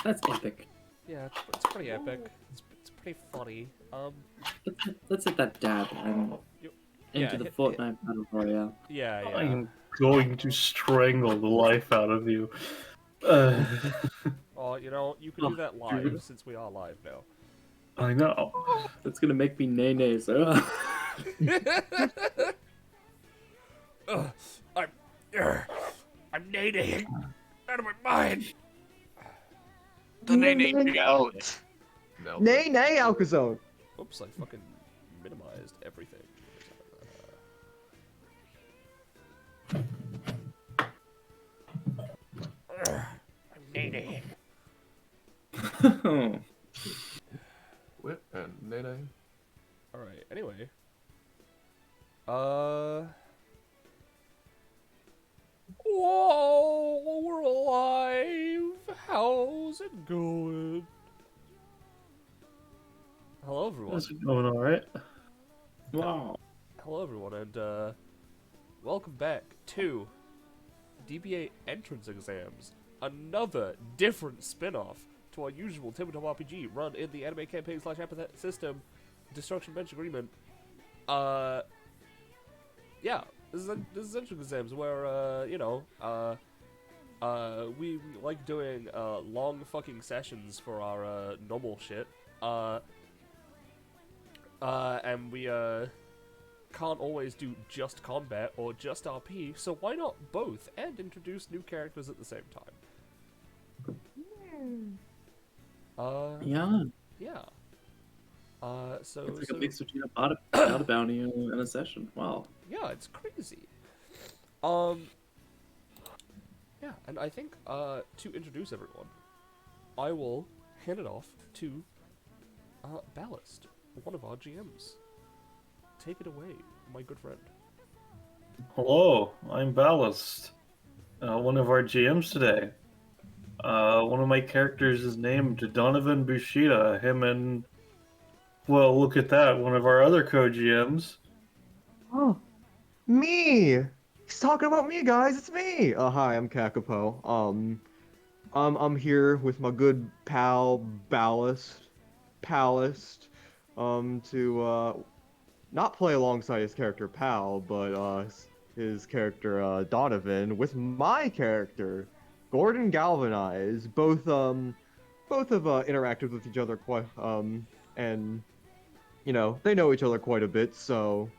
That's epic. Yeah, it's pretty epic. It's pretty funny. Let's hit that dab and into the Fortnite Battle Royale. Yeah. I'm going to strangle the life out of you. Oh, you know, you can do that live since we are live now. I know. That's gonna make me nay so. I'm nating out of my mind. The nay out. No. Nay, Alcazone. Oops, I fucking minimized everything. I'm nating. Whip and nay. Alright, anyway. Whoa, we're alive. How's it going? Hello, everyone. Is it going alright? Wow. Hello, everyone, and welcome back to DBA entrance exams. Another different spin-off to our usual tabletop RPG run in the anime campaign / Epithet System Destruction Bench Agreement. Yeah, this is entrance exams where we like doing long fucking sessions for our normal shit. And we can't always do just combat or just RP, so why not both and introduce new characters at the same time? Yeah. Yeah. So It's like a mix between a bounty and a session. Wow. yeah, it's crazy. Yeah, and I think to introduce everyone, I will hand it off to Ballast, one of our GMs. Take it away, my good friend. Hello, I'm Ballast, one of our GMs today. One of my characters is named Donovan Bushida. Him and, well, look at that, one of our other co-GMs. Oh, me! He's talking about me, guys. It's me. Hi, I'm Kakapo. I'm here with my good pal Ballast, to not play alongside his character Pal, but his character Donovan with my character Gordon Galvanize. Both have interacted with each other quite and you know they know each other quite a bit. So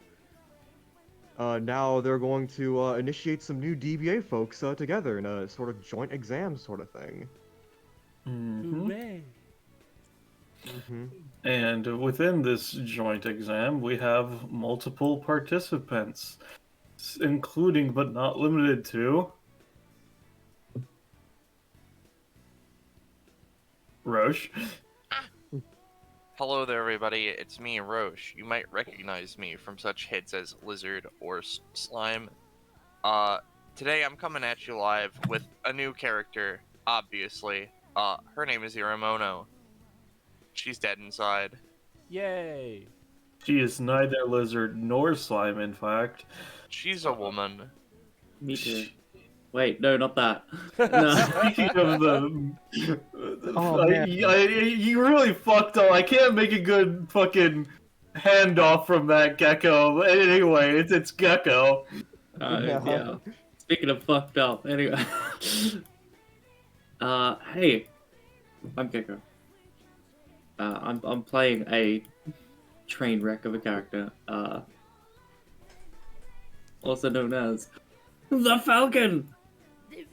now they're going to initiate some new DBA folks together in a sort of joint exam sort of thing. Hooray! And within this joint exam, we have multiple participants, including but not limited to Rosche. Hello there, everybody. It's me, Rosche. You might recognize me from such hits as Lizard or Slime. Today I'm coming at you live with a new character, obviously. Her name is Iremono. She's dead inside. Yay! She is neither lizard nor slime, in fact. She's a woman. Me too. Wait, no, not that. No. Speaking of the... Oh, man. you really fucked up. I can't make a good fucking handoff from that Gecko. Anyway, it's Gecko. Yeah. Speaking of fucked up, anyway. Hey, I'm Gecko. I'm playing a train wreck of a character, also known as the Falcon. The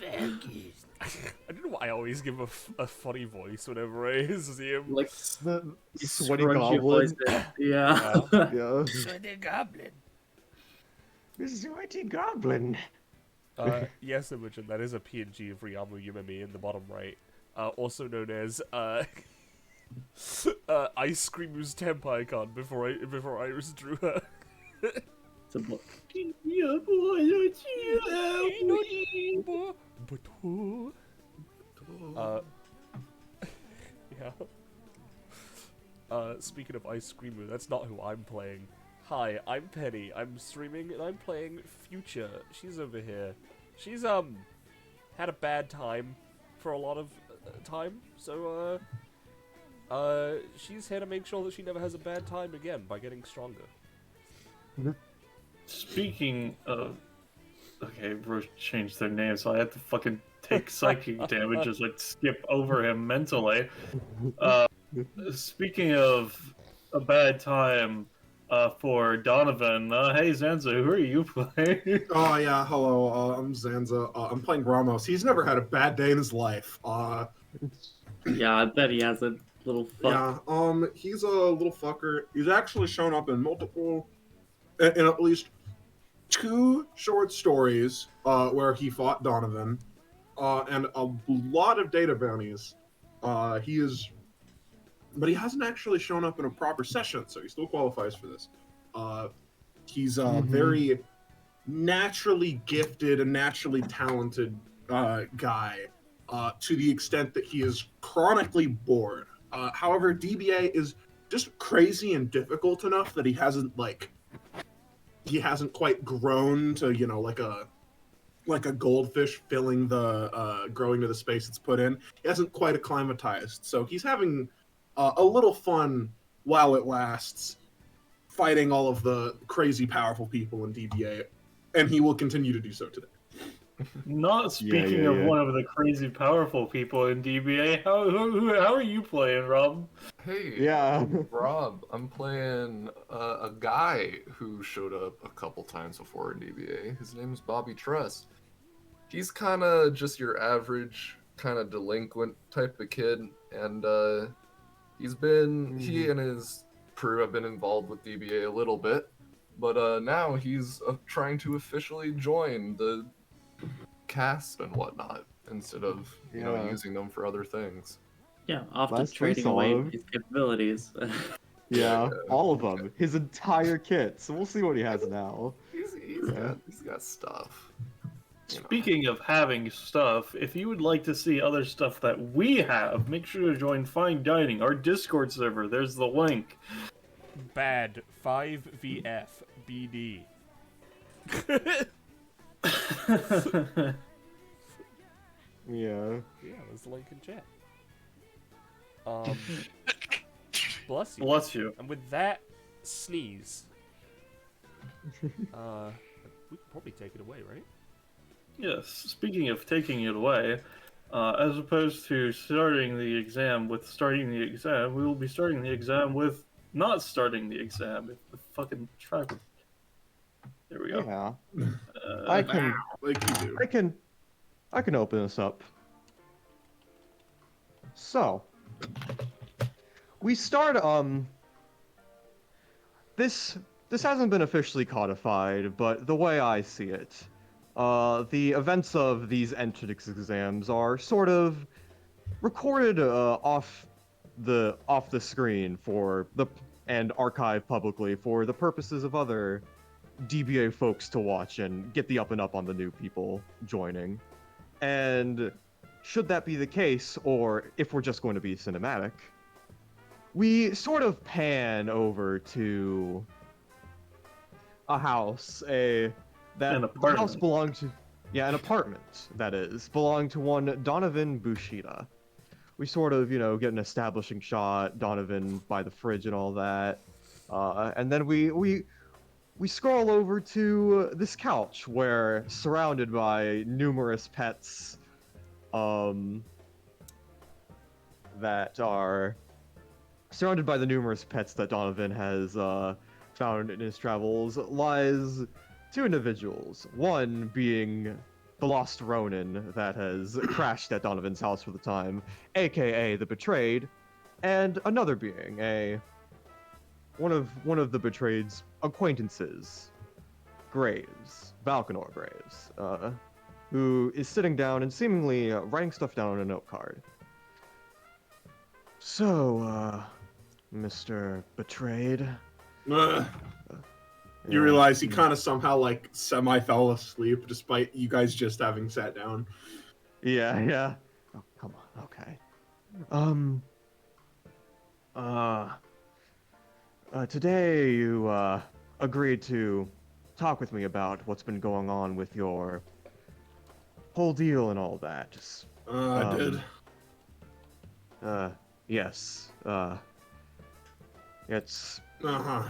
Falcon. I don't know why I always give a funny voice whenever I see him. Like The sweaty scrunchy voice goblin. there. Yeah. Yeah. The Goblin. The sweaty goblin. Yes, Imogen, that is a PNG of Ryamu Yumemi in the bottom right. Also known as Ice Cream's temp icon before Iris drew her. It's a book. Yeah. Speaking of Ice Creamer, that's not who I'm playing. Hi, I'm Penny. I'm streaming and I'm playing Future. She's over here. She's had a bad time for a lot of time, so she's here to make sure that she never has a bad time again by getting stronger. Speaking of, okay, Rosche changed their name, so I had to fucking take psychic damage, just like skip over him mentally. Speaking of a bad time for Donovan, hey Zanza, who are you playing? Oh yeah, hello. I'm Zanza. I'm playing Ramos. He's never had a bad day in his life. Yeah, I bet he has a little fuck. Yeah. He's a little fucker. He's actually shown up in in at least 2 short stories where he fought Donovan, and a lot of data bounties. But he hasn't actually shown up in a proper session, so he still qualifies for this. He's a very naturally gifted and naturally talented guy, to the extent that he is chronically bored. However, DBA is just crazy and difficult enough that he hasn't quite grown to, like a goldfish filling the growing to the space it's put in. He hasn't quite acclimatized, so he's having a little fun while it lasts, fighting all of the crazy powerful people in DBA, and he will continue to do so today. Not speaking of one of the crazy powerful people in DBA, how are you playing, Rob? Hey, I'm Rob. I'm playing a guy who showed up a couple times before in DBA. His name is Bobby Trust. He's kind of just your average kind of delinquent type of kid, and he and his crew have been involved with DBA a little bit, but now he's trying to officially join the cast and whatnot instead of using them for other things. Yeah, often trading away his capabilities. Yeah, all of them. His entire kit. So we'll see what he has now. He's got stuff. Speaking of having stuff, if you would like to see other stuff that we have, make sure to join Fine Dining, our Discord server. There's the link. Bad 5VF BD. Yeah, there's the link in chat. Bless you. Bless you. And with that sneeze, we can probably take it away, right? Yes, speaking of taking it away, as opposed to starting the exam with starting the exam, we will be starting the exam with not starting the exam. If the fucking track. There we go. Yeah. I can open this up. So, we start this hasn't been officially codified, but the way I see it, the events of these entrance exams are sort of recorded off the screen and archived publicly for the purposes of other DBA folks to watch and get the up and up on the new people joining. And should that be the case, or if we're just going to be cinematic, we sort of pan over to a house, an house belonged to, an apartment, that is, belonged to one Donovan Bushida. We sort of, get an establishing shot, Donovan by the fridge and all that, and then we scroll over to this couch where, surrounded by numerous pets, that Donovan has found in his travels, lies 2 individuals. One being the lost Ronin that has crashed at Donovan's house for the time, aka the Betrayed, and another being one of the Betrayed's acquaintances, Valkanor Graves, who is sitting down and seemingly writing stuff down on a note card. So, Mr. Betrayed. You realize he kind of somehow semi fell asleep despite you guys just having sat down. Yeah. Oh, come on. Okay. Today you agreed to talk with me about what's been going on with your whole deal and all that. Just I did. Yes. It's Uh-huh.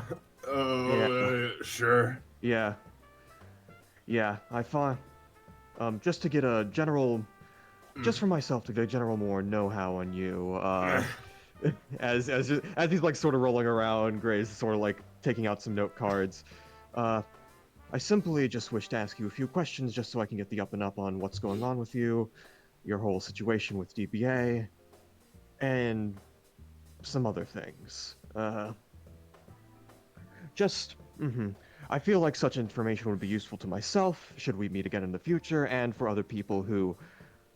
Yeah. Sure. yeah. Yeah, I find just to get a general just for myself to get a general more know-how on you, as he's like sort of rolling around, Gray's sort of like taking out some note cards. I simply just wish to ask you a few questions just so I can get the up and up on what's going on with you, your whole situation with DBA, and some other things. I feel like such information would be useful to myself should we meet again in the future, and for other people who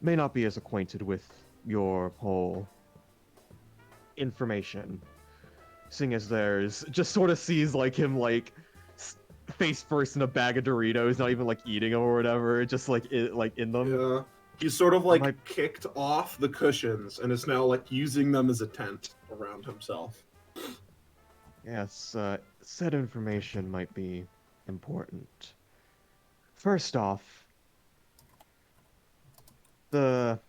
may not be as acquainted with your whole information. Seeing as there's just sort of sees like him like face first in a bag of Doritos, not even like eating them or whatever, just like in them. Yeah. He's sort of like Might- kicked off the cushions and is now like using them as a tent around himself. Yes, said information might be important. First off, from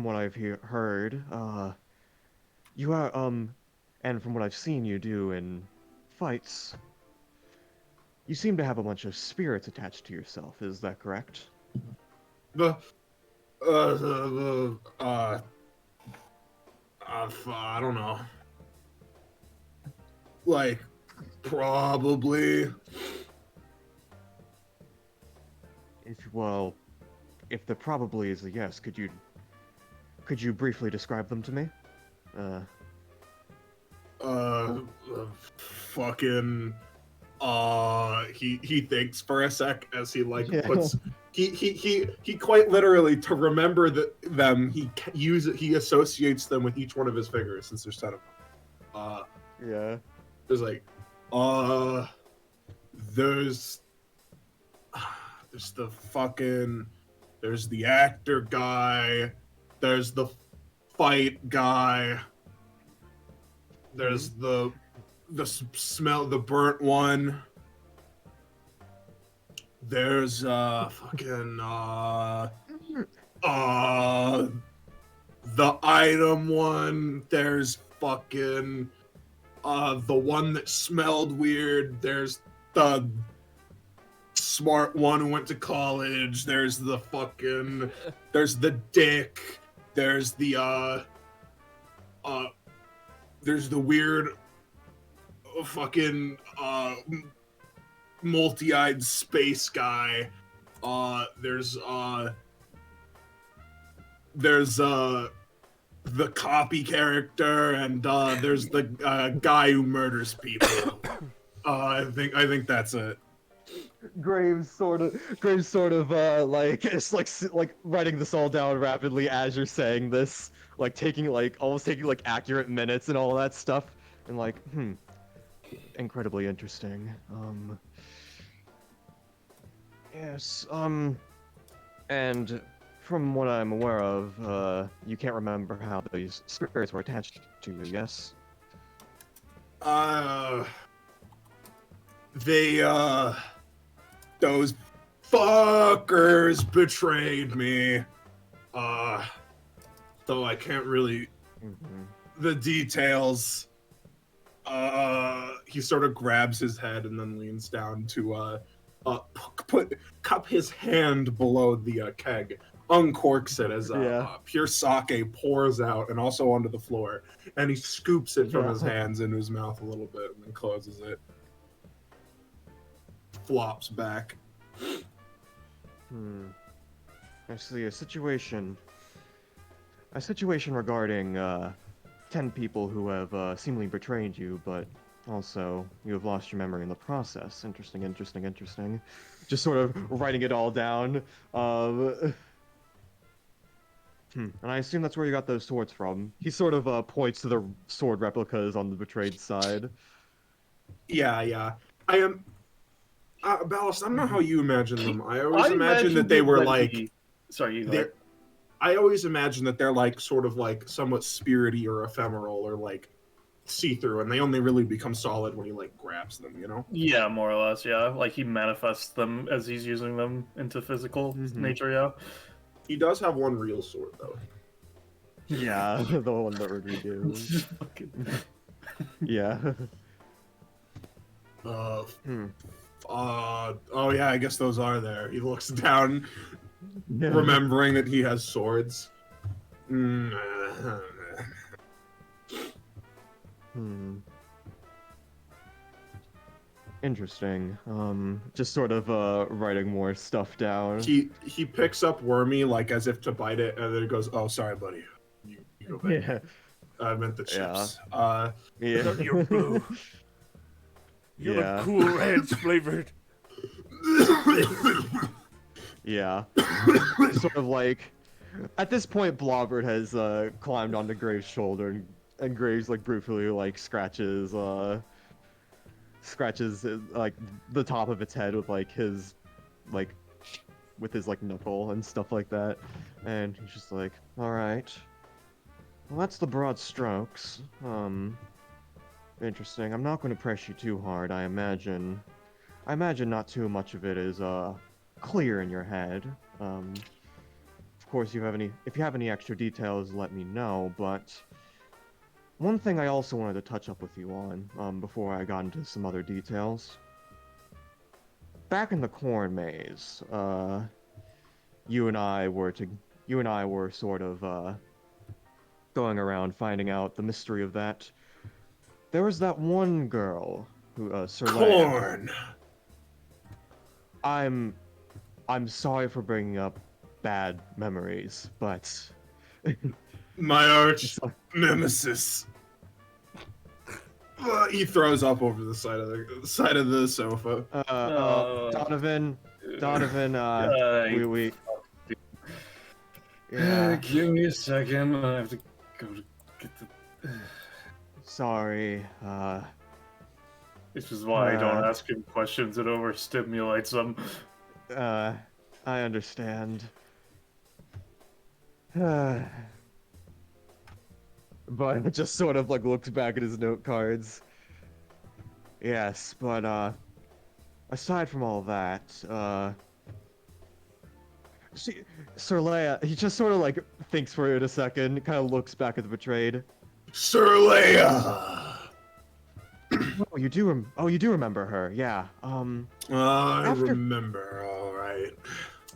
what I've heard, you are, and from what I've seen you do in fights, you seem to have a bunch of spirits attached to yourself, is that correct? I don't know. Like, probably. If the probably is a yes, could you briefly describe them to me? Fucking he thinks for a sec as he like Yeah. puts he quite literally, to remember them, he associates them with each one of his fingers, since there's 10 of them. Yeah. There's like there's the actor guy, there's the fight guy, there's the smell, the burnt one, there's fucking the item one, there's fucking the one that smelled weird, there's the smart one who went to college, there's the dick, there's the weird fucking multi-eyed space guy, there's the copy character, and there's the guy who murders people. I think that's it. Graves sort of like it's like writing this all down rapidly as you're saying this, like almost taking like accurate minutes and all that stuff, and like incredibly interesting. Yes, and from what I'm aware of, you can't remember how these spirits were attached to you, yes? Those fuckers betrayed me. So I can't really the details. He sort of grabs his head and then leans down to cup his hand below the keg, uncorks it as pure sake pours out and also onto the floor, and he scoops it from his hands into his mouth a little bit and then closes it. Flops back. I see a situation regarding 10 people who have seemingly betrayed you, but also you have lost your memory in the process. Interesting. Just sort of writing it all down. And I assume that's where you got those swords from. He sort of points to the sword replicas on the betrayed side. Yeah. I am Ballast, I don't know how you imagine them. I always imagine that they were like... Sorry, you go ahead. I always imagine that they're like sort of like somewhat spirity or ephemeral or like see-through, and they only really become solid when he like grabs them, you know? Yeah, more or less, yeah. Like he manifests them as he's using them into physical nature, yeah. He does have one real sword though. Yeah, the one that would redo. Just fucking- Yeah. Oh yeah, I guess those are there. He looks down, Yeah. remembering that he has swords. Hmm. Interesting. Just sort of writing more stuff down. He picks up Wormy like as if to bite it, and then he goes, "Oh, sorry, buddy. You go back. Yeah. I meant the chips." Yeah. You're blue. You're Yeah. Cool Ranch flavored. Yeah. Sort of like, at this point, Blobbert has climbed onto Graves' shoulder, and Graves like brutally like scratches like the top of its head with like his knuckle and stuff like that, and he's just like, all right, well, that's the broad strokes. Interesting. I'm not going to press you too hard. I imagine not too much of it is clear in your head. Of course, if you have any extra details, let me know. But one thing I also wanted to touch up with you on before I got into some other details. Back in the corn maze, you and I were sort of going around finding out the mystery of that. There was that one girl who Corn. I'm sorry for bringing up bad memories, but My arch nemesis. He throws up over the side of the sofa. Donovan, we Give me a second. I have to go to get the. sorry. This is why I don't ask him questions. It overstimulates him. I understand. But it just sort of like looks back at his note cards. Yes, but aside from all that, see, Sir Leia, he just sort of like thinks for it a second, kind of looks back at the betrayed. Sir Leia. Oh, you do remember her, yeah. I After- remember. All right.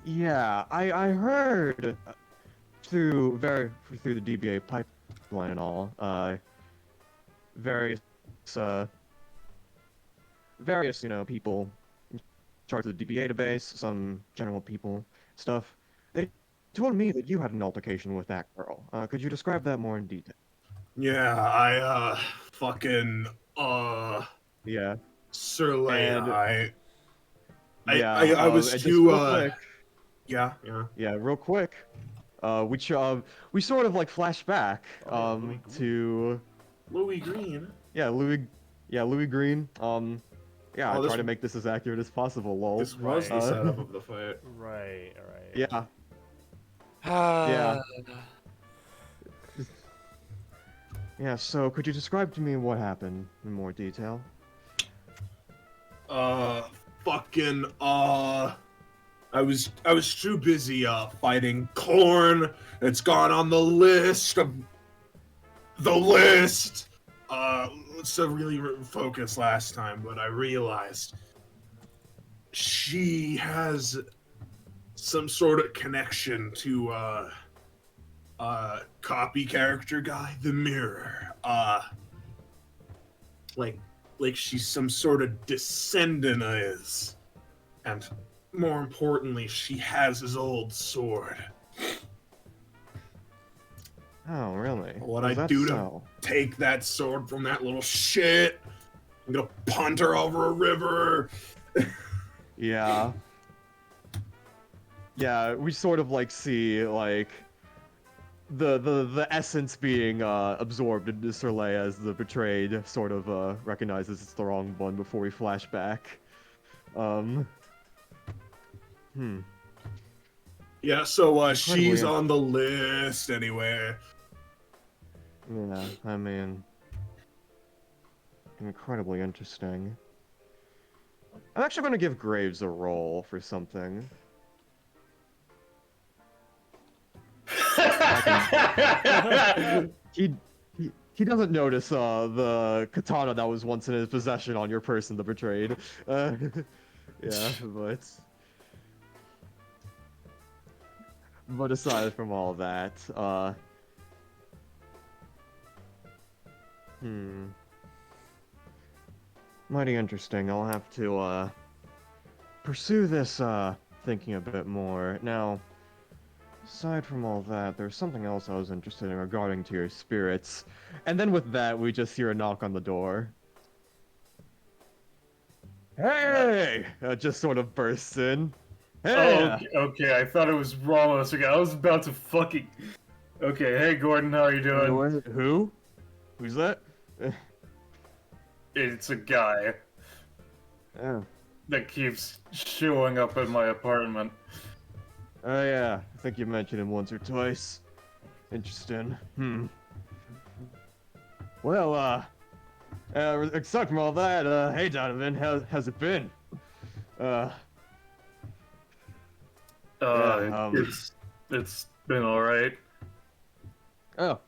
Yeah, I heard through the DBA pipeline and all, various people in charge of the DBA database, some general people, stuff. They told me that you had an altercation with that girl. Could you describe that more in detail? Yeah, I fucking Yeah. Sir Leia. And- I was just too real quick, yeah. real quick. We sort of like flash back to Louis Green. Louis Green. Yeah, Oh, I this- try to make this as accurate as possible, lol. This was the setup of the fight. Right. Yeah. Yeah. Yeah, so could you describe to me what happened in more detail? Fucking I was too busy fighting corn. It's gone on the list. So really focus last time, but I realized she has some sort of connection to copy character guy, the mirror. Like she's some sort of descendant of his, and more importantly, she has his old sword. Oh, really? What Is I that do to so? take that sword from that little shit? I'm gonna punt her over a river. Yeah. Yeah, we sort of like see like the essence being absorbed into Sir Leia as the betrayed sort of recognizes it's the wrong one before we flash back. Yeah, so she's Incredibly- on the list anyway. Yeah, I mean, incredibly interesting. I'm actually going to give Graves a roll for something. He doesn't notice the katana that was once in his possession on your person, the betrayed. Yeah, but aside from all that, mighty interesting. I'll have to pursue this thinking a bit more. Now, aside from all that, there's something else I was interested in regarding to your spirits. And then with that, we just hear a knock on the door. Hey! Just sort of bursts in. Hey! Oh, okay. I thought it was Ramos. Okay, I was about to fucking. Okay, hey Gordon, how are you doing? Who? Who's that? It's a guy Oh. that keeps showing up at my apartment. Oh yeah, I think you mentioned him once or twice. Interesting. Well, aside from all that, hey Donovan, how's it been? It's been alright. Oh.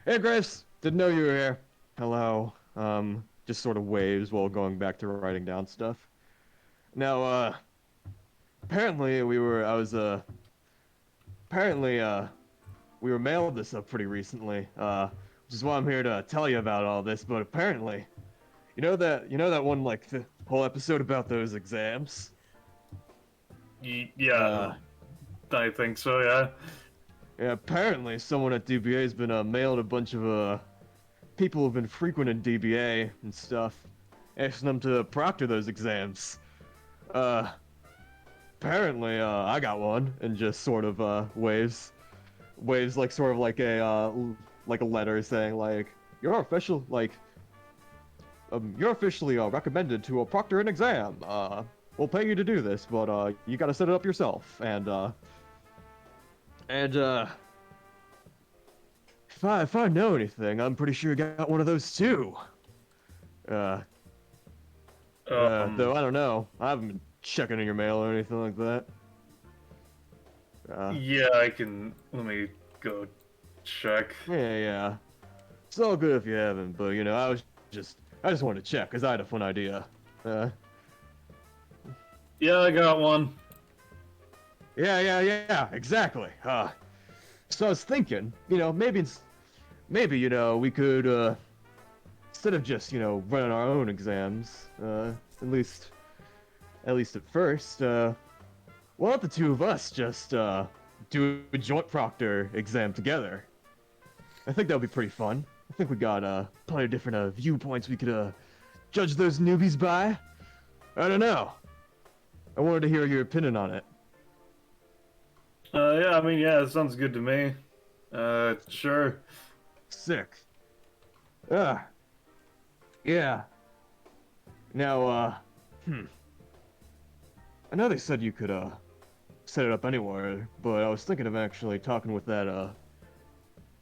Hey Grace, didn't know you were here. Hello. Just sort of waves while going back to writing down stuff. Now, apparently we were mailed this up pretty recently, which is why I'm here to tell you about all this, but apparently, you know that one, like, the whole episode about those exams? Yeah, I think so, yeah. Yeah, apparently someone at DBA has been mailed a bunch of people who've been frequent in DBA and stuff, asking them to proctor those exams. Apparently, I got one, and just sort of waves like sort of like a letter saying like you're officially recommended to proctor an exam. We'll pay you to do this, but you got to set it up yourself. And if I know anything, I'm pretty sure you got one of those too. Though I don't know. I haven't been checking in your mail or anything like that. Yeah, let me go check. Yeah. It's all good if you haven't, but you know, I just wanted to check because I had a fun idea. Yeah, I got one. Yeah, exactly. So I was thinking, you know, maybe you know, we could instead of just, you know, running our own exams, at least at first, why don't the two of us just do a joint proctor exam together? I think that would be pretty fun. I think we got plenty of different viewpoints we could judge those newbies by. I don't know. I wanted to hear your opinion on it. Yeah, I mean, yeah, it sounds good to me. Sure. Sick. Yeah. Now, I know they said you could, set it up anywhere, but I was thinking of actually talking with that,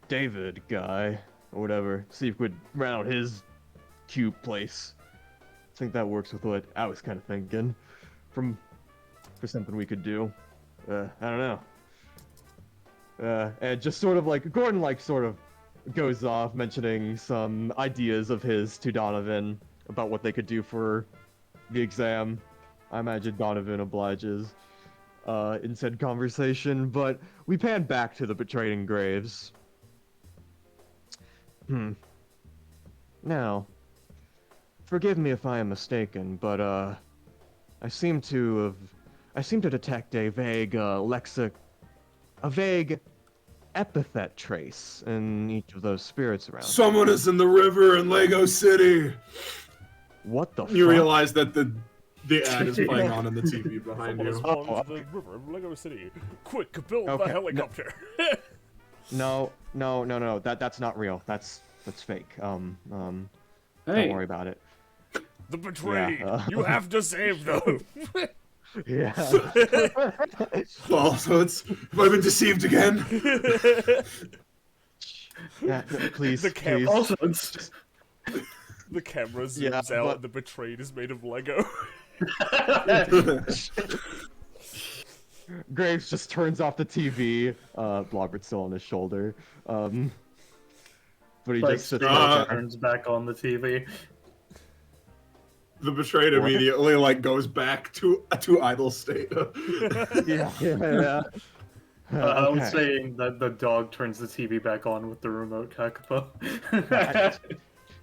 David guy, or whatever, see if we could rent out his cube place. I think that works with what I was kind of thinking, for something we could do. I don't know. And just sort of like, Gordon, like, sort of goes off mentioning some ideas of his to Donovan about what they could do for the exam. I imagine Donovan obliges in said conversation, but we pan back to the betrayed graves. Now, forgive me if I am mistaken, but I seem to detect a vague epithet trace in each of those spirits around. Someone is in the river in Lego City. What the fuck? You realize that the ad is playing on in the TV behind Someone you. has fallen into the river of Lego City. Quick, build the helicopter. No. That's not real. That's fake. Hey. Don't worry about it. The betrayed. Yeah, You have to save them. Yeah. Oh, so have I been deceived again? Yeah, please. The camera. Please. Also, it's... The camera zooms Yeah, out but- and the betrayed is made of Lego. Graves just turns off the TV. Blobbert's still on his shoulder. But he Like, just sits Scrooge right there. turns back on the TV. The betrayed immediately like goes back to idle state. Yeah. I was Okay. saying that the dog turns the TV back on with the remote, Kakapo.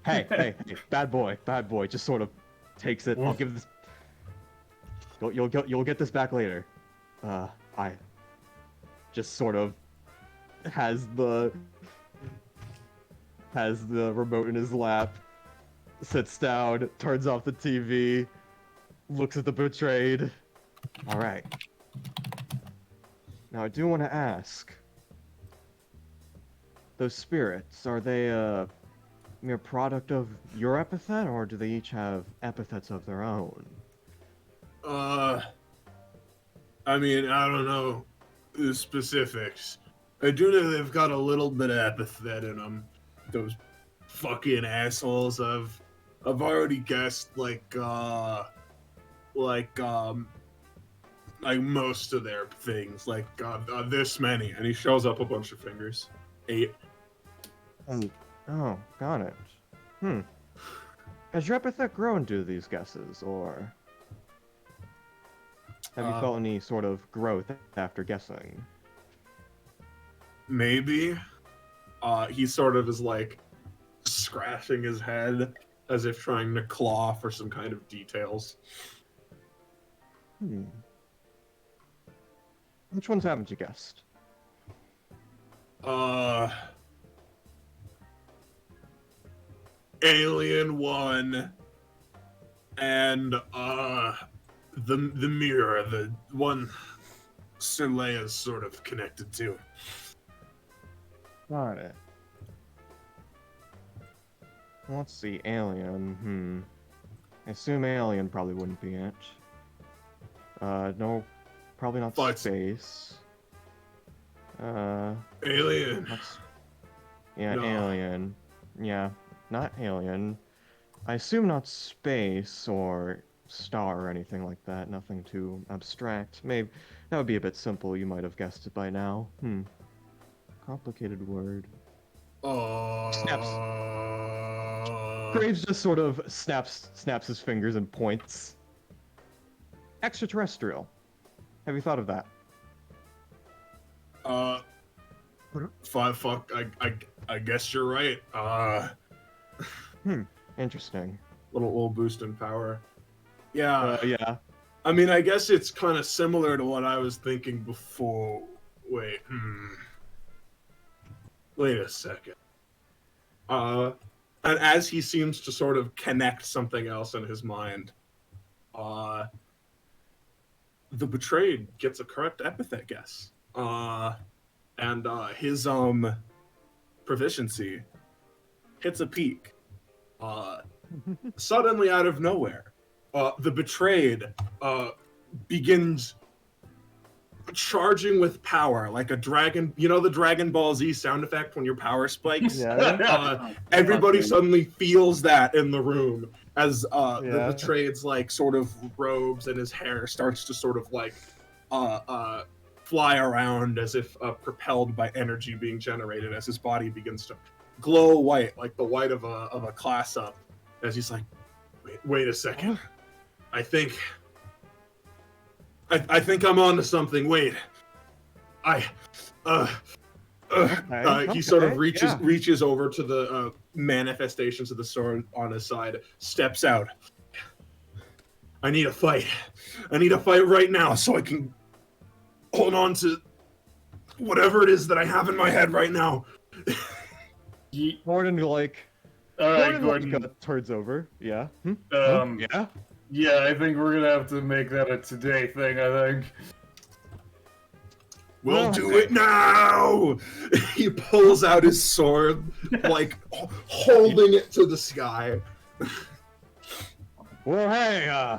Hey, bad boy, just sort of takes it. I'll give this. You'll get this back later. I just sort of has the remote in his lap, sits down, turns off the TV, looks at the betrayed. All right. Now I do want to ask. Those spirits, are they a mere product of your epithet, or do they each have epithets of their own? I mean, I don't know the specifics. I do know they've got a little bit of epithet in them. Those fucking assholes. I've already guessed like most of their things, like this many, and he shows up a bunch of fingers. 8. Oh, got it. Has your epithet grown due to these guesses, or have you felt any sort of growth after guessing? Maybe. He sort of is like scratching his head as if trying to claw for some kind of details. Which ones haven't you guessed? Alien 1 and the mirror, the one Sir Leia's sort of connected to. Got it. Let's see, Alien. I assume Alien probably wouldn't be it. No, probably not But- space. Alien. Yeah, No. Alien. Yeah, not Alien. I assume not space or star or anything like that. Nothing too abstract. Maybe that would be a bit simple. You might have guessed it by now. Complicated word. Graves just sort of snaps his fingers and points. Extraterrestrial. Have you thought of that? Fuck, I guess you're right. Interesting. Little boost in power. Yeah. Yeah. I mean, I guess it's kind of similar to what I was thinking before. Wait a second. And as he seems to sort of connect something else in his mind, the betrayed gets a correct epithet guess. And his proficiency hits a peak. Suddenly out of nowhere, the betrayed begins charging with power like a dragon. You know the Dragon Ball Z sound effect when your power spikes? Yeah. Everybody suddenly feels that in the room as the Yeah. betrayed's like sort of robes and his hair starts to sort of like fly around as if propelled by energy being generated as his body begins to glow white, like the white of a class up, as he's like, wait a second. I think I'm on to something. Wait. He sort of reaches over to the manifestations of the sword on his side, steps out. I need a fight. I need a fight right now so I can hold on to whatever it is that I have in my head right now. Gordon, like... Alright, Gordon Gordon. turns over. Yeah. Yeah, I think we're gonna have to make that a today thing, I think. We'll do it now! He pulls out his sword, like, holding it to the sky. Well, hey,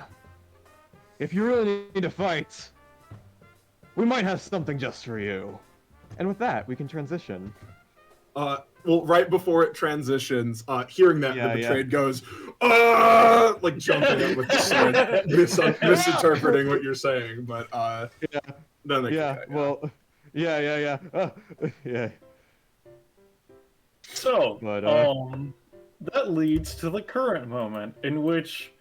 if you really need to fight, we might have something just for you. And with that, we can transition. Well, right before it transitions, hearing that, the betrayed goes, like jumping up with the sword, misinterpreting what you're saying, but, Then they can Yeah, cut, well, yeah. So, But, that leads to the current moment in which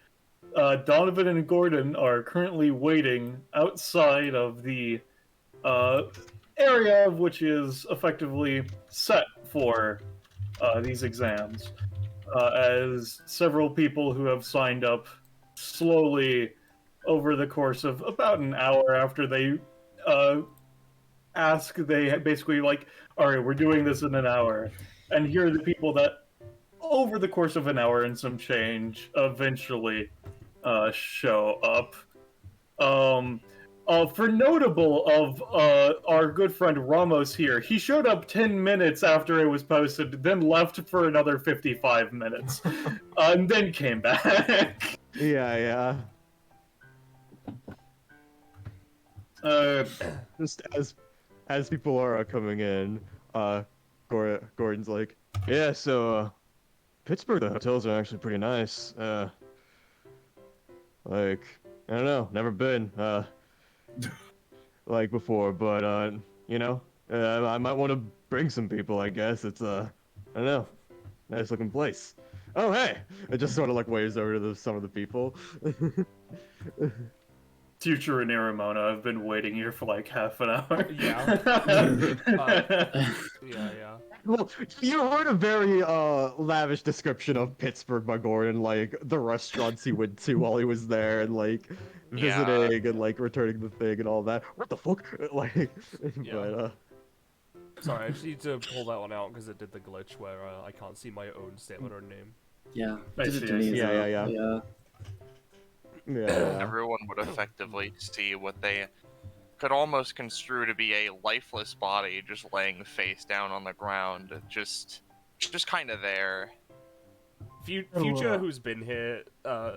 Donovan and Gordon are currently waiting outside of the area which is effectively set for these exams, as several people who have signed up slowly over the course of about an hour after they ask, they basically like, all right, we're doing this in an hour. And here are the people that, over the course of an hour and some change, eventually show up. For notable of our good friend Ramos here, he showed up 10 minutes after it was posted, then left for another 55 minutes, and then came back. Yeah. Just as people are coming in, Gordon's like, yeah, so Pittsburgh, the hotels are actually pretty nice. Like, I don't know, never been like before, but you know, I might want to bring some people. I guess it's I don't know, nice looking place. Oh hey, it just sort of like waves over to some of the people. Future and Iremono have been waiting here for like half an hour. Yeah. Yeah. Well, you heard a very lavish description of Pittsburgh by Gordon, like the restaurants he went to while he was there, and like visiting and like returning the thing and all that. What the fuck? Like, Yeah. but Sorry, I just need to pull that one out because it did the glitch where I can't see my own stamina name. Yeah. I Did it see, to I me see. as Yeah, well. yeah. Everyone would effectively see what they could almost construe to be a lifeless body just laying face down on the ground, just kind of there. Future, who's been here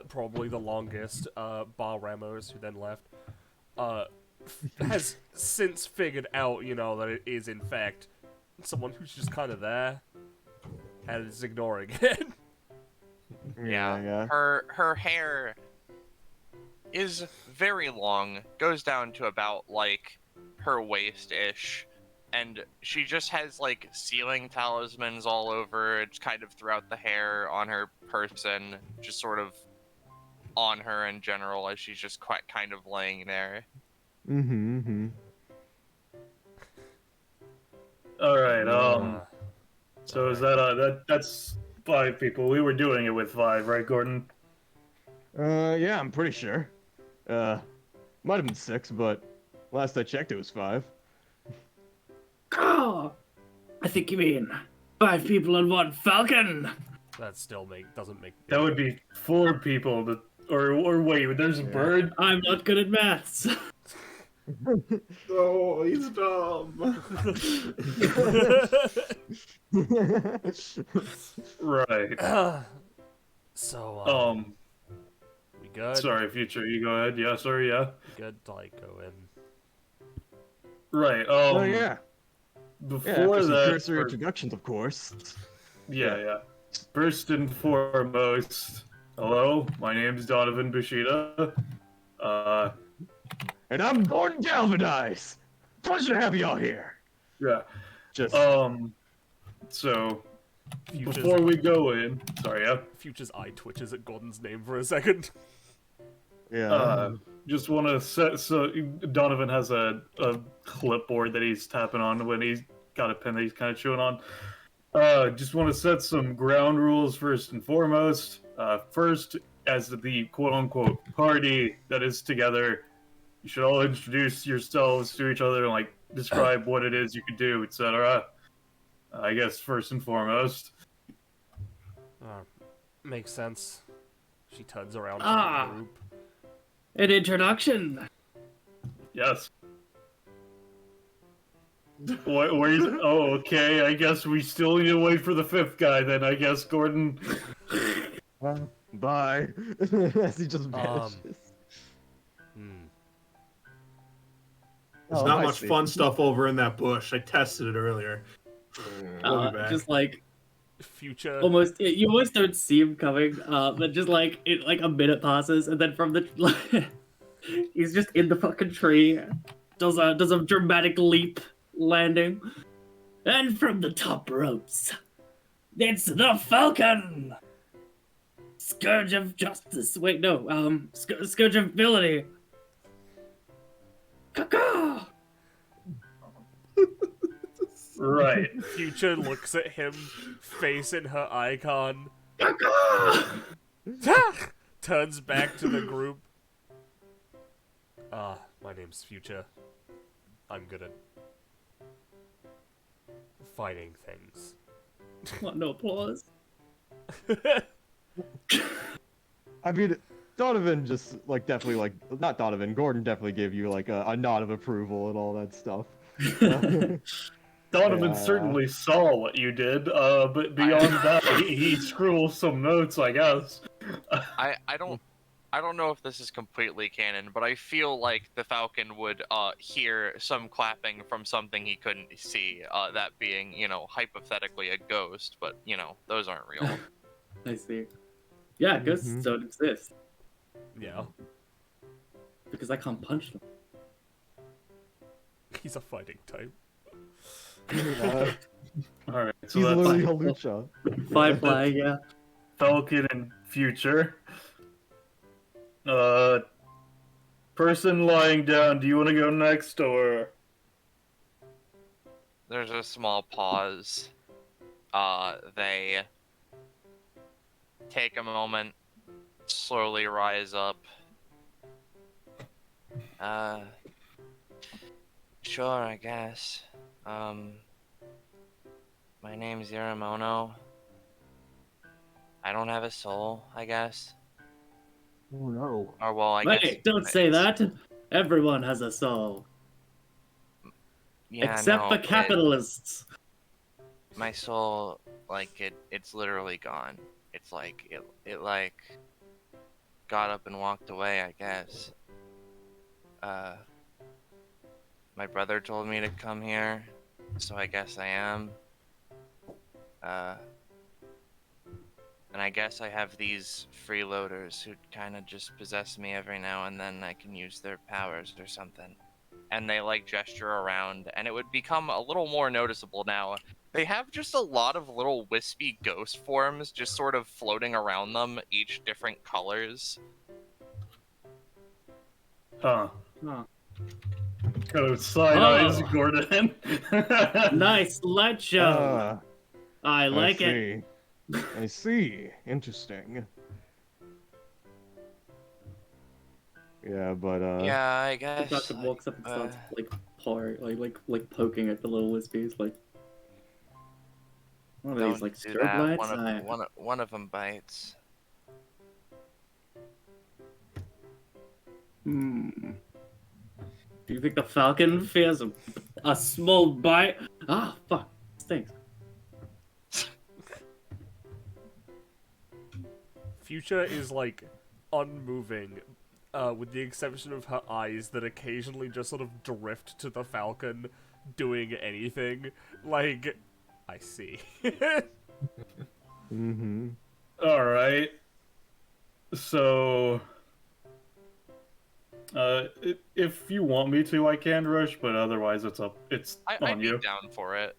probably the longest, bar Ramos, who then left, has since figured out, that it is in fact someone who's just kind of there and is ignoring it. Yeah. Her hair is very long, goes down to about like her waist-ish, and she just has like ceiling talismans all over. It's kind of throughout the hair, on her person, just sort of on her in general, as she's just quite kind of laying there. Mm-hmm. All right. So is that that's 5 people? We were doing it with 5, right, Gordon? Yeah, I'm pretty sure. Might have been 6, but last I checked, it was 5. Oh, I think you mean 5 people on 1 Falcon. That still doesn't make. That would be 4 people. Or wait, there's a bird. I'm not good at maths. Oh, he's dumb. Right. So, we good? Sorry, Future, you go ahead. Yeah, sorry, yeah. We good to like go in. Right. Oh yeah. Before some that, cursory introductions, of course. yeah. First and foremost, hello, my name is Donovan Bushida. And I'm Gordon Galvanize. Pleasure to have y'all here. Yeah. Just So Future's, before we go in, sorry, yeah. Future's eye twitches at Gordon's name for a second. yeah. Just want to set, so Donovan has a clipboard that he's tapping on when he's got a pen that he's kind of chewing on. Just want to set some ground rules first and foremost. First, as the quote-unquote party that is together, you should all introduce yourselves to each other and like describe what it is you could do, etc. I guess first and foremost. Makes sense. She turns around to Ah. the group. An introduction. Yes. What? Oh, okay. I guess we still need to wait for the 5th guy. Then I guess Gordon. Bye. As he just vanishes. There's not much fun stuff over in that bush. I tested it earlier. We'll be back. Just like Future. almost, you almost don't see him coming. But just like a minute passes, and then from the he's just in the fucking tree, does a dramatic leap landing. And from the top ropes, it's the Falcon! Scourge of Justice. Wait, no, Scourge of Ability. Caca! Right. Future looks at him, face in her icon. Turns back to the group. My name's Future. I'm good at fighting things. What, no applause? I mean, Donovan just, like, definitely, like, not Donovan, Gordon definitely gave you, like, a nod of approval and all that stuff. Donovan Yeah. certainly saw what you did, but beyond that, he scribbled some notes, I guess. I don't know if this is completely canon, but I feel like the Falcon would hear some clapping from something he couldn't see, that being, you know, hypothetically a ghost, but, you know, those aren't real. I see. Yeah, ghosts don't exist. Yeah. Because I can't punch them. He's a fighting type. Alright, so He's that's literally a lucha. Firefly, yeah. Falcon and Future. Person lying down, do you want to go next, or? There's a small pause. They take a moment, slowly rise up. Sure, I guess. My name's Iremono. I don't have a soul, I guess. Oh no. Or, well, I guess... Wait, don't say that. Everyone has a soul. Yeah, Except no, for capitalists. my soul, like, it's literally gone. It's like, it like, got up and walked away, I guess. My brother told me to come here, so I guess I am. And I guess I have these freeloaders who kind of just possess me every now and then. I can use their powers or something. And they, like, gesture around, and it would become a little more noticeable now. They have just a lot of little wispy ghost forms just sort of floating around them, each different colors. Huh. Huh. Go side eyes, Oh. Gordon. Nice light show. I like it. I see. Interesting. Yeah, but Yeah, I The guess. Falcon walks up and starts like poking at the little wispies, like one of these like do strobe that. lights. One of them bites. Do you think the Falcon fears a small bite? Ah, fuck. Stinks. Future is like unmoving, with the exception of her eyes that occasionally just sort of drift to the Falcon doing anything. Like, I see. Alright. So... if you want me to, I can, Rush, but otherwise it's on I'd you. be down for it.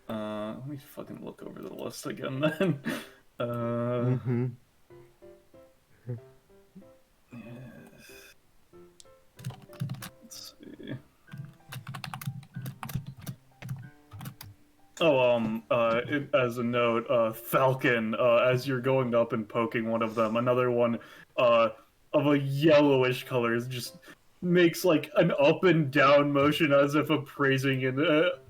Let me fucking look over the list again then. Yes. Let's see. Oh, as a note, Falcon, as you're going up and poking one of them, another one, of a yellowish color is just makes like an up and down motion as if appraising and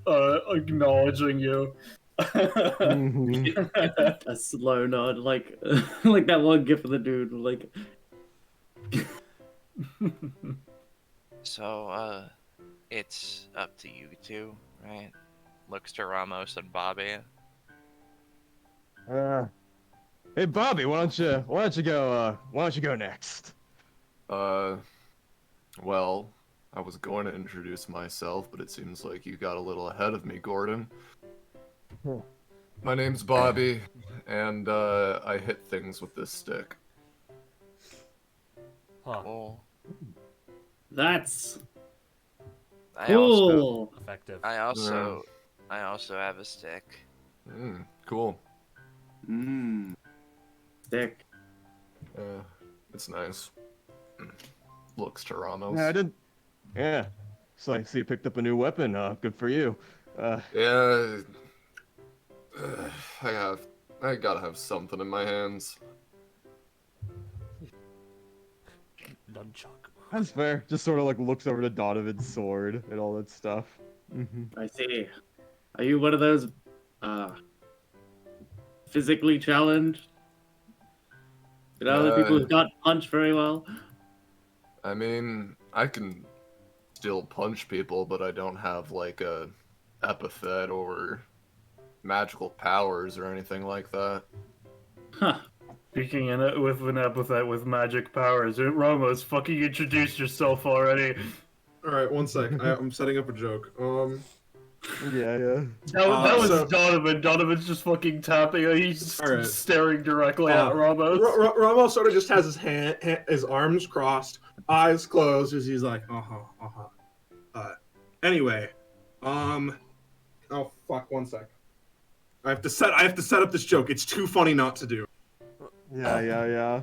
acknowledging you. A slow nod, like like that one gif of the dude, like. So, it's up to you two, right? Looks to Ramos and Bobby. Hey Bobby, why don't you go next? Well, I was going to introduce myself, but it seems like you got a little ahead of me, Gordon. My name's Bobby, and I hit things with this stick. Huh. Cool. That's I also, cool. Effective. I also have a stick. Cool. Stick. It's nice. Looks to Ramos. Yeah, I did. Yeah. So I see you picked up a new weapon. Good for you. Yeah. I gotta have something in my hands. Nunchuck. That's fair. Just sort of like looks over to Donovan's sword and all that stuff. I see. Are you one of those physically challenged? You know, the people who can't punch very well? I mean, I can still punch people, but I don't have like a epithet or magical powers or anything like that. Huh. Speaking in it with an epithet with magic powers, Ramos, fucking introduce yourself already. All right, one sec. I'm setting up a joke. Yeah. That was so- Donovan. Donovan's just fucking tapping. He's All right. staring directly at Ramos. Ramos sort of just has his arms crossed, eyes closed, as he's like, Anyway, oh fuck, one sec. I have to set up this joke. It's too funny not to do. Yeah.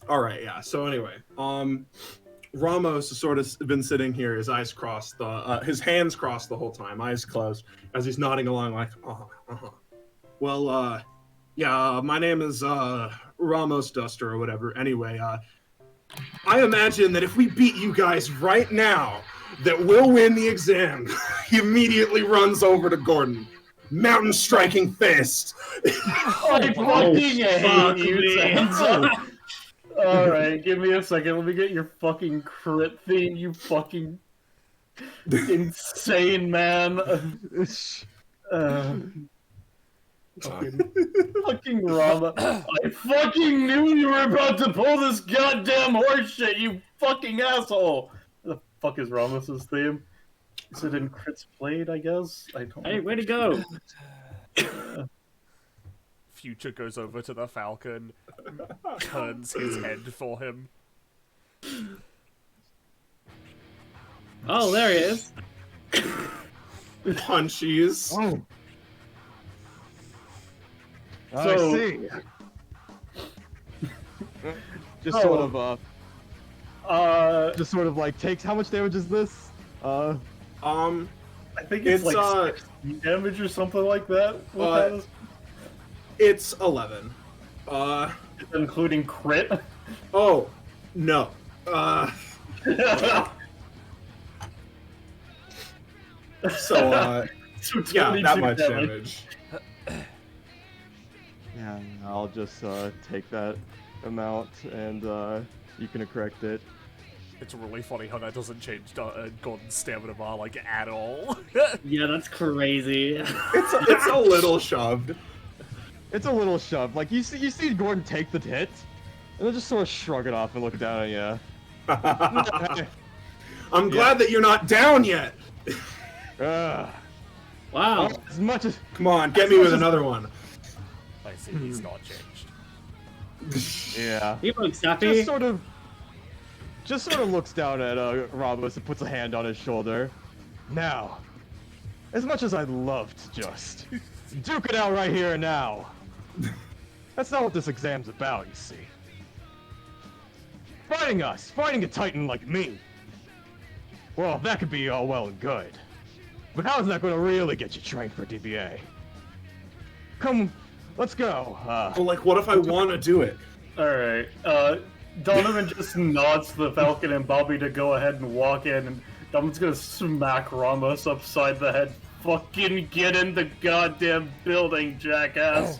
All right, yeah. So anyway, Ramos has sort of been sitting here, his eyes crossed, his hands crossed the whole time, eyes closed, as he's nodding along like, Well, yeah, my name is Ramos Duster or whatever. Anyway, I imagine that if we beat you guys right now, that we'll win the exam. He immediately runs over to Gordon. Mountain striking fist. I fucking hate you, Zanza. Alright, give me a second. Let me get your fucking crit theme, you fucking insane man. Fucking Rama. I fucking knew you were about to pull this goddamn horse shit, you fucking asshole! The fuck is Ramos's theme? Is it in Crits Played, I guess? I don't Hey, know. way to go! Future goes over to the Falcon, turns his head for him. Oh, there he is. Punchies. Oh. So- I see. Just sort of like takes. How much damage is this? I think it's It's, like 16 damage or something like that. It's 11. Including crit. Oh, no. So, yeah, that 22 much damage. Yeah, I'll just take that amount and you can correct it. It's really funny how that doesn't change Gordon's stamina bar, like, at all. Yeah, that's crazy. It's a little shoved. It's a little shove. Like you see Gordon take the hit, and then just sort of shrug it off and look down at you. I'm glad that you're not down yet. Wow. As much as Come on, get me with another one. I see, he's not changed. yeah, You look sappy. just sort of looks down at Ramos and puts a hand on his shoulder. Now, as much as I'd love to just duke it out right here and now, that's not what this exam's about, you see. Fighting a titan like me. Well, that could be all well and good, but how is that going to really get you trained for DBA? Come, let's go. Well, like, what if I want to do it? Alright, Donovan just nods to the Falcon and Bobby to go ahead and walk in, and Donovan's gonna smack Ramos upside the head. Fucking get in the goddamn building, jackass.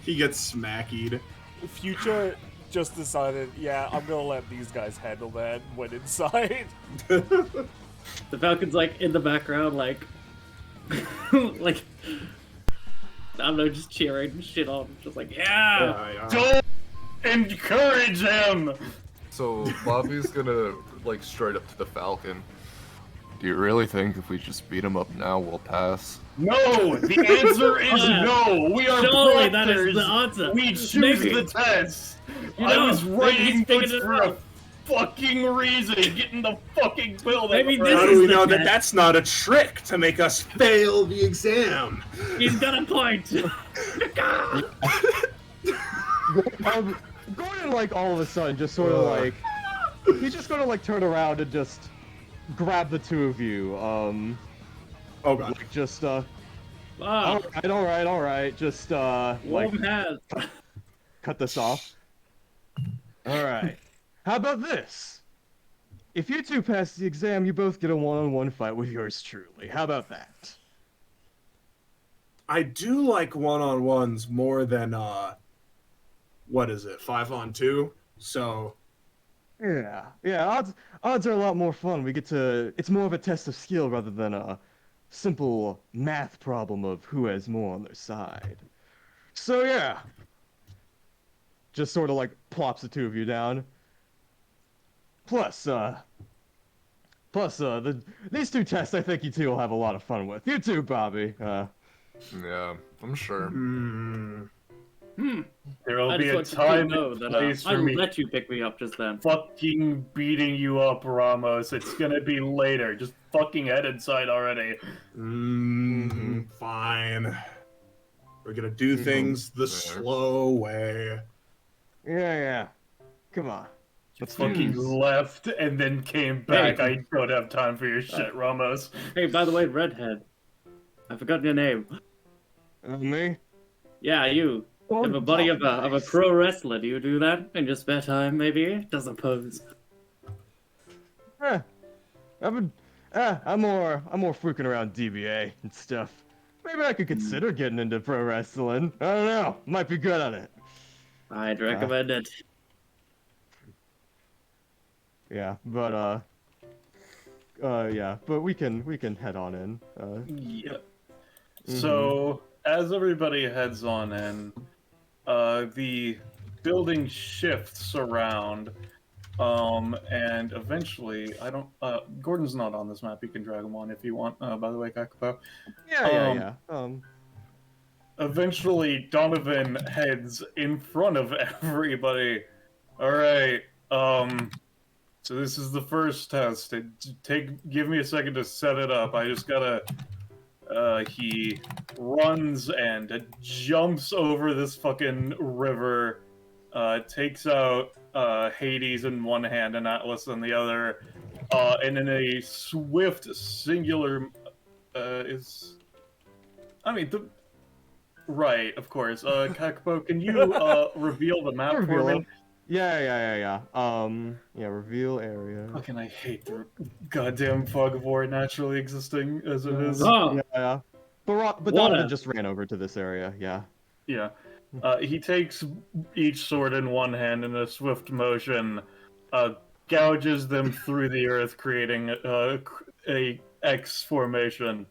He gets smackied. Future just decided, yeah, I'm gonna let these guys handle that, and went inside. The Falcon's like in the background, like, like, I don't know, just cheering shit on, just like, yeah. Don't encourage him! So Bobby's gonna like straight up to the Falcon. Do you really think if we just beat him up now, we'll pass? No! The answer is no! We are Surely that is proctors! the answer. We choose Maybe. the test! You I know, was maybe writing he's figured notes it for a out. fucking reason! Get in the fucking building! Maybe already. this How is do we the know that test. that's not a trick to make us fail the exam? He's got a point. Gordon, like, all of a sudden, just sort of like, he's just gonna like turn around and just grab the two of you. Oh god. Like, just Wow. all right, just like Warm hands. cut this off. All right. How about this? If you two pass the exam, you both get a one-on-one fight with yours truly. How about that? I do like one-on-ones more than what is it, 5-on-2? So Yeah. Odds are a lot more fun. We get to. It's more of a test of skill rather than a simple math problem of who has more on their side. So yeah. Just sort of like plops the two of you down. Plus, these two tests I think you two will have a lot of fun with. You too, Bobby. Yeah, I'm sure. There will I be just a want you to time know and that place I for me let you pick me up just then. fucking beating you up, Ramos. It's gonna be later. Just fucking head inside already. fine. We're gonna do things the slow way. Yeah. Come on. You fucking left and then came back. I don't have time for your shit, Ramos. Hey, by the way, redhead. I forgot your name. Me? Yeah, you. I'm a buddy of a pro wrestler. Do you do that in your spare time? Maybe doesn't pose. I'm more freaking around DBA and stuff. Maybe I could consider getting into pro wrestling. I don't know. Might be good at it. I'd recommend it. Yeah, but but we can head on in. Yep. So, as everybody heads on in, the building shifts around, and eventually, Gordon's not on this map, you can drag him on if you want, by the way, Kakapo. Yeah. Eventually, Donovan heads in front of everybody. Alright, so this is the first test. Give me a second to set it up. I just gotta... he runs and jumps over this fucking river, takes out Hades in one hand and Atlas in the other, and in a swift singular right, of course. Kakpo, can you reveal the map for me? Yeah. Reveal area. Fucking I hate the goddamn fog of war naturally existing as it is. Oh, Yeah. But Donovan just ran over to this area, yeah. Yeah. He takes each sword in one hand in a swift motion, gouges them through the earth, creating a X formation.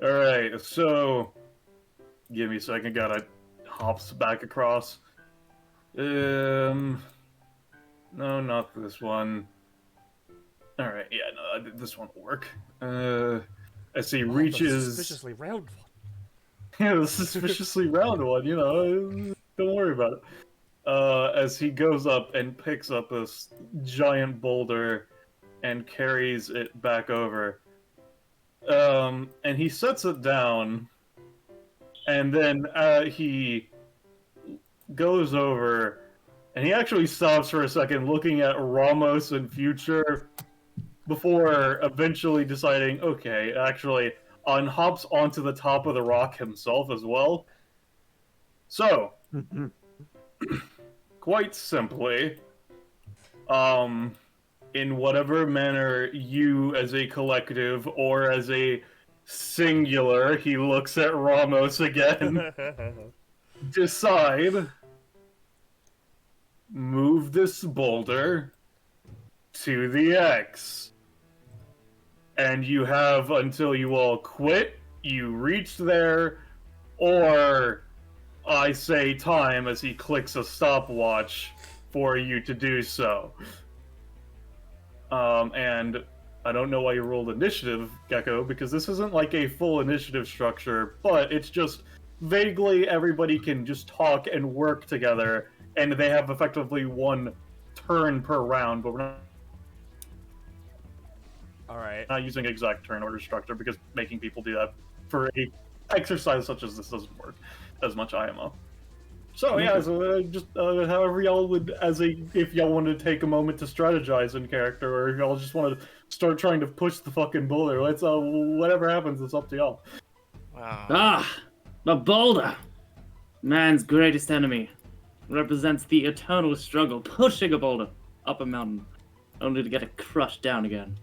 Alright, so... Give me a second, gotta hops back across. No, not this one. Alright, yeah, no, this one will work. As he reaches... The suspiciously round one. Yeah, the suspiciously round one, you know, don't worry about it. As he goes up and picks up this giant boulder and carries it back over. And he sets it down, and then he goes over, and he actually stops for a second looking at Ramos and Future before eventually deciding, okay, actually, hops onto the top of the rock himself as well. So, quite simply, in whatever manner you as a collective or as a singular, he looks at Ramos again, decide, move this boulder to the X. And you have until you all quit, you reach there, or I say time as he clicks a stopwatch for you to do so. And I don't know why you rolled initiative, Gecko, because this isn't like a full initiative structure, but it's just vaguely everybody can just talk and work together, and they have effectively one turn per round, but we're Alright. not using exact turn order structure because making people do that for a exercise such as this doesn't work as much IMO. So yeah, so just however y'all would, if y'all wanted to take a moment to strategize in character, or if y'all just want to start trying to push the fucking boulder, let's whatever happens, it's up to y'all. Wow. Ah, the boulder, man's greatest enemy, represents the eternal struggle pushing a boulder up a mountain, only to get it crushed down again.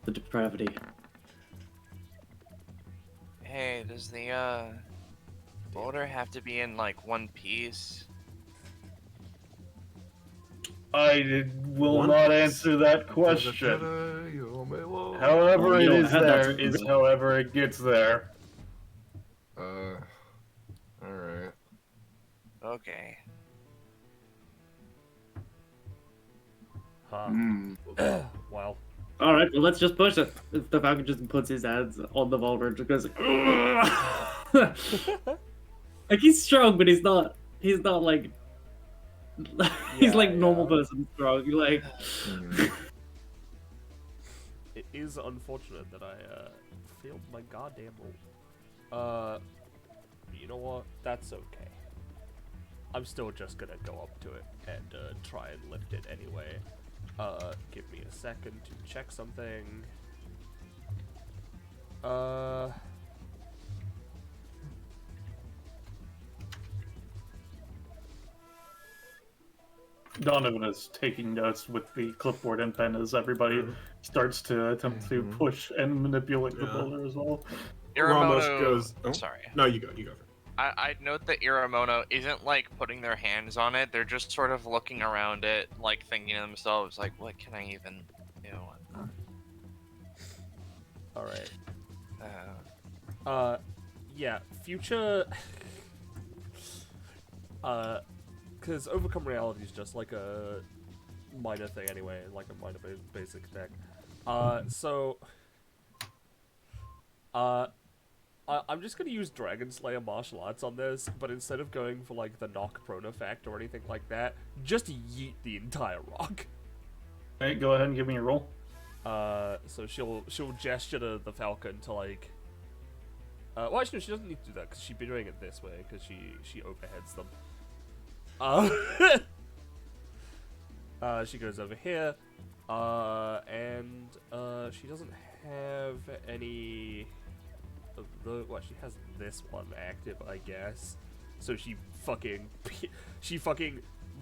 The depravity. Hey, does the boulder have to be in like one piece? I will One not piece. answer that question. However Oh, it you don't is have that there to- is however it gets there. Alright. Okay. Huh. Hmm. Well. All right, well, let's just push it. If the Falcon just puts his hands on the boulder and just goes like, like he's strong, but he's not. He's not like. He's Yeah, like normal yeah. person strong. Like. It is unfortunate that I failed my goddamn roll. You know what? That's okay. I'm still just gonna go up to it and try and lift it anyway. Give me a second to check something. Donovan is taking notes with the clipboard and pen as everybody starts to attempt to push and manipulate the Yeah. boulder as well. Ramos Iremono goes. Oh, Sorry. no, you go. You go. I'd note that Iremono isn't like putting their hands on it. They're just sort of looking around it, like thinking to themselves, like, what can I even do? Alright. Uh, Yeah, future... Because Overcome Reality is just like a minor thing anyway, like a minor basic deck. I'm just gonna use Dragon Slayer Martial Arts on this, but instead of going for like the knock prone effect or anything like that, just yeet the entire rock. Hey, go ahead and give me a roll. So she'll gesture to the Falcon to like. Well, actually, no, she doesn't need to do that because she'd be doing it this way because she overheads them. She goes over here, and she doesn't have any of the. Well, she has this one active, I guess. So she fucking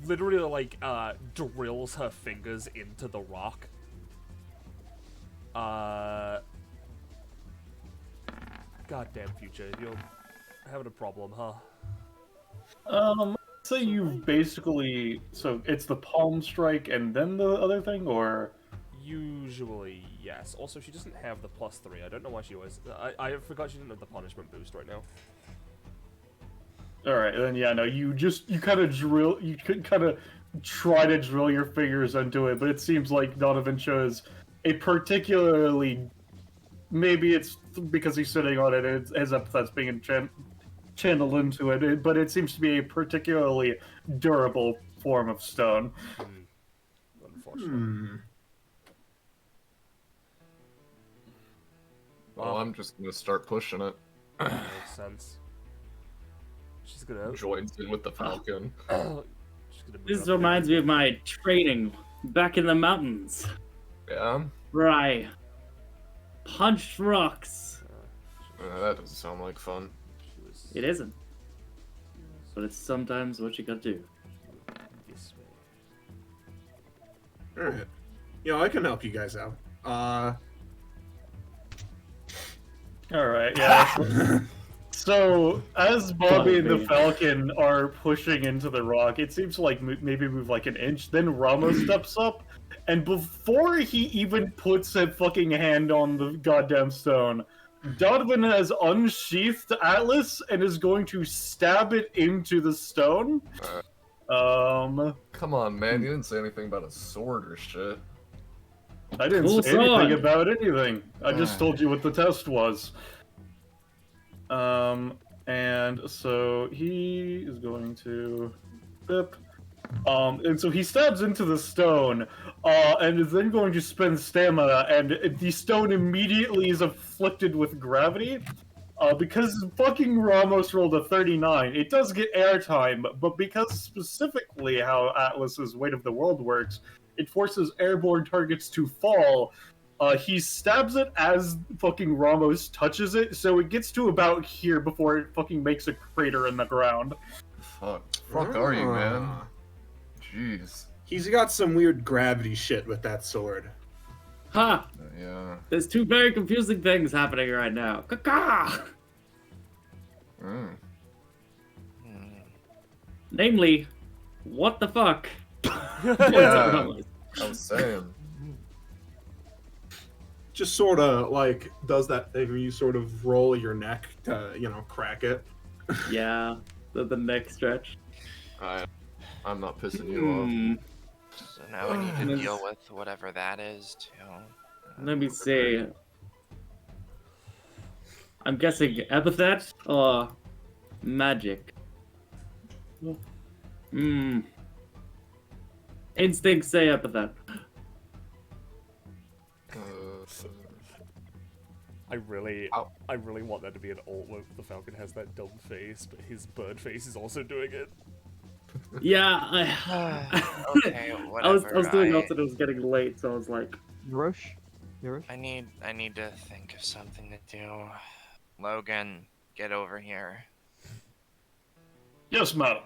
literally like drills her fingers into the rock. Goddamn future, you're having a problem, huh? So you've basically, so it's the palm strike and then the other thing, or? Usually, yes. Also, she doesn't have the +3. I don't know why she always. I forgot she didn't have the punishment boost right now. Alright, then yeah, no, you kind of drill, you could kind of try to drill your fingers into it, but it seems like Donovan chose a particularly, maybe it's because he's sitting on it, and his epithet's being channeled into it, but it seems to be a particularly durable form of stone. Unfortunately. Well, I'm just gonna start pushing it. Makes sense. She's gonna. Joins in with the Falcon. She's gonna move This up here. reminds me of my training back in the mountains, Yeah? where I punched rocks. That doesn't sound like fun. She was It isn't, but it's sometimes what you gotta do. this way. All right. I can help you guys out. Alright, yeah. So, as Bobby and the Falcon are pushing into the rock, it seems to like maybe move like an inch, then Ramos steps up, and before he even puts a fucking hand on the goddamn stone, Donovan has unsheathed Atlas and is going to stab it into the stone. Come on, man. You didn't say anything about a sword or shit. I didn't Cool say anything sword. about anything. I just told you what the test was. And so he is going to bip. And so he stabs into the stone, and is then going to spend stamina, and the stone immediately is afflicted with gravity. Because fucking Ramos rolled a 39, it does get airtime, but because specifically how Atlas's Weight of the World works, it forces airborne targets to fall. He stabs it as fucking Ramos touches it, so it gets to about here before it fucking makes a crater in the ground. Fuck are you, man? Jeez. He's got some weird gravity shit with that sword. Ha! Yeah. There's two very confusing things happening right now. Caca! Mm. Namely, what the fuck? Yeah. I was saying. Just sort of like does that thing where you sort of roll your neck to, crack it. Yeah, the neck stretch. I'm not pissing you off. So now I need to deal with whatever that is too. Let me see. I'm guessing epithet or magic. Instincts say epithet. I really want that to be an alt where the Falcon has that dumb face, but his bird face is also doing it. Yeah, Okay, I was whatever. doing also it was getting late, so I was like, Rosche? You Rosche? I need to think of something to do. Logan, get over here. Yes, madam.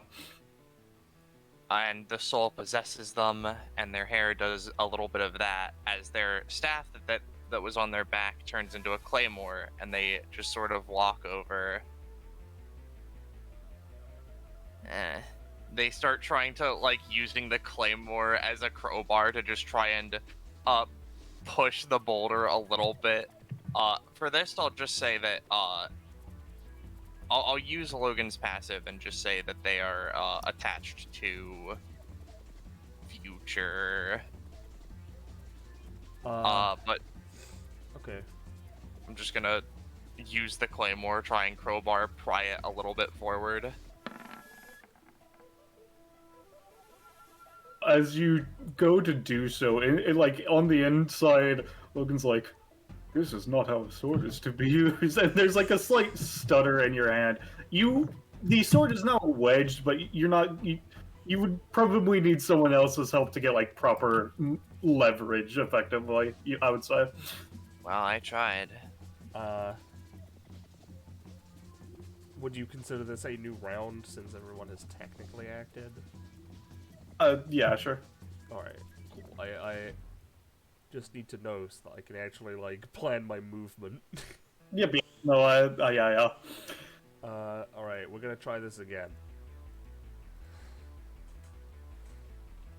And the soul possesses them, and their hair does a little bit of that, as their staff that was on their back turns into a claymore, and they just sort of walk over. They start trying to, like, using the claymore as a crowbar to just try and push the boulder a little bit. For this, I'll just say that I'll use Logan's passive and just say that they are attached to future. But Okay. I'm just gonna use the claymore, try and crowbar, pry it a little bit forward. As you go to do so, like on the inside, Logan's like, "This is not how a sword is to be used," and there's like a slight stutter in your hand. The sword is now wedged, but you're not. You would probably need someone else's help to get like proper leverage, effectively. I would say. Well, I tried. Would you consider this a new round since everyone has technically acted? Yeah, sure. Alright, cool. I just need to know so that I can actually, like, plan my movement. Yep. No, yeah. Alright, we're gonna try this again.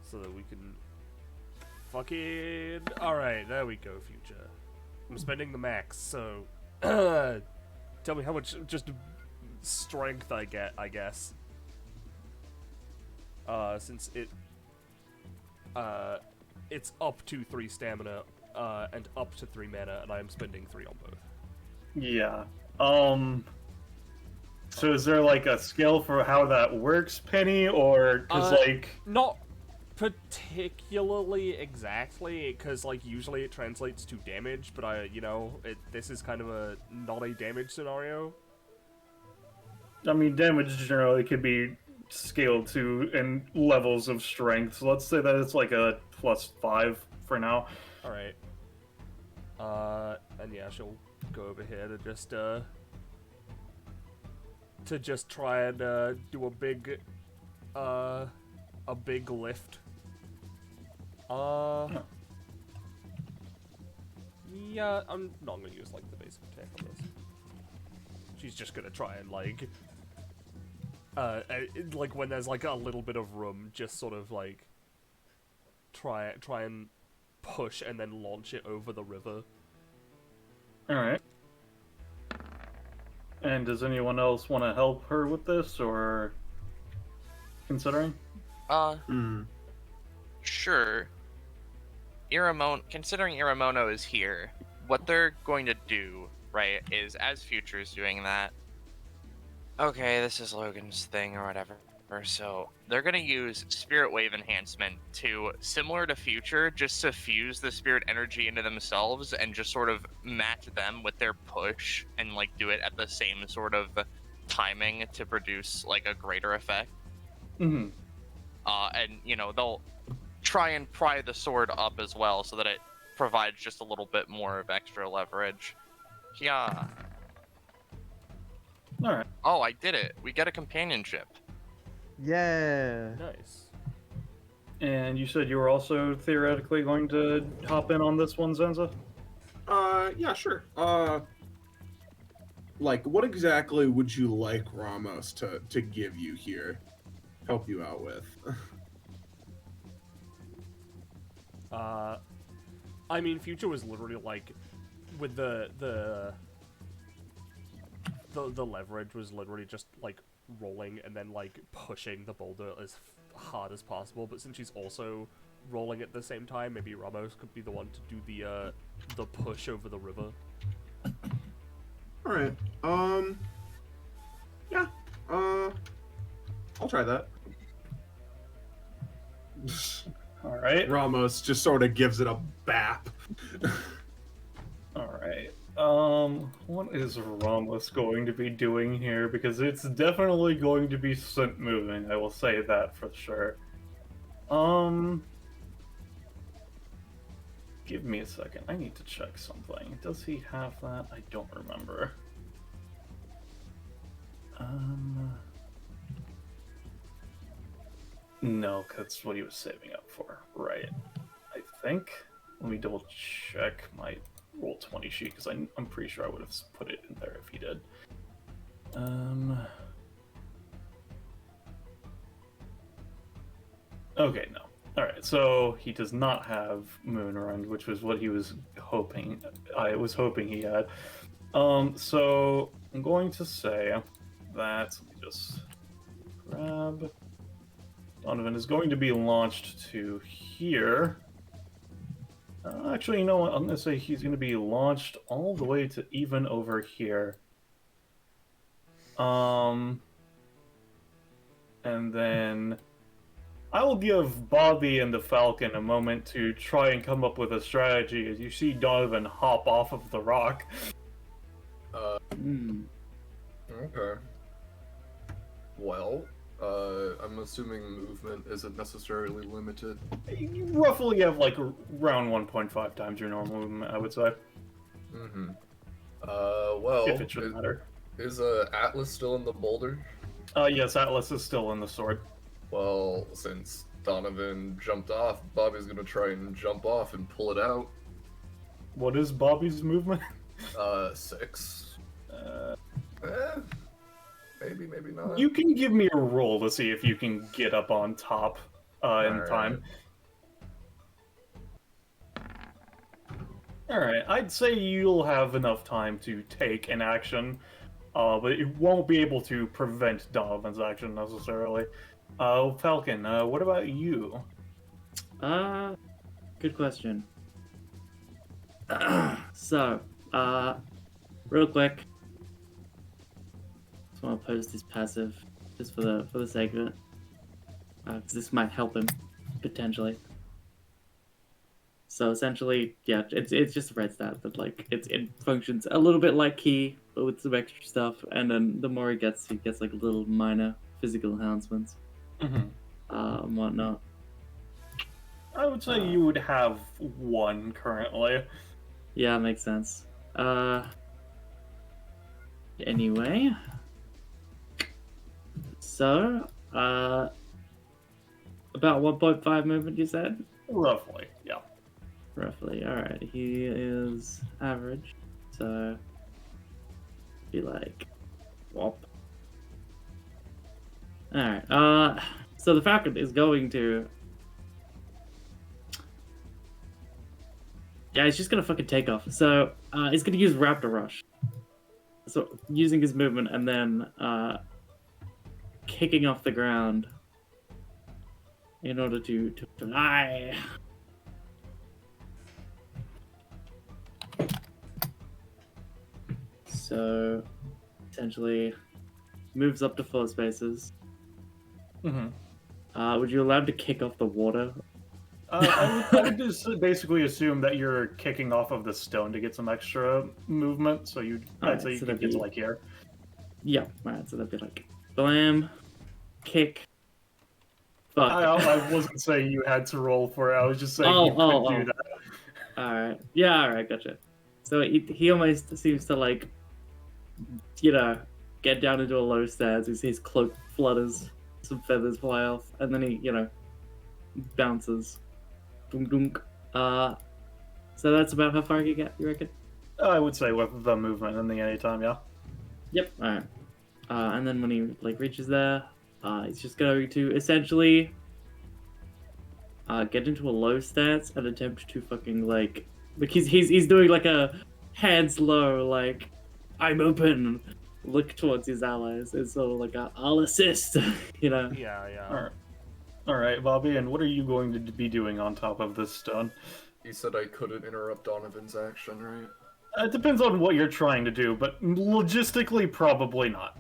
So that we can... Fucking... Alright, there we go, future. I'm spending the max, so... Tell me how much, just, strength I get, I guess. Since it's up to 3 stamina, and up to 3 mana, and I am spending 3 on both. Yeah. So is there like a scale for how that works, Penny, or because Not particularly exactly, because like usually it translates to damage, but this is kind of a not a damage scenario. I mean, damage generally could be scaled to in levels of strength. So let's say that it's like a +5 for now. All right. And yeah, she'll go over here to just try and do a big lift. Yeah, I'm not gonna use like the basic attack on this. She's just gonna try and like when there's like a little bit of room, just sort of like try and push and then launch it over the river. All right. And does anyone else want to help her with this, or considering? Sure. considering Iremono is here, what they're going to do, right, is as Future's doing that. Okay, this is Logan's thing or whatever. So they're gonna use Spirit Wave enhancement to, similar to Future, just to fuse the spirit energy into themselves and just sort of match them with their push and like do it at the same sort of timing to produce like a greater effect. Mm-hmm. And they'll try and pry the sword up as well so that it provides just a little bit more of extra leverage. Yeah. All right. Oh, I did it. We get a companionship. Yeah. Nice. And you said you were also theoretically going to hop in on this one, Zanza? Yeah, sure. Like, what exactly would you like Ramos to give you here? Help you out with? I mean, Future was literally like, with the leverage was literally just like rolling and then like pushing the boulder as hard as possible. But since she's also rolling at the same time, maybe Ramos could be the one to do the push over the river. All right. Yeah. I'll try that. All right. Ramos just sort of gives it a bap. All right. What is Ramos going to be doing here? Because it's definitely going to be scent moving, I will say that for sure. Give me a second. I need to check something. Does he have that? I don't remember. No, that's what he was saving up for. Right. I think. Let me double check my Roll20 sheet, because I'm pretty sure I would have put it in there if he did. Okay, no. Alright, so he does not have Moonrun, which was what he was hoping. I was hoping he had. So I'm going to say that, let me just grab. Donovan is going to be launched to here. Actually, you know what? I'm going to say he's going to be launched all the way to even over here. And then I will give Bobby and the Falcon a moment to try and come up with a strategy as you see Donovan hop off of the rock. Okay. Well, I'm assuming movement isn't necessarily limited. You roughly have like around 1.5 times your normal movement, I would say. Mm-hmm. Well, If it should matter. Is Atlas still in the boulder? Yes, Atlas is still in the sword. Well, since Donovan jumped off, Bobby's gonna try and jump off and pull it out. What is Bobby's movement? 6. Maybe, maybe not. You can give me a roll to see if you can get up on top in time. Alright, I'd say you'll have enough time to take an action, but it won't be able to prevent Donovan's action necessarily. Falcon, what about you? Good question. So, real quick, just want to post this passive just for the sake of it, because this might help him potentially. So essentially, yeah, it's just a red stat, but like it functions a little bit like Key, but with some extra stuff. And then the more he gets like little minor physical enhancements, and whatnot. I would say you would have one currently. Yeah, makes sense. Anyway, so about 1.5 movement, you said? Roughly, yeah. Roughly. Alright, he is average, so be like whop. Alright, so the Falcon is going to, yeah, he's just gonna fucking take off. So he's gonna use Raptor Rush. So using his movement and then kicking off the ground in order to fly. So, essentially, moves up to 4 spaces. Mm-hmm. Would you allow him to kick off the water? I would just basically assume that you're kicking off of the stone to get some extra movement, so I'd say you so could that'd get to be- like here. Yeah, right, so that'd be like, blam, kick, fuck. I wasn't saying you had to roll for it, I was just saying Oh, you could oh, do oh. that. Alright, yeah, alright, gotcha. So he almost seems to, like, get down into a low stance. His cloak flutters, some feathers fly off, and then he, bounces. Dunk, dunk. So that's about how far he can get, you reckon? I would say with the movement and the anytime, yeah. Yep. Alright. And then when he reaches there, he's just going to essentially get into a low stance and attempt to fucking like he's doing like a hands low, like I'm open, look towards his allies. It's sort of like I'll assist, Yeah. All right, Bobby, and what are you going to be doing on top of this stone? He said I couldn't interrupt Donovan's action, right? It depends on what you're trying to do, but logistically, probably not.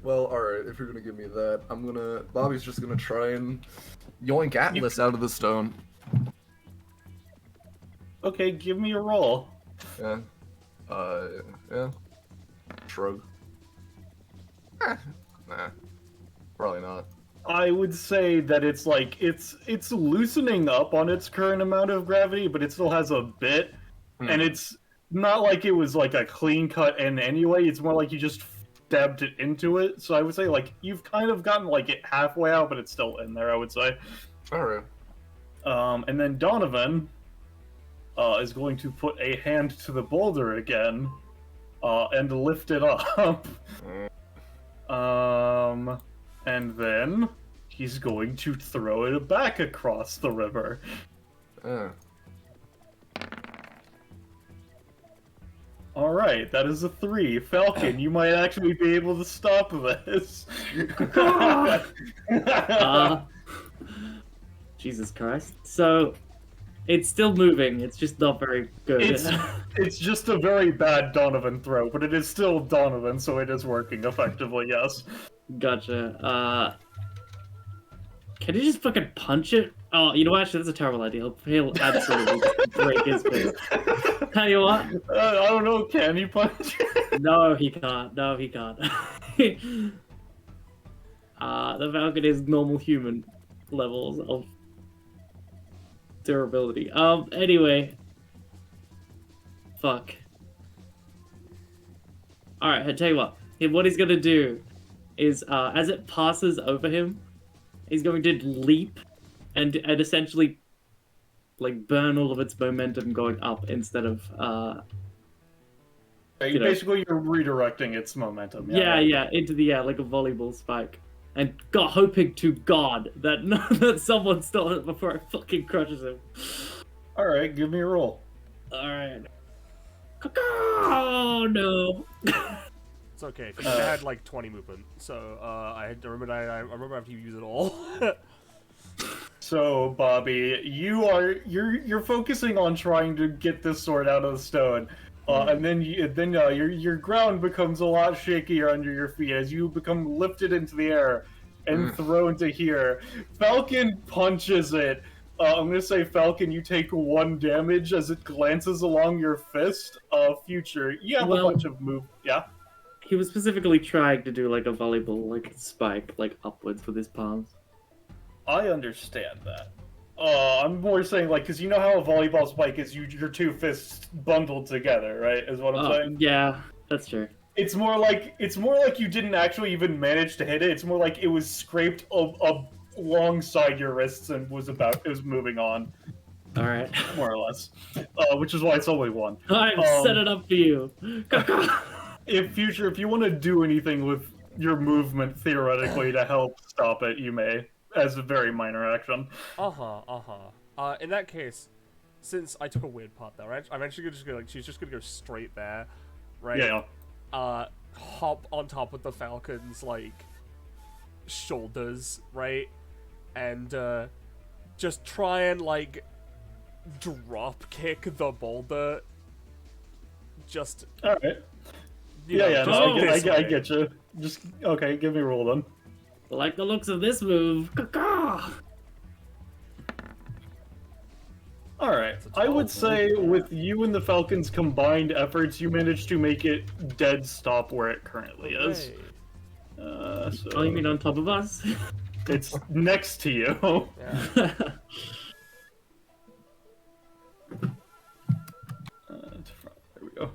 Well, alright, if you're gonna give me that, Bobby's just gonna try and yoink Atlas out of the stone. Okay, give me a roll. Yeah. Yeah. Shrug. Nah. Probably not. I would say that it's like it's loosening up on its current amount of gravity, but it still has a bit, and it's not like it was like a clean cut in anyway. It's more like you just stabbed it into it. So I would say like you've kind of gotten like it halfway out, but it's still in there. I would say. Alright. And then Donovan is going to put a hand to the boulder again, and lift it up. And then he's going to throw it back across the river. Alright, that is a 3. Falcon, you might actually be able to stop this. Jesus Christ. So it's still moving, it's just not very good. It's just a very bad Donovan throw, but it is still Donovan, so it is working effectively, yes. Gotcha. Can you just fucking punch it? Oh, you know what? Actually, that's a terrible idea. He'll absolutely break his face. Tell you what? I don't know, can you punch it? No, he can't. No, he can't. The Falcon is normal human levels of durability. Anyway. Fuck. Alright, I tell you what. What he's gonna do is, as it passes over him, he's going to leap and essentially, like, burn all of its momentum going up instead of, Basically, you're redirecting its momentum. Yeah, into the air, like a volleyball spike. And hoping to God that, that someone stole it before it fucking crushes him. Alright, give me a roll. Alright. Oh, no. It's okay. I had like 20 movement, so I remember I have to use it all. So, Bobby, you're focusing on trying to get this sword out of the stone, and then your ground becomes a lot shakier under your feet as you become lifted into the air and thrown to here. Falcon punches it. I'm gonna say, Falcon, you take 1 damage as it glances along your fist. Future, you have a bunch of move. Yeah. He was specifically trying to do like a volleyball, like spike, like upwards with his palms. I understand that. I'm more saying, like, because you know how a volleyball spike is your 2 fists bundled together, right? Is what I'm saying. Yeah, that's true. It's more like you didn't actually even manage to hit it. It's more like it was scraped alongside your wrists and was moving on. All right. More or less. Which is why it's only 1. I've set it up for you. If you want to do anything with your movement theoretically to help stop it, you may, as a very minor action. In that case, since I took a weird part there, right? I'm actually just gonna she's just gonna go straight there, right? Yeah. Hop on top of the Falcon's like shoulders, right? And just try and like drop kick the boulder. Just All right. you Yeah, know, yeah, just no, this I way. get you. Just okay, give me a roll then. Like the looks of this move. Caw-caw. All right, It's a I would 12, say yeah. with you and the Falcons' combined efforts, you managed to make it dead stop where it currently is. Hooray. So Oh, you mean on top of us? it's next to you. Yeah. There we go.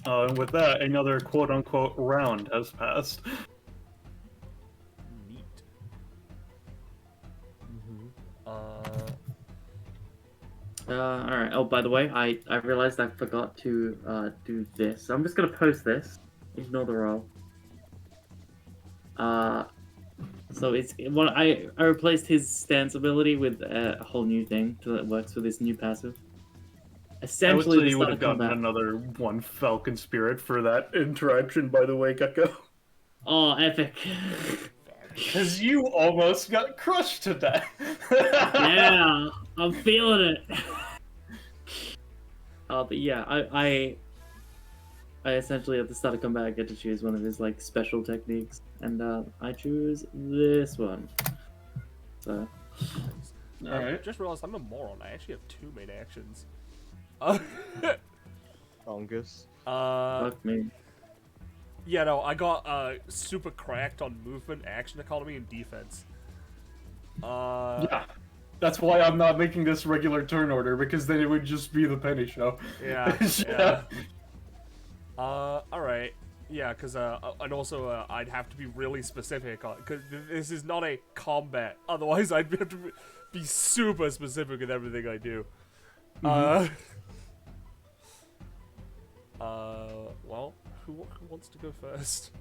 And with that, another quote-unquote round has passed. Neat. Alright. Oh, by the way, I realized I forgot to do this. So I'm just gonna post this. Ignore the roll. So it's what I replaced his stance ability with a whole new thing that works with his new passive. I would Essentially, say the you would start have of gotten combat. another one Falcon Spirit for that interaction, by the way, Gecko. Oh, epic! Because you almost got crushed to death. Yeah, I'm feeling it. But yeah, I essentially at the start of combat get to choose one of his like special techniques, and I choose this one. So Alright. Just realized I'm a moron. I actually have 2 main actions. Fungus. fuck me. Yeah, no, I got super cracked on movement, action economy, and defense. Yeah. That's why I'm not making this regular turn order, because then it would just be the penny show. Yeah, yeah. Alright. Yeah, because, and also, I'd have to be really specific on, because this is not a combat. Otherwise, I'd have to be super specific with everything I do. Well, who wants to go first?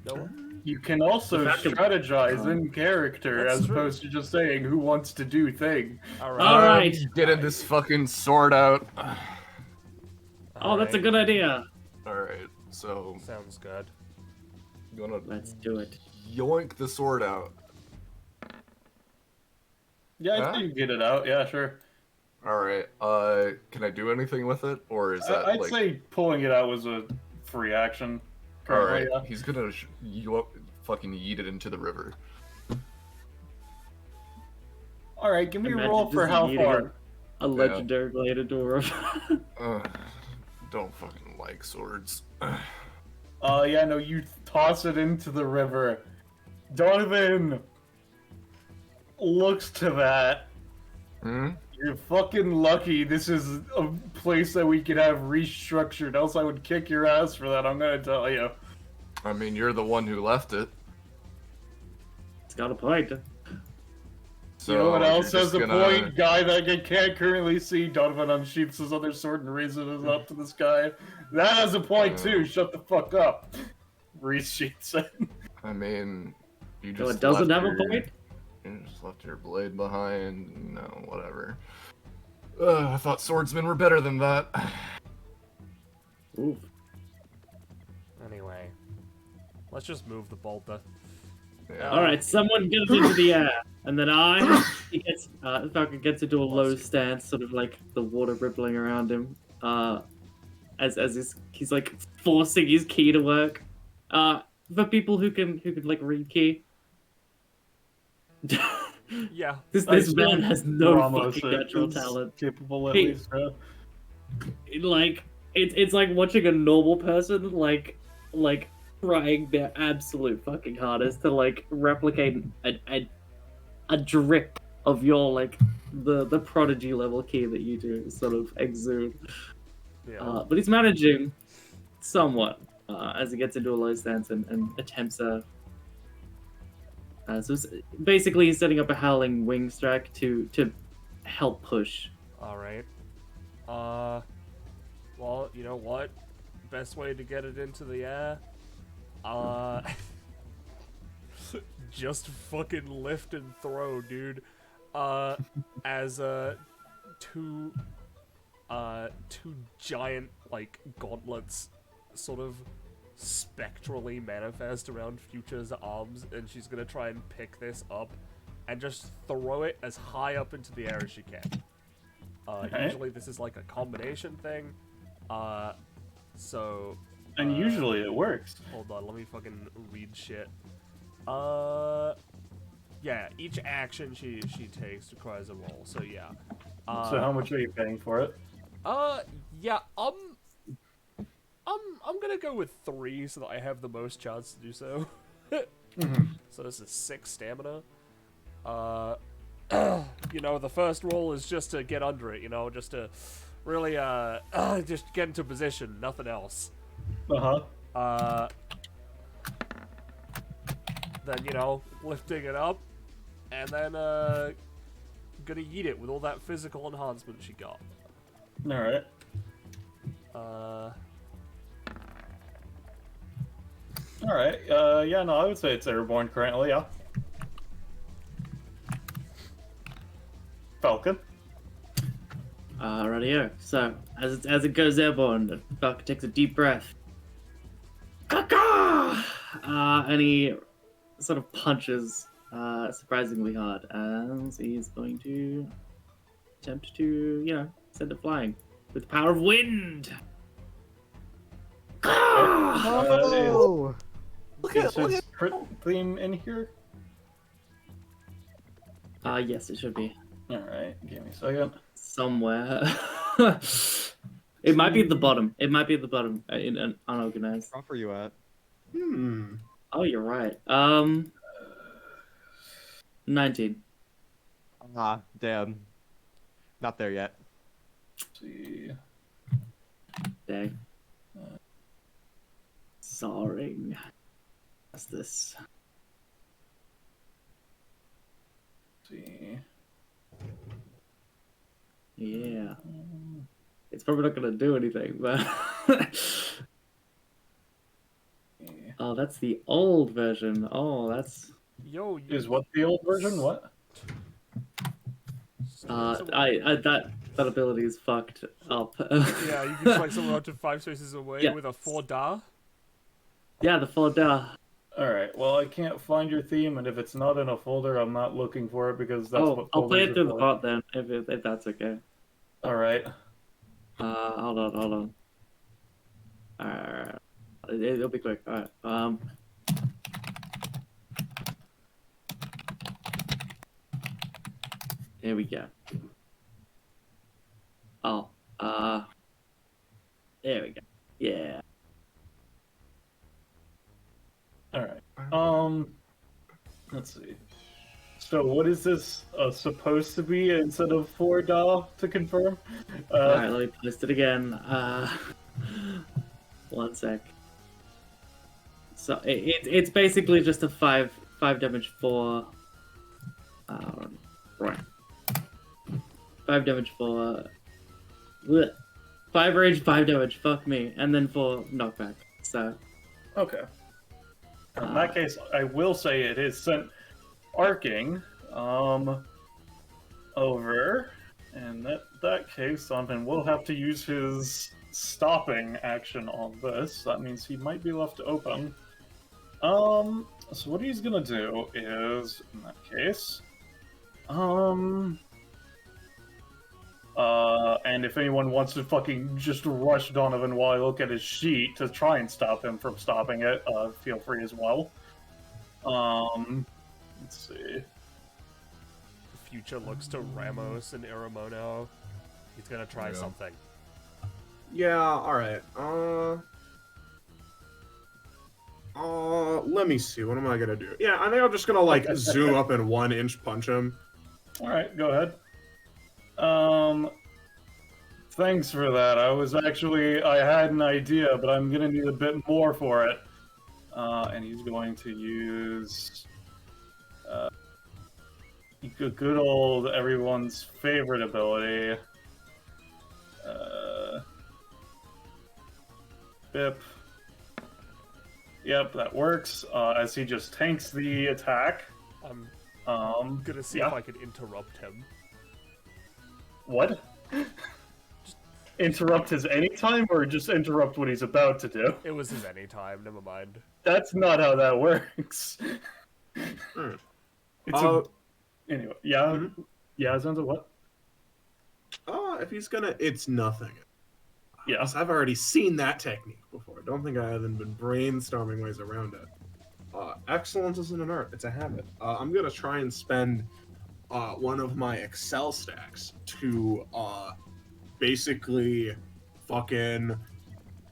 No one? You can also The fact that- strategize in character That's as true. opposed to just saying who wants to do thing. Alright. Alright. Getting this fucking sword out. Oh, that's a good idea. Alright, so Sounds good. you wanna Let's do it. yoink the sword out. Yeah, Huh? I think you get it out. Yeah, sure. Alright, can I do anything with it? Or is that I'd like... say pulling it out was a free action. Alright, currently, he's gonna fucking yeet it into the river. Alright, give me a Imagine roll for just how eating far. A legendary bladed dwarf. Don't fucking like swords. Yeah, no, you toss it into the river. Donovan looks to that. Hmm? You're fucking lucky this is a place that we could have restructured, else I would kick your ass for that, I'm gonna tell you. I mean, you're the one who left it. It's got a point. So You know what you're else has just a gonna- point? Guy that I can't currently see. Donovan unsheaths his other sword and raises it up to the sky. That has a point too. Shut the fuck up. Resheaths it. I mean, you So just it doesn't left have a your- point? You just left your blade behind. No, whatever. I thought swordsmen were better than that. Oof. Anyway, let's just move the boulder. Yeah. Alright, someone gets into the air, and then Falcon gets into a low stance, sort of like the water rippling around him, as he's like forcing his key to work. For people who can like read key. Yeah. This man has no Ramos fucking is natural talent. Capable at Hey. least. Like it's like watching a normal person like trying their absolute fucking hardest to like replicate a drip of your like the prodigy level key that you do sort of exude. Yeah. But he's managing somewhat as he gets into a low stance and attempts a. So it's, basically, he's setting up a howling wing strike to help push. Alright. Well, you know what? Best way to get it into the air? Just fucking lift and throw, dude. As, two giant, like, gauntlets sort of spectrally manifest around Future's arms, and she's gonna try and pick this up and just throw it as high up into the air as she can. Usually this is like a combination thing. And usually it works. Hold on, let me fucking read shit. Yeah, each action she takes requires a roll, so yeah. So how much are you paying for it? Yeah, I'm gonna go with 3 so that I have the most chance to do so. So this is 6 stamina. You know, the first roll is just to get under it, you know, just to really, just get into position, nothing else. Then, you know, lifting it up, and then, gonna yeet it with all that physical enhancement she got. Alright. Alright, yeah, no, I would say it's airborne currently, yeah. Falcon. Rightio. So, as it goes airborne, the Falcon takes a deep breath. Caca! And he sort of punches surprisingly hard, and he's going to attempt to, you know, send it flying with the power of wind. Oh! Is his crit theme in here? Yes, it should be Alright, give me a second. somewhere. It might be at the bottom. It might be at the bottom in an unorganized. How far are you at? Oh, you're right. 19. Ah, damn. Not there yet. Let's see. Dang. Sorry. What's this? Let's see. Yeah. It's probably not gonna do anything, but oh, that's the old version. Oh, that's Yo, Is what the old version? What? that ability is fucked up. Yeah, you can strike someone up to 5 spaces away Yeah. with a 4-da. Yeah, the folder. Alright, well, I can't find your theme, and if it's not in a folder, I'm not looking for it because that's what I'll play folders it through are the for. bot then, if that's okay. Alright. Hold on. It'll be quick. Alright. Here we go. Oh, there we go. Yeah. Alright. Let's see. So what is this supposed to be instead of 4 doll to confirm? Alright, let me post it again. One sec. So it's basically just a 5 damage for right. 5 damage for 5 rage, 5 damage, fuck me, and then for knockback. So Okay. In that case, I will say it is sent arcing over. In that case, Donovan will have to use his stopping action on this. That means he might be left open. So what he's gonna do is, in that case, and if anyone wants to fucking just rush Donovan while I look at his sheet to try and stop him from stopping it, feel free as well. Let's see. Future looks to Ramos and Iremono. He's gonna try something. Yeah, alright. Let me see. What am I gonna do? Yeah, I think I'm just gonna, like, zoom up and 1-inch punch him. Alright, go ahead. Thanks for that. I had an idea, but I'm gonna need a bit more for it. And he's going to use good old everyone's favorite ability. Bip. Yep, that works. As he just tanks the attack. I'm gonna see if I can interrupt him. What? interrupt his anytime or just interrupt what he's about to do? It was his anytime. Never mind. That's not how that works. Alright. It's anyway, yeah, Mhm. yeah. Zanza, what? If he's gonna, it's nothing. Yeah. I've already seen that technique before. Don't think I haven't been brainstorming ways around it. Excellence isn't an art; it's a habit. I'm gonna try and spend one of my Excel stacks to basically fucking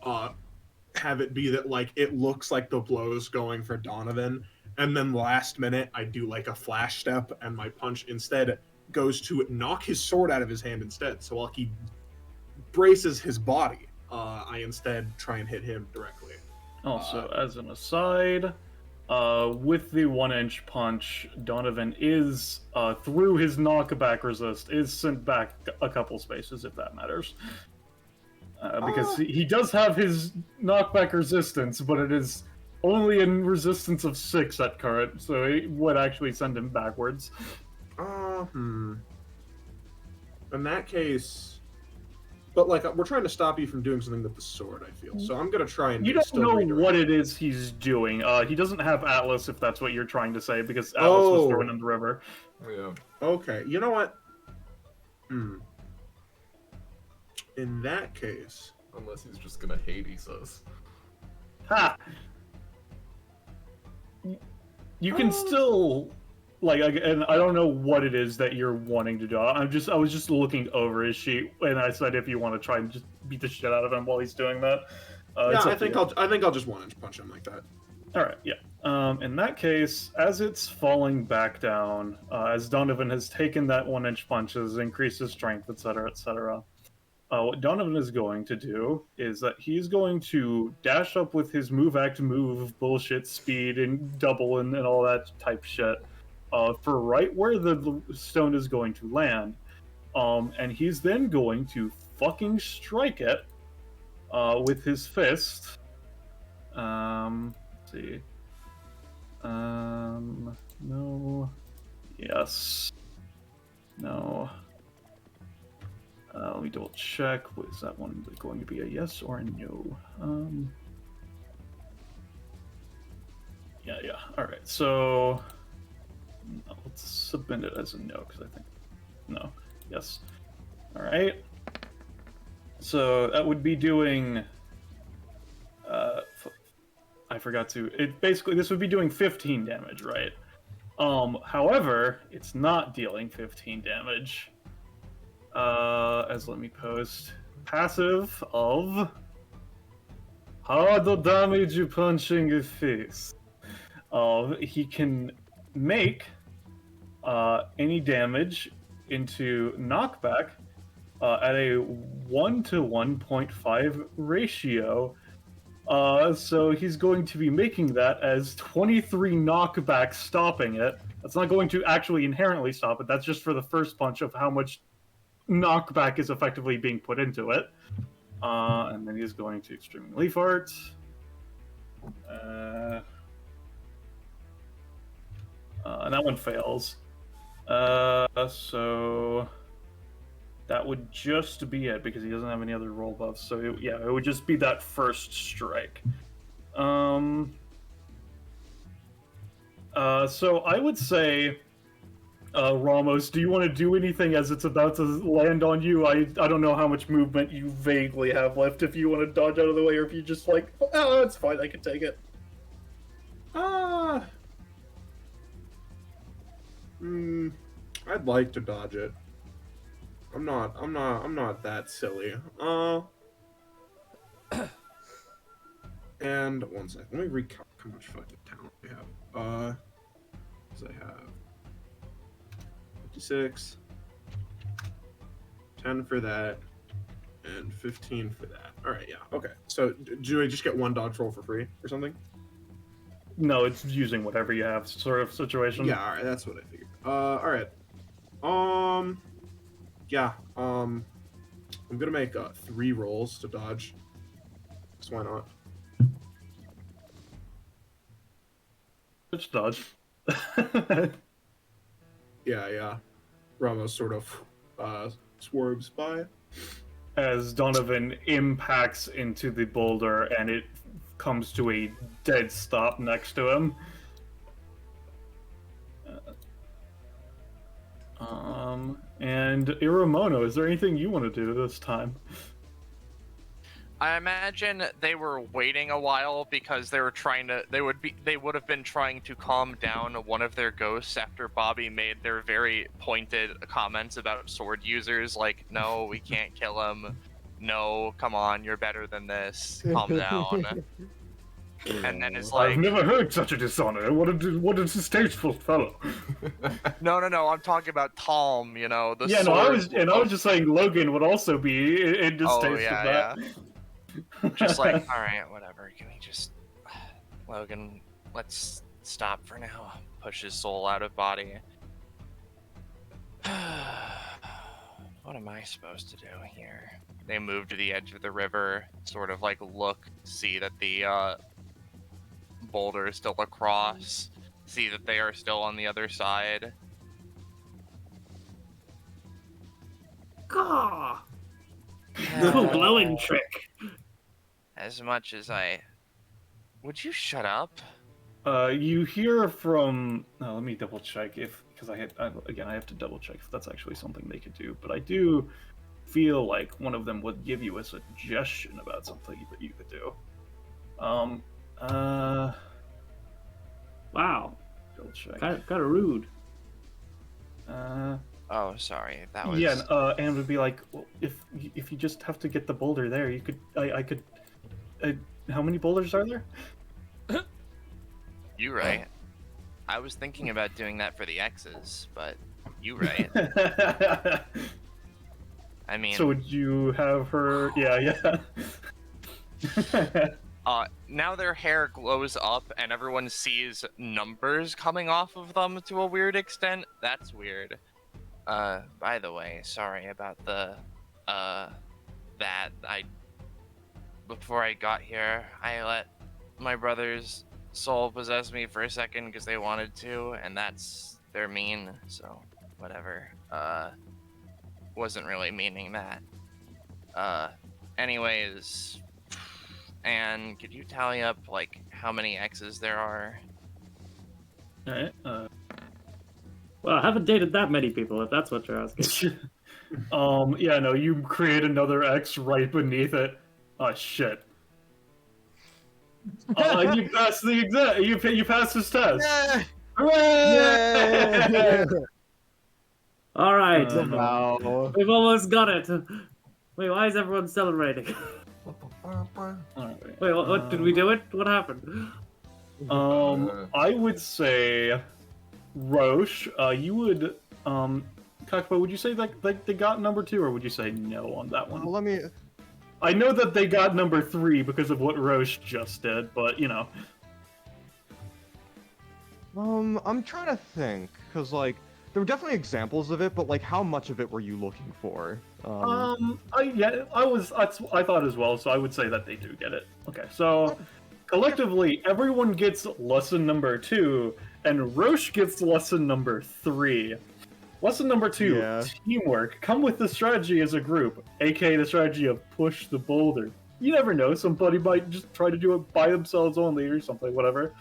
have it be that like it looks like the blow's going for Donovan, and then last minute I do like a flash step and my punch instead goes to knock his sword out of his hand instead. So while he braces his body, I instead try and hit him directly. Also, as an aside, with the 1-inch punch, Donovan is, through his knockback resist, is sent back a couple spaces, if that matters. Because he does have his knockback resistance, but it is only in resistance of 6 at current, so it would actually send him backwards. In that case, but like we're trying to stop you from doing something with the sword, I feel. So I'm gonna try and You don't still know redirect. what it is he's doing. He doesn't have Atlas, if that's what you're trying to say, because Atlas was thrown in the river. Yeah. Okay, you know what? In that case, Unless he's just gonna Hades us. Ha! You can still, like, and I don't know what it is that you're wanting to do. I was just looking over his sheet, and I said if you want to try and just beat the shit out of him while he's doing that. yeah, I think I'll just 1-inch punch him like that. All right, yeah. In that case, as it's falling back down, as Donovan has taken that 1-inch punches, increased his strength, etc., etc. What Donovan is going to do is that he's going to dash up with his move act move bullshit speed and double and all that type shit for right where the stone is going to land. And he's then going to fucking strike it with his fist. Let's see. No. Yes. No. Let me double check. Is that one going to be a yes or a no? Yeah. All right. So let's submit it as a no because I think no. Yes. All right. So that would be doing. I forgot to. This would be doing 15 damage, right? However, it's not dealing 15 damage. As let me post passive of how the damage you punching your face. He can make any damage into knockback at a 1 to 1.5 ratio. So he's going to be making that as 23 knockback stopping it. That's not going to actually inherently stop it. That's just for the first punch of how much knockback is effectively being put into it. And then he's going to Extreme Leaf Art. And that one fails. So that would just be it because he doesn't have any other roll buffs. So it would just be that first strike. So I would say, Ramos, do you want to do anything as it's about to land on you? I don't know how much movement you vaguely have left. If you want to dodge out of the way, or if you just like, oh, it's fine, I can take it. I'd like to dodge it. I'm not that silly. And one second, let me recount how much fucking talent we have. So I have 56, 10 for that, and 15 for that. All right, yeah, okay. So do I just get one dodge roll for free or something? No, it's using whatever you have, sort of situation. Yeah, all right, that's what I figured. All right. Yeah. I'm gonna make 3 rolls to dodge. So why not? Just dodge. Yeah. Ramos sort of swerves by. as Donovan impacts into the boulder and it comes to a dead stop next to him. And Iremono, is there anything you want to do this time? I imagine they were waiting a while because they would have been trying to calm down one of their ghosts after Bobby made their very pointed comments about sword users, like, no, we can't kill him. No, come on, you're better than this. Calm down. And then it's like, I've never heard such a dishonor. What a distasteful fellow. no, I'm talking about Tom, you know, the Yeah, no, sword. I was just saying Logan would also be in distaste Oh, of yeah, that. yeah. Just like, alright, whatever, can we just... Logan, let's stop for now. Push his soul out of body. What am I supposed to do here? They move to the edge of the river, sort of like look, see that the boulder is still across, see that they are still on the other side. Gah! Cool glowing trick. As much as I... Would you shut up? You hear from... let me double check because I have to double check if that's actually something they could do, but I do feel like one of them would give you a suggestion about something that you could do. Wow. Double check. Kind of rude. Oh, sorry, that was... Yeah, and would be like, well, if you just have to get the boulder there, you could... I could... how many boulders are there? You right. I was thinking about doing that for the X's, but you right. I mean... So would you have her... Yeah. Now their hair glows up and everyone sees numbers coming off of them to a weird extent. That's weird. By the way, sorry about the, before I got here, I let my brother's soul possess me for a second because they wanted to, and they're mean, so whatever. Wasn't really meaning that. Anyways, and could you tally up, like, how many X's there are? Alright, Well, I haven't dated that many people, if that's what you're asking. yeah, no, you create another X right beneath it. Oh, shit. You passed the exam. You passed this test. Hooray! All right, Wow. we've almost got it. Wait, why is everyone celebrating? Alright. Wait, what did we do it? What happened? I would say, Rosche, you would, Kakpo, would you say that they got number 2, or would you say no on that one? Let me. I know that they got number 3 because of what Rosche just did, but, you know. I'm trying to think, cause like there were definitely examples of it, but like how much of it were you looking for? I thought as well, so I would say that they do get it. Okay, so collectively, everyone gets lesson number 2, and Rosche gets lesson number 3. Lesson number 2, Yeah. teamwork. Come with the strategy as a group, aka the strategy of push the boulder. You never know, somebody might just try to do it by themselves only or something, whatever.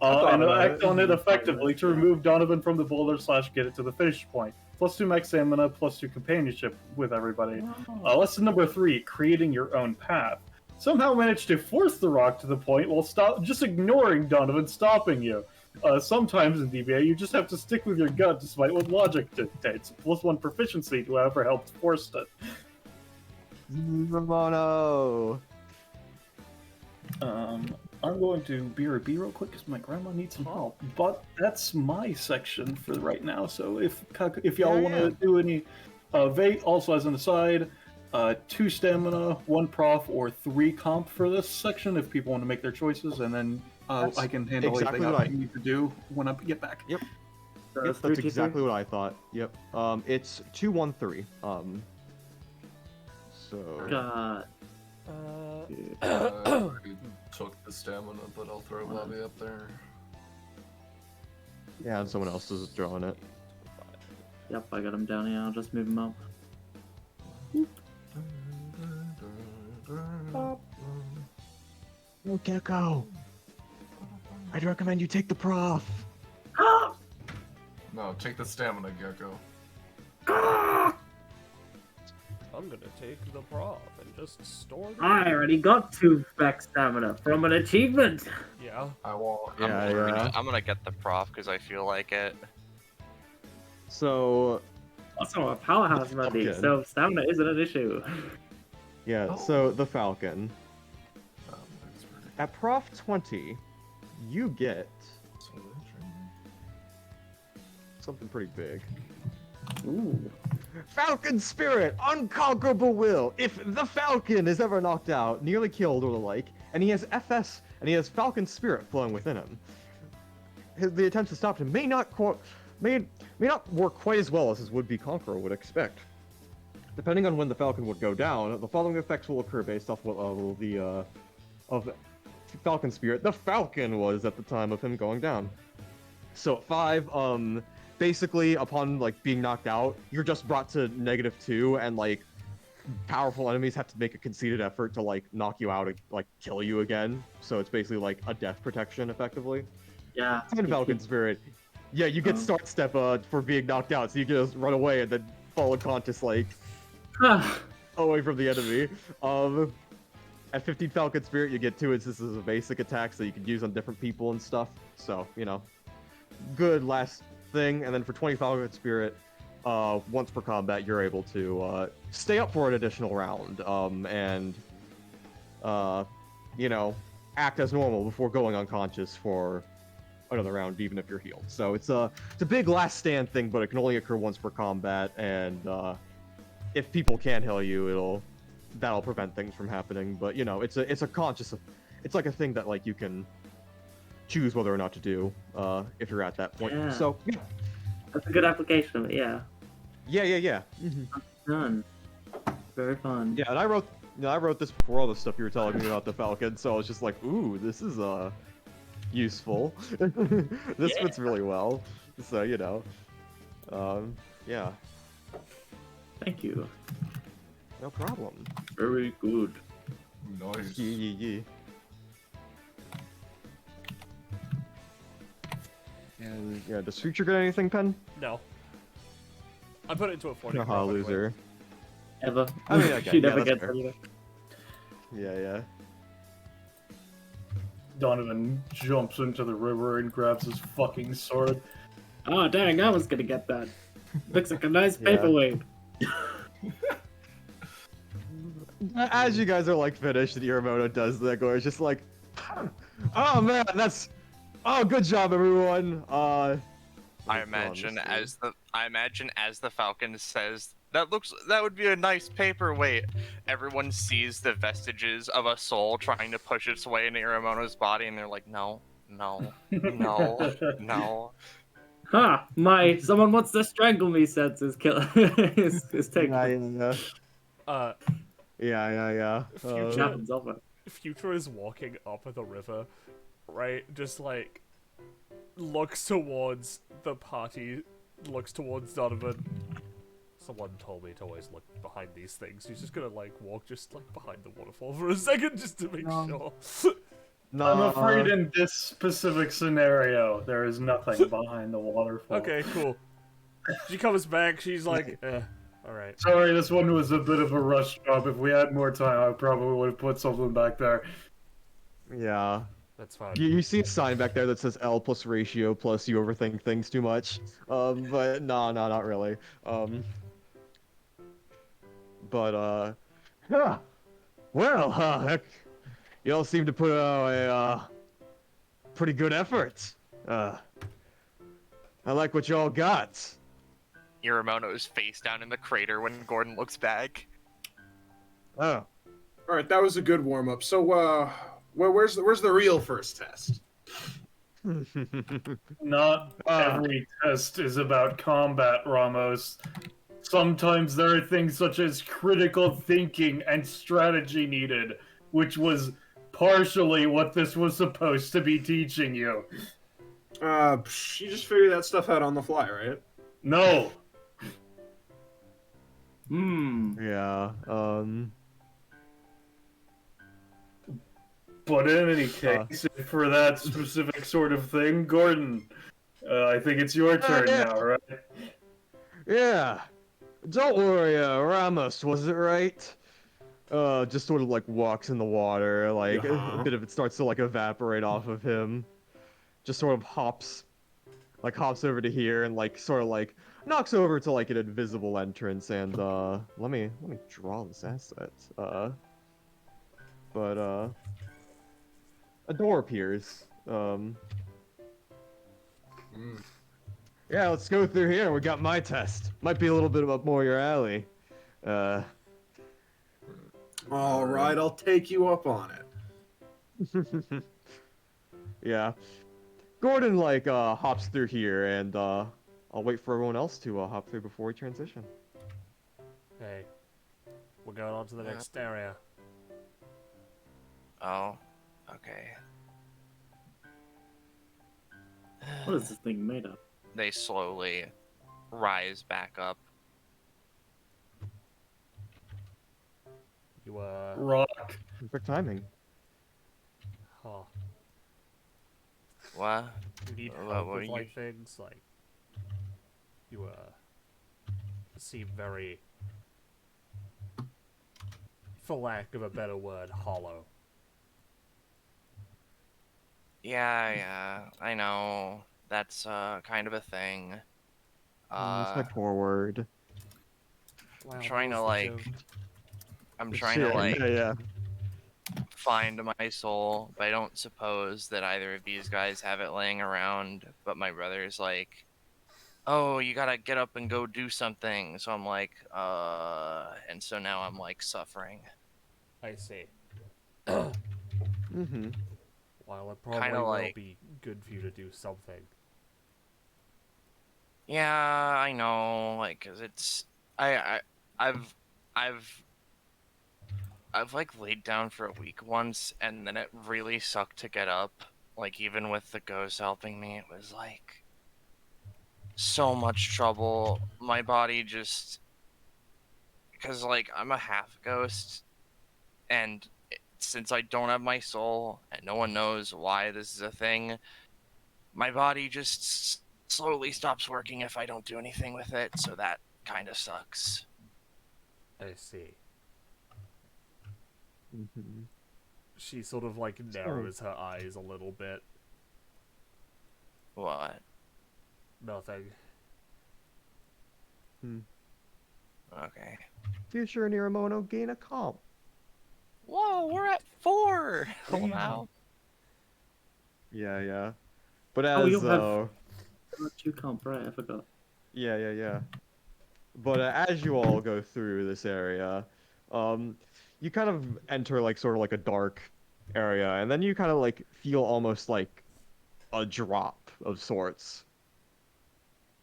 And act on it effectively to remove Donovan from the boulder / get it to the finish point. +2 max stamina, +2 companionship with everybody. Lesson number 3, creating your own path. Somehow manage to force the rock to the point while just ignoring Donovan stopping you. Sometimes in DBA, you just have to stick with your gut despite what logic dictates. +1 proficiency to whoever helped force it. Iremono. I'm going to BRB real quick because my grandma needs some help. But that's my section for right now. So if y'all want to do any, Vate also as an aside, 2 stamina, 1 prof, or 3 comp for this section if people want to make their choices, and then I can handle exactly anything what I need to do when I get back. Yep. So Yep, it's that's 3T3? exactly what I thought. Yep. It's 2-1-3. So. God. I took the stamina, but I'll throw Bobby up there. Yeah, and someone else is drawing it. Yep, I got him down here. I'll just move him up. Oh, Gecko. I'd recommend you take the prof. No, take the stamina, Gecko. I'm gonna take the prof and just store it. I already got 2 back stamina from an achievement. Yeah. I want. I'm gonna get the prof because I feel like it. So, Also a powerhouse Monday, Okay. so stamina isn't an issue. yeah, Oh. so the Falcon. That's pretty At Prof 20, you get solid, something pretty big. Ooh. Falcon Spirit, Unconquerable Will. If the Falcon is ever knocked out, nearly killed, or the like, and he has FS, and he has Falcon Spirit flowing within him, the attempts to stop him may not work quite as well as his would-be Conqueror would expect. Depending on when the Falcon would go down, the following effects will occur based off what level of Falcon Spirit the Falcon was at the time of him going down. So at 5, basically, upon like being knocked out, you're just brought to -2, and like powerful enemies have to make a conceited effort to like knock you out and like kill you again. So it's basically like a death protection, effectively. Yeah. And Falcon Spirit, yeah, you get start step for being knocked out, so you can just run away and then fall unconscious like away from the enemy. At 15 Falcon Spirit, you get 2 instances of basic attacks that you can use on different people and stuff. So you know, good last thing. And then for 20 Falcon Spirit, once per combat, you're able to stay up for an additional round, and you know, act as normal before going unconscious for another round, even if you're healed. So it's a big last stand thing, but it can only occur once per combat, and if people can't heal you, that'll prevent things from happening. But you know, it's a conscious, it's like a thing that like you can choose whether or not to do if you're at that point. Yeah. So yeah. That's a good application of it, yeah. Yeah. Fun. Very fun. Yeah, and I wrote this before all the stuff you were telling me about the Falcon, so I was just like, ooh, this is useful. This fits really well. So, you know. Yeah. Thank you. No problem. Very good. Nice. Yeah. And yeah, does Future get anything, Pen? No. I put it into a 40. Haha, loser. Ever. I mean, okay, She yeah, never that's gets fair. anything. Yeah. Donovan jumps into the river and grabs his fucking sword. Oh, dang, I was gonna get that. Looks like a nice Yeah. paperweight. As you guys are like finished, and Iremono does that, Gore is just like, oh man, good job, everyone. I imagine as the Falcon says, that would be a nice paperweight. Everyone sees the vestiges of a soul trying to push its way into Iremono's body, and they're like, no. Ha! My someone wants to strangle me sense is taken. Yeah. Future- Happens often. Future is walking up the river, right? Just like looks towards the party, looks towards Donovan. Someone told me to always look behind these things. He's just gonna like walk just like behind the waterfall for a second just to make sure. No, I'm afraid in this specific scenario, there is nothing behind the waterfall. Okay, cool. She comes back, she's like, alright. Sorry, this one was a bit of a rush job. If we had more time, I probably would have put something back there. Yeah. That's fine. You see a sign back there that says L plus ratio plus you overthink things too much. But no, not really. Yeah. Well, heck, you all seem to put a pretty good effort. I like what y'all got. Iremono's face down in the crater when Gordon looks back. Oh. All right, that was a good warm up. So, where's the real first test? Not every test is about combat, Ramos. Sometimes there are things such as critical thinking and strategy needed, which was partially what this was supposed to be teaching you. You just figured that stuff out on the fly, right? No. Yeah. But in any case, for that specific sort of thing, Gordon, I think it's your turn yeah. now, right? Yeah. Don't worry, Ramos, was it right? Just sort of like walks in the water, like a bit of it starts to like evaporate off of him. Just sort of hops over to here and like sort of like knocks over to like an invisible entrance and let me draw this asset. But a door appears. Yeah, let's go through here. We got my test. Might be a little bit up more your alley. All right, I'll take you up on it. Yeah. Gordon like hops through here and I'll wait for everyone else to hop through before we transition. Hey, we're going on to the next area. Oh, okay. What is this thing made of? They slowly rise back up. You Rock. Perfect timing. huh? What? You need What help were with like you- things like you seem very, for lack of a better word, hollow. Yeah, I know. That's kind of a thing. It's my poor word. Wow, trying that to was the like joke. I'm trying to Yeah, like yeah. find my soul, but I don't suppose that either of these guys have it laying around. But my brother's like, "Oh, you gotta get up and go do something." So I'm like, and so now I'm like suffering. I see. Mm-hmm. While it probably Kinda will like- be good for you to do something. Yeah, I know, like, 'cause it's I've I've like laid down for a week once, and then it really sucked to get up. Like even with the ghost helping me, it was like so much trouble. My body just because like I'm a half ghost, and since I don't have my soul, and no one knows why this is a thing, my body just slowly stops working if I don't do anything with it. So that kind of sucks. I see. Mm-hmm. She sort of like narrows her eyes a little bit. What? Nothing. Okay. Future and Iremono gain a comp. Whoa, we're at 4. Cool now. Yeah. But Oh, as you'll have- You can't, right? I forgot. yeah. But as you all go through this area, you kind of enter like sort of like a dark area, and then you kind of like feel almost like a drop of sorts.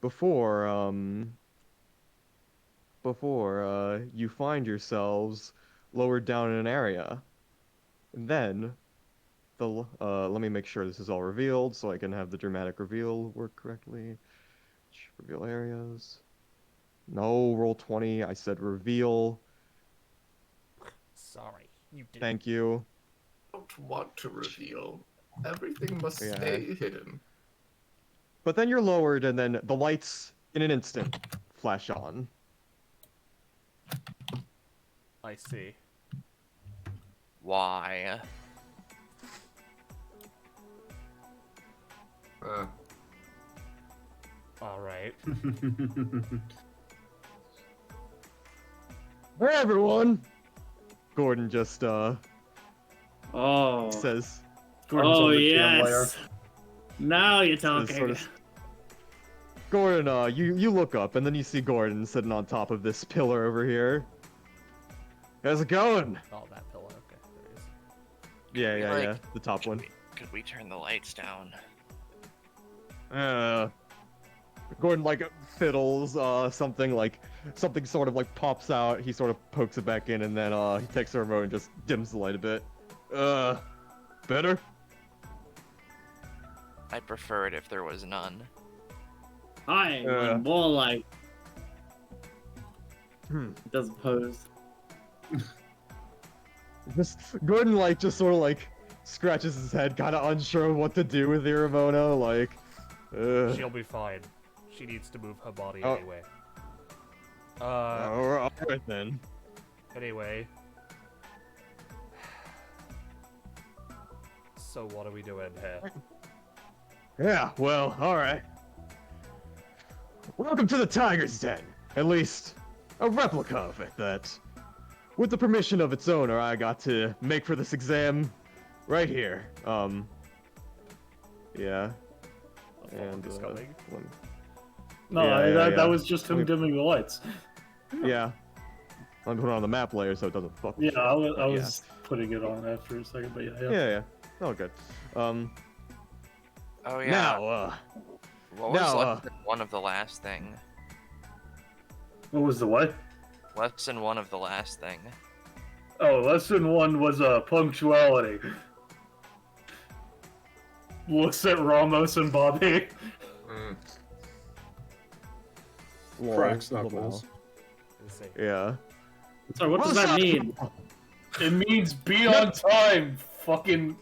Before you find yourselves lowered down in an area. And then let me make sure this is all revealed so I can have the dramatic reveal work correctly. Reveal areas. No, roll 20. I said reveal. Sorry, you did. Thank you. Don't want to reveal. Everything must Yeah. stay hidden. But then you're lowered, and then the lights, in an instant, flash on. I see. Why? Alright. Hey, everyone! Gordon just, Oh. says... Gordon's Oh on the GM layer. yes. Now you're talking. sort of- Gordon, you look up, and then you see Gordon sitting on top of this pillar over here. How's it going? Oh, that pillar. Okay, there it is. Yeah, Like, the top one. Could we turn the lights down? Gordon like fiddles something sort of like pops out. He sort of pokes it back in, and then he takes the remote and just dims the light a bit. Better? I'd prefer it if there was none. I want more like. Hmm. It doesn't pose. Just Gordon just sort of like scratches his head, kind of unsure of what to do with Iremono, like... She'll be fine. She needs to move her body Oh. anyway. Alright then. Anyway. So what are we doing here? Yeah, well, alright. Welcome to the Tiger's Den. At least, a replica of it that, with the permission of its owner, I got to make for this exam right here. Yeah. And, Is coming. No, Yeah, that was just him dimming the lights. yeah. I'm putting it on the map layer so it doesn't fuck with Yeah, shit, I but was putting it on after a second, but yeah. Yeah, oh good. Oh yeah. Now, what was now, lesson one of the last thing? What was the what? Lesson one of the last thing. Oh, lesson 1 was punctuality. Looks at Ramos and Bobby. lol, Cracks lol. knuckles. Insane. Yeah. Sorry, what does Well, that so- mean? It means be on time. Fucking.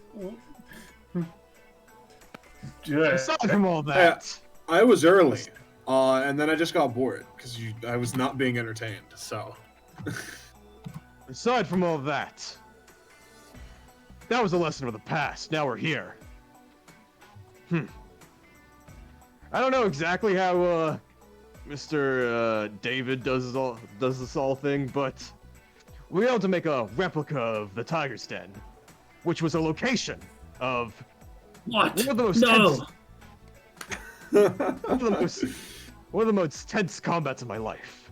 Yeah. Aside from all that, I was early, and then I just got bored because I was not being entertained. So aside from all that, that was a lesson of the past. Now we're here. I don't know exactly how Mr. David does this all thing, but we were able to make a replica of the Tiger's Den, which was a location of What? one of the most No. one of the most tense combats of my life.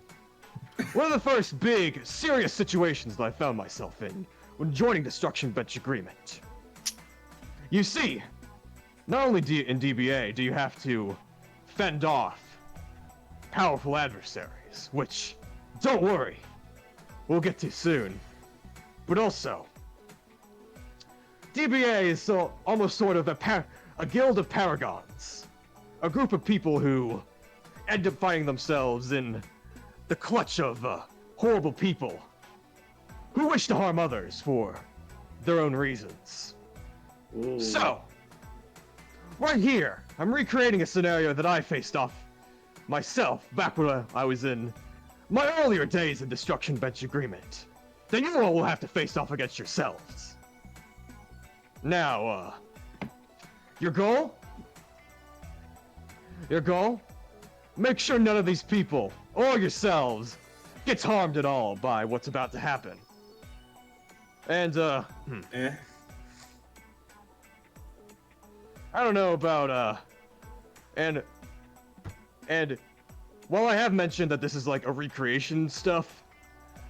One of the first big, serious situations that I found myself in when joining Destruction Bench Agreement. You see, not only in DBA do you have to fend off powerful adversaries, which, don't worry, we'll get to soon, but also, DBA is almost sort of a guild of paragons. A group of people who end up finding themselves in the clutch of horrible people who wish to harm others for their own reasons. Ooh. So, right here, I'm recreating a scenario that I faced off myself back when I was in my earlier days in Destruction Bench Agreement. That you all will have to face off against yourselves. Now, your goal? Your goal? Make sure none of these people, or yourselves, gets harmed at all by what's about to happen. And, eh. I don't know about, and while I have mentioned that this is like a recreation stuff,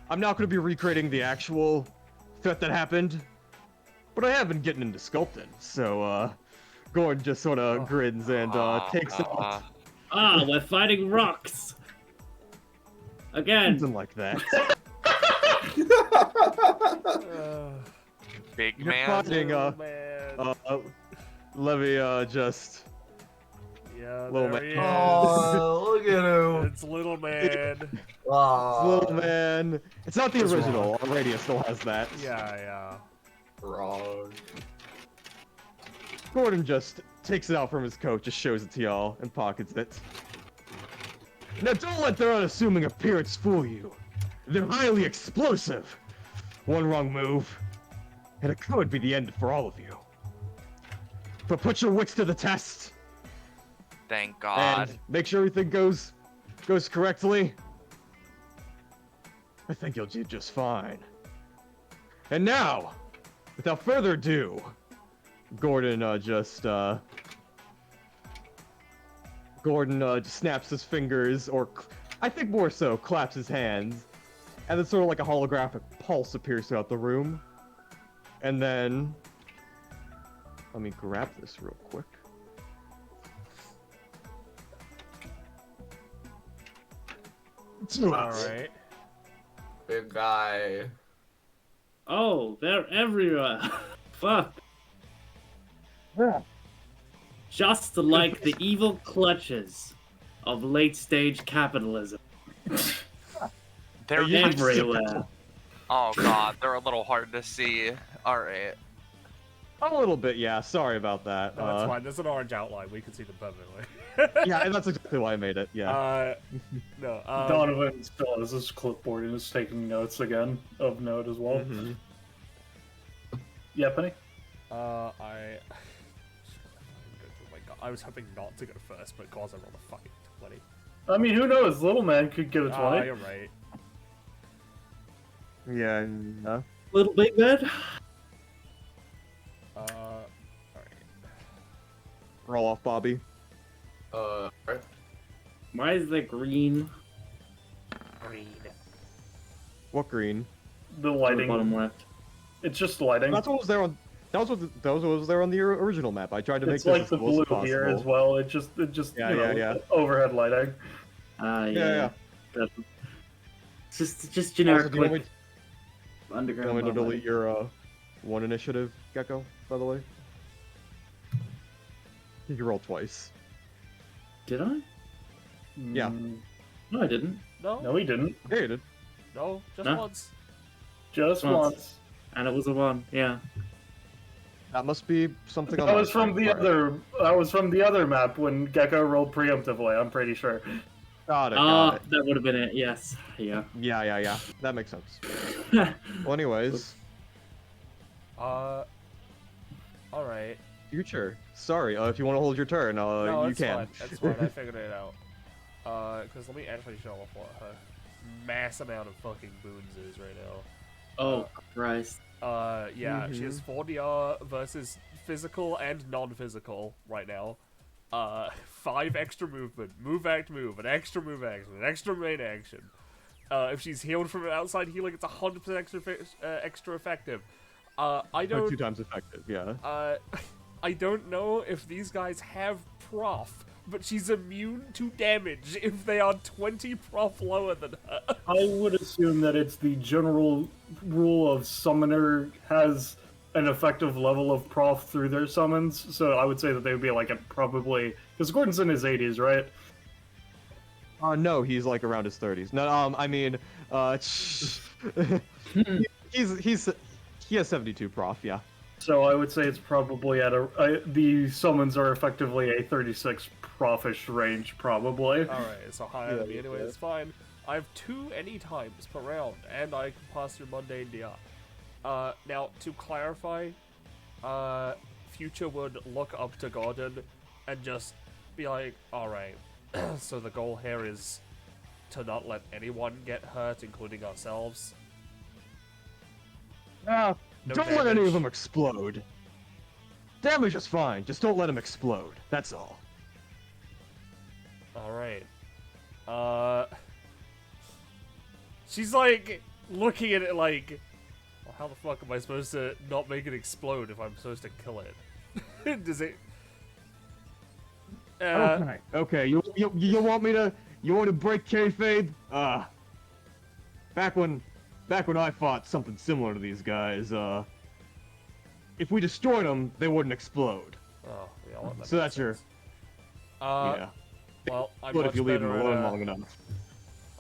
I'm not going to be recreating the actual threat that happened, but I have been getting into sculpting, so, Gordon just sort of grins and, takes out Ah, we're fighting rocks. Again. something like that. Big You're man. fighting, Man. let me, just... Yeah, little there man. he is. Oh, look at him. It's little man. Little man. It's not the That's original. Our radio still has that. Yeah. Wrong. Gordon just takes it out from his coat, just shows it to y'all, and pockets it. Now don't let their unassuming appearance fool you. They're highly explosive. One wrong move, and it could be the end for all of you. But put your wits to the test, Thank God. and make sure everything goes correctly. I think you'll do just fine. And now, without further ado, Gordon just snaps his fingers, or I think more so claps his hands, and then sort of like a holographic pulse appears throughout the room. And then, let me grab this real quick. Alright. Big guy. Oh, they're everywhere. Fuck. Just like the evil clutches of late-stage capitalism. They're Everywhere. Oh God, they're a little hard to see. All right. A little bit, yeah. Sorry about that. No, it's fine. There's an orange outline. We can see them perfectly. Yeah, and that's exactly why I made it. Yeah. No. Donovan still has his clipboard and is taking notes again of note as well. Mhm. Yeah, Penny? I was hoping not to go first, but cause I rolled a fucking 20. I mean, who knows? Little man could get a 20. Ah, you're right. Yeah. Little big man. Alright. Roll off, Bobby. Right. Why is the green? Green. What green? The On the lighting. bottom left. It's just lighting. That's what was there on. That was what was there on the original map. I tried to make It's this like as the close blue as here as possible. well. It just Yeah, you know, yeah. overhead lighting. Yeah. That's- Just Also, generic do you want me, quick do you underground. want me to bomb delete your one initiative, Gecko? By the way, you rolled twice. Did I? Yeah. No, I didn't. No? No, he didn't. Yeah, you did. No, just No. once. Just Once. once. And it was a 1. Yeah. That must be something on That my was from side. the Alright. other. That was from the other map when Gecko rolled preemptively. I'm pretty sure. Got it. Ah, Got it. that would have been it. Yes. Yeah. Yeah. That makes sense. Well, anyways, Alright. future. Sorry. If you want to hold your turn, No, you it's can. fine. That's fine. I figured it out. Because let me actually show off what her mass amount of fucking boons is right now. Oh, Christ. Yeah, she has 4DR versus physical and non-physical right now. 5 extra movement, move, an extra move action, an extra main action. If she's healed from an outside healing, it's 100% extra effective. I Like don't. 2 times effective. Yeah. I don't know if these guys have prof, but she's immune to damage if they are 20 prof lower than her. I would assume that it's the general rule of summoner has an effective level of prof through their summons. So I would say that they would be like at probably because Gordon's in his 80s, right? No, he's like around his 30s. No, I mean, he has 72 prof. Yeah. So I would say it's probably at the summons are effectively a 36 profish range, probably. Alright, so higher than me anyway, yeah. it's fine. I have 2 any times per round, and I can pass through mundane DR. Now, to clarify, Future would look up to Gordon and just be like, alright, so the goal here is to not let anyone get hurt, including ourselves. No Don't let any damage. of them explode. Damage is fine, just don't let them explode. That's all. Alright. She's like looking at it like, well, how the fuck am I supposed to not make it explode if I'm supposed to kill it? Does it? Okay. You want me to break kayfabe? Back when I fought something similar to these guys, if we destroyed them, they wouldn't explode. Oh, yeah, well, that So makes that's your sense. yeah. Well, I'm But much if you leave them better alone at, long enough.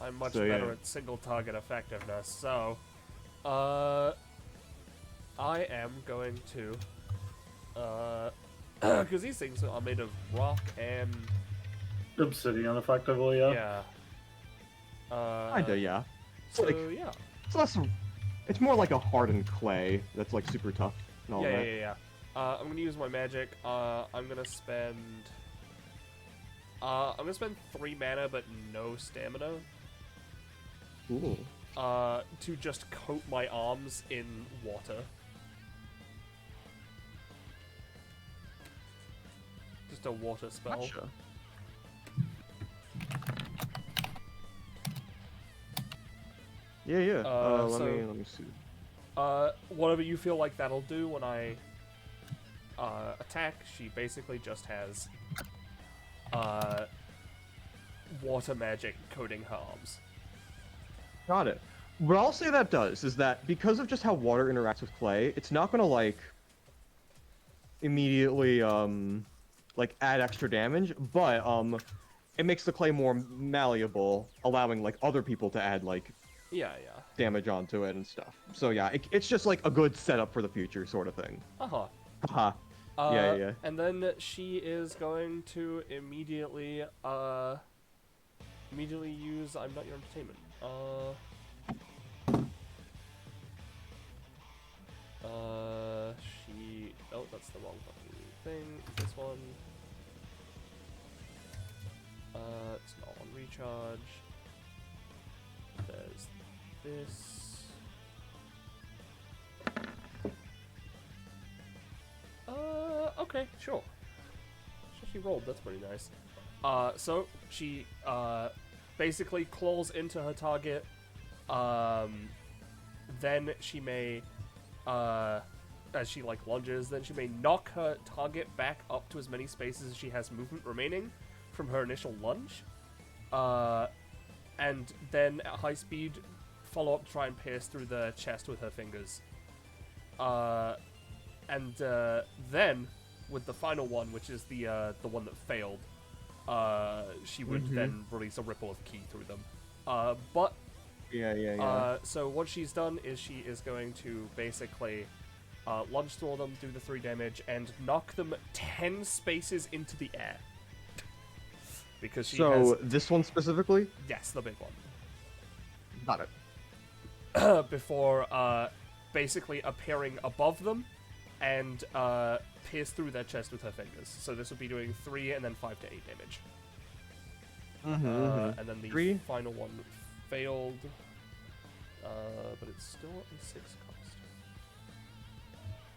I'm much So, better yeah. at single target effectiveness. So, I am going to, because these things are made of rock and Obsidian, effectively, yeah. Kinda, yeah. So like- yeah. It's less. It's more like a hardened clay that's like super tough and all that. Yeah. I'm gonna use my magic. I'm gonna spend 3 mana, but no stamina. Ooh. To just coat my arms in water. Just a water spell. Gotcha. Yeah. Let me see. Whatever you feel like that'll do when I attack, she basically just has water magic coating her arms. Got it. What I'll say that does is that because of just how water interacts with clay, it's not gonna like immediately like add extra damage, but it makes the clay more malleable, allowing like other people to add like Yeah. damage onto it and stuff. So yeah, it's just like a good setup for the future sort of thing. Uh-huh. Haha. Yeah. And then she is going to immediately use I'm Not Your Entertainment. Oh, that's the wrong fucking thing. This one. It's not on recharge. There's this. Okay, sure. She rolled, that's pretty nice. So she, basically claws into her target. Then she may, as she, like, lunges, then she may knock her target back up to as many spaces as she has movement remaining from her initial lunge. And then at high speed, follow up to try and pierce through the chest with her fingers. And then, with the final one, which is the one that failed, she would then release a ripple of ki through them. But so what she's done is she is going to basically lunge through them, do the 3 damage, and knock them 10 spaces into the air. Because she has... this one specifically? Yes, the big one. Got it. Before basically appearing above them and pierce through their chest with her fingers. So this would be doing 3 and then 5 to 8 damage. And then the 3? final one failed, but it's still a 6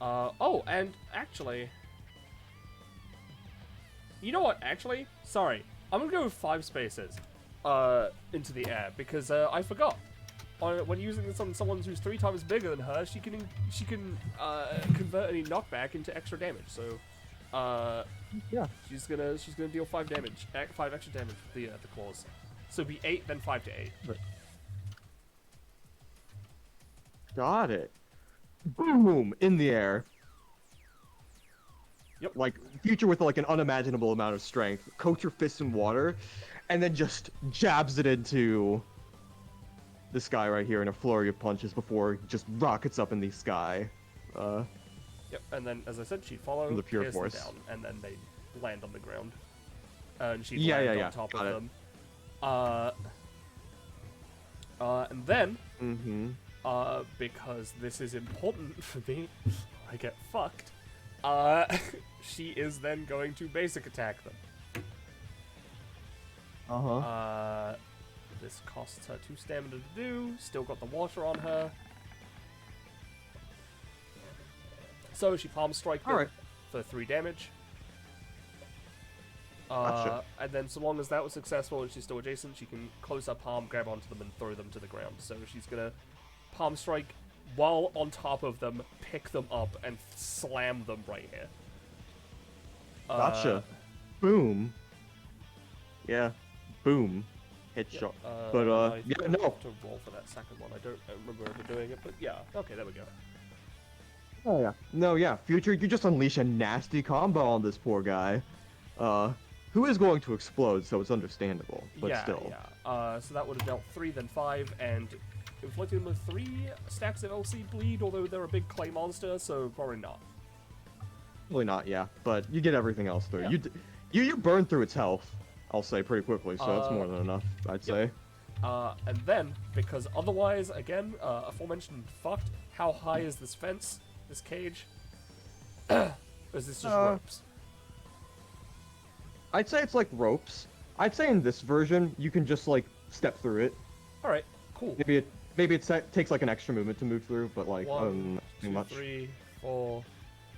cost. Oh, and actually, you know what? Actually, sorry, I'm gonna go with 5 spaces into the air because I forgot. When using this on someone who's 3 times bigger than her, she can convert any knockback into extra damage. So, she's gonna deal 5 damage, 5 extra damage with the claws. So it'd be 8, then 5 to 8. Got it. Boom! In the air. Yep. Like, Future with like an unimaginable amount of strength, coats her fist in water, and then just jabs it into this guy right here in a flurry of punches before he just rockets up in the sky. Yep, and then, as I said, she'd follow, the pure pierce them force. down, and then they land on the ground. And she'd Yeah, land yeah, on top got of it. them. And then, because this is important for me, I get fucked, she is then going to basic attack them. This costs her 2 stamina to do, still got the water on her. So she palm strike them for 3 damage. Gotcha. And then so long as that was successful and she's still adjacent, she can close her palm, grab onto them, and throw them to the ground. So she's gonna palm strike while on top of them, pick them up, and slam them right here. Gotcha. Boom. Yeah. Boom. Headshot. But I yeah, have no. to roll for that second one. I don't remember ever doing it, but yeah. Okay, there we go. Oh yeah. No, yeah. Future, you just unleash a nasty combo on this poor guy. Who is going to explode, so it's understandable, but yeah, still. Yeah. So that would have dealt 3, then 5, and inflicted him with 3 stacks of LC bleed, although they're a big clay monster, so probably not. Probably not, yeah. But you get everything else through. Yeah. You burn through its health, I'll say, pretty quickly, so that's more than enough, I'd say. And then, because otherwise, again, aforementioned fucked, how high is this fence, this cage? Or is this just ropes? I'd say it's like ropes. I'd say in this version, you can just, like, step through it. Alright, cool. Maybe it takes, like, an extra movement to move through, but, like, 1, not too 2, much. 3, 4,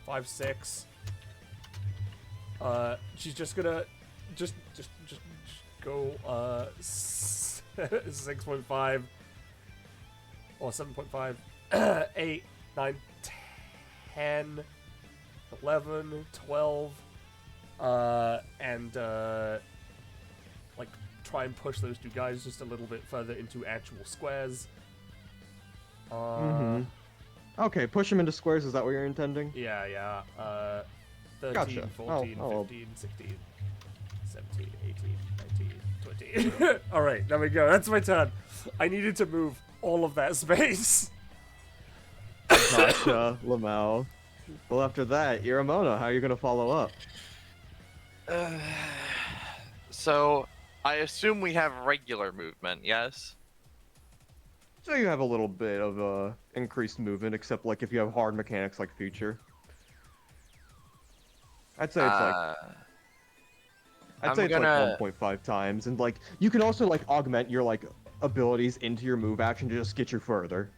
5, 6. She's just gonna just go 6.5 or 7.5, 8, 9, 10, 11, 12, and like try and push those 2 guys just a little bit further into actual squares. Okay, push him into squares, is that what you're intending? Yeah. 13, Gotcha. 14, Oh. 15, 16, 17, 18, 19, 20. Alright, there we go. That's my turn. I needed to move all of that space. Gotcha, Lamau. Well, after that, Iremono, how are you gonna follow up? So, I assume we have regular movement, yes? So you have a little bit of increased movement, except like if you have hard mechanics like Future. I'd say it's like Uh, I'd I'm say it's gonna- like 1.5 times, and like you can also like augment your like abilities into your move action to just get you further,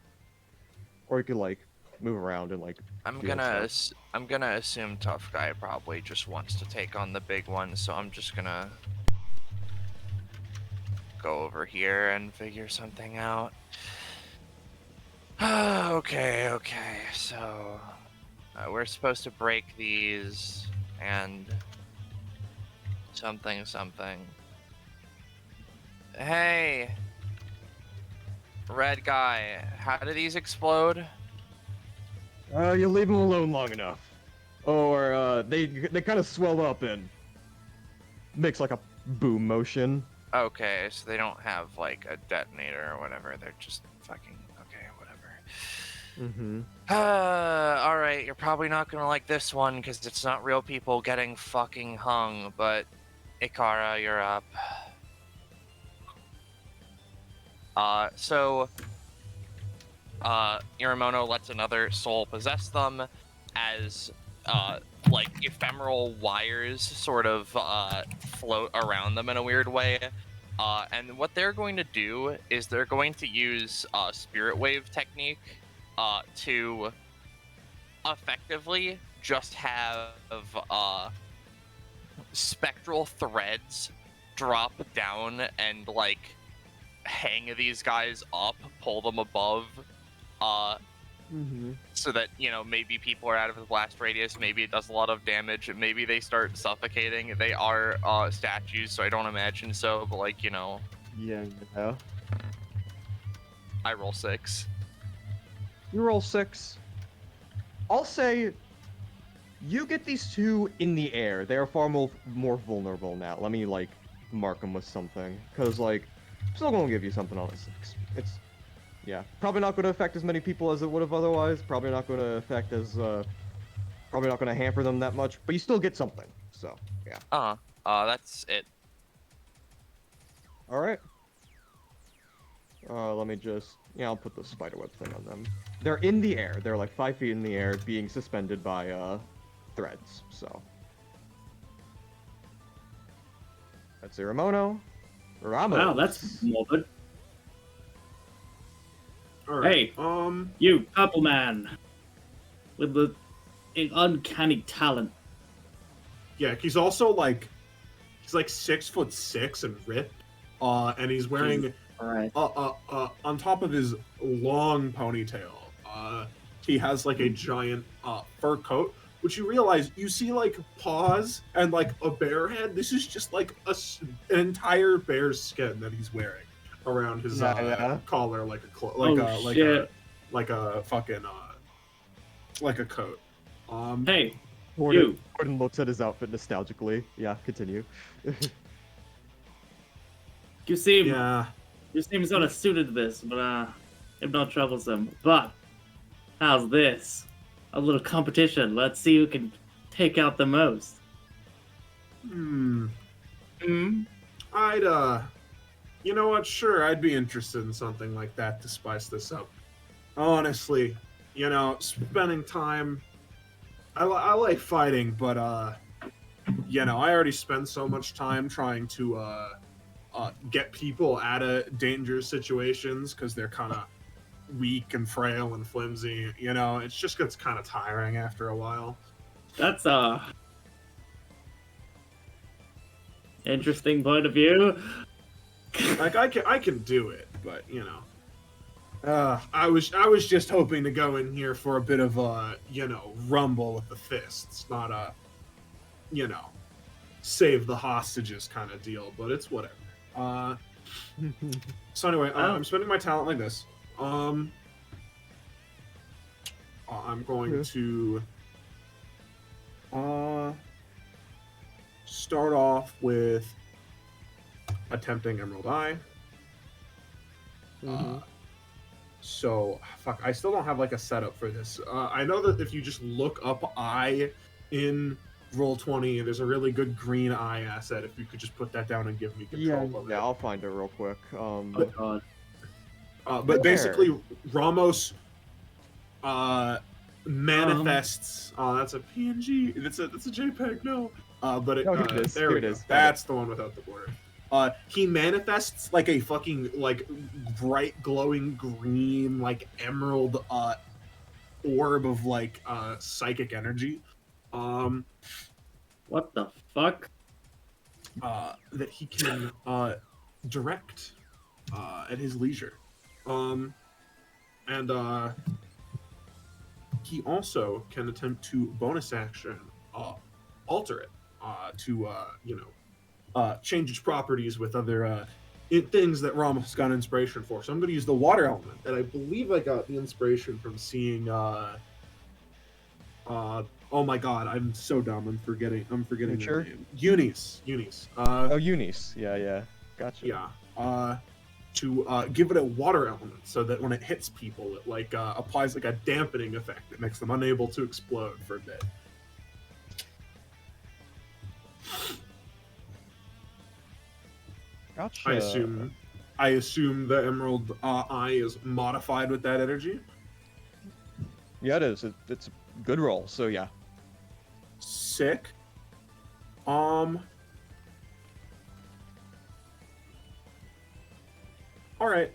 or you could like move around and like. I'm do that gonna stuff. I'm gonna assume Tough Guy probably just wants to take on the big one, so I'm just gonna go over here and figure something out. Okay, so we're supposed to break these and something. Hey, red guy, how do these explode? You leave them alone long enough, or they kind of swell up and makes like a boom motion. Okay, so they don't have like a detonator or whatever. They're just fucking okay, whatever. Mm-hmm. All right, you're probably not gonna like this one because it's not real people getting fucking hung. But Ikara, you're up. Iremono lets another soul possess them as, like, ephemeral wires sort of, float around them in a weird way. And what they're going to do is they're going to use, Spirit Wave technique, to effectively just have, spectral threads drop down and, like, hang these guys up, pull them above, so that, you know, maybe people are out of the blast radius, maybe it does a lot of damage, maybe they start suffocating. They are statues, so I don't imagine so, but like, you know, Yeah. I roll 6. You roll 6. I'll say you get these two in the air. They are far more vulnerable now. Let me like mark them with something, because like I'm still gonna give you something on a 6. It's yeah, probably not going to affect as many people as it would have otherwise. Probably not going to affect as probably not going to hamper them that much. But you still get something. So yeah. That's it. All right. Let me just I'll put the spiderweb thing on them. They're in the air. They're like 5 feet in the air, being suspended by threads. So that's Iremono. Ramos. Wow, that's morbid. All right. Hey. You, purple man, with the uncanny talent. Yeah, he's also like, he's like 6'6" and ripped. And he's wearing, All right. on top of his long ponytail, he has like a giant fur coat, which you realize you see like paws and like a bear head. This is just like an entire bear's skin that he's wearing around his collar, like a fucking like a coat. Hey, Gordon looks at his outfit nostalgically. Yeah, continue. you seem sort of suited to this, but if not troublesome. But how's this? A little competition. Let's see who can take out the most. I'd you know what? Sure, I'd be interested in something like that to spice this up. Honestly, you know, spending time. I like fighting, but you know, I already spend so much time trying to get people out of dangerous situations because they're kind of weak and frail and flimsy. You know, it just gets kind of tiring after a while. That's interesting point of view. Like I can do it, but you know, I was just hoping to go in here for a bit of a rumble with the fists, not a save the hostages kind of deal. But it's whatever. So anyway, I'm spending my talent like this. I'm going to start off with attempting Emerald Eye. So, fuck, I still don't have like a setup for this. I know that if you just look up eye in Roll20, there's a really good green eye asset. If you could just put that down and give me control of it. Yeah, I'll find it real quick. Oh god. But basically, Ramos manifests. Oh, that's a PNG. That's a JPEG. No. But it, Oh, here it is. there Here we it go. is. Got That's the one without the border. He manifests like a fucking like bright glowing green like emerald orb of like psychic energy. What the fuck? That he can direct at his leisure. And he also can attempt to bonus action alter it to change its properties with other things that Ramos got inspiration for. So I'm going to use the water element, and I believe I got the inspiration from seeing. Oh my god, I'm so dumb. I'm forgetting Sure? her name. Eunice. Oh, Eunice. Yeah. Gotcha. Yeah. To give it a water element, so that when it hits people, it like applies like a dampening effect. It makes them unable to explode for a bit. Gotcha. I assume the emerald eye is modified with that energy. Yeah, it is. It's a good roll. So yeah. Sick. All right.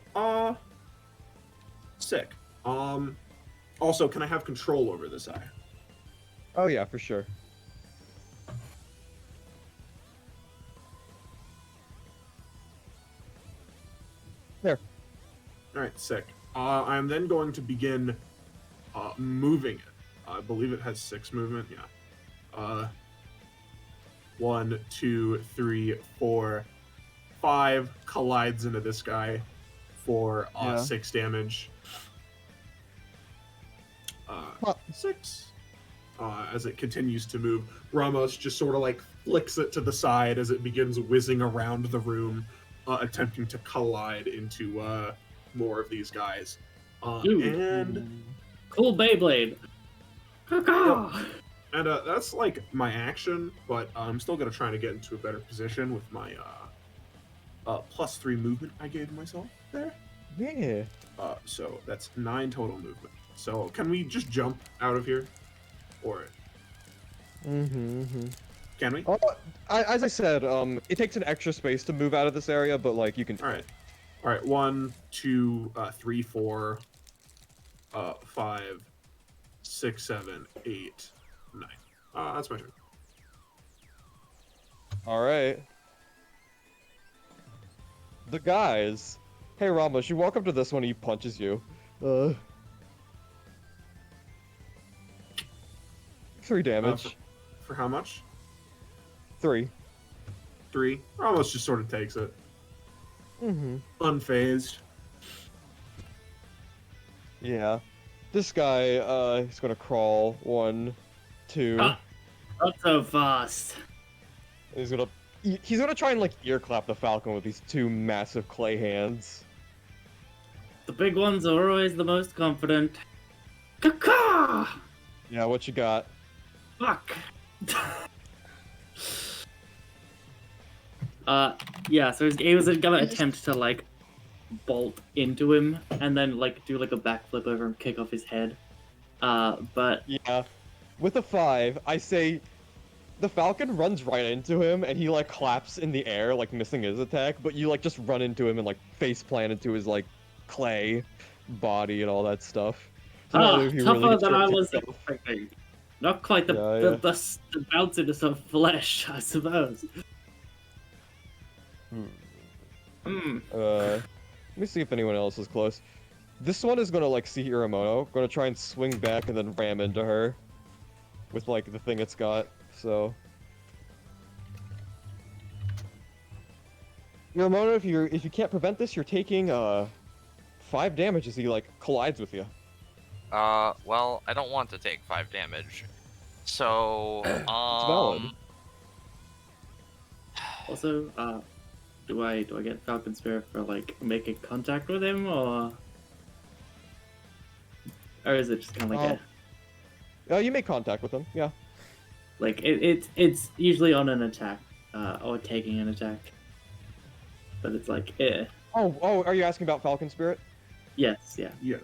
Sick. Also, can I have control over this eye? Oh yeah, for sure. There. All right, sick. I'm then going to begin moving it. I believe it has 6 movement. Yeah. 1, 2, 3, 4, 5 collides into this guy for 6 damage. 6. As it continues to move, Ramos just sort of like flicks it to the side as it begins whizzing around the room, attempting to collide into more of these guys. And Cool Beyblade. Caw-caw! and that's like my action, but I'm still gonna try to get into a better position with my +3 movement I gave myself there. Yeah. So that's 9 total movement. So can we just jump out of here, or can we? Oh, as I said, it takes an extra space to move out of this area, but like you can. All right. 1, 2, 3, 4, 5, 6, 7, 8, 9. That's my turn. All right. The guys. Hey Ramos, you walk up to this one and he punches you. 3 damage. For how much? 3. 3. Almost just sort of takes it. Unfazed. Yeah. This guy, he's gonna crawl. 1, 2. Not so fast. He's gonna try and like ear clap the Falcon with these 2 massive clay hands. The big ones are always the most confident. Caw-caw! Yeah, what you got? Fuck. Yeah, so he was gonna attempt to, like, bolt into him, and then, like, do, like, a backflip over and kick off his head. But... Yeah. With a 5, I say the Falcon runs right into him, and he, like, claps in the air, like, missing his attack, but you, like, just run into him and, like, face plant into his, like, clay body and all that stuff. So tougher than I was expecting. Not quite the bounce into some flesh, I suppose. Let me see if anyone else is close. This one is gonna like see Iremono, gonna try and swing back and then ram into her with like the thing it's got. So Iremono, if you can't prevent this, you're taking 5 damage as he like collides with you. Well, I don't want to take 5 damage. So, It's valid. Also, do I get Falcon Spirit for like making contact with him, or? or is it just kind of like You make contact with him. Yeah. it's usually on an attack, or taking an attack, but it's like Oh, are you asking about Falcon Spirit? yes, yeah. Yes.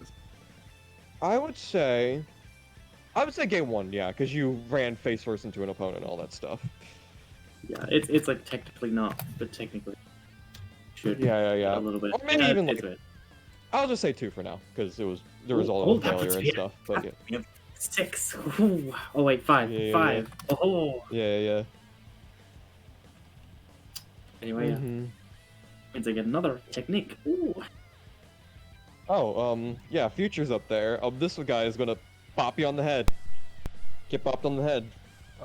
I would say game 1, yeah, because you ran face first into an opponent and all that stuff. Yeah, it's like technically not, but technically should. Yeah. A little bit. Or maybe even it's like, it. I'll just say 2 for now, because there was all Oh, of that failure puts and me stuff. But yeah. We have 6. Ooh. Oh wait, 5. Yeah. 5. Oh. Yeah. Anyway, yeah. Means I get another technique. Ooh. Oh, yeah, Future's up there. This guy is gonna pop you on the head. Get bopped on the head.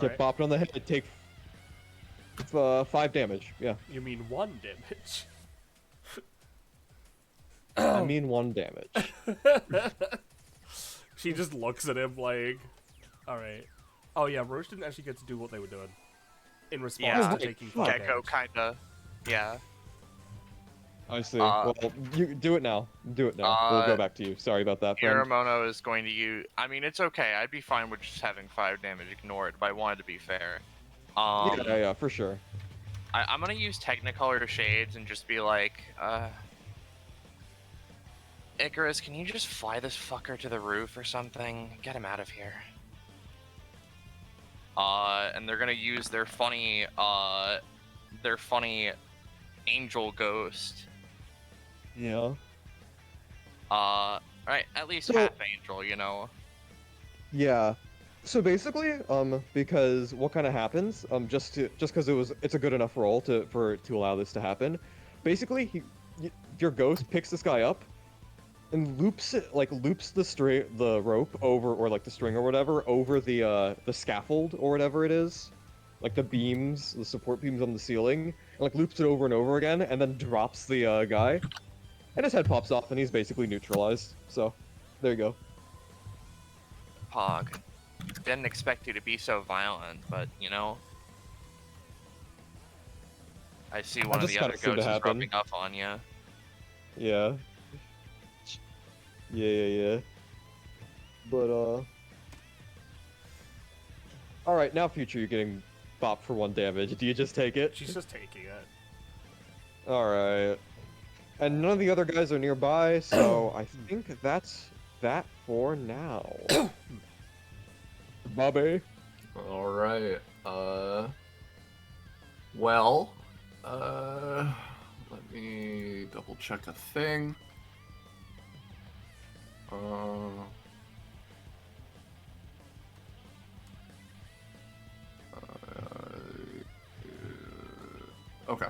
Get bopped on the head. Take 5 damage. Yeah. You mean 1 damage? I mean 1 damage. She just looks at him like, alright. Oh yeah, Rosche didn't actually get to do what they were doing. In response Yeah, to taking 5 Gecko damage. kinda. Yeah. I see. Well, you do it now. We'll go back to you. Sorry about that, friend. Iremono is going to use. I mean, it's okay. I'd be fine with just having 5 damage ignored, but I wanted to be fair. Yeah, for sure. I'm gonna use Technicolor shades and just be like, Icarus, can you just fly this fucker to the roof or something? Get him out of here. And they're gonna use their funny angel ghost. Yeah. Right, at least So- half angel, you know. Yeah. So basically, because what kind of happens, just because it's a good enough roll to allow this to happen. Basically, your ghost picks this guy up and loops the rope over, or like the string or whatever, over the scaffold or whatever it is, like the beams, the support beams on the ceiling, and like loops it over and over again, and then drops the guy, and his head pops off, and he's basically neutralized. So, there you go. Pog. Didn't expect you to be so violent, but you know. I see one of just the kinda other seemed to ghosts is happen. rubbing up on you. Yeah. Yeah. But, Alright, now Future, you're getting bopped for 1 damage. Do you just take it? She's just taking it. Alright. And none of the other guys are nearby, so I think that's that for now. Bobby? Alright, let me double check a thing. Okay.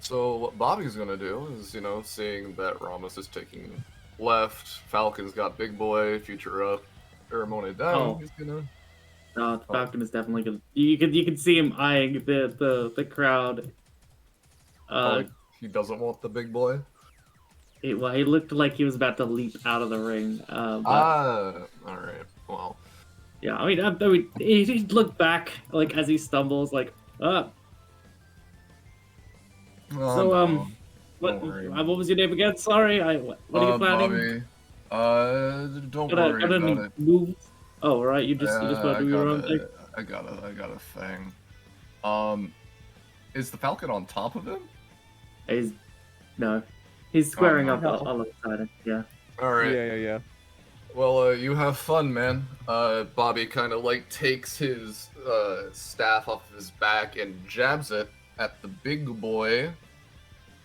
So what Bobby's gonna do is, seeing that Ramos is taking left, Falcon's got big boy, Future up, Iremono down, Oh. he's gonna... The Falcon is definitely good. You can see him eyeing the crowd. He doesn't want the big boy? He looked like he was about to leap out of the ring. Alright, well... Yeah, I mean, he looked back like as he stumbles, like, no, what don't worry. what was your name again? Sorry, what are you planning? Bobby, don't Got worry any about it. moves? Oh, right, you just want to do your own thing. I got a thing. Is the Falcon on top of him? He's squaring up no. alongside him. Yeah. Alright. Yeah. Well, you have fun, man. Bobby kind of takes his staff off of his back and jabs it at the big boy,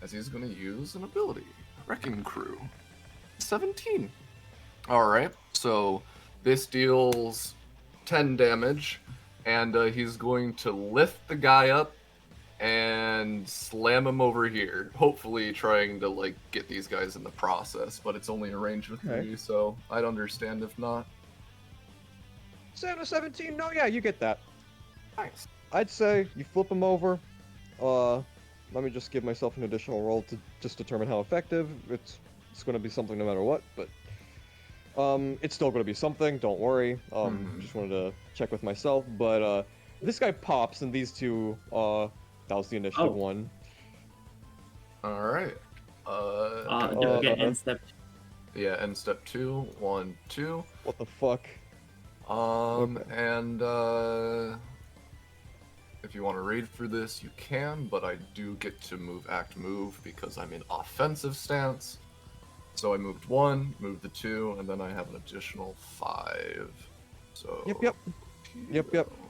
as he's gonna use an ability, Wrecking Crew. 17. Alright, so this deals 10 damage, and he's going to lift the guy up and slam him over here, hopefully trying to get these guys in the process, but it's only a range of 3, so I'd understand if not. Santa 17, no, yeah, you get that. Nice. I'd say you flip him over. Let me just give myself an additional roll to just determine how effective. It's going to be something no matter what, but it's still going to be something. Don't worry. Just wanted to check with myself, but this guy pops, and these two, that was the initiative one. All right. Don't get in step. Yeah, end step 2, 1, 2. What the fuck? And if you want to read through this, you can, but I do get to move because I'm in offensive stance. So I moved 1, moved the 2, and then I have an additional 5. So Yep.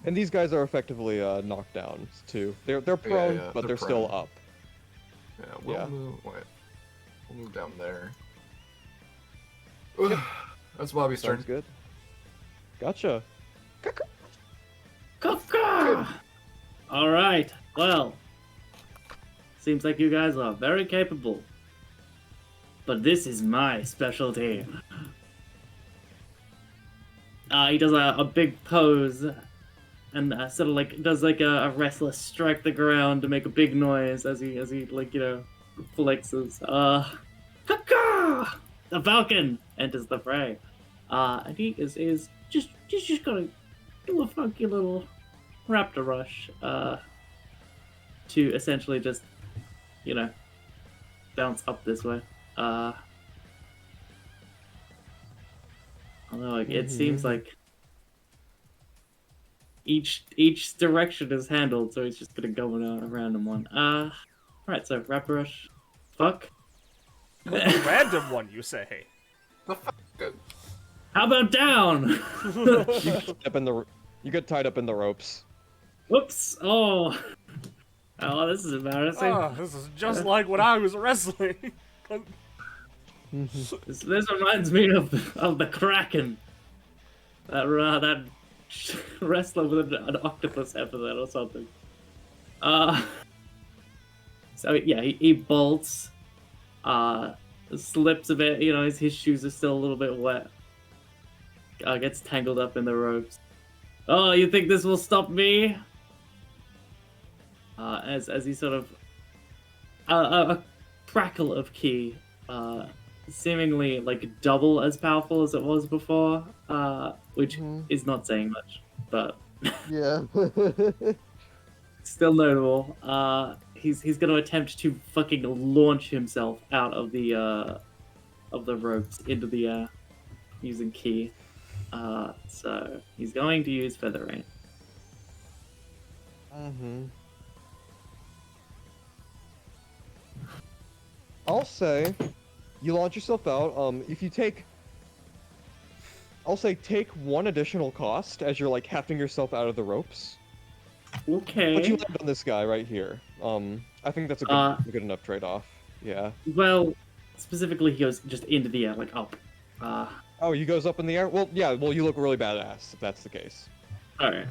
And these guys are effectively knocked down too. They're prone, but they're still prone. up. Yeah, we'll move down there. That's Bobby's turn. Sounds good. Gotcha. Kafka! Alright, well. Seems like you guys are very capable. But this is my specialty. He does a big pose and sort of like does like a restless strike the ground to make a big noise as he like, you know, flexes. Kaka! The Falcon enters the fray. And he is just gonna do a funky little raptor rush to essentially just, you know, bounce up this way. Although it seems like each direction is handled, so he's just gonna go in a random one. Right, so raptor rush. Fuck. A random one, you say? The fuck? How about down? You get tied up in the ropes. Whoops. Oh, this is embarrassing. Oh, this is just like when I was wrestling. This reminds me of the Kraken. That wrestler with an octopus epithet or something. So yeah, he bolts. Slips a bit. You know, his shoes are still a little bit wet. Gets tangled up in the ropes. Oh, you think this will stop me? As he sort of a crackle of ki, seemingly like double as powerful as it was before, which is not saying much, but Yeah. still notable. He's going to attempt to fucking launch himself out of the ropes into the air using ki. So he's going to use Feather Rain. I'll say you launch yourself out. If you take, I'll say take 1 additional cost as you're like hefting yourself out of the ropes. Okay. But you land on this guy right here. I think that's a good enough trade-off. Yeah. Well, specifically, he goes just into the air, like up. Oh, he goes up in the air? Well, yeah, well, you look really badass, if that's the case. Alright.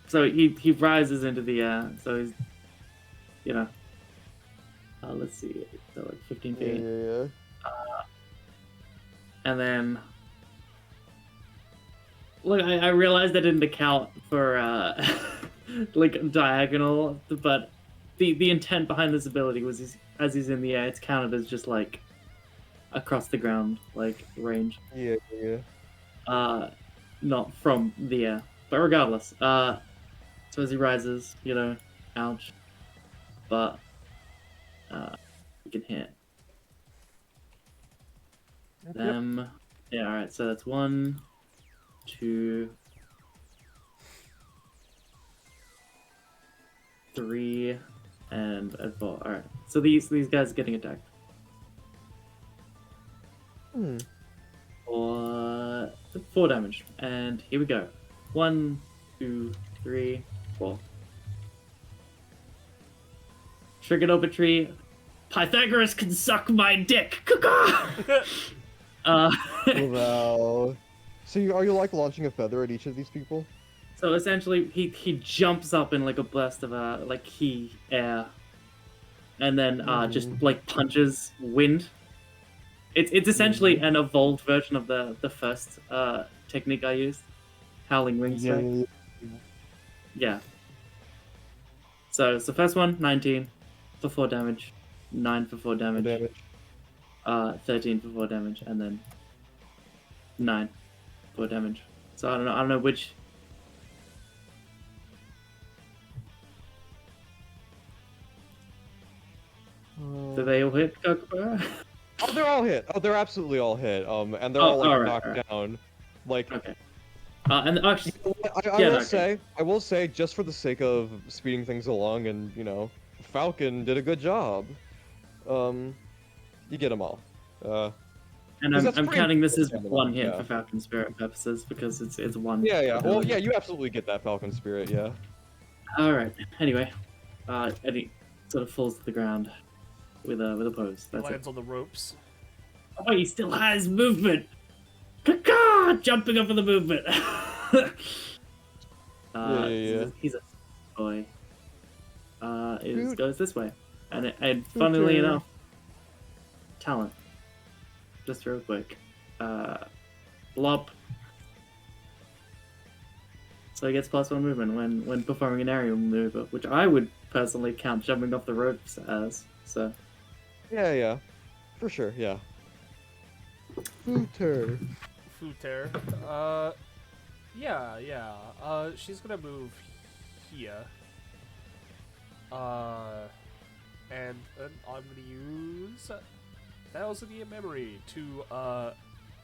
So he rises into the air, so he's, you know, let's see, so like 15 feet. Yeah. And then, look, I realized I didn't account for, like, diagonal, but the intent behind this ability was as he's in the air, it's counted as just, like, across the ground, like, range. Yeah. Not from the air. But regardless, so as he rises, you know, ouch. But, you can hit them. Yeah, alright, so that's 1, 2, 3, and 4. Alright, so these guys are getting attacked. For 4 damage. And here we go. 1, 2, 3, 4. Trigonometry. Pythagoras can suck my dick. Caca! Wow. So are you like launching a feather at each of these people? So essentially, he jumps up in like a burst of like air, and then just like punches wind. It's essentially an evolved version of the first technique I used, Howling Wing Strike. Yeah. So it's the first one, 19 for 4 damage, 9 for 4 damage, 13 for 4 damage, and then 9 for damage. So I don't know which. Do they all hit, Kokobara? they're all hit. Oh, they're absolutely all hit. And they're Oh, all like alright, knocked alright. down. Like, Okay. And actually, I Yeah, will okay. I will say, just for the sake of speeding things along, and Falcon did a good job. You get them all. and 'Cause that's I'm pretty counting this as important, one hit yeah. for Falcon Spirit purposes because it's one. Yeah, yeah. Well, ability. yeah, you absolutely get that Falcon Spirit, yeah. All right. Anyway, Eddie sort of falls to the ground with a pose. That's it. Lands on the ropes. Oh, he still has movement. Caw-caw! Jumping over the movement. Yeah. He's a boy. It Dude. goes this way, and funnily Okay. enough, talent. Just real quick, Lop. So he gets +1 movement when performing an aerial maneuver, which I would personally count jumping off the ropes as. So Yeah. For sure, yeah. Footer. Footer. Yeah. She's gonna move here. And then I'm gonna use 1,000 year memory to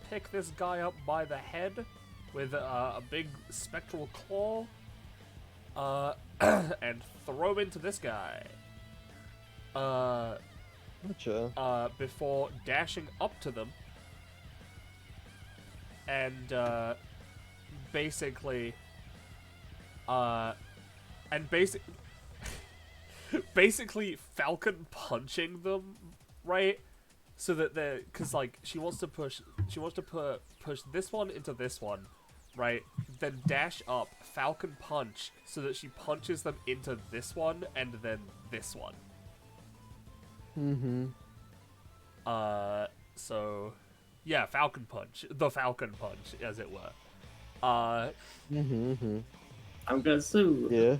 pick this guy up by the head with a big spectral claw, and throw him into this guy. Gotcha. Before dashing up to them and basically basically Falcon punching them, right? So that they're, cause like she wants to push this one into this one, right? Then dash up, Falcon punch, so that she punches them into this one and then this one. Mm-hmm. So yeah, Falcon punch, the Falcon punch, as it were. Mm-hmm. I'm gonna sue. Yeah.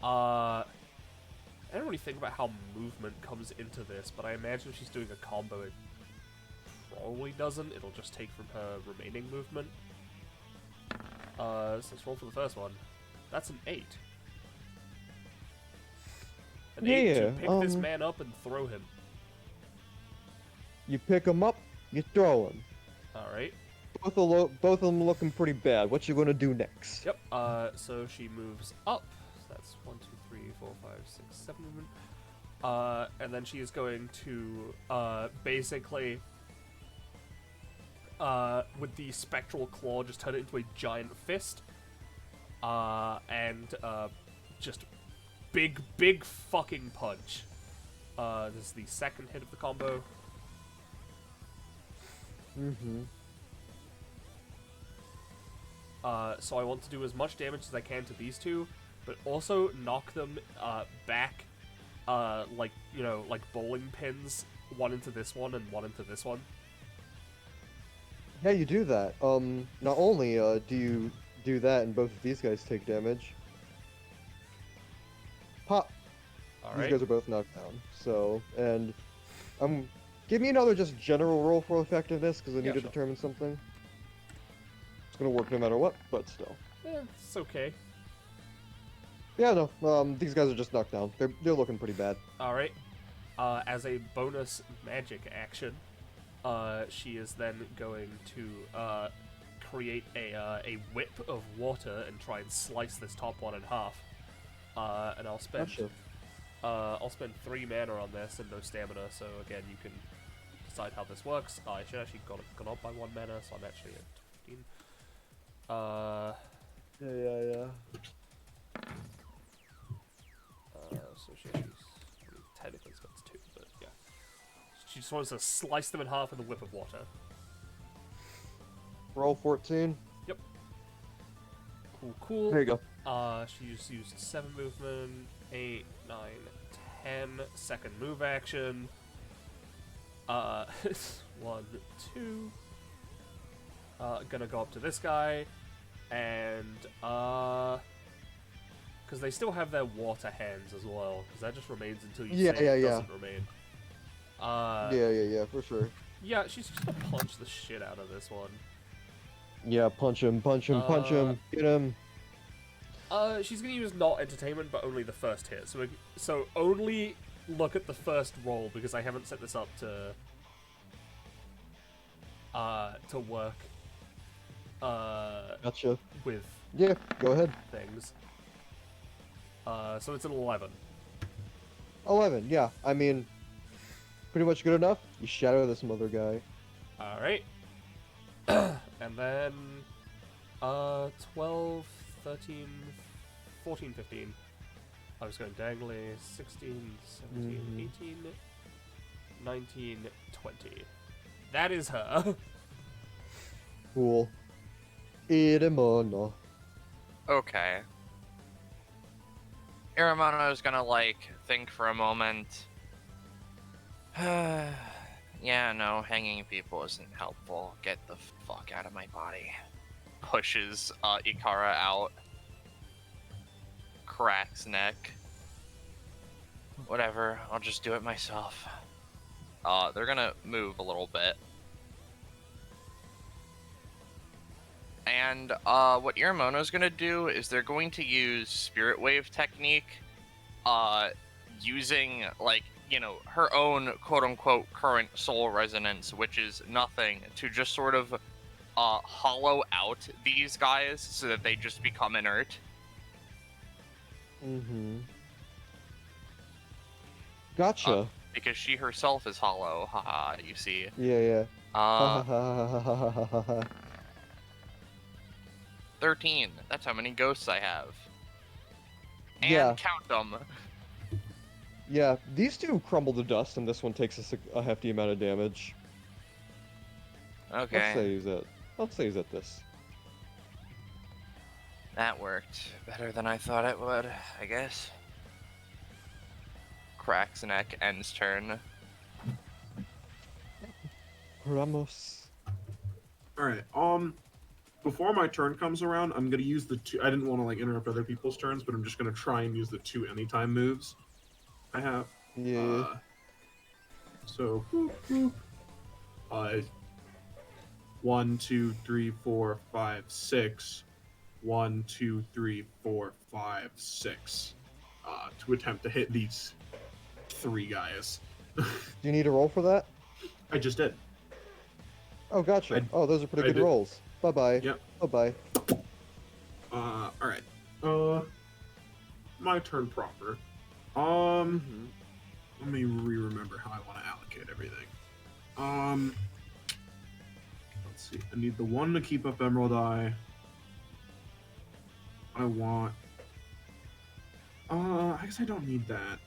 I don't really think about how movement comes into this, but I imagine if she's doing a combo, it probably doesn't. It'll just take from her remaining movement. So let's roll for the first one. That's an 8. An 8 to pick this man up and throw him. You pick him up, you throw him. Alright. Both of them looking pretty bad. What you gonna do next? Yep. So she moves up. So that's 1, 2, 3, 4, 5, 6, 7 movement. And then she is going to basically with the spectral claw just turn it into a giant fist. And just big fucking punch. This is the second hit of the combo. Mm-hmm. So I want to do as much damage as I can to these two, but also knock them back, like bowling pins, one into this one and one into this one. Yeah, you do that. Not only do you do that and both of these guys take damage. Pop. Alright. These guys are both knocked down. So, and give me another just general roll for effectiveness, because I need to sure. determine something. It's gonna work no matter what, but still. It's okay. Yeah, no. These guys are just knocked down. They're looking pretty bad. Alright. As a bonus magic action, she is then going to create a whip of water and try and slice this top one in half. And I'll spend Gotcha. I'll spend 3 mana on this and no stamina, so again you can decide how this works. I should actually gone up by 1 mana, so I'm actually at 15. Yeah. So she actually technically spends 2, but yeah. She just wants to slice them in half with a whip of water. Roll 14. Yep. Cool. There you go. She just used 7 movement, 8, 9, 10, second move action. 1, 2. Gonna go up to this guy, and because they still have their water hands as well, because that just remains until you say it doesn't remain. Yeah, for sure. Yeah, she's just gonna punch the shit out of this one. Yeah, punch him. Get him. She's gonna use not entertainment, but only the first hit. So only look at the first roll because I haven't set this up to work Gotcha. with Yeah, go ahead. things. So it's an 11. 11, yeah. I mean, pretty much good enough. You shadow this mother guy. Alright. And then 12, 13, 14, 15. I was going diagonally. 16, 17, 18, 19, 20. That is her. Cool. Iremono. Okay. Iremono is gonna, like, think for a moment. Yeah, no, hanging people isn't helpful. Get the fuck out of my body. Pushes Ikara out. Cracks neck. Whatever, I'll just do it myself. They're gonna move a little bit. And what Iremono's gonna do is they're going to use Spirit Wave technique, using, like, you know, her own quote-unquote current soul resonance, which is nothing, to just sort of hollow out these guys so that they just become inert. Mm-hmm. Gotcha. Because she herself is hollow, haha, you see. Yeah. Uh, 13. That's how many ghosts I have. And Yeah. count them. Yeah, these two crumble to dust, and this one takes a hefty amount of damage. Okay. Let's say he's at this. That worked better than I thought it would, I guess. Cracks neck, ends turn. Ramos. Alright, before my turn comes around, I'm gonna use the two. I didn't want to like interrupt other people's turns, but I'm just gonna try and use the 2 anytime moves I have. Yeah. So, boop, boop. 1, 2, 3, 4, 5, 6. 1, 2, 3, 4, 5, 6. To attempt to hit these 3 guys. Do you need a roll for that? I just did. Oh, gotcha. Those are pretty I good did. rolls. Bye-bye. Yep. Bye-bye. Alright. My turn proper. Let me remember how I want to allocate everything. Let's see. I need the 1 to keep up Emerald Eye. I want... I guess I don't need that.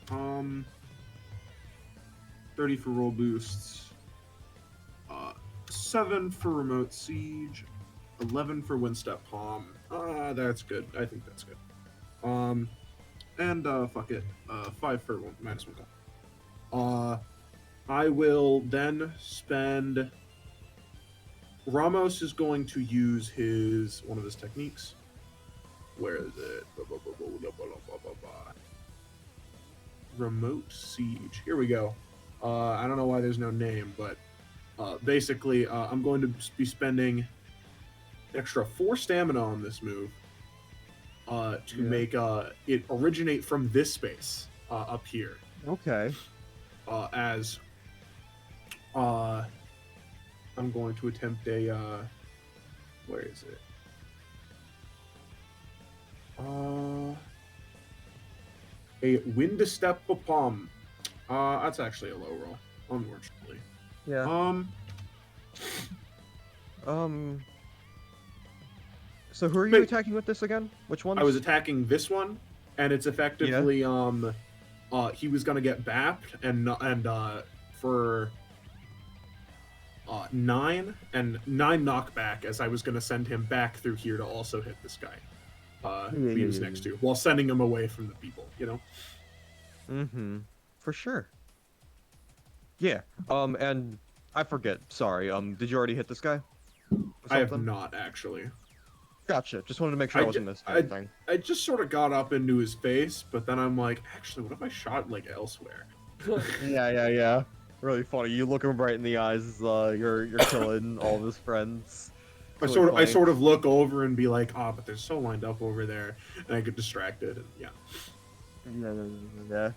30 for roll boosts. 7 for remote siege. 11 for Windstep Palm. That's good. I think that's good. And fuck it. 5 for -1 cost. I will then spend. Ramos is going to use one of his techniques. Where is it? Remote siege. Here we go. I don't know why there's no name, but basically, I'm going to be spending extra 4 stamina on this move to make it originate from this space up here. Okay. As I'm going to attempt a where is it? A wind step palm. That's actually a low roll, unfortunately. Yeah. So who are you attacking with this again? Which one? I was attacking this one, and it's effectively he was gonna get bapped and for 9 knockback, as I was gonna send him back through here to also hit this guy. He was next to, while sending him away from the people, you know? Mm-hmm. For sure. Yeah. And I forget, sorry, did you already hit this guy? I have not, actually. Gotcha. Just wanted to make sure I wasn't missing anything. I just sort of got up into his face, but then I'm like, actually, what if I shot, like, elsewhere? Yeah. Really funny. You look him right in the eyes, you're killing all of his friends. I sort of look over and be like, but they're so lined up over there, and I get distracted, and yeah. Yeah.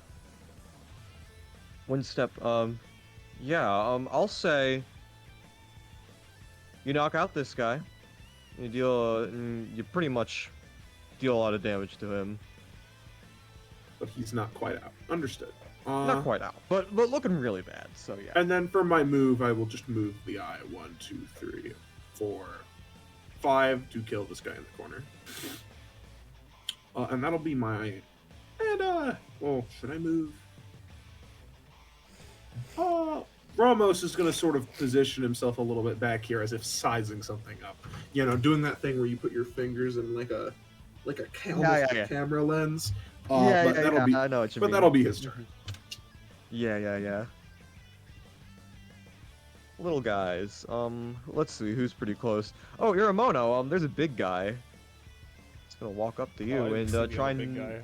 One step. Yeah. I'll say. You knock out this guy. You deal. You pretty much deal a lot of damage to him. But he's not quite out. Understood. Not quite out, but looking really bad. So yeah. And then for my move, I will just move the eye 1, 2, 3, 4, 5 to kill this guy in the corner. And that'll be my. And well, should I move? Ramos is going to sort of position himself a little bit back here as if sizing something up. You know, doing that thing where you put your fingers in like a camera lens. That'll be, I know what you but mean. that'll be his turn. Yeah. Little guys. Let's see who's pretty close. Oh, Iremono. There's a big guy. He's gonna walk up to you and try and. Big guy.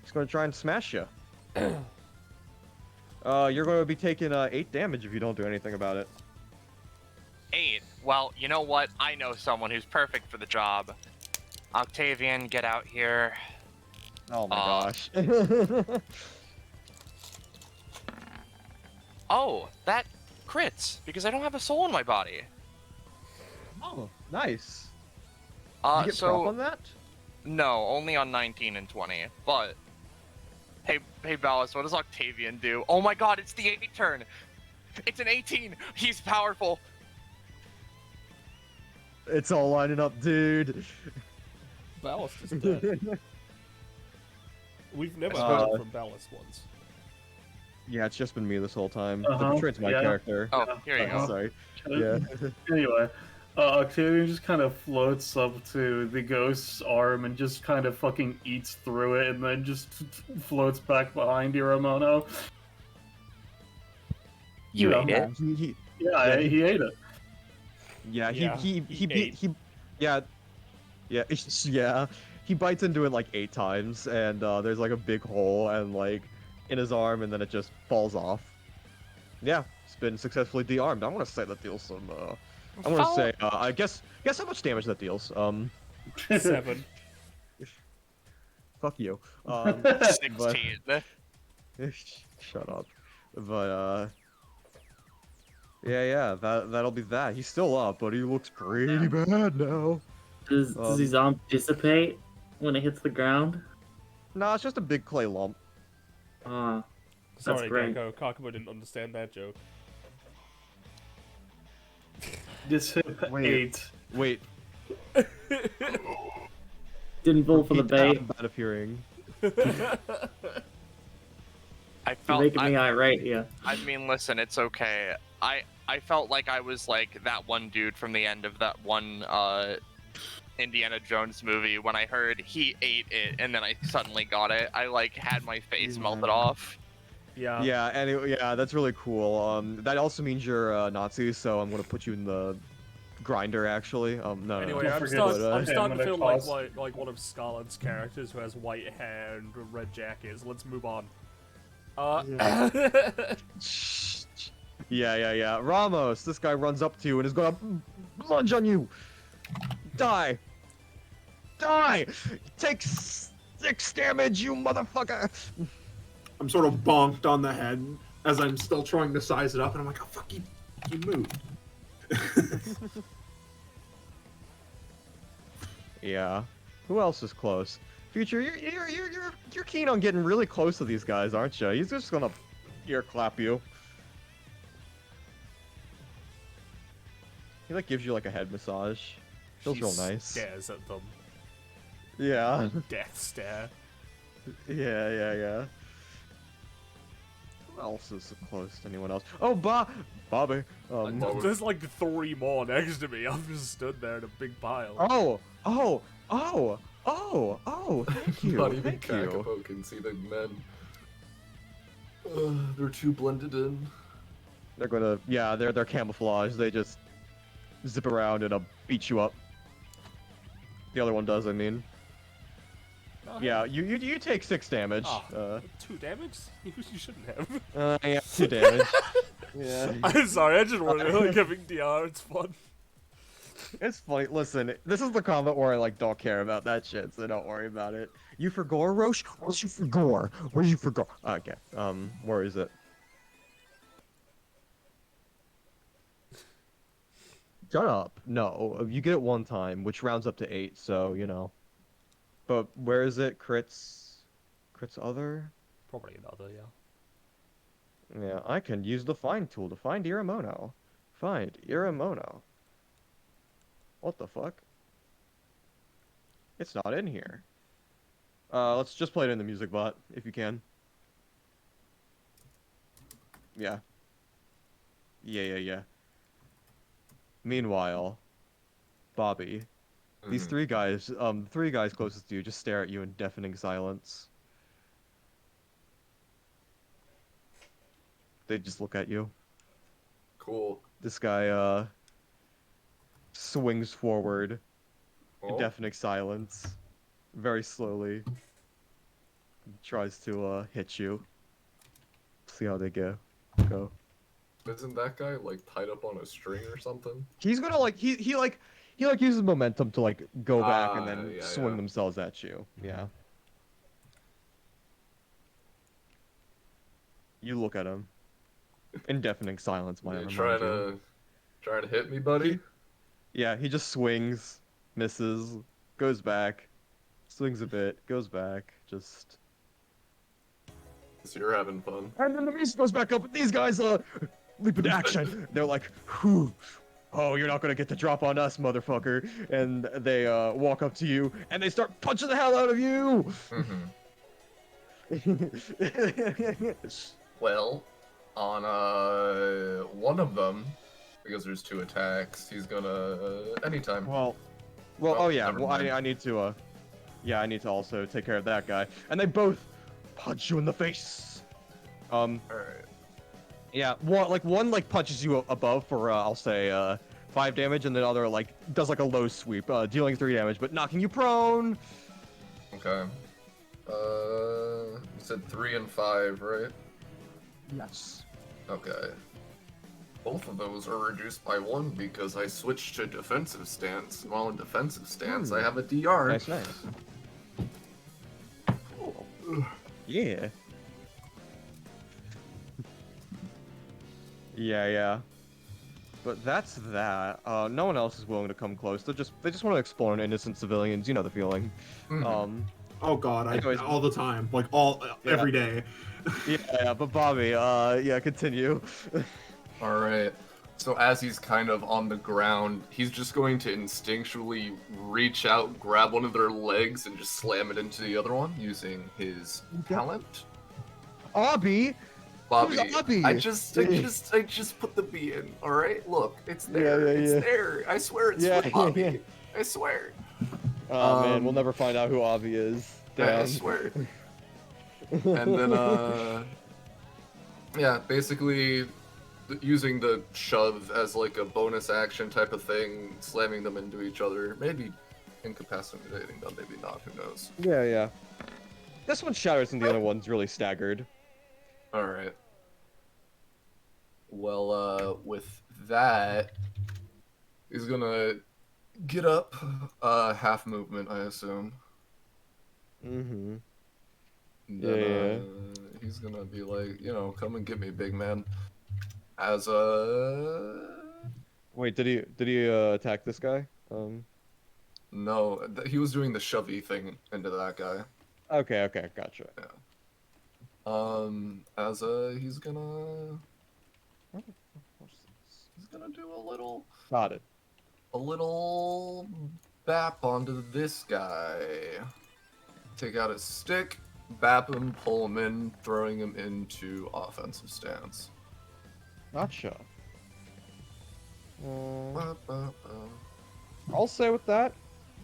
He's gonna try and smash you. You're gonna be taking 8 damage if you don't do anything about it. 8. Well, you know what? I know someone who's perfect for the job. Octavian, get out here. Oh my gosh. Oh, that crits because I don't have a soul in my body. Oh, nice. You get prop on that? No, only on 19 and 20. But hey, Ballas, what does Octavian do? Oh my God, it's the 8 turn. It's an 18. He's powerful. It's all lining up, dude. Ballast is dead. We've never heard from Ballast once. Yeah, it's just been me this whole time. Uh-huh, The betray's my character. Oh, here you go. Sorry. Yeah. Anyway, Octavian just kind of floats up to the ghost's arm and just kind of fucking eats through it, and then just floats back behind Iremono. You ate it? He He ate it. Yeah, Yeah, he bites into it like 8 times, and there's like a big hole and like in his arm, and then it just falls off. Yeah, it's been successfully de-armed. I want to say that deals some. I want to say, I guess how much damage that deals. 7. Fuck you. 16. Shut up. But yeah, that'll be that. He's still up, but he looks pretty bad now. Does his arm dissipate when it hits the ground? Nah, it's just a big clay lump. That's Sorry, great. Gecko. Kakuma didn't understand that joke. This hit 8. Wait. Didn't fall for the bait. I'm bad of hearing. I You're felt. making me irate here. I mean, listen, it's okay. I felt like I was like that one dude from the end of that one Indiana Jones movie when I heard he ate it and then I suddenly got it. I like had my face melted off. Yeah. Yeah, and that's really cool. That also means you're a Nazi, so I'm gonna put you in the grinder. Actually, no. Anyway, Don't I'm forget starting to feel cause- like one of Scarlet's characters who has white hair and a red jacket. So let's move on. Yeah. Ramos, this guy runs up to you and is gonna lunge on you. Die! Take 6 damage, you motherfucker! I'm sort of bonked on the head as I'm still trying to size it up, and I'm like, oh fuck, you moved. Yeah. Who else is close? Future, you're keen on getting really close to these guys, aren't you? He's just gonna ear clap you. He like gives you like a head massage. Feels She real nice. Stares at them. Yeah. Death stare. Yeah. Who else is close to anyone else? Oh, Bobby. There's like 3 more next to me. I've just stood there in a big pile. Oh, thank you. Not even Thank you. Kakapo can see the men. They're too blended in. They're camouflaged. They just zip around and beat you up. The other one does, I mean. Yeah, you take 6 damage. 2 damage? You shouldn't have. Yeah, 2 damage. Yeah. I'm sorry, I just wanted to like having DR, it's fun. It's funny. Listen, this is the combat where I like don't care about that shit, so don't worry about it. You for gore, Rosche? Where's you for gore? Where's you for gore? Okay. Where is it? Shut up. No, you get it one time, which rounds up to 8, so, you know. But where is it? Crits other? Probably another, yeah. Yeah, I can use the find tool to find Iremono. Find Iremono. What the fuck? It's not in here. Let's just play it in the music bot, if you can. Yeah. Yeah. Meanwhile, Bobby, these three guys closest to you just stare at you in deafening silence. They just look at you. Cool. This guy, swings forward in Oh. deafening silence, very slowly. Tries to, hit you. See how they go. Isn't that guy like tied up on a string or something? He's gonna he uses momentum to like go back and then Yeah, swing yeah. themselves at you. Yeah. You look at him. In deafening silence, might I You remind you. trying to hit me, buddy? Yeah, he just swings, misses, goes back, swings a bit, goes back, just. So you're having fun. And then the music goes back up, and these guys leap into action. They're like, whew. Oh, you're not gonna get the drop on us, motherfucker. And they walk up to you, and they start punching the hell out of you. Well, on one of them, because there's 2 attacks, he's gonna anytime. Well, Oh, oh yeah. never Well, mind. I need to I need to also take care of that guy. And they both punch you in the face. All right. Yeah. One punches you above for I'll say 5 damage, and the other does like a low sweep, dealing 3 damage, but knocking you prone. Okay. You said 3 and 5, right? Yes. Okay. Both of those are reduced by 1 because I switched to defensive stance. And while in defensive stance, I have a DR. Nice. Cool. Yeah. Yeah. But that's that. No one else is willing to come close. They just want to explore innocent civilians. You know the feeling. Mhm. Oh god, Anyways. all the time, every day. Yeah. But Bobby, continue. Alright. So as he's kind of on the ground, he's just going to instinctually reach out, grab one of their legs, and just slam it into the other one using his talent. Bobby. Bobby, Who's Bobby? I just put the B in. All right, look, it's there. It's there. I swear it's for Bobby. I swear. Oh man, we'll never find out who Avi is. I Damn. swear. And then yeah, basically using the shove as like a bonus action type of thing, slamming them into each other, maybe incapacitating them, maybe not. Who knows? Yeah. This one shatters and the other one's really staggered. Alright. Well, with that, he's gonna get up, half movement, I assume. Mm-hmm. Then, he's gonna be like, come and get me, big man. As Wait, did he attack this guy? No, he was doing the shovey thing into that guy. Okay, gotcha. Yeah. As he's gonna do Got it. a little bap onto this guy. Take out his stick, bap him, pull him in, throwing him into offensive stance. Gotcha. I'll say with that,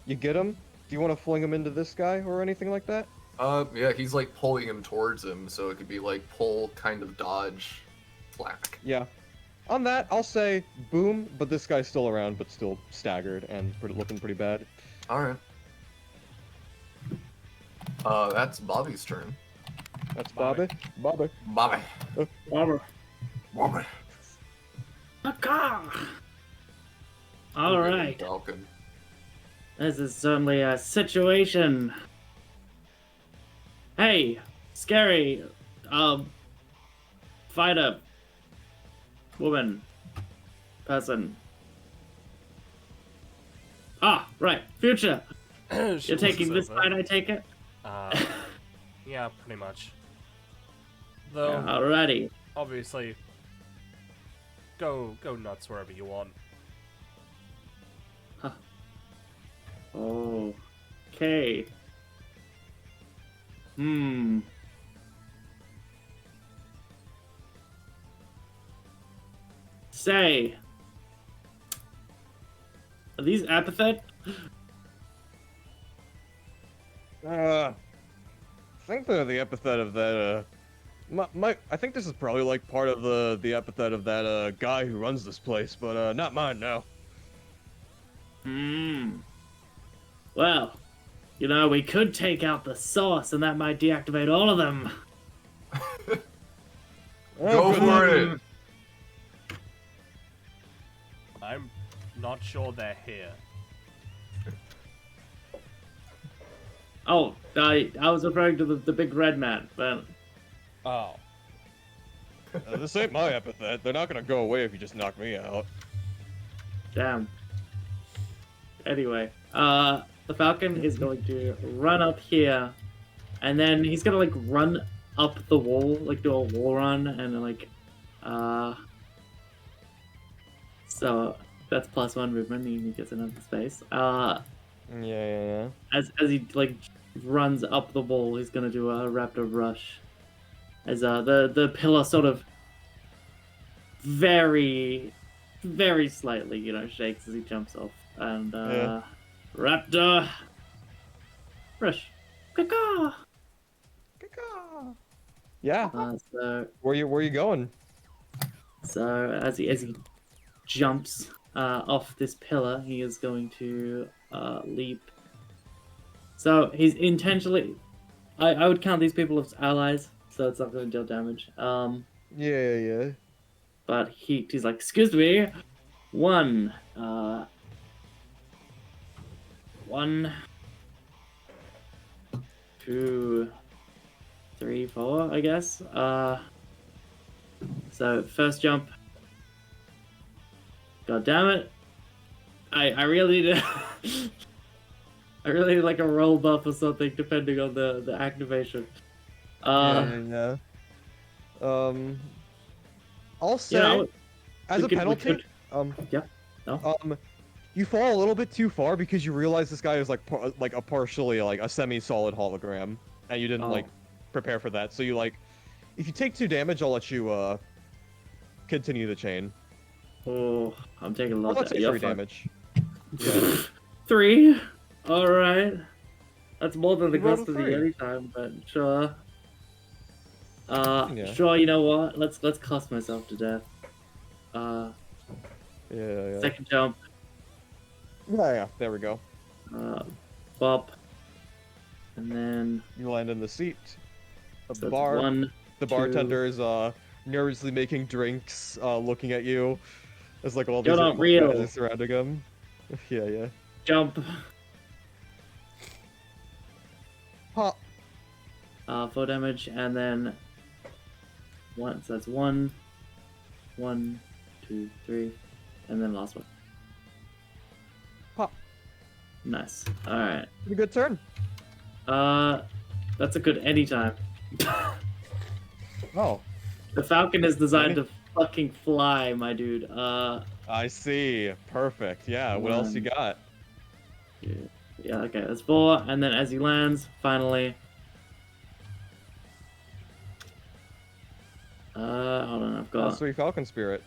you get him. Do you want to fling him into this guy or anything like that? Yeah, he's like pulling him towards him, so it could be like pull, kind of dodge, flack. Yeah. On that, I'll say boom, but this guy's still around, but still staggered and looking pretty bad. Alright. That's Bobby's turn. That's Bobby. Bobby. Bobby. All right. Falcon. This is certainly a situation Hey, scary, fighter, woman, person. Ah, right, future. She You're taking looks this over. fight, I take it? Yeah, pretty much. Though, Alrighty. obviously, go nuts wherever you want. Oh, okay. Hmm. Say, are these epithet? I think they're the epithet of that, I think this is probably like part of the epithet of that, guy who runs this place, but, not mine now. Hmm. Well, you know, we could take out the source and that might deactivate all of them. Go good for luck. it. I'm not sure they're here. Oh, I was referring to the big red man, but Oh. This ain't my epithet. They're not gonna go away if you just knock me out. damn. Anyway, the Falcon is going to run up here, and then he's gonna like run up the wall, like do a wall run, and like, so that's +1 movement. He gets another space. Yeah. As he like runs up the wall, he's gonna do a raptor rush. As the pillar sort of very slightly, you know, shakes as he jumps off, and Yeah. raptor rush. Caw-caw! Yeah. Where you going? So as he jumps off this pillar, he is going to leap. So he's intentionally. I would count these people as allies, so it's not going to deal damage. Yeah. But he's like, excuse me, 1, 2, 3, 4, I guess. So first jump. God damn it! I really need I really need like a roll buff or something, depending on the activation. Yeah. I'll say, You know, as a we penalty, could- you fall a little bit too far because you realize this guy is like a partially like a semi-solid hologram, and you didn't like prepare for that. So you like, if you take 2 damage, I'll let you continue the chain. Oh, I'm taking a lot I'll of take 3 damage. Yeah. 3? Alright. That's more than the You rolled a cost of the 3. anytime, but sure. Yeah. Sure, you know what? Let's cost myself to death. Yeah. Second jump. Yeah. There we go. Bop. And then You land in the seat of so the it's bar. 1, The 2. bartender is nervously making drinks, looking at you. As like all You're these not real. guys are surrounding him. Yeah. Jump. Pop. 4 damage, and then 1. So that's 1, 2, 3, and then last one. Pop. Nice. All right. Pretty good turn. That's a good anytime. Oh, The Falcon is designed to fucking fly, my dude. I see. Perfect. Yeah. What else you got? Yeah. Okay. That's 4, and then as he lands, finally. Hold on. I've got. Sweet Falcon Spirit.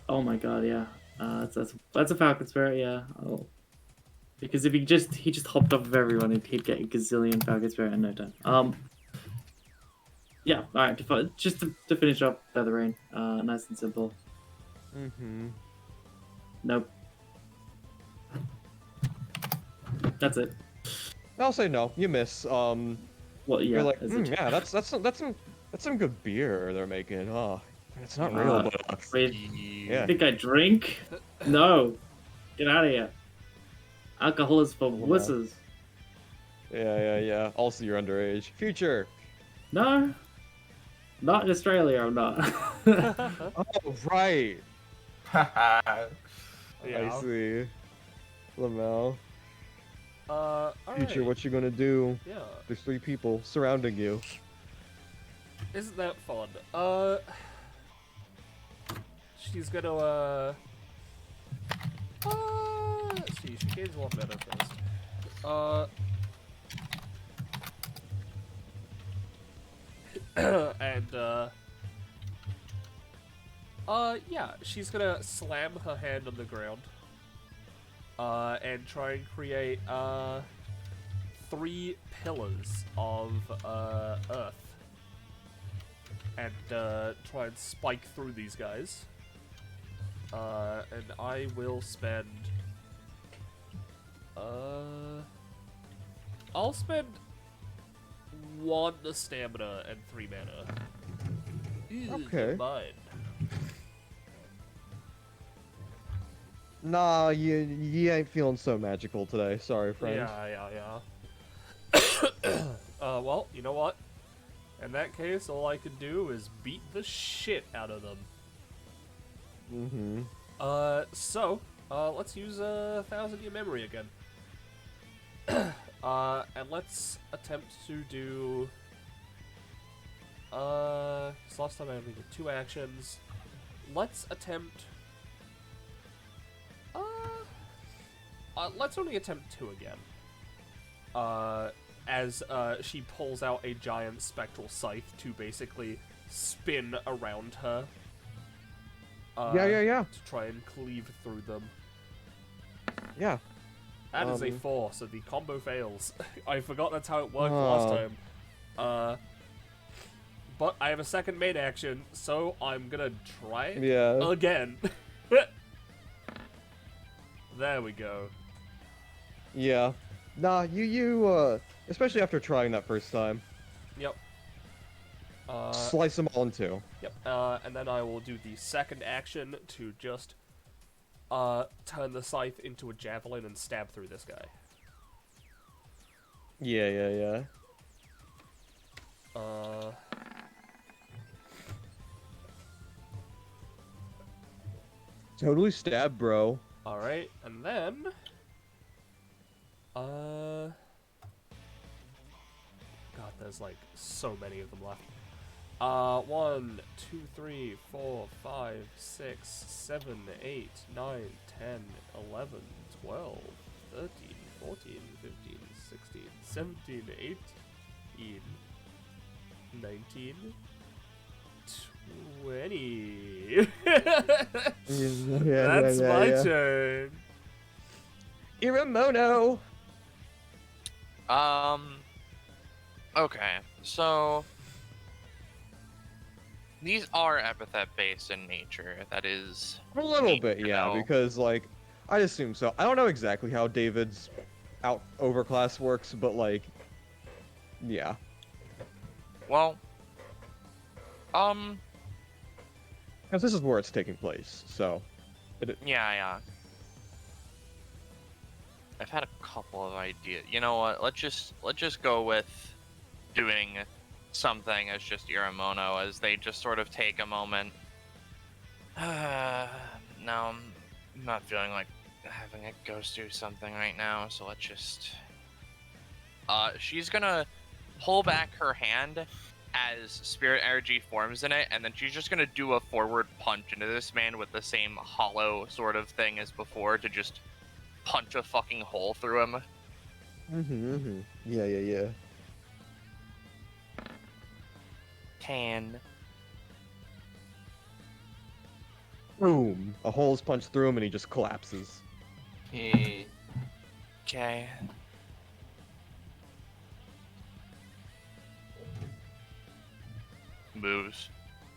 Oh my god. Yeah. That's a Falcon Spirit. Yeah. Oh. Because if he just hopped off of everyone, he'd get a gazillion Falcon Spirit in no time. Yeah. All right. Just to finish up Featherrain. Nice and simple. Mm-hmm. Nope. That's it. I'll say no. You miss. Well, yeah. You're like, as a- yeah. That's some good beer they're making. Oh, it's not real, but Wait, yeah. think I drink? No. Get out of here. Alcohol is for wusses. Yeah. Also, you're underage. Future. No, not in Australia. I'm not. Oh, right. I Yeah. see. Lamel. Future, Alright. what you gonna do? Yeah. There's 3 people surrounding you. Isn't that fun? She's gonna, let's see, she gains 1 mana first. And, yeah, she's gonna slam her hand on the ground, and try and create, 3 pillars of, earth. And, try and spike through these guys. And I will spend, I'll spend 1 stamina and 3 mana. Okay. Mine. Nah, you ain't feeling so magical today. Sorry, friend. Yeah. Well, you know what? In that case, all I can do is beat the shit out of them. Mm-hmm. So, let's use 1,000-year memory again. And let's attempt to do... 'cause last time I only did 2 actions. Let's attempt... let's only attempt 2 again. As, she pulls out a giant spectral scythe to basically spin around her. Yeah. To try and cleave through them. Yeah. That is a 4, so the combo fails. I forgot that's how it worked last time. But I have a second main action, so I'm gonna try it again. There we go. Yeah. Nah, you especially after trying that first time. Yep. Slice them all in 2. Yep. And then I will do the second action to just turn the scythe into a javelin and stab through this guy. Yeah. Totally stab, bro. Alright, and then... God, there's like so many of them left. 1, 2, 3, 4, 5, 6, 7, 8, 9, 10, 11, 12, 13, 14, 15, 16, 17, 18, 19, 20. That's my turn. Iremono. Okay, so these are epithet based in nature. That is A little neat bit, to yeah, know. because like I assume so. I don't know exactly how David's overclass works, but like, yeah. Well, Because this is where it's taking place, so. yeah. I've had a couple of ideas. You know what? Let's just go with doing something as just Iremono, as they just sort of take a moment. No, I'm not feeling like having a ghost do something right now, so let's just... she's gonna pull back her hand as spirit energy forms in it, and then she's just gonna do a forward punch into this man with the same hollow sort of thing as before to just punch a fucking hole through him. Yeah. 10. Boom. A hole's punched through him and he just collapses. Hey. Okay. Moves.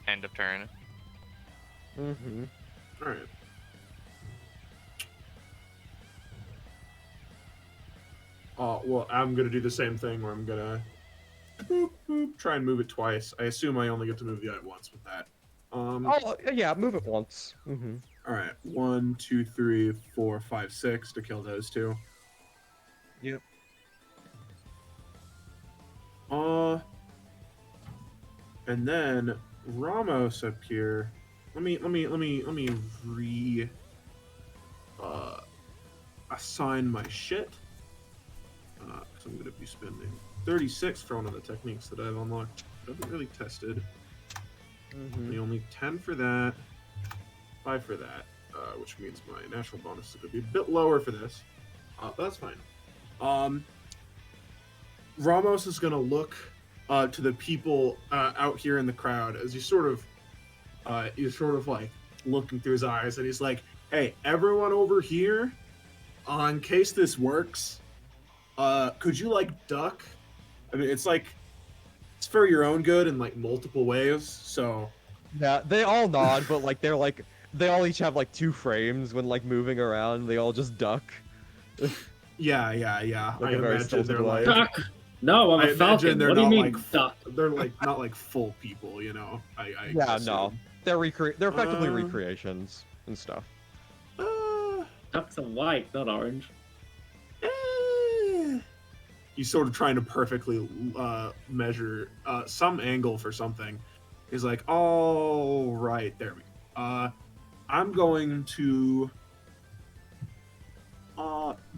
End of turn. Alright. Well, I'm gonna do the same thing where I'm gonna try and move it twice. I assume I only get to move the eye once with that. Oh, yeah, move it once. Alright, 1, 2, 3, 4, 5, 6 to kill those 2. Yep. And then Ramos up here. Let me assign my shit. Because I'm gonna be spending 36 for one of the techniques that I've unlocked. I haven't really tested. Only 10 for that, 5 for that, which means my natural bonus is gonna be a bit lower for this. But that's fine. Ramos is gonna look to the people out here in the crowd as he's sort of like looking through his eyes, and he's like, "Hey, everyone over here, in case this works, could you like duck? I mean, it's for your own good in like multiple ways. So Yeah, they all nod, but like they all each have like 2 frames when like moving around. They all just duck. yeah. Like I a very imagine stilted they're line. like, Duck! No, I'm I a falcon. imagine they're What do you not mean, like duck? they're like not like full people, you know. I Yeah, assume. no, they're effectively Uh, recreations and stuff. Ducks are white, not orange. He's sort of trying to perfectly measure some angle for something. He's like, "All right, there we go. I'm going to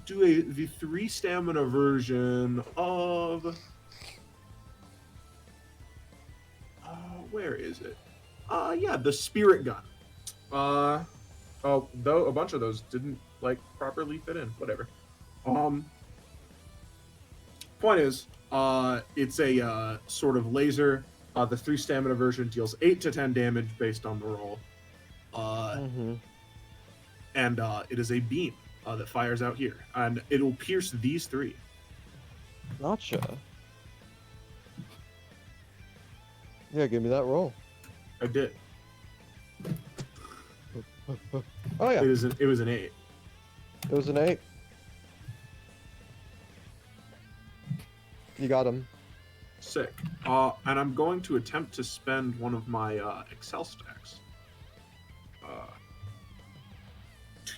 do the 3 stamina version of where is it? Yeah, the spirit gun. Though a bunch of those didn't like properly fit in. Whatever. Point is, it's a sort of laser. The 3 stamina version deals 8 to 10 damage based on the roll. And it is a beam that fires out here, and it'll pierce these 3. Gotcha. Yeah, give me that roll. I did. Oh yeah, It was an 8. it was an 8. You got him. Sick. And I'm going to attempt to spend one of my Excel stacks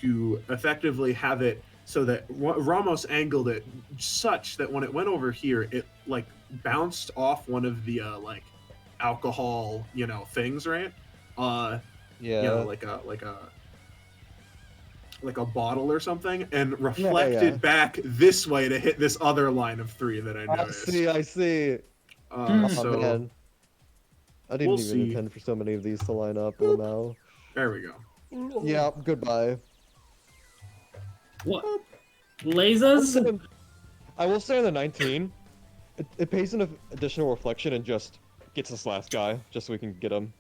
to effectively have it so that Ramos angled it such that when it went over here, it like bounced off one of the like alcohol, things, right? Yeah. Like a bottle or something, and reflected back this way to hit this other line of 3 that I noticed. I see. So Man. I didn't we'll even see. intend for so many of these to line up. Well, now. There we go. Yeah. Goodbye. What? Lasers? I will say on the 19, it pays an additional reflection and just gets this last guy, just so we can get him.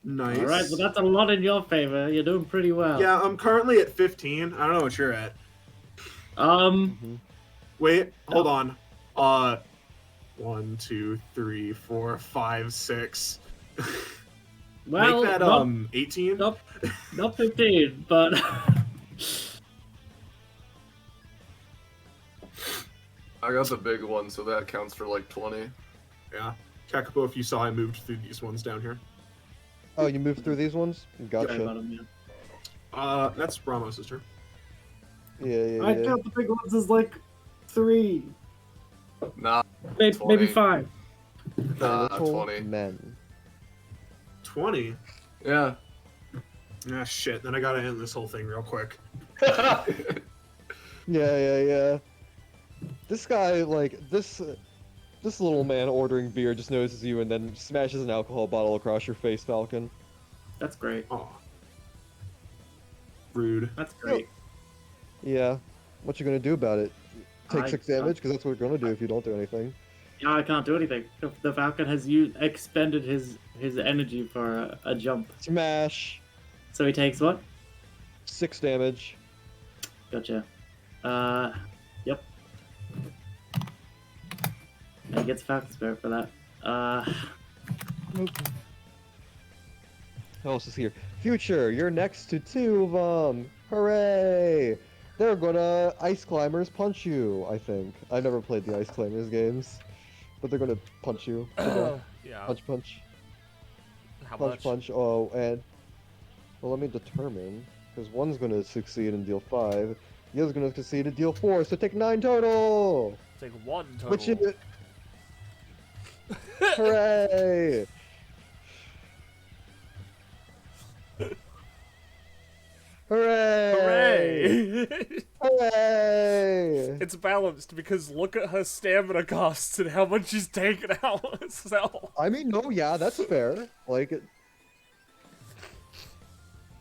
Nice. All right, well that's a lot in your favor. You're doing pretty well. Yeah, I'm currently at 15. I don't know what you're at. Wait, hold on. 1, 2, 3, 4, 5, 6. Well, Make that 18. not 15, but I got the big one, so that counts for like 20. Yeah. Kakapo, if you saw, I moved through these ones down here. Oh, you moved through these ones? Sorry Gotcha. about him, yeah. That's Ramos' turn. Yeah. I count the big ones as like 3, Nah, maybe 20. 5. Nah, Little 20. Men. 20? Yeah. Ah, shit. Then I gotta end this whole thing real quick. Yeah. This guy, like, this little man ordering beer just notices you and then smashes an alcohol bottle across your face, Falcon. That's great. Aw. Rude. That's great. Yeah. What you gonna do about it? Take I- 6 damage? Because that's what we're gonna do if you don't do anything. Yeah, I can't do anything. The Falcon has expended his energy for a jump. Smash! So he takes what? 6 damage. Gotcha. Yep. And he gets Falcon Spirit for that. Who else is here? Future, you're next to 2 of them! Hooray! They're gonna Ice Climbers punch you, I think. I've never played the Ice Climbers games. But they're gonna punch you. Yeah. Punch. How much? Punch. Oh, and... Well, let me determine. Because one's gonna succeed and deal 5. The other's gonna succeed and deal 4, so take 9 total! Take 1 total. Which is... Hooray! Hooray! Hooray! Hooray! It's balanced because look at her stamina costs and how much she's taken out herself. I mean, no, yeah, that's fair. Like,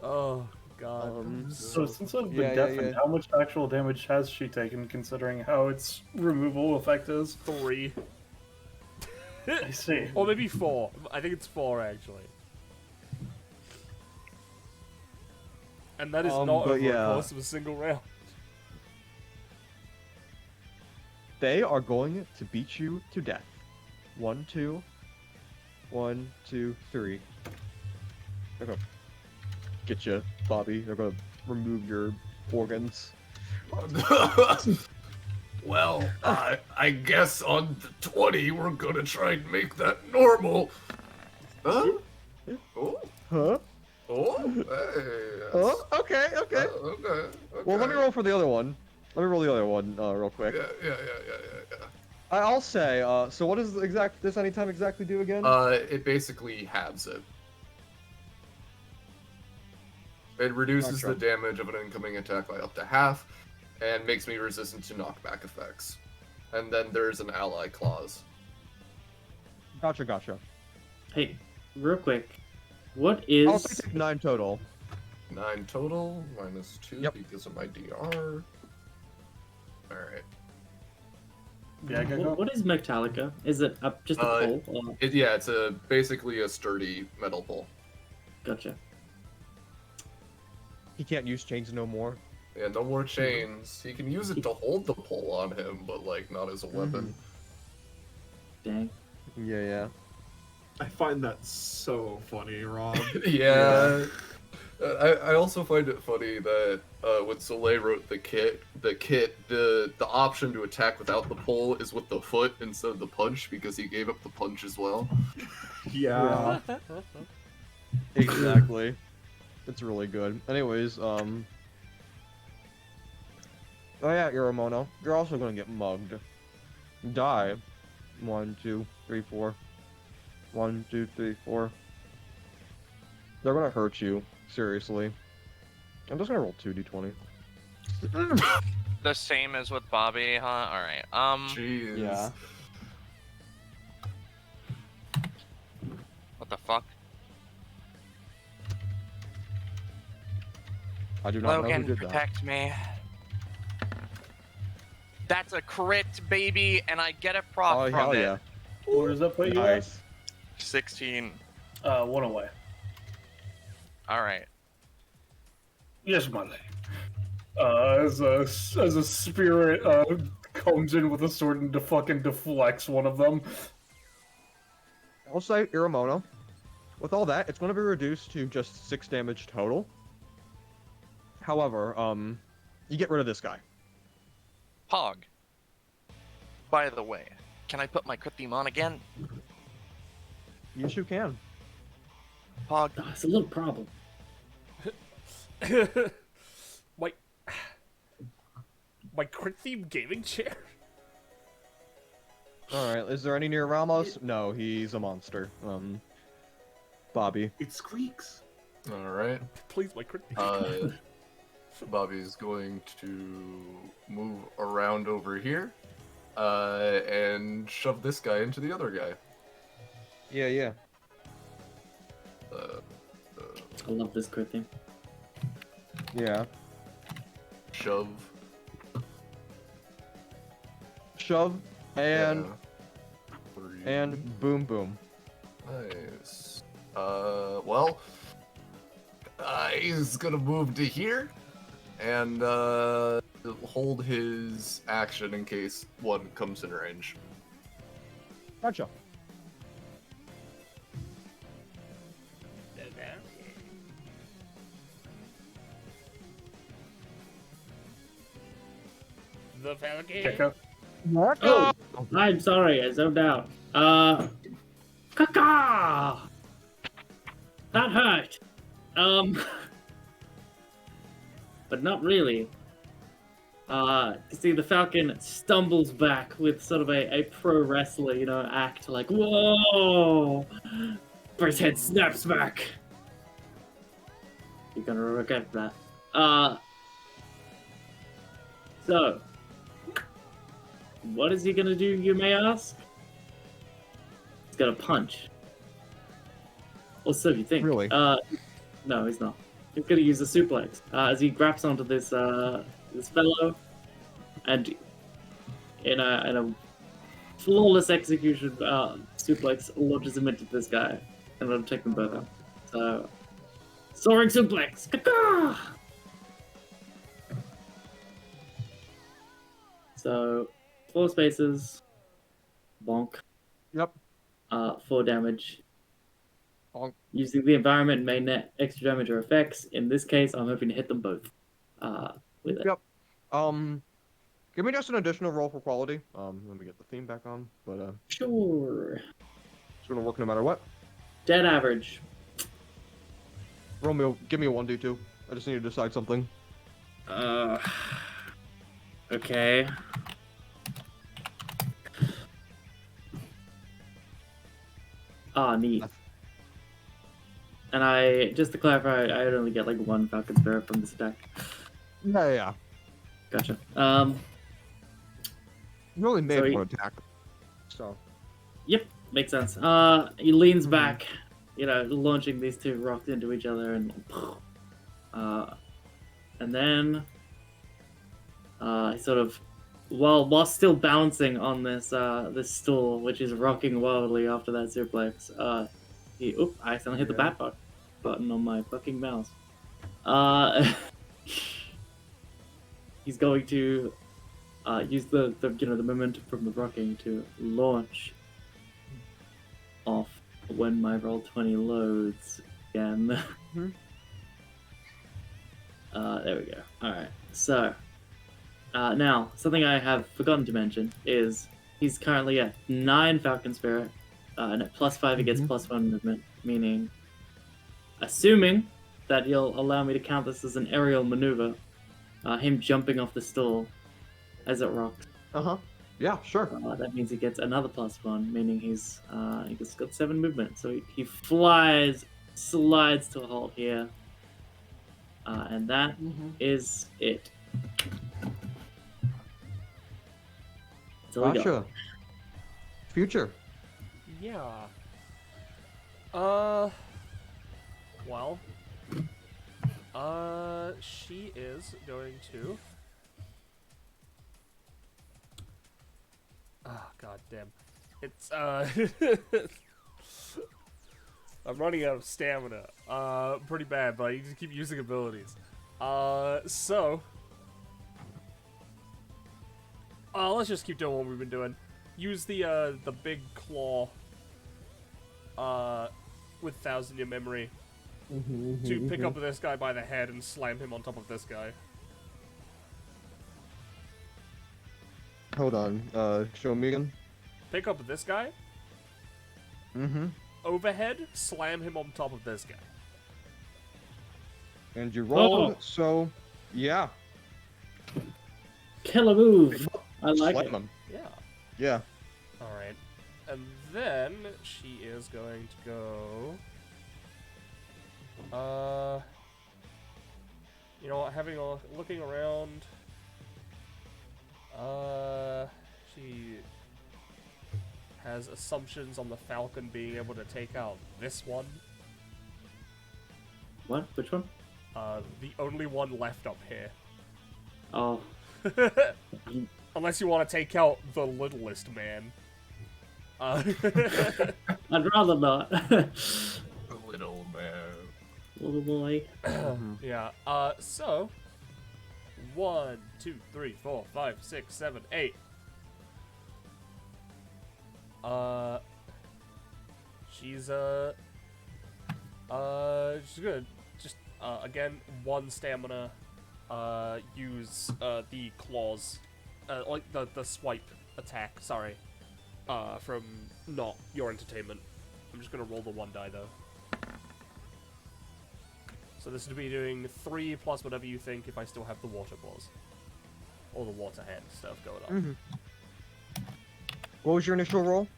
Oh god. So since I've been Yeah, deafened, yeah. how much actual damage has she taken, considering how its removal effect is? 3. I see. Or maybe 4. I think it's 4 actually. And that is not but over yeah. the course of a single round. they are going to beat you to death. 1, 2. 1, 2, 3. They're gonna get you, Bobby. They're gonna remove your organs. Well, I guess on the 20 we're gonna try and make that normal. Huh? Oh, Huh? oh, hey. Oh, okay, okay. Okay. Well, let me roll for the other one. Let me roll the other one real quick. Yeah. I'll say, so what does this anytime exactly do again? It basically halves it. It reduces the Gotcha. damage of an incoming attack by up to half, and makes me resistant to knockback effects. And then there's an ally clause. Gotcha. Hey, real quick, what I'll is say 9 total. 9 total, minus 2 Yep. because of my DR. Alright. Yeah, Gecko? what is Metallica? Is it just a pole? Oh, It's basically a sturdy metal pole. gotcha. He can't use chains no more. Yeah, no more chains. He can use it to hold the pole on him, but like not as a weapon. Dang. Yeah. I find that so funny, Rob. Yeah. I also find it funny that when Soleil wrote the option to attack without the pole is with the foot instead of the punch because he gave up the punch as well. Yeah. Exactly. It's really good. Anyways, oh yeah, Iremono. You're also gonna get mugged. Die. 1, 2, 3, 4. 1, 2, 3, 4. They're gonna hurt you. Seriously. I'm just gonna roll 2d20. The same as with Bobby, huh? Alright. Jeez. Yeah. What the fuck? I do not know Logan, who did that. protect me. That's a crit, baby, and I get a proc Oh, from hell it. yeah. Where does that put you at? Nice. 16. 1 away. Alright. Yes, my lady. As a spirit comes in with a sword and fucking deflects one of them. I'll say Iremono. With all that, it's gonna be reduced to just 6 damage total. However, you get rid of this guy. Pog. By the way, can I put my crit theme on again? Yes, you can. Pog. Oh, it's a little problem. My crit theme gaming chair? Alright, is there any near Ramos? No, he's a monster. Bobby. It squeaks. Alright. Please, my crit theme. Bobby's going to move around over here and shove this guy into the other guy. Yeah. I love this crit thing. Yeah. Shove. Shove, and Yeah. 3. and boom boom. Nice. Well, he's gonna move to here and hold his action in case one comes in range. Gotcha. The Falcon. Gecko. Oh, I'm sorry, I zoned out. Caca! That hurt. But not really. You see the Falcon stumbles back with sort of a pro wrestler, act like, whoa! But his head snaps back. You're gonna regret that. So, what is he gonna do, you may ask? He's gonna punch. Or so you think. Really? No, he's not. He's gonna use a suplex as he grabs onto this this fellow, and in a flawless execution, suplex launches him into this guy, and it'll take them both out. So, soaring suplex. Caca! So, 4 spaces, bonk. Yep. 4 damage. Bonk. Using the environment may net extra damage or effects. In this case, I'm hoping to hit them both. With it. Yep. Give me just an additional roll for quality. Let me get the theme back on. But Sure. it's gonna work no matter what. Dead average. Romeo, give me a 1d2. I just need to decide something. Okay. Neat. And just to clarify, I would only get like 1 Falcon Spirit from this attack. Yeah. Gotcha. You only made So 1 attack. So. Yep, makes sense. He leans back, launching these 2 rocks into each other, and then he sort of, while still bouncing on this this stool, which is rocking wildly after that suplex, I accidentally hit the bat button on my fucking mouse. He's going to use the momentum from the rocking to launch off when my roll 20 loads again. There we go. Alright, so now something I have forgotten to mention is he's currently at 9 Falcon Spirit, and at +5 he gets +1 movement, meaning, assuming that he'll allow me to count this as an aerial maneuver, him jumping off the stool as it rocks. Yeah, sure. That means he gets another +1, meaning he's got 7 movement. So he flies, slides to a halt here, and that is it. That's all we got. Gotcha. Future. Yeah. Well. She is going to. Oh, god damn. It's, I'm running out of stamina. Pretty bad, but I need to keep using abilities. So. Let's just keep doing what we've been doing. Use the big claw, with 1000-year memory to pick up this guy by the head and slam him on top of this guy. Hold on. Show me again. Pick up this guy. Overhead, slam him on top of this guy. And you rolled, so yeah. Killer move. I like Slam it. him. Yeah. Yeah. Alright. And then she is going to go. You know what? Looking around. She has assumptions on the Falcon being able to take out this one. What? Which one? The only one left up here. Oh. Unless you want to take out the littlest man. I'd rather not. Little man. Little boy. Yeah. So 1, 2, 3, 4, 5, 6, 7, 8. She's good. Just again, 1 stamina. Use the claws, like the swipe attack. Sorry, from not your entertainment. I'm just gonna roll the 1 die though. So this would be doing 3 plus whatever you think if I still have the water claws. all the water hand stuff going on. Mm-hmm. What was your initial roll?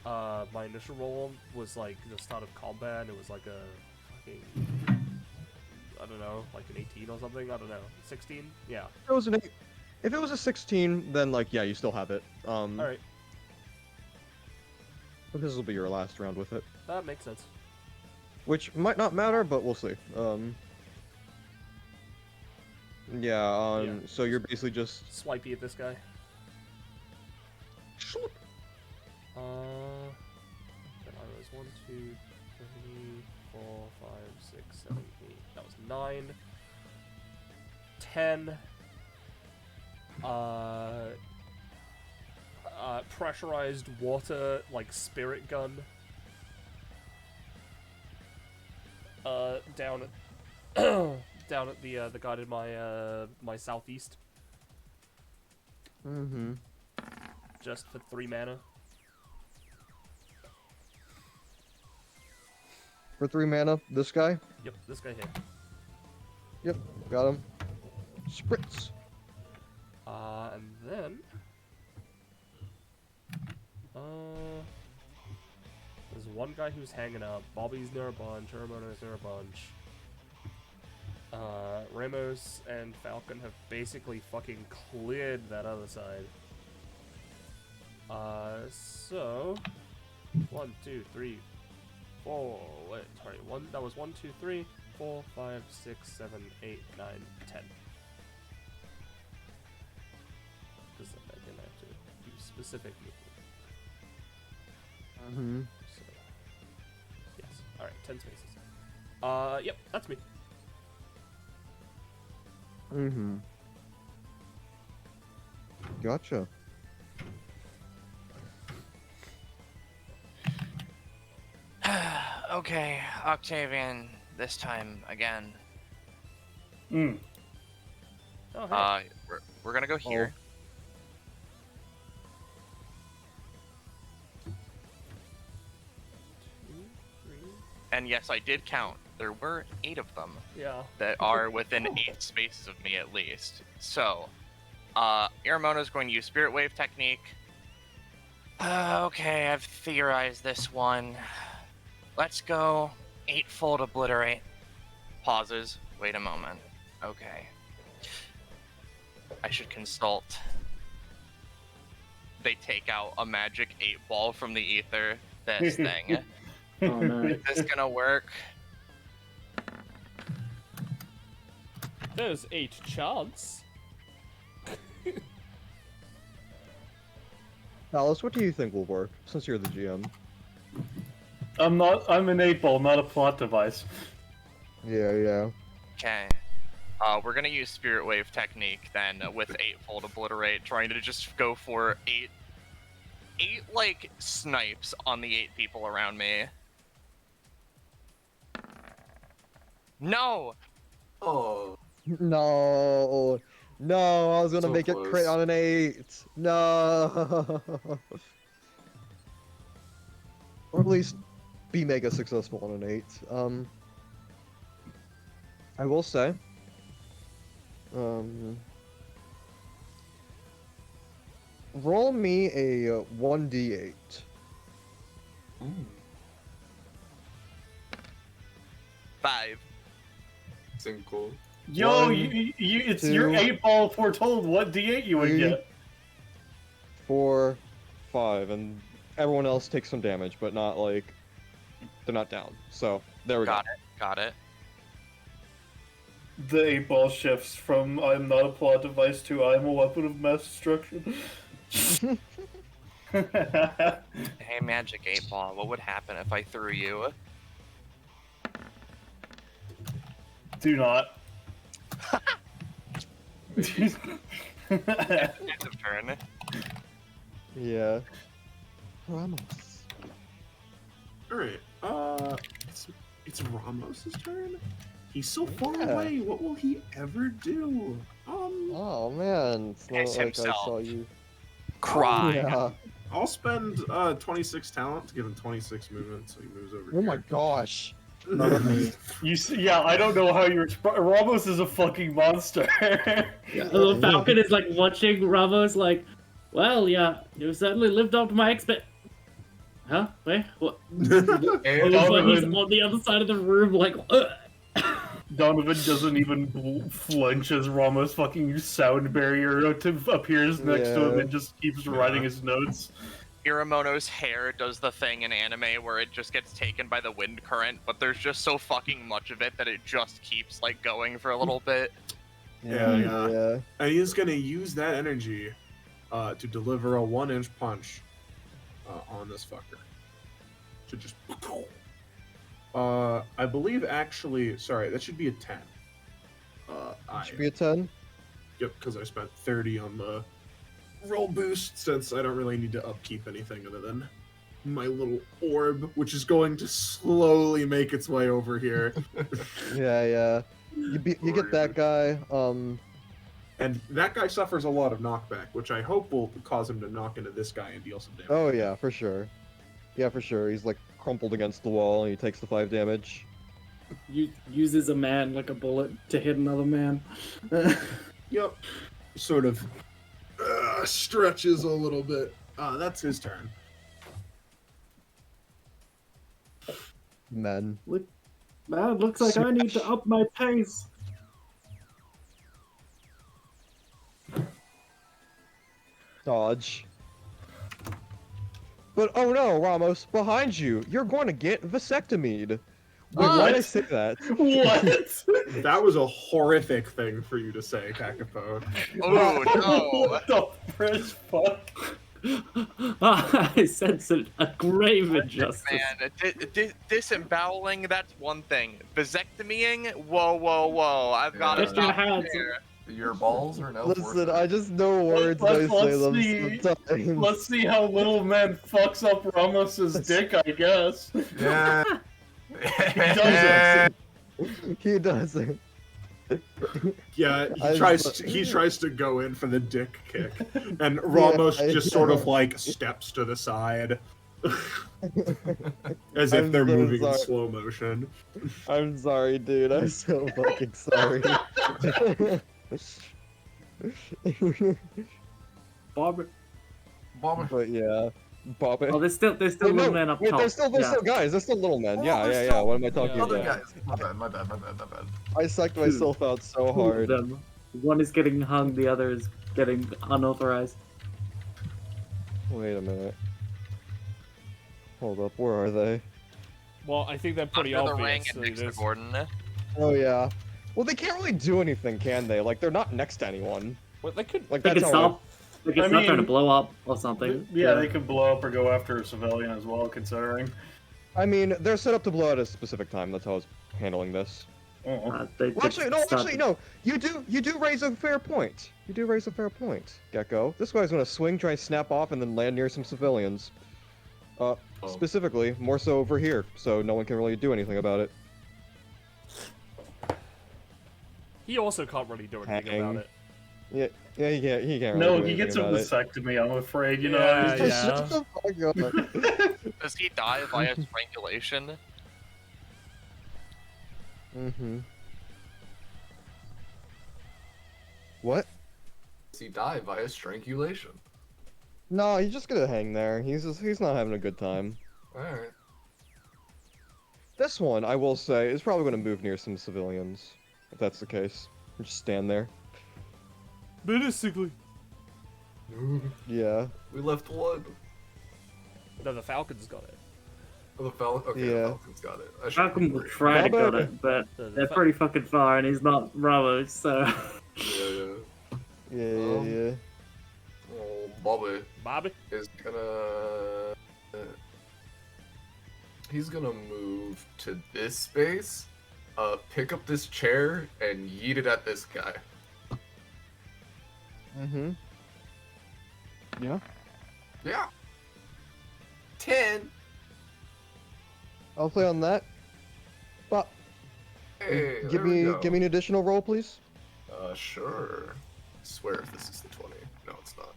My initial roll was like the start of combat, and it was like a fucking, I don't know, like an 18 or something. I don't know, 16. Yeah. If it was if it was a 16, then like yeah, you still have it. All right. But this will be your last round with it, That makes sense. which might not matter, but we'll see. Yeah. Yeah. So you're basically just. Swipey at this guy. Then I was 1, 2, 3, 4, 5, 6, 7, 8. That was 9. 10. Pressurized water, like spirit gun. Down at down at the guy in my southeast. Mm-hmm. Just for 3 mana. For 3 mana, this guy. Yep, this guy here. Yep, got him. Spritz. And then there's one guy who's hanging up. Bobby's near a bunch. Iremono's near a bunch. Ramos and Falcon have basically fucking cleared that other side. So 1, 2, 3, 4. Wait, sorry. That was 1, 2, 3, 4, 5, 6, 7, 8, 9, 10. Because then I didn't have to do specific movement. Mm-hmm. So, yes. Alright, 10 spaces. Yep, that's me. Mm-hmm. Gotcha. Okay, Octavian, this time again. Mm. Oh, hey. We're gonna go here. And yes, I did count. There were 8 of them Yeah. that are within 8 spaces of me at least. So, Iremono is going to use Spirit Wave technique. Okay, I've theorized this one. Let's go 8-fold Obliterate. Pauses. Wait a moment. Okay. I should consult. They take out a magic 8-ball from the ether. This thing. Oh no. Is this gonna work? There's 8 chance. Alice, what do you think will work, since you're the GM? I'm an 8-ball, not a plot device. Yeah. Okay. We're gonna use Spirit Wave technique then with 8-fold Obliterate, trying to just go for 8 like snipes on the 8 people around me. No! Oh, No, I was gonna So make it crit close. on an 8. No. Or at least be mega successful on an 8. I will say, roll me a 1d8. mm. 5. Cinco. Yo, 1, it's 2, your 8-ball foretold what D8 you would 3, get. 4, 5, and everyone else takes some damage, but not like they're not down. So there we Got it. The 8-ball shifts from I'm not a plot device to I'm a weapon of mass destruction. Hey, Magic 8-ball, what would happen if I threw you? Do not. End of turn. Yeah. Ramos. Alright, it's Ramos's turn? He's so far Yeah. away, what will he ever do? Oh man, it's not Piss like himself. I saw you. Cry. Yeah. I'll spend 26 talent to give him 26 movement, so he moves over Oh my here. gosh. Not me. Yeah, I don't know how you're. Ramos is a fucking monster. The Falcon is like watching Ramos like, well, yeah, you certainly lived up to my Huh? Wait, what? It was like he's on the other side of the room, like, Donovan doesn't even flinch as Ramos' fucking sound barrier appears next to him and just keeps writing his notes. Iremono's hair does the thing in anime where it just gets taken by the wind current, but there's just so fucking much of it that it just keeps like going for a little bit. Yeah. And he's gonna use that energy to deliver a 1-inch punch on this fucker. To just. I believe actually, sorry, that should be a 10. Should be a 10? Yep, because I spent 30 on the roll boost, since I don't really need to upkeep anything other than my little orb, which is going to slowly make its way over here. Yeah. You get that guy, And that guy suffers a lot of knockback, which I hope will cause him to knock into this guy and deal some damage. Oh yeah, for sure. Yeah, for sure. He's like crumpled against the wall and he takes the 5 damage. Uses a man like a bullet to hit another man. Yep. Sort of stretches a little bit. That's his turn. Men. Man, looks like I need to up my pace. Dodge. But oh no, Ramos, behind you, you're going to get vasectomied. Wait, why did I say that? What? That was a horrific thing for you to say, Kakapo. Oh no! What the fresh fuck? I sense a grave injustice. Man, disemboweling, that's one thing. Vasectomying? Whoa. I've got to Lift your stop hands. there. Your balls are now Listen, I just know words and I say them sometimes. Let's see how little man fucks up Ramos's dick, I guess. Yeah. He doesn't. He doesn't. Yeah, he tries to go in for the dick kick, and Ramos just sort of like steps to the side, as if they're so moving in sorry. slow motion. I'm sorry, dude. I'm so fucking sorry. Bob. But yeah, Bob. Oh, there's still little men up top. There's still guys. There's still little men. Oh, Yeah. there's still- What am I talking Other about? guys. My bad. I sucked myself out so Two of hard. them. One is getting hung, the other is getting unauthorized. Wait a minute. Hold up, where are they? Well, I think that's pretty Under the ring obvious. and next to Gordon. Oh yeah. Well, they can't really do anything, can they? Like, they're not next to anyone. Well, they could. Like, They that's can how. stop. They can stop trying to blow up or something. Yeah, they could blow up or go after a civilian as well, considering. I mean, they're set up to blow at a specific time. That's how I was handling this. Oh. Well, actually, no. You do raise a fair point. You do raise a fair point, Gecko. This guy's gonna swing, try and snap off, and then land near some civilians. Specifically, more so over here, so no one can really do anything about it. He also can't really do anything about it. Yeah, he can't. No, really he do gets a anything about vasectomy, I'm afraid, you know. Yeah, He's yeah. Shut the fuck up. Does he die via strangulation? Mm-hmm. What? Does he die via strangulation? No, he's just gonna hang there. He's not having a good time. Alright. This one, I will say, is probably gonna move near some civilians. If that's the case. Just stand there. Basically. Yeah. We left one. No, the Falcon's got it. Oh, the Falcon. Okay, Yeah. the Falcon's got it. I should Falcon will remember. try to Robert- get it, but The they're Fa- pretty fucking far, and he's not Ramos, so. Yeah. Yeah. Oh, Bobby Bobby? is gonna. He's gonna move to this space, pick up this chair, and yeet it at this guy. Mm-hmm. Yeah. Yeah. 10. I'll play on that. But Hey, give there we me go. an additional roll, please. Sure. I swear if this is the 20. No, it's not.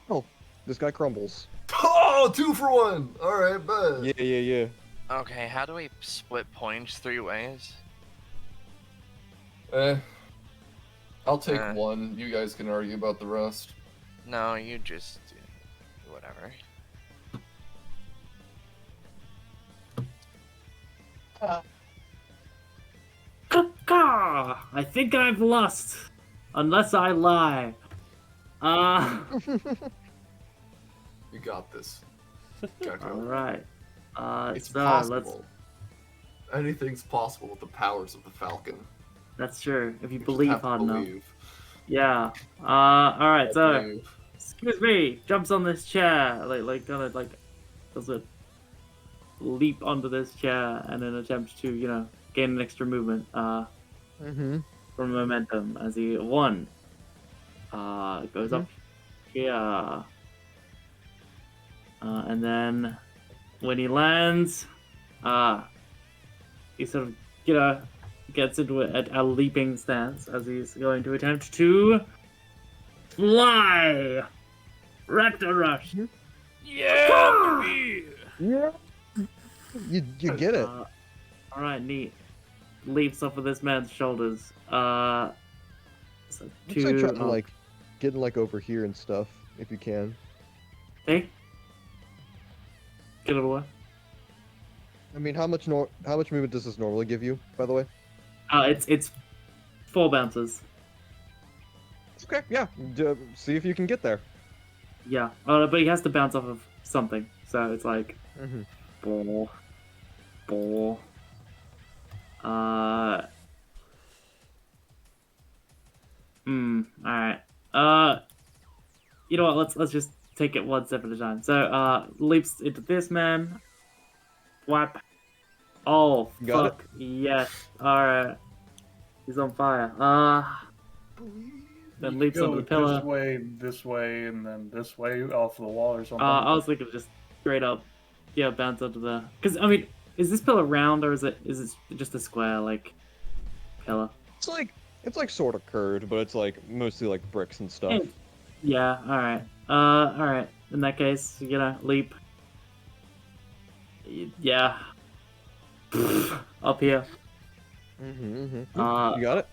Oh, this guy crumbles. Oh, 2 for 1. All right, bet. Yeah. Okay, how do we split points 3 ways? I'll take Uh. one. You guys can argue about the rest. No, you just whatever. Caw! I think I've lost, unless I lie. You got this. Gecko. All right. It's So possible. Anything's possible with the powers of the Falcon. that's true. If you You just believe have to hard enough. believe. Yeah. All right. I So, believe. excuse me. Jumps on this chair, does a leap onto this chair and then attempts to, gain an extra movement. From momentum as he goes up here. And then when he lands, he sort of, gets into a leaping stance as he's going to attempt to fly. Raptor Rush. Yeah, baby! Yeah. You get it. All right, neat. Leaps off of this man's shoulders. So Looks like trying to get over here and stuff if you can. Hey, get it away. I mean, how much movement does this normally give you, by the way? It's 4 bounces. Okay, yeah. See if you can get there. Yeah, but he has to bounce off of something, so it's like ball. Alright. You know what? Let's just take it one step at a time. So, leaps into this man. Whap. Oh, Got fuck. Yes. Alright. He's on fire. Then leaps Go onto the pillar. this way, and then this way off the wall or something. I was thinking just straight up, bounce onto the. Because I mean, is this pillar round or is it just a square pillar? It's like sort of curved, but it's like mostly like bricks and stuff. Yeah. All right. All right. In that case, leap. Yeah. Up here. You got it.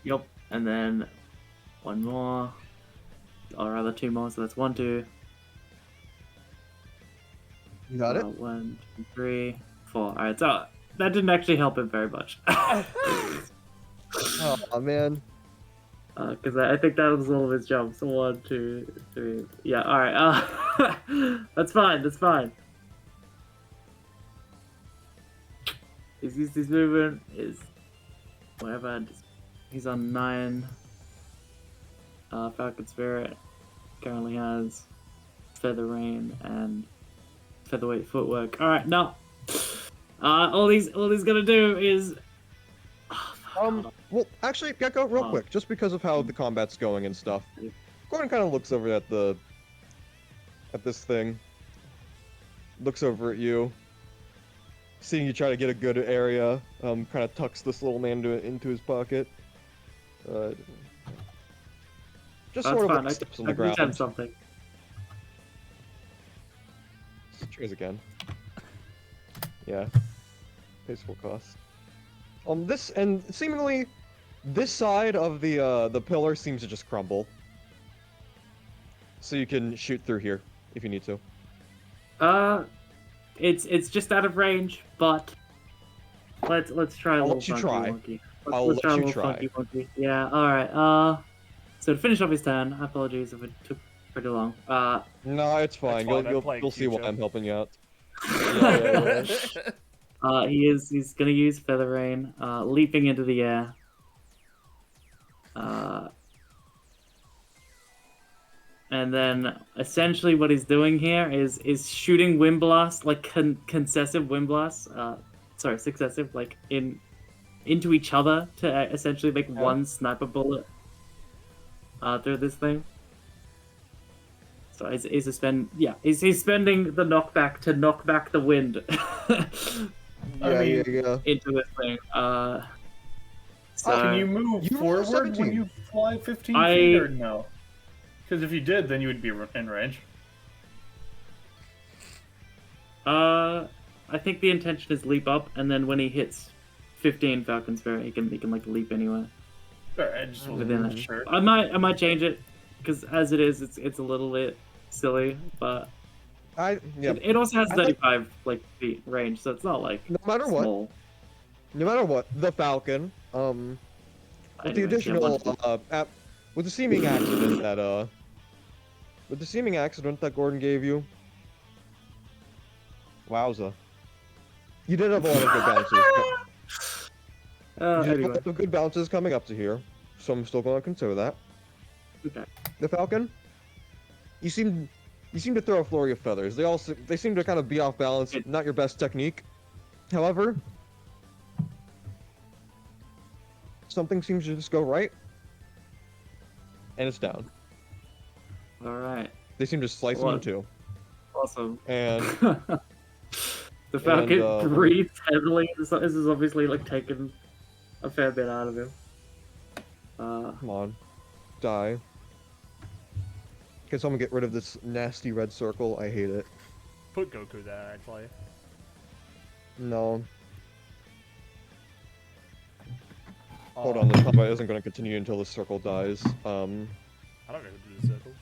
Yep. And then one more, or rather 2 more. So that's 1, 2. You got it. 1, 2, 3, 4. All right. So that didn't actually help him very much. Oh man. Because I think that was all of his jumps. 1, 2, 3. Yeah. All right. That's fine. That's fine. He's used his movement. Is whatever. He's on 9. Falcon Spirit currently has Feather Rain and Featherweight Footwork. All right. Now, all he's gonna do is. Well, actually, Gecko, real quick, just because of how the combat's going and stuff, Gordon kind of looks over at this thing, looks over at you, seeing you try to get a good area, kind of tucks this little man into his pocket. Just That's sort of fine. like steps on I the can pretend ground. something. Cheers again. Yeah. Pays full cost. This and seemingly, this side of the pillar seems to just crumble. So you can shoot through here if you need to. It's just out of range, but let's try a I'll little let you funky try. monkey. I'll Let's let try a you little try. funky monkey. Yeah. All right. So to finish off his turn, apologies if it took pretty long. No, it's fine. fine, I'm You'll playing see why Q-Chip. I'm helping you out. Yeah. He's gonna use Feather Rain, leaping into the air. And then essentially what he's doing here is shooting wind blasts, like successive wind blasts. Successive, like into each other to essentially make one sniper bullet through this thing. So he's spending the knockback to knock back the wind. Yeah. Into this thing. So Can you move you rolled a forward when 17. you fly 15 feet or no? Because if you did, then you would be in range. I I think the intention is leap up, and then when he hits 15 Falcon Spirit, he can like leap anywhere Alright, I just within wasn't it. sure. I might change it because as it is, it's a little bit silly, but it also has 35 like feet range, so it's not like no matter small. what, the Falcon, with the Anyway, additional, with the seeming accident that Gordon gave you, wowza, you did have a lot of good bounces. You had a Anyway, lot of good bounces coming up to here, so I'm still going to consider that. okay. The Falcon, you seem to throw a flurry of feathers. They seem to kind of be off balance. Not your best technique. However, something seems to just go right, and it's down. All right. They seem to slice them in two. Awesome. And the Falcon and, breathes heavily. This is obviously like taking a fair bit out of him. come on, die. Can someone get rid of this nasty red circle? I hate it. Put Goku there, actually. No. Hold on, this combat isn't going to continue until the circle dies. I don't know who drew the circle.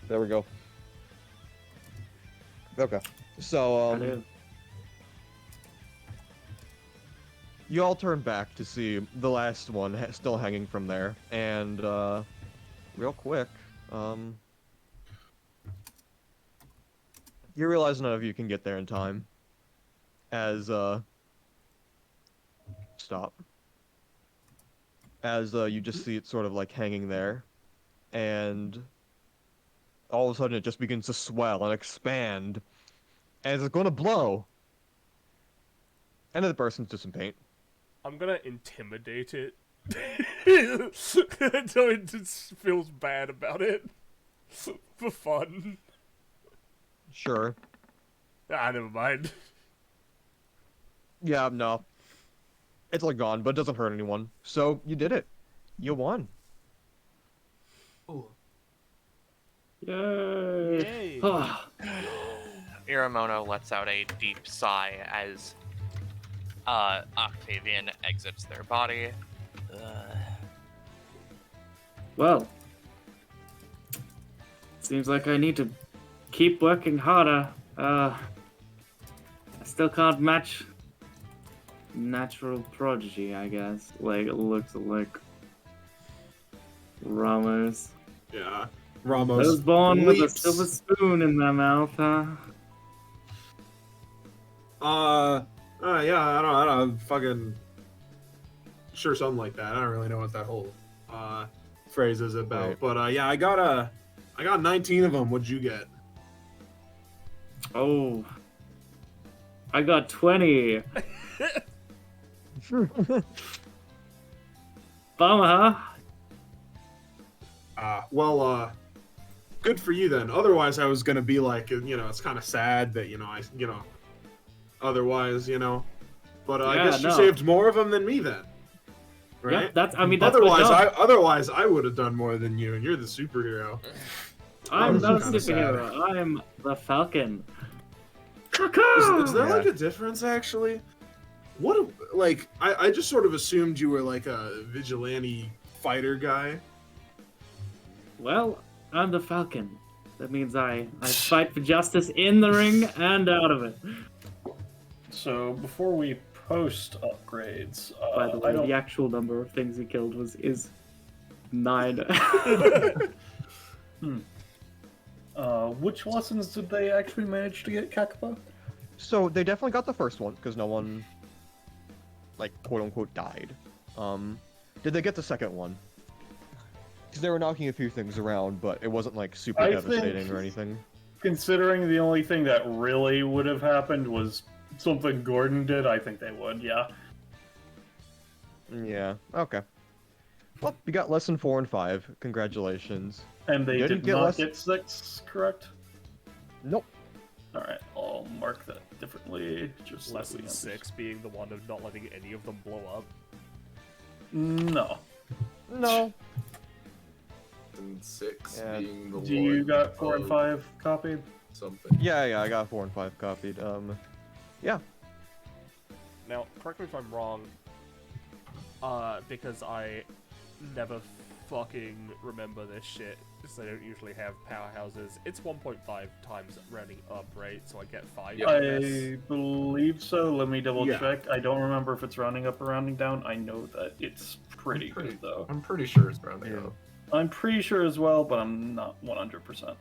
There we go. Okay. So, you all turn back to see the last one still hanging from there, and, real quick, you realize none of you can get there in time, as, stop. As, you just see it sort of, like, hanging there, and all of a sudden it just begins to swell and expand, as it's going to blow, and then it bursts into some paint. I'm gonna intimidate it. So it just feels bad about it. For fun. Sure. Ah, never mind. Yeah, no. It's like gone, but it doesn't hurt anyone. So, you did it. You won. Oh. Yay! Yay. Iremono lets out a deep sigh as Octavian exits their body. Well, seems like I need to keep working harder. I still can't match natural prodigy, I guess. Like, it looks like Ramos. Yeah. I Ramos was born with a leaps. silver spoon in my mouth, huh? Yeah, I don't fucking sure something like that. I don't really know what that whole phrase is about. Right. But yeah, I got 19 of them. What'd you get? Oh. I got 20. Bummer, huh? Well, good for you then. Otherwise, I was gonna be like, it's kind of sad that otherwise, But I Yeah, guess you no. saved more of them than me then. Right? Yeah, that's what Otherwise, does. otherwise I would have done more than you, and you're the superhero. I'm was not a kinda superhero. I am the Falcon. Is there like Yeah. a difference actually? I just sort of assumed you were like a vigilante fighter guy. Well, I'm the Falcon. That means I fight for justice in the ring and out of it. So before we post upgrades, By the I way, don't. the actual number of things he killed is 9. Which lessons did they actually manage to get, Kakapa? So, they definitely got the first one, because no one, like, quote-unquote died. Did they get the second one? Because they were knocking a few things around, but it wasn't, like, super I devastating think- or anything. Considering the only thing that really would have happened was something Gordon did, I think they would, yeah. Yeah, okay. Well, you got lesson 4 and 5. Congratulations. And they Didn't did get not less- get 6, correct? Nope. Alright, I'll mark that differently. Just so we Lesson understand. 6 being the one of not letting any of them blow up. No. No. And 6 Yeah. being the Do you one got 4 and of- 5 copied? something. Yeah, I got 4 and 5 copied. Yeah. Now, correct me if I'm wrong, because I never fucking remember this shit, because they don't usually have powerhouses. It's 1.5 times rounding up, right? So I get 5 I out of this. believe so. Let me double Yeah. check. I don't remember if it's rounding up or rounding down. I know that it's pretty good though. I'm pretty sure it's rounding Yeah. up. I'm pretty sure as well, but I'm not 100%.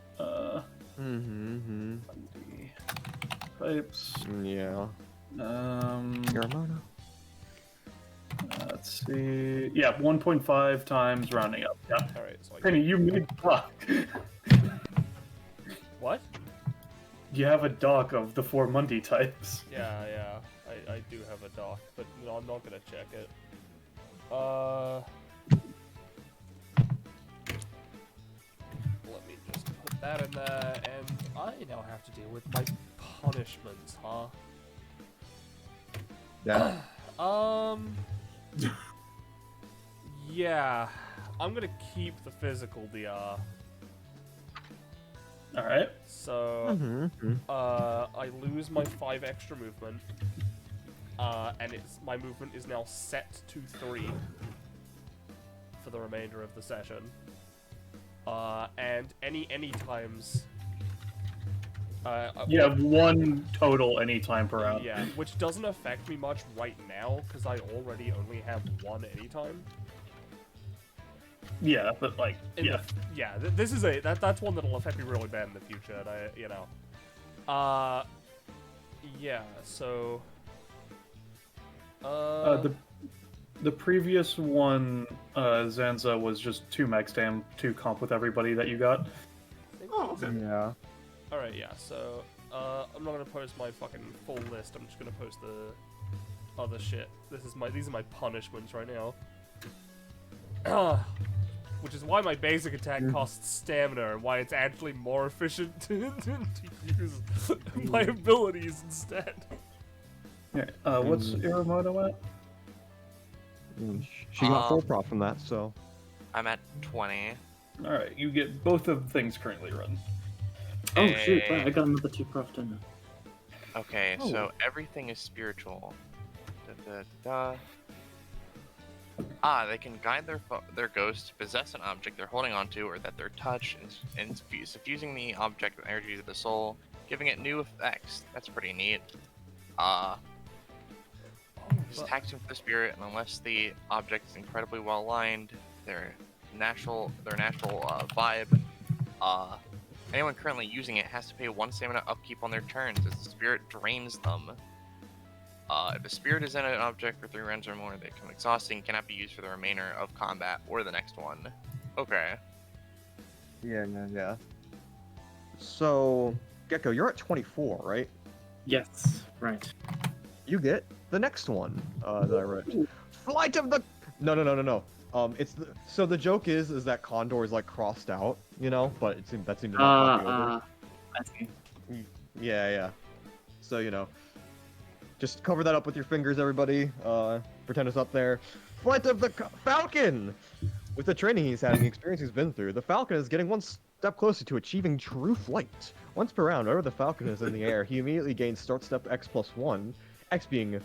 Mm-hmm. Pipes. Yeah. Um, Iremono. let's see. Yeah, 1.5 times rounding up. Yeah. Alright, so I Penny, get... you made doc. What? You have a doc of the 4 Monday types. Yeah, I do have a doc, but no, I'm not gonna check it. Let me just put that in there, and I now have to deal with my punishments, huh? Yeah. Yeah, I'm gonna keep the physical DR. Alright. So, Mm-hmm. I lose my 5 extra movement, and my movement is now set to 3 for the remainder of the session. And any times. You have 1 total anytime per round. Yeah, which doesn't affect me much right now because I already only have 1 anytime. Yeah, but like, In yeah. This is that's one that'll affect me really bad in the future, and yeah. So, The previous one, Zanza, was just 2 max dam to comp with everybody that you got. Oh, okay. Yeah. all right, yeah. So, I'm not gonna post my fucking full list. I'm just gonna post the other shit. These are my punishments right now. Which is why my basic attack costs stamina, and why it's actually more efficient to use my abilities instead. Yeah, what's Iremono at? She got full prop from that, so. I'm at 20. Alright, you get both of the things currently run. Oh shoot! Hey. Wow, I got another 2 prof dinner. Okay, Oh. so everything is spiritual. They can guide their ghost to possess an object they're holding onto or that they're touched, and suffusing the object with energies of the soul, giving it new effects. That's pretty neat. Just attacks with the spirit, and unless the object is incredibly well aligned, their natural vibe, anyone currently using it has to pay 1 stamina upkeep on their turns as the spirit drains them. If a spirit is in an object for 3 rounds or more, they become exhausting, cannot be used for the remainder of combat or the next one. Okay. Yeah. So, Gecko, you're at 24, right? Yes, right. You get the next one that I wrote. Flight of the... No. So the joke is that Condor is like crossed out, you know, but that seemed to not copy over. I see. Yeah. So, you know, just cover that up with your fingers, everybody. Pretend it's up there. Flight of the Falcon! With the training he's having, the experience he's been through, the Falcon is getting 1 step closer to achieving true flight. Once per round, whenever the Falcon is in the air, he immediately gains start step X plus 1, X being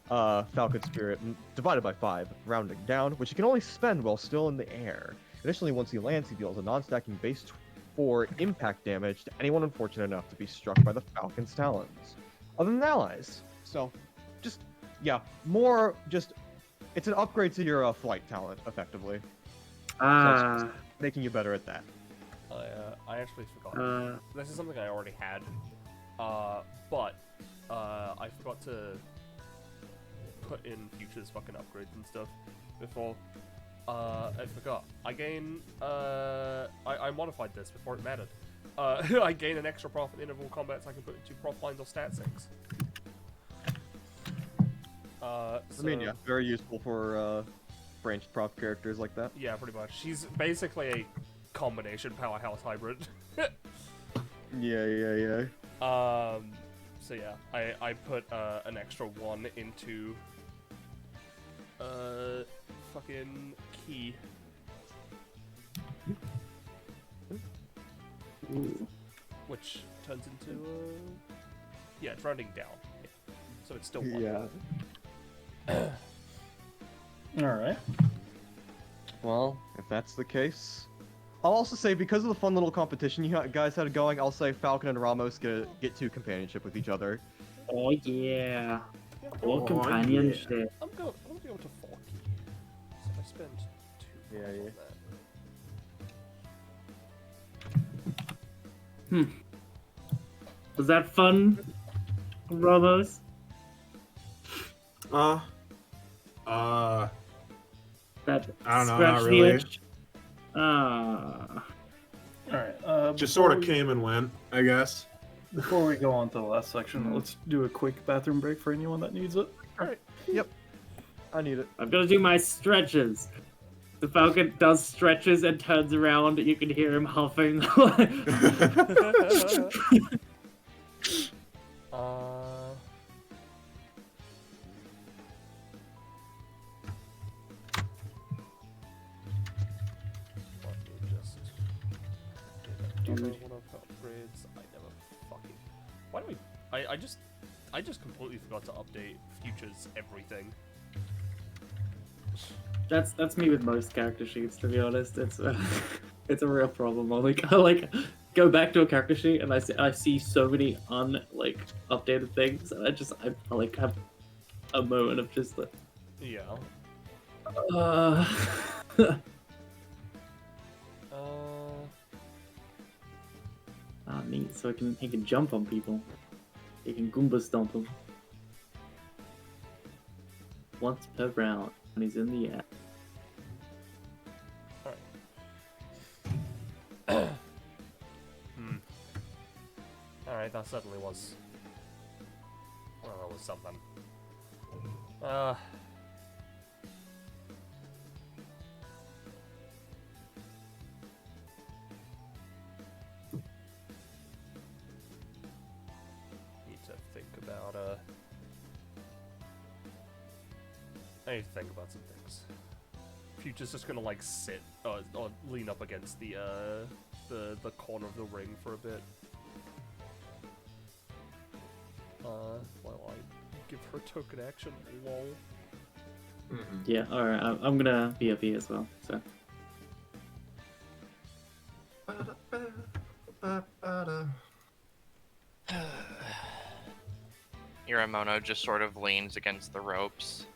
Falcon Spirit, divided by 5, rounding down, which he can only spend while still in the air. Additionally, once he lands, he deals a non-stacking base 4 impact damage to anyone unfortunate enough to be struck by the Falcon's talons, other than allies. So, it's an upgrade to your flight talent, effectively. So it's making you better at that. I actually forgot. This is something I already had, but I forgot to put in futures fucking upgrades and stuff before. I forgot. I gain. I modified this before it mattered. I gain an extra prof in interval combats I can put into prof lines or stat sinks. I mean, yeah, very useful for branched prop characters like that. Yeah, pretty much. She's basically a combination powerhouse hybrid. Yeah. So yeah, I put an extra 1 into fucking key. Ooh. which turns into yeah, it's rounding down. Yeah. So it's still 1. Yeah. Alright. Well, if that's the case, I'll also say because of the fun little competition you guys had going, I'll say Falcon and Ramos get to companionship with each other. Oh yeah. Yeah, Or Oh, companionship. I'm gonna go to 4 key. So I spend 2 Yeah, points yeah. on that. Was that fun, Ramos? Uh, That I don't know, scratch not the really. itch? Ah. Alright, just sort of came and went, I guess. Before we go on to the last section, let's do a quick bathroom break for anyone that needs it. Alright, yep. I need it. I've got to do my stretches. The Falcon does stretches and turns around. You can hear him huffing. Let me just get another one of upgrades. I never fucking. Why do we? I just completely forgot to update futures everything. That's me with most character sheets, to be honest. It's it's a real problem. I go back to a character sheet and I see so many updated things, and I like have a moment of just like, Yeah. uh, neat. So he can jump on people. He can Goomba stomp them once per round when he's in the air. Alright, that certainly was. Well, that was something. Need to think about, I need to think about some things. Future's just gonna, like, sit, or lean up against the corner of the ring for a bit. While I give her a token action, lol. Yeah, alright, I'm gonna be up here as well, so. Iremono just sort of leans against the ropes.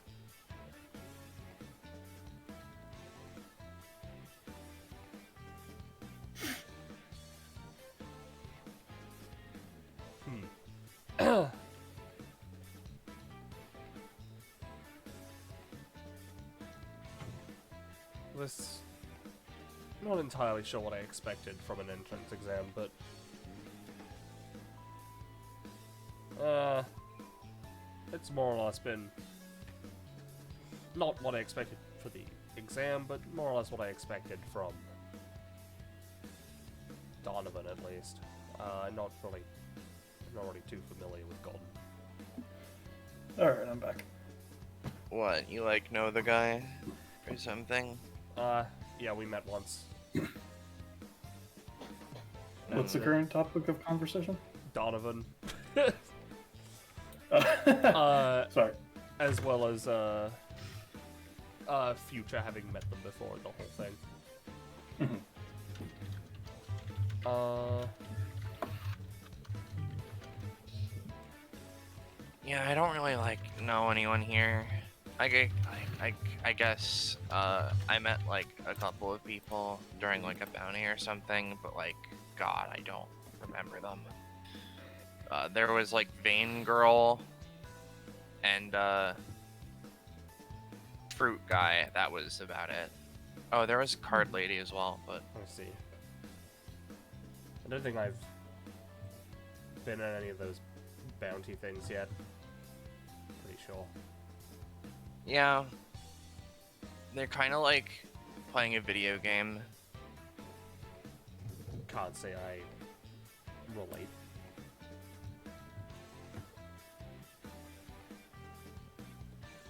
This... Not entirely sure what I expected from an entrance exam, but... it's more or less been... Not what I expected for the exam, but more or less what I expected from... Donovan, at least. I'm not really too familiar with Golden. Alright, I'm back. What, you like know the guy? Or something? Yeah, we met once. What's the current topic of conversation? Donovan. Sorry. As well as, Future having met them before, the whole thing. Yeah, I don't really know anyone here. I guess I met like a couple of people during like a bounty or something, but God, I don't remember them. There was like Vein Girl and Fruit Guy. That was about it. Oh, there was Card Lady as well, but I see. I don't think I've been at any of those bounty things yet. Pretty sure. yeah, they're kind of like playing a video game. Can't say I relate.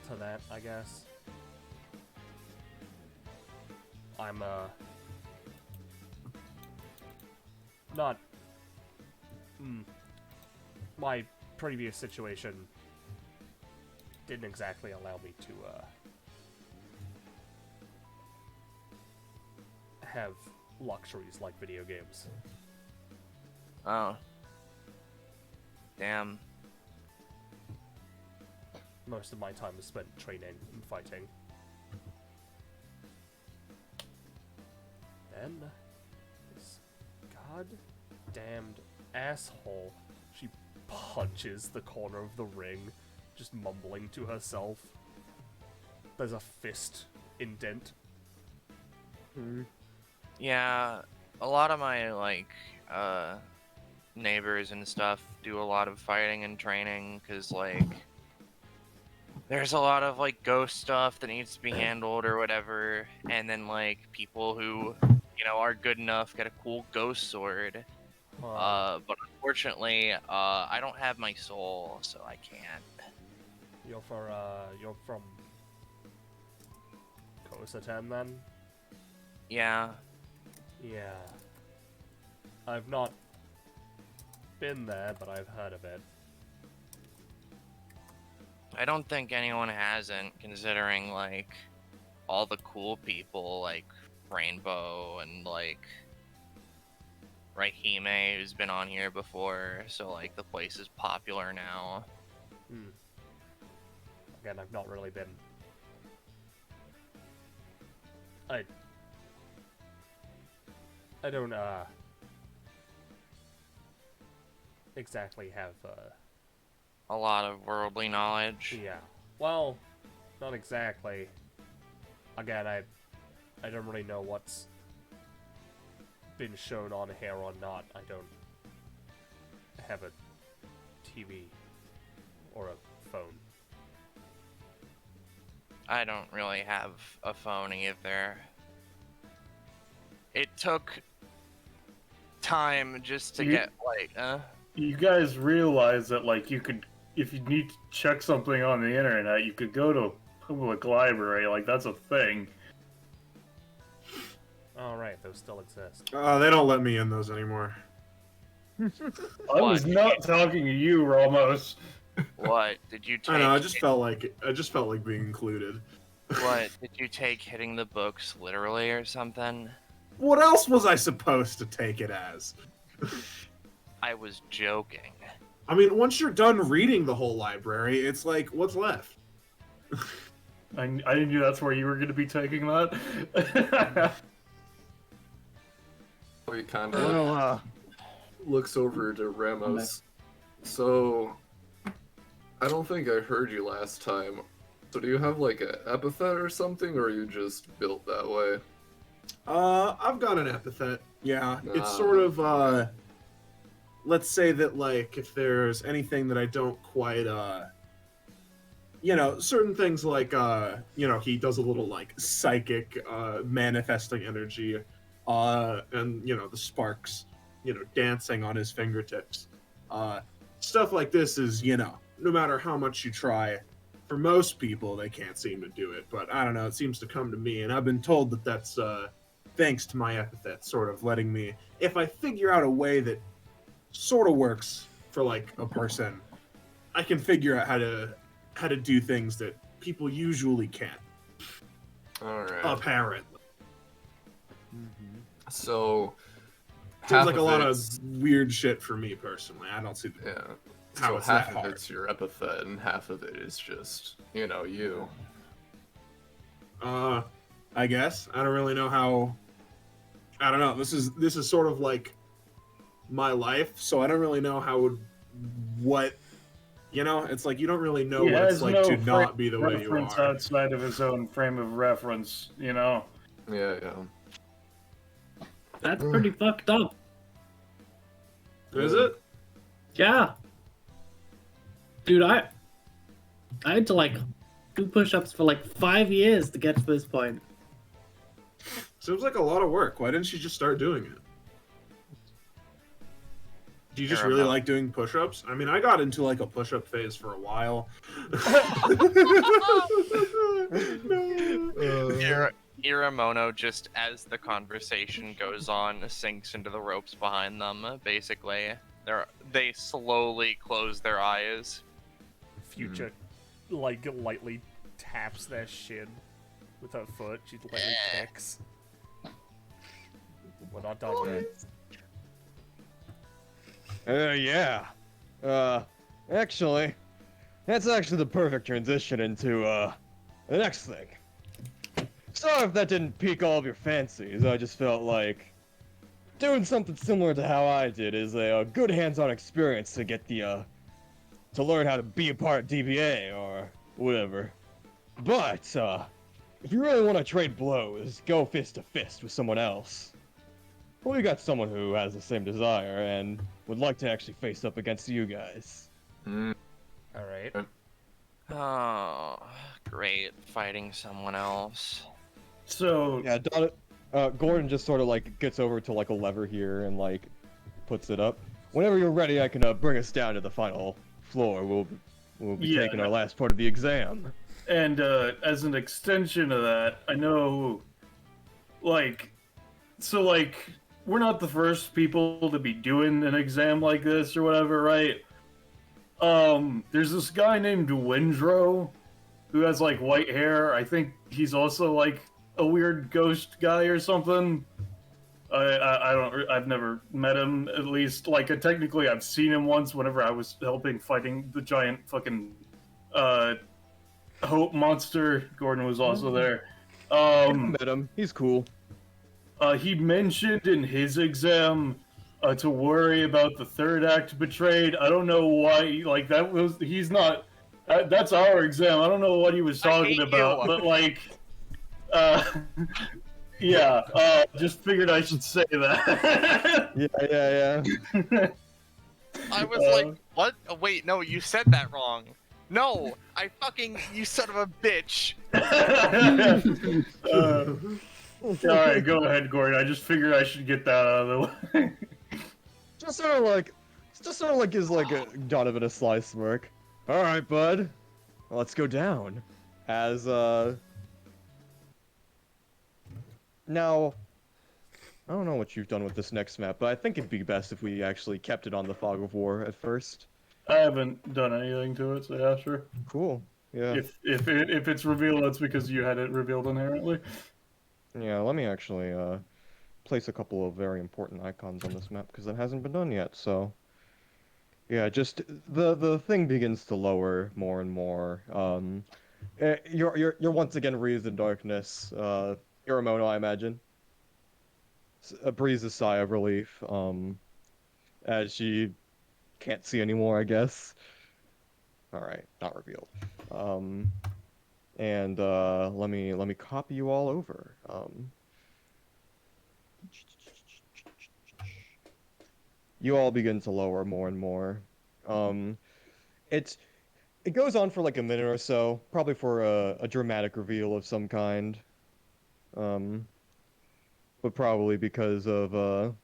To that, I guess. I'm, not my previous situation didn't exactly allow me to have luxuries like video games. Oh. Damn. Most of my time is spent training and fighting. Then, this goddamned asshole, she punches the corner of the ring, just mumbling to herself. There's a fist indent. Yeah, a lot of my, like, neighbors and stuff do a lot of fighting and training, because, like, there's a lot of, like, ghost stuff that needs to be handled or whatever, and then, like, people who, you know, are good enough get a cool ghost sword. But unfortunately, I don't have my soul, so I can't. You're from Kosaten then? Yeah. Yeah. I've not been there, but I've heard of it. I don't think anyone hasn't, considering, like, all the cool people, like Rainbow and, like, Raihime, who's been on here before, so, like, the place is popular now. Again, I've not really been... I don't, exactly have, A lot of worldly knowledge. yeah. Well, not exactly. Again, I don't really know what's been shown on here or not. I don't have a TV or a phone. I don't really have a phone either. It took time just to get, like, You guys realize that, like, you could, if you need to check something on the internet, you could go to a public library. Like, that's a thing. Oh, right, those still exist. They don't let me in those anymore. I was not talking to you, Ramos. What did you take? I know. I just felt like being included. What did you take? Hitting the books literally or something? What else was I supposed to take it as? I was joking. I mean, once you're done reading the whole library, it's like, what's left? I knew that's where you were going to be taking that. He kind of looks over to Ramos. So, I don't think I heard you last time. So do you have like an epithet or something, or are you just built that way? I've got an epithet. Yeah, it's sort of, let's say that, like, if there's anything that I don't quite, you know, certain things like, you know, he does a little, like, psychic, manifesting energy, and, you know, the sparks, you know, dancing on his fingertips. Stuff like this is, you know, no matter how much you try, for most people, they can't seem to do it. But I don't know, it seems to come to me, and I've been told that that's, thanks to my epithet, sort of letting me, if I figure out a way that sort of works for, like, a person, I can figure out how to do things that people usually can't. Alright. Apparently. So, Seems like a lot of weird shit for me personally. I don't see how so it's half that of hard. it's your epithet, and half of it is just, you know, you. I guess I don't really know how. I don't know. This is sort of like my life, so I don't really know what. You know, it's like you don't really know what it's like to not be the way you are. Outside of his own frame of reference, you know. Yeah. That's pretty fucked up. Is it? Yeah. Dude, I had to, like, do push-ups for, like, 5 years to get to this point. Seems like a lot of work. Why didn't you just start doing it? Do you just really like doing push-ups? I mean, I got into, like, a push-up phase for a while. Iremono, just as the conversation goes on, sinks into the ropes behind them, basically. They slowly close their eyes. Future, like, lightly taps their shin with her foot. She lightly kicks. We're not done yet. Yeah. Actually, that's actually the perfect transition into, the next thing. Sorry if that didn't pique all of your fancies. I just felt like doing something similar to how I did is a good hands-on experience to get the, to learn how to be a part of DBA or whatever. But, if you really want to trade blows, go fist to fist with someone else. Well, we got someone who has the same desire and would like to actually face up against you guys. Alright. Oh, great. Fighting someone else. So Yeah, Gordon just sort of like gets over to like a lever here and like puts it up. Whenever you're ready, I can bring us down to the final floor. We'll be taking our last part of the exam. And as an extension of that, I know, like, we're not the first people to be doing an exam like this or whatever, right? There's this guy named Windrow who has, like, white hair. I think he's also, like, a weird ghost guy or something. I've never met him, at least. Like, technically, I've seen him once whenever I was helping fighting the giant fucking, Hope monster. Gordon was also there. Met him. He's cool. He mentioned in his exam to worry about the third act betrayed. I don't know why. Like he's not. That's our exam. I don't know what he was talking about, but like, yeah. Just figured I should say that. Yeah. I was like, what? Oh, wait, no, you said that wrong. No, you son of a bitch. Alright, go ahead, Gordon. I just figured I should get that out of the way. Just sort of like gives like a Donovan a sly smirk. All right, bud, let's go down. As now, I don't know what you've done with this next map, but I think it'd be best if we actually kept it on the Fog of War at first. I haven't done anything to it, so yeah, sure. Cool. Yeah. If it's revealed, that's because you had it revealed inherently. Yeah. Let me actually place a couple of very important icons on this map because that hasn't been done yet. So. Yeah, just the thing begins to lower more and more. You're once again wreathed in darkness. Iremono, I imagine. Breathes a sigh of relief. As she can't see anymore, I guess. All right, not revealed. And let me copy you all over. You all begin to lower more and more. It goes on for like a minute or so, probably for a dramatic reveal of some kind. But probably because of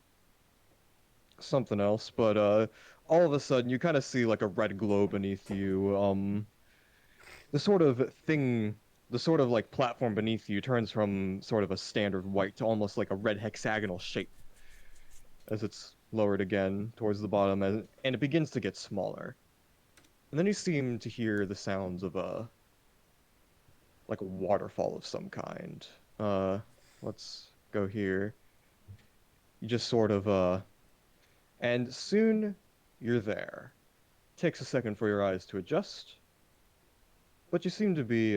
something else. But all of a sudden, you kind of see like a red glow beneath you. The sort of like platform beneath you turns from sort of a standard white to almost like a red hexagonal shape as it's lowered again towards the bottom, and it begins to get smaller. And then you seem to hear the sounds of like a waterfall of some kind. Let's go here. You just sort of and soon you're there. Takes a second for your eyes to adjust, but you seem to be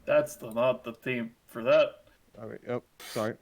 That's not the theme for that. Alright, oh, sorry.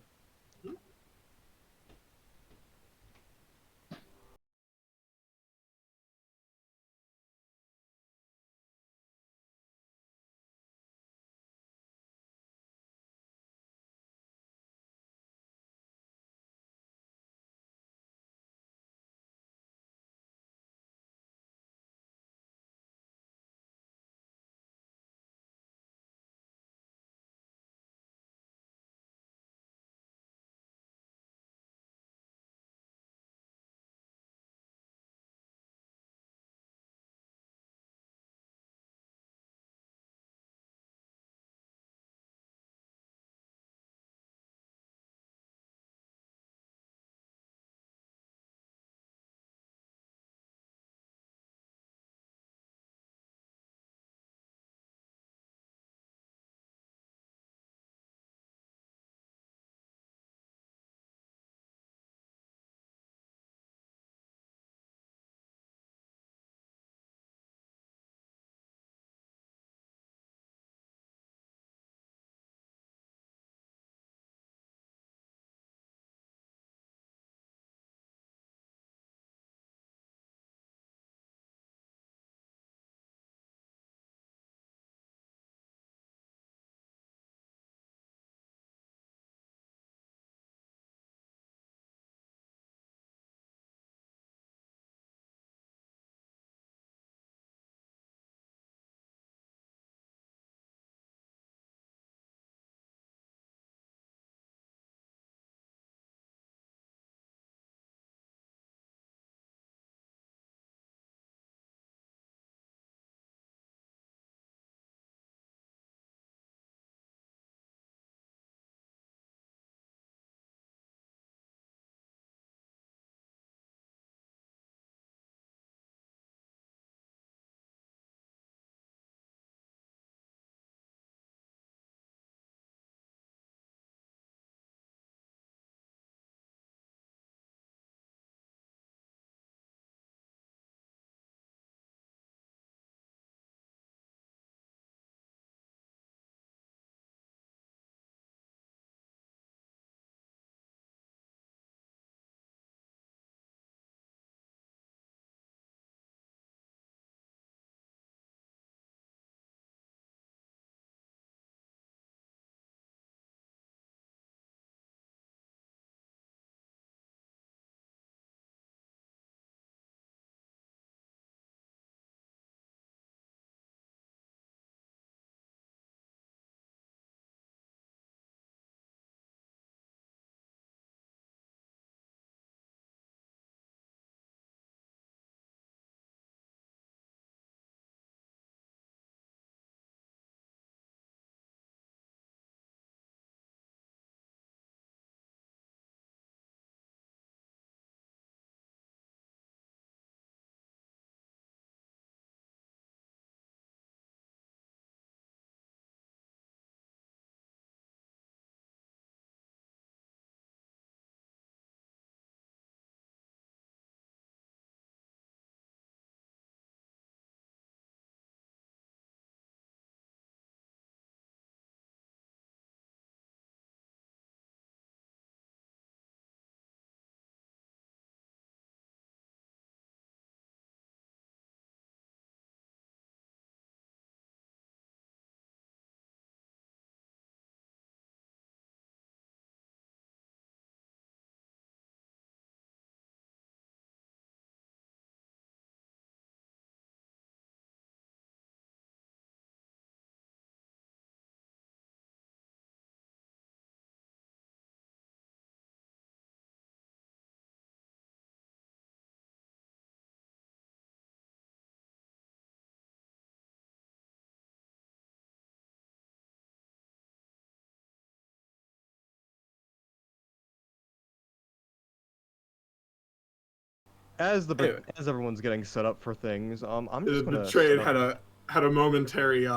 as Anyway. as everyone's getting set up for things, I'm just gonna Betrayed set up- had a momentary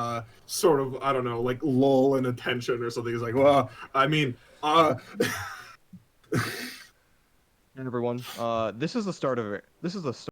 sort of, I don't know, like lull in attention or something. He's like, well, I mean, everyone. This is the start of it. This is the start.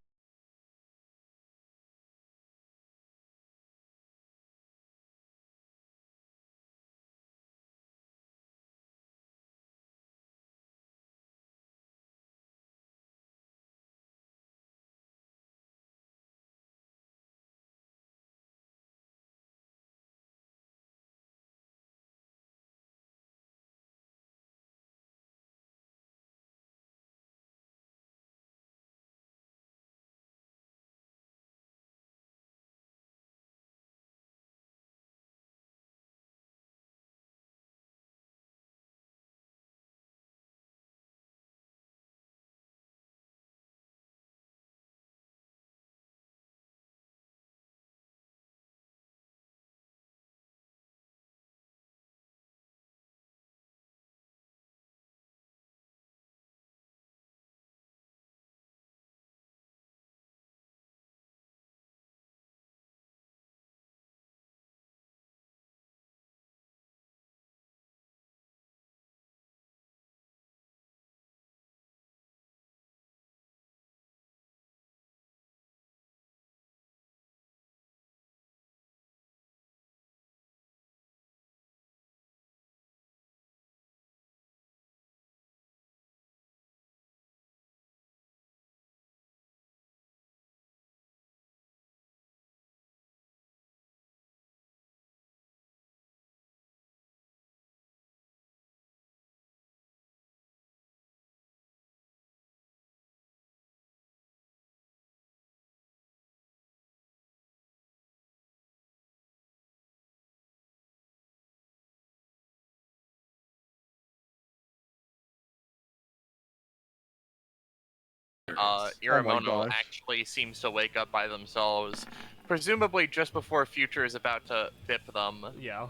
Iremono gosh. actually seems to wake up by themselves, presumably just before Future is about to bip them. Yeah.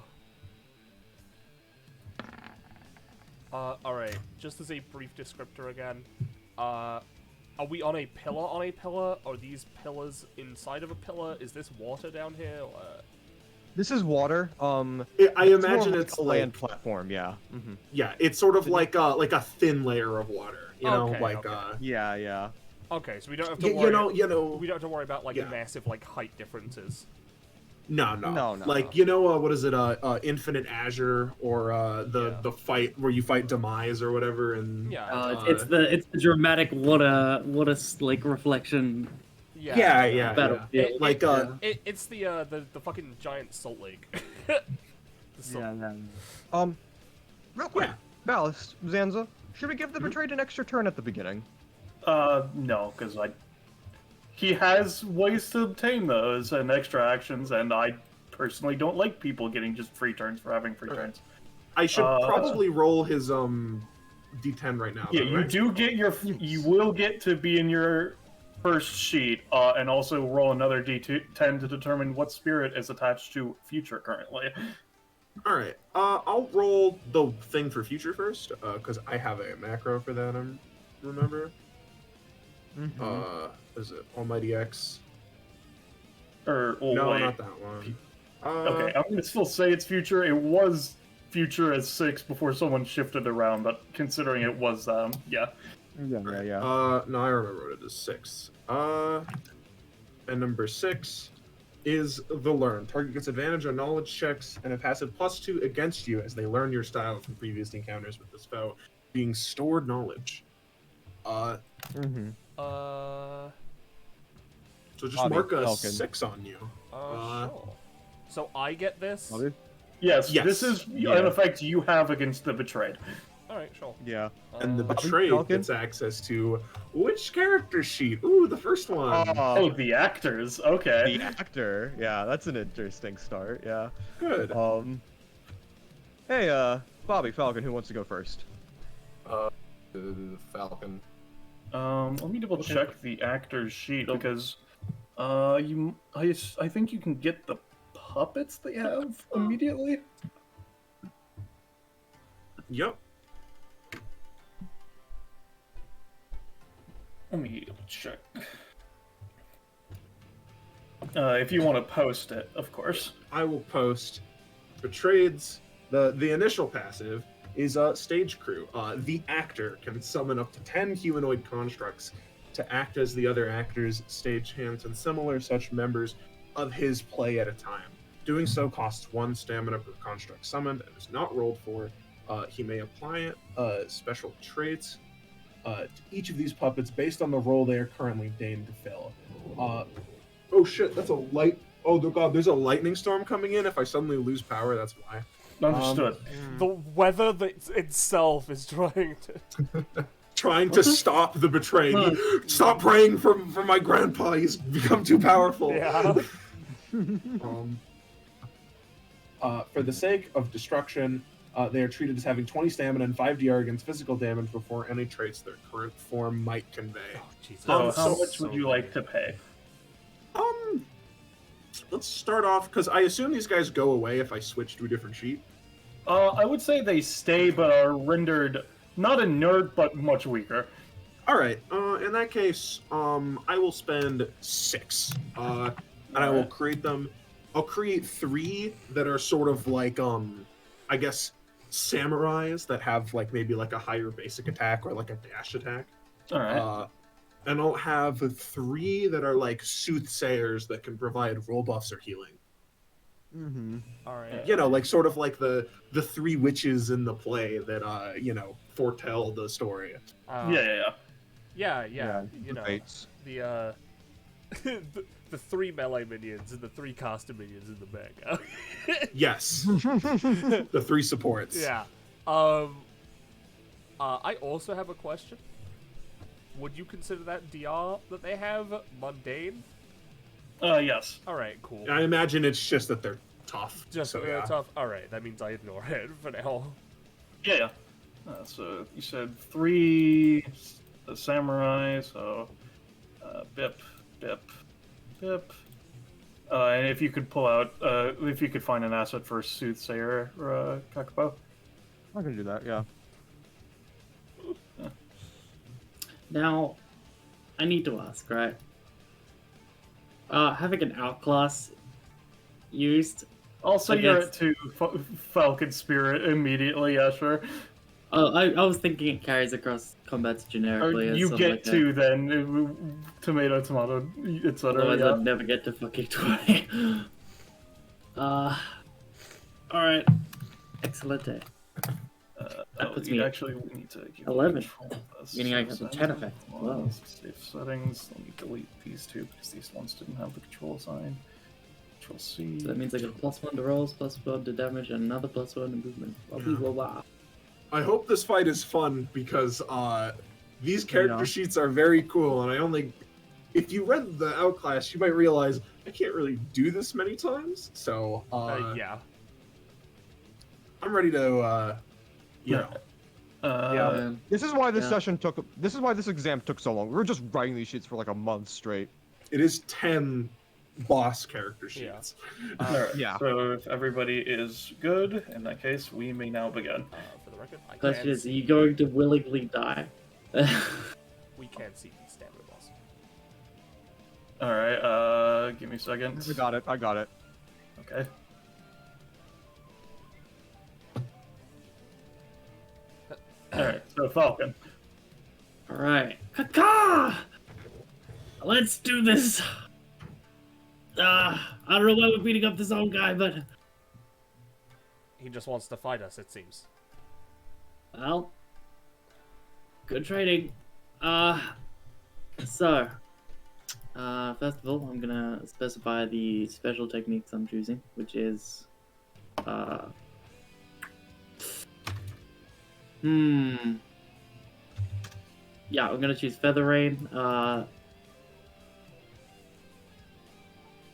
Alright, just as a brief descriptor again, are we on a pillar? Are these pillars inside of a pillar? Is this water down here? This is water. I It's more imagine like it's a like, land platform. Yeah. Mm-hmm. yeah, it's sort of like a thin layer of water. You know, Okay, like okay. Yeah. Yeah. Okay, so we don't have to you worry. know, We don't have to worry about like yeah. massive like height differences. No. No. Like, you know, what is it? Infinite Azure, or the fight where you fight Demise or whatever, and Yeah. It's the dramatic water like reflection yeah. battlefield. Like, It's the fucking giant salt lake. The salt- Real quick, Yeah. Ballast, Zanza, should we give the Betrayed an extra turn at the beginning? No, because he has ways to obtain those and extra actions, and I personally don't like people getting just free turns for having free turns. I should probably roll his D10 right now. Yeah, though, you right? do get you will get to be in your first sheet, and also roll another D10 to determine what spirit is attached to Future currently. All right. I'll roll the thing for Future first, because I have a macro for that. Remember. Is it Almighty X? No, No, wait. not that one. Okay, I'm gonna still say it's Future. It was Future as 6 before someone shifted around, but considering it was yeah. Yeah. No, I remember it as 6. And number 6 is the learn. Target gets advantage on knowledge checks and a passive +2 against you as they learn your style from previous encounters with this foe, being stored knowledge. So just Bobby, mark a Falcon. 6 on you. Sure. So I get this. Yes, Yes. this is Yeah. an effect you have against the Betrayed. All right, sure. Yeah. And the Bobby, betrayed Falcon? gets access to which character sheet? Ooh, the first one. Oh, the actors. Okay. The actor. Yeah, that's an interesting start. Yeah. Good. Hey, Bobby, Falcon, who wants to go first? Falcon. Let me double check the actor's sheet because I think you can get the puppets they have immediately. Yep. Let me check. If you want to post it, of course. I will post Betrayed's the initial passive is stage crew. The actor can summon up to 10 humanoid constructs to act as the other actors, stagehands, and similar such members of his play at a time. Doing so costs 1 stamina per construct summoned and is not rolled for. He may apply special traits to each of these puppets based on the role they are currently deigned to fill. Oh shit, that's a light. Oh god, there's a lightning storm coming in. If I suddenly lose power, that's why. Understood. The weather itself is trying to Stop the betraying. Stop praying for my grandpa. He's become too powerful. Yeah. For the sake of destruction, they are treated as having 20 stamina and 5 DR against physical damage before any traits their current form might convey. Oh, Jesus. So, how so- much would you like to pay? Let's start off, because I assume these guys go away if I switch to a different sheet. I would say they stay, but are rendered not inert, but much weaker. Alright, in that case, I will spend 6. And I will create them. I'll create 3 that are sort of like, I guess, samurais that have, like, maybe like a higher basic attack or like a dash attack. Alright. And I'll have 3 that are like soothsayers that can provide roll buffs or healing. Mm-hmm. All right. You know, like sort of like the 3 witches in the play that foretell the story. Yeah. You the know, fates. the the 3 melee minions and the 3 caster minions in the back. Yes. The 3 supports. Yeah. I also have a question. Would you consider that DR that they have mundane? Yes. All right, cool. I imagine it's just that they're tough. Just so, yeah. tough. All right, that means I ignore it for now. Yeah. So you said 3 samurai, so Bip. And if you could pull out, if you could find an asset for Soothsayer, Kakapo. I can do that, yeah. Now, I need to ask, right? Having an outclass used. Also, I you're guess- at 2 Falcon Spirit immediately, yeah, sure. I was thinking it carries across combats Or generically. you something get like that. 2 then, tomato, etc. Otherwise, Yeah. I'd never get to fucking 20. Alright. Excellent day. That puts me you at actually need to give 11, control of this. meaning I get the 10 effect. Wow. Save settings. Let me delete these 2 because these ones didn't have the control sign. Control C. So that means I get a +1 to rolls, +1 to damage, and another +1 to movement. Blah, blah, blah, blah. I hope this fight is fun because these character sheets are very cool, and if you read the Outclass, you might realize I can't really do this many times. So Yeah. I'm ready to, Yeah. This is why this Yeah. session took. This is why this exam took so long. We were just writing these sheets for like a month straight. It is 10 boss character sheets. Alright, yeah. So if everybody is good, in that case, we may now begin. For the record, I Question can't is, are you going to willingly die? we can't see these stamina balls. Alright, give me a second. I got it. Okay. Alright, so Falcon. Alright. Kaka! Let's do this! I don't know why we're beating up this old guy, but... He just wants to fight us, it seems. Well... Good training. First of all, I'm gonna specify the special techniques I'm choosing, which is... Yeah, I'm gonna choose Feather Rain,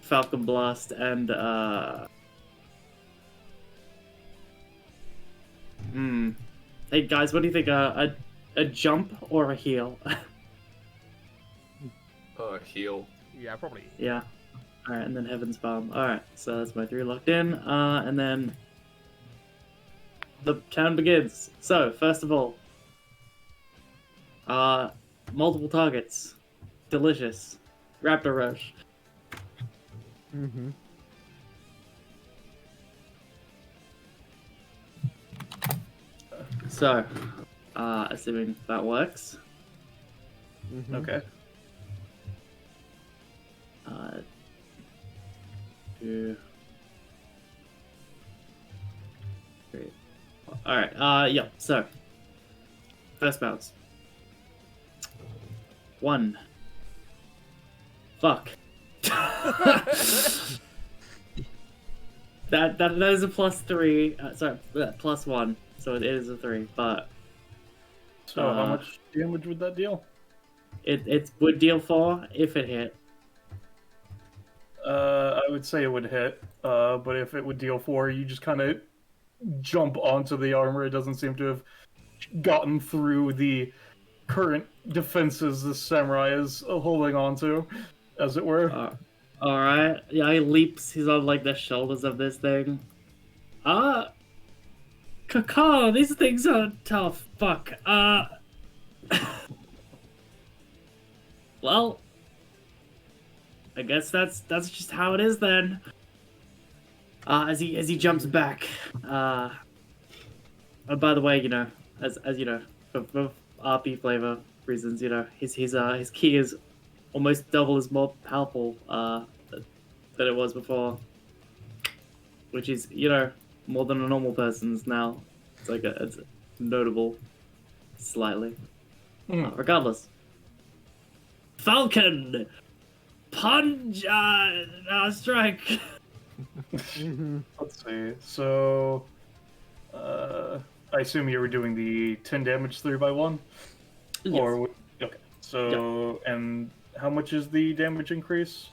Falcon Blast, and Hey guys, what do you think? A jump or a heal? Heal. Yeah, probably. Yeah. Alright, and then Heaven's Bomb. Alright, so that's my 3 locked in. And then the turn begins. So, first of all, multiple targets. Delicious. Raptor Rush. Mm-hmm. So, assuming that works. Mm-hmm. Okay. Two, three. Alright, yeah, so. First bounce. 1. Fuck. that is a +3. Sorry, +1. So it is a 3, but So how much damage would that deal? it would deal 4 if it hit. I would say it would hit, but if it would deal 4, you just kind of jump onto the armor. It doesn't seem to have gotten through the current defenses this samurai is holding on to, as it were. Alright. Yeah, he leaps. He's on like the shoulders of this thing. Kakao, these things are tough. Fuck. Well, I guess that's just how it is then. As he jumps back. Oh, by the way, you know, as you know, for RP flavor reasons, you know, his key is almost double as more powerful than it was before, which is, you know, more than a normal person's now. It's notable, slightly. Regardless, Falcon, punch, strike. Let's see. So, I assume you were doing the 10 damage 3x1, Yes. or okay. So, and how much is the damage increase?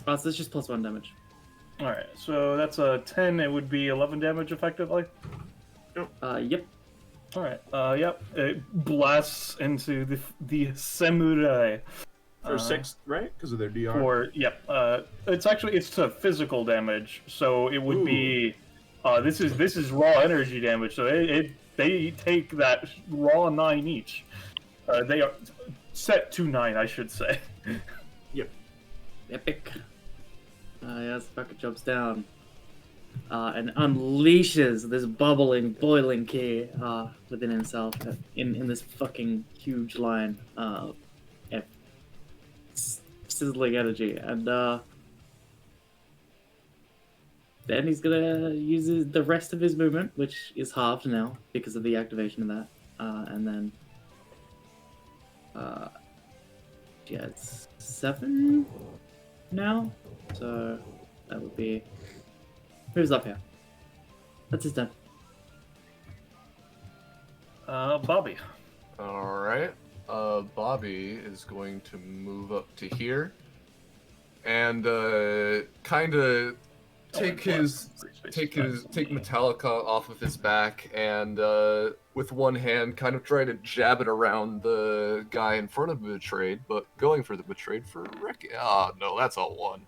So it's just +1 damage. All right. So that's a 10. It would be 11 damage effectively. Yep. All right. Yep. It blasts into the samurai. For 6, right? Because of their DR. For yep. It's to physical damage, so it would be. This is raw energy damage, so they take that raw 9 each. They are set to 9, I should say. Yep. Epic. Yes, Falcon jumps down. And unleashes this bubbling, boiling key within himself in this fucking huge line of sizzling energy. And then he's gonna use the rest of his movement, which is halved now because of the activation of that. And then it's 7 now, so that would be. Who's up here? That's his turn. Bobby. All right. Bobby is going to move up to here and kind of take Metallica off of his back and with one hand kind of try to jab it around the guy in front of Betrayed, but going for the Betrayed for wreck. Ah, no, that's a 1.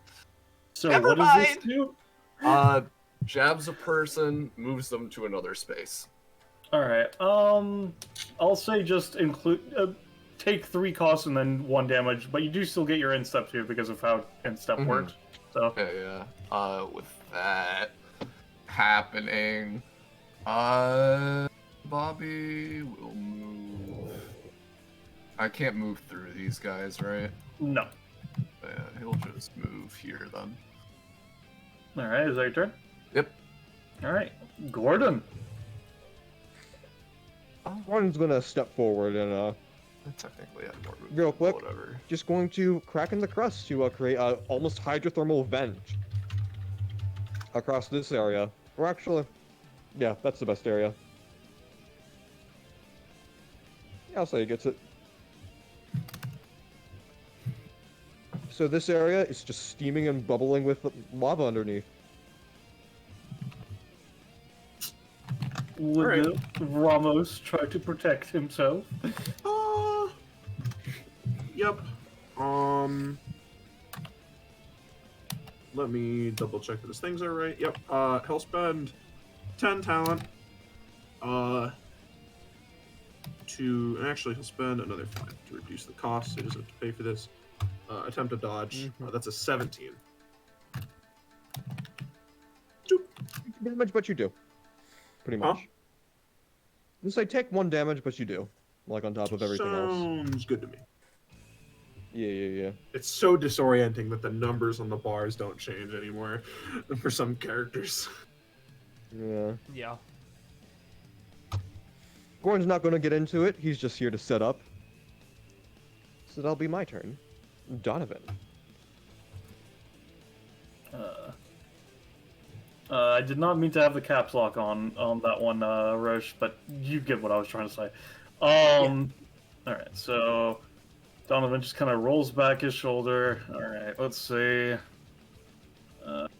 So Never what does this do? Jabs a person, moves them to another space. All right. I'll say just include take 3 costs and then 1 damage, but you do still get your end step too because of how end step works. So Okay, yeah. With that happening, Bobby will move. I can't move through these guys, right? no. Yeah, he'll just move here then. All right. Is that your turn? Yep. All right. Gordon. Gordon's gonna step forward and Technically, I have more movement, real quick, whatever. just going to crack in the crust to create a almost hydrothermal vent across this area. Or actually, yeah, that's the best area. Yeah, I'll say he gets it. So this area is just steaming and bubbling with lava underneath. Would Ramos try to protect himself? Yep. Let me double check that his things are right. Yep. He'll spend 10 talent. to, and actually he'll spend another 5 to reduce the cost, so he doesn't have to pay for this. Attempt to dodge. That's a 17. Damage, but you do. Pretty much. Just say take 1 damage, but you do. Like on top of everything else. Sounds good to me. Yeah. It's so disorienting that the numbers on the bars don't change anymore for some characters. Yeah. Yeah. Gordon's not going to get into it. He's just here to set up. So that'll be my turn. Donovan. I did not mean to have the caps lock on that one, Rosche, but you get what I was trying to say. Alright, so Donovan just kind of rolls back his shoulder. Alright, let's see.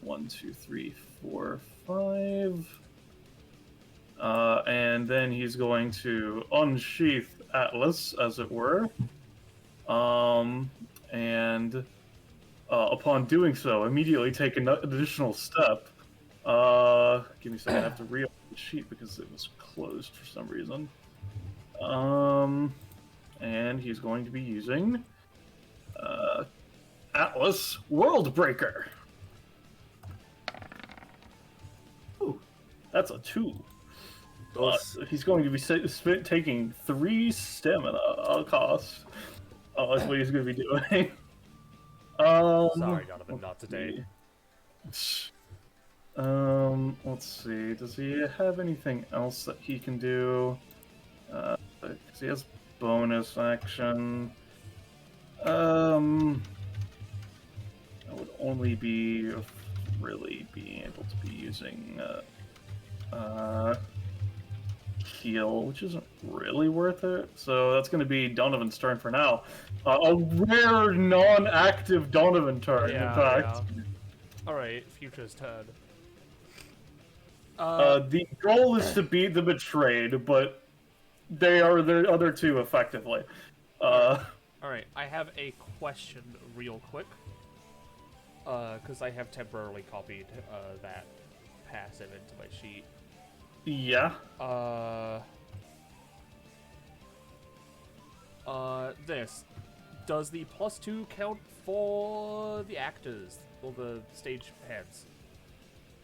1, 2, 3, 4, 5. And then he's going to unsheath Atlas, as it were. And upon doing so, immediately take an additional step. Give me a second, I have to reopen the sheet because it was closed for some reason. And he's going to be using Atlas Worldbreaker. Ooh, that's a 2. He's going to be taking 3 stamina cost. That's what he's going to be doing. Sorry, Donovan, not today. Let's see. Does he have anything else that he can do? 'Cause he has bonus action. I would only be really being able to be using heal, which isn't really worth it. So that's going to be Donovan's turn for now. A rare non-active Donovan turn, in fact. Yeah. Alright, Future's turn. The goal is to beat the Betrayed, but they are the other two effectively. Alright, I have a question real quick. Because I have temporarily copied that passive into my sheet. Yeah. This. Does the +2 count for the actors or the stage hands?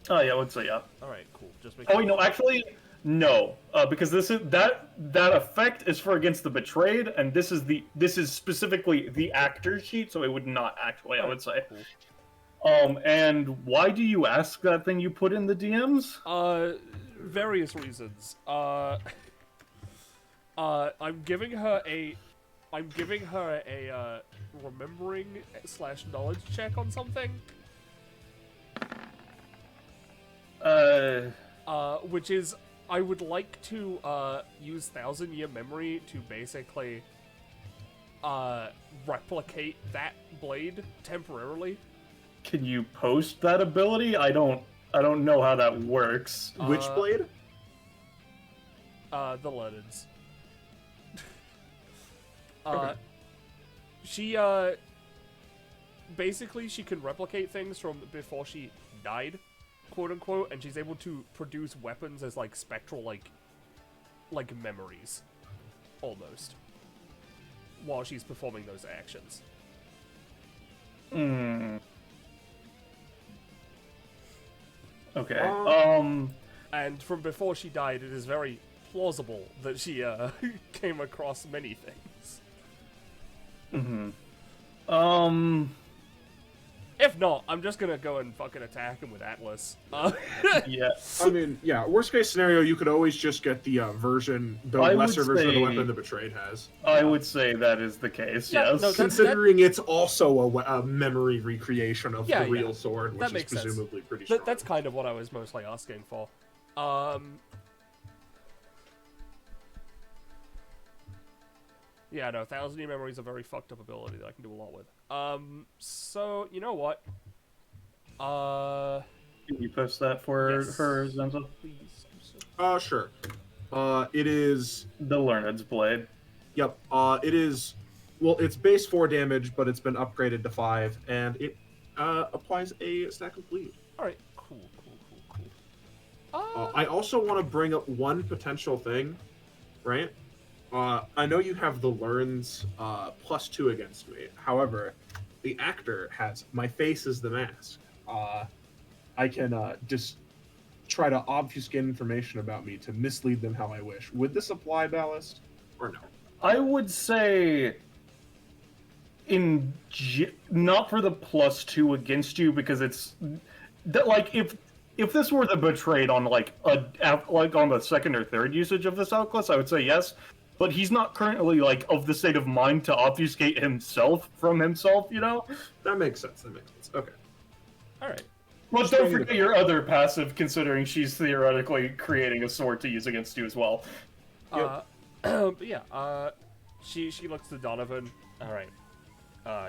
Oh yeah, I would say yeah. Alright, cool. Just make Oh wait, no, actually, no, because this is that effect is for against the Betrayed, and this is specifically the actor sheet, so it would not actually. I would say. Cool. And why do you ask that thing you put in the DMs? Various reasons. I'm giving her a remembering / knowledge check on something. Which is, I would like to use 1000-year memory to basically replicate that blade temporarily. Can you post that ability? I don't know how that works. Which blade? The Lenin's. Okay. She basically she can replicate things from before she died, quote unquote, and she's able to produce weapons as like spectral like memories, almost, while she's performing those actions. Okay. And from before she died, it is very plausible that she came across many things. If not, I'm just gonna go and fucking attack him with Atlas. Yeah. I mean, yeah, worst case scenario, you could always just get the lesser version of the weapon the Betrayed has. I would say that is the case, Yeah, yes. no, Considering it's also a memory recreation of the real sword, which That is makes sense. presumably pretty strong. That's kind of what I was mostly asking for. Yeah, no, 1000-year memory is a very fucked up ability that I can do a lot with. So, you know what? Can you post that for Yes. her, Zanza? Please do so. Sure. It is... The Learned's Blade. Yep, it is... Well, it's base 4 damage, but it's been upgraded to 5, and it applies a stack of bleed. Alright, cool. I also want to bring up one potential thing, right? I know you have the learns +2 against me. However, the actor has my face is the mask. I can just try to obfuscate information about me to mislead them how I wish. Would this apply, Ballast, or no? I would say not for the +2 against you, because it's that, like, if this were the betrayed on like on the second or third usage of this outclass, I would say yes. But he's not currently like of the state of mind to obfuscate himself from himself, you know? That makes sense. Okay. All right. Well, Just don't trying to- forget your other passive, considering she's theoretically creating a sword to use against you as well. But yeah, she looks to Donovan. All right.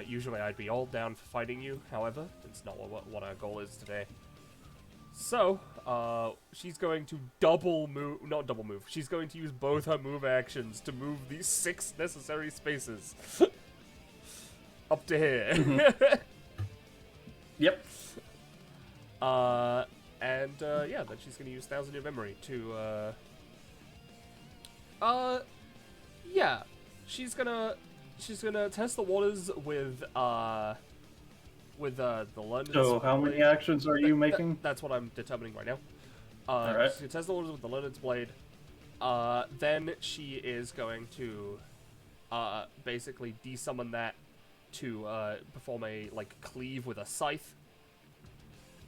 Usually I'd be all down for fighting you. However, it's not what our goal is today. So, she's going to not double move. She's going to use both her move actions to move these 6 necessary spaces up to here. Yep. Yeah, then she's gonna use 1,000 Year Memory to, yeah, she's gonna test the waters with the London. So, how many actions are you making? That's what I'm determining right now. Alright. She's gonna test the waters with the London's blade. Then she is going to, basically desummon that to, perform a, like, cleave with a scythe.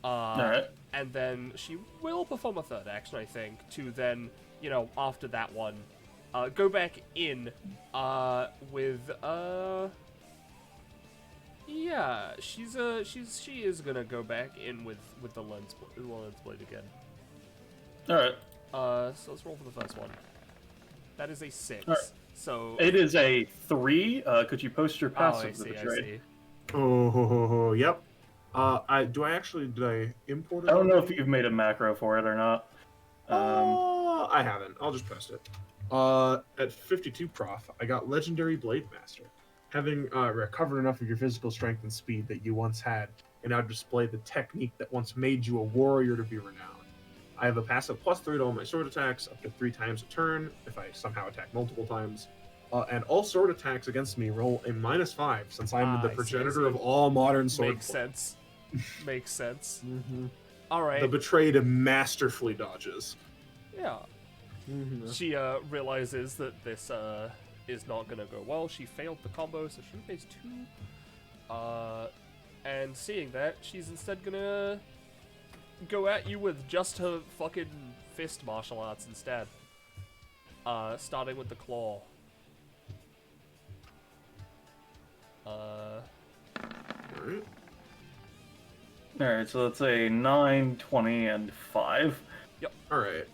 Alright. And then she will perform a third action, I think, to then, you know, after that one, go back in, with, yeah, she is gonna go back in with the lens blade again. Alright. So let's roll for the first one. That is a 6. Alright. So It is a 3. Could you post your I passive see, to the I trade? see. Oh, yep. Did I import it? I don't know if you've made a macro for it or not. I haven't. I'll just post it. At 52 prof, I got Legendary Blade Master. Having recovered enough of your physical strength and speed that you once had, and now display the technique that once made you a warrior to be renowned. I have a passive +3 to all my sword attacks, up to 3 times a turn, if I somehow attack multiple times. And all sword attacks against me roll a -5, since I'm the I see, I progenitor see. of all modern sword. Makes sense. Makes sense. Mm-hmm. Alright. The betrayed masterfully dodges. Yeah. Mm-hmm. She realizes that this is not gonna go well. She failed the combo, so she pays 2. And seeing that, she's instead gonna go at you with just her fucking fist martial arts instead. Starting with the claw. Alright. Alright, so that's a 9, 20, and 5. Alright.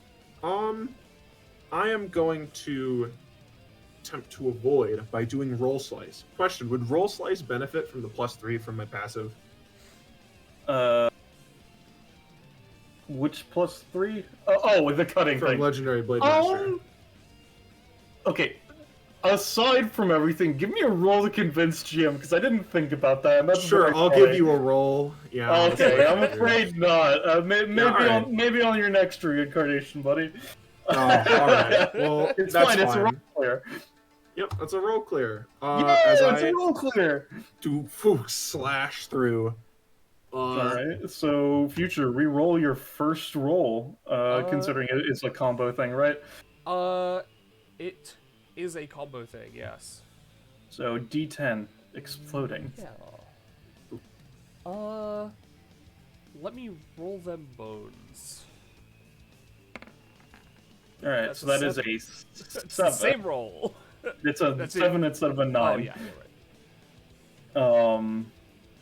I am going to attempt to avoid by doing Roll Slice. Question, would Roll Slice benefit from the +3 from my passive? Which +3? Oh, with the cutting From thing. Legendary Blade Master. Okay. Aside from everything, give me a roll to convince GM, because I didn't think about that. And that's Sure, very I'll funny. give you a roll. Yeah. Okay, I'm afraid not. Maybe alright. maybe on your next reincarnation, buddy. Oh, alright. Well, It's that's fine. It's a roll clear. Yep, that's a roll clear. Yeah, As it's I a roll clear. do slash through. Alright, so future, re-roll your first roll, considering it's a combo thing, right? It is a combo thing, yes. So D10 exploding. Yeah. Let me roll them bones. Alright, That's so a that is 7. a It's the 7. same roll. It's a That's 7 instead of a 9. Oh yeah, you're right.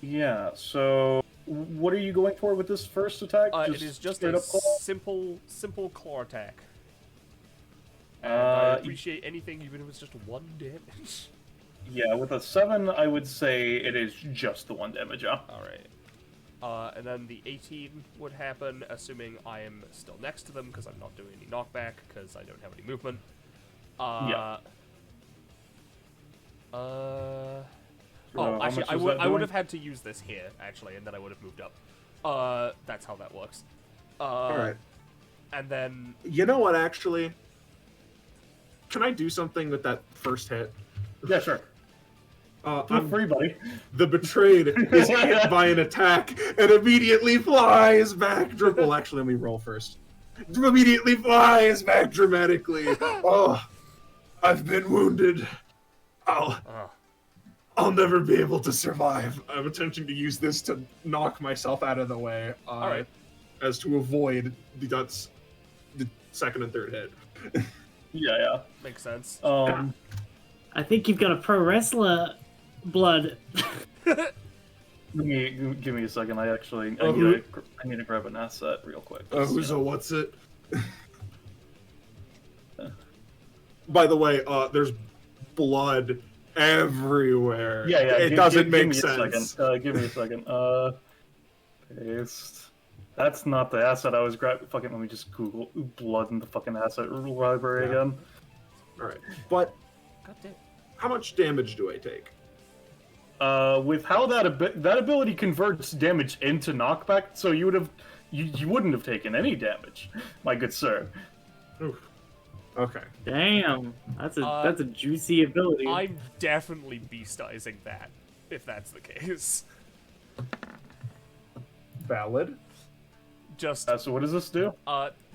Yeah, so what are you going for with this first attack? It is just straight a up claw? simple claw attack. And I Uh, appreciate anything, even if it's just 1 damage. Yeah, with a 7, I would say it is just the 1 damage, yeah. Alright. And then the 18 would happen, assuming I am still next to them, because I'm not doing any knockback, because I don't have any movement. Yeah. Oh, how actually, much I is would that doing? have had to use this here, actually, and then I would have moved up. That's how that works. Alright. And then... You know what, actually? can I do something with that first hit? Yeah, sure. Feel free, buddy. The betrayed is hit by an attack and immediately flies back. Well, actually, let me roll first. Immediately flies back dramatically. Oh, I've been wounded. I'll never be able to survive. I'm attempting to use this to knock myself out of the way. All right. As to avoid the second and third hit. Yeah. Makes sense. I think you've got a pro wrestler blood. Give me a second. I need to grab an asset real quick. What's it? By the way, there's blood everywhere. Yeah. It doesn't make sense. Give me a second. Paste. That's not the asset I was grabbing. Fucking, let me just Google blood in the fucking asset library again. All right, but God damn. how much damage do I take? With how that ability converts damage into knockback, so you wouldn't have taken any damage, my good sir. Oof. Okay. Damn, that's a juicy ability. I'm definitely beastizing that, if that's the case. Valid. Just So what does this do?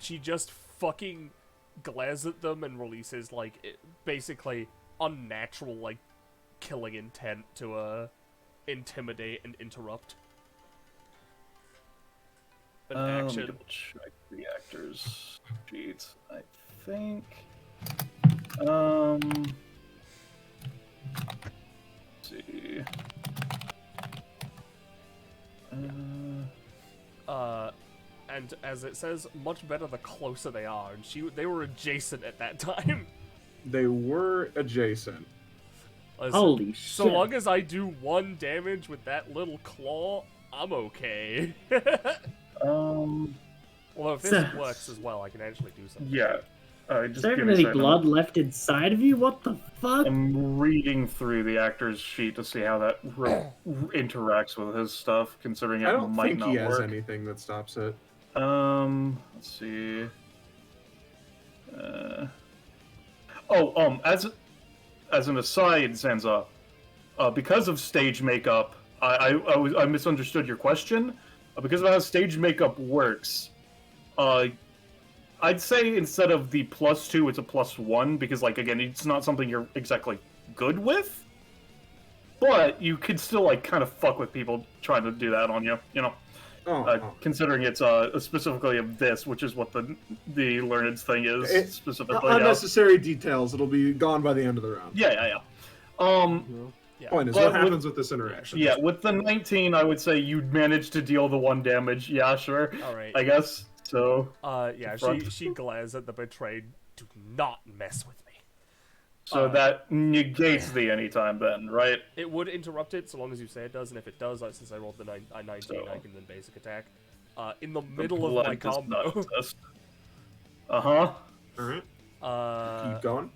she just fucking glares at them and releases basically unnatural killing intent to intimidate and interrupt. An Let me action. double check reactors sheets. I think. Let's see. And as it says, much better the closer they are, and they were adjacent at that time. They were adjacent. Listen, Holy shit. so long as I do 1 damage with that little claw, I'm okay. Although if this works as well, I can actually do something. Yeah. Is there any blood left inside of you? What the fuck? I'm reading through the actor's sheet to see how that interacts with his stuff, considering I it don't might think not he has work. anything that stops it. Let's see. As an aside, Zanza, because of stage makeup, I misunderstood your question. Because of how stage makeup works, I'd say instead of the +2, it's a +1, because, again, it's not something you're exactly good with. But you could still, kind of fuck with people trying to do that on you, you know? Considering it's specifically of this, which is what the learned thing is, specifically. Unnecessary details. It'll be gone by the end of the round. Yeah. Point is, what happens with this interaction? Yeah, with the 19, I would say you'd manage to deal the 1 damage. Yeah, sure. All right. I guess. So. Yeah, she glares at the betrayed. Do not mess with me. So that negates the anytime then, right? It would interrupt it so long as you say it does, and if it does, since I rolled the 19, I can then basic attack. In the middle of my combo. All right. Keep going.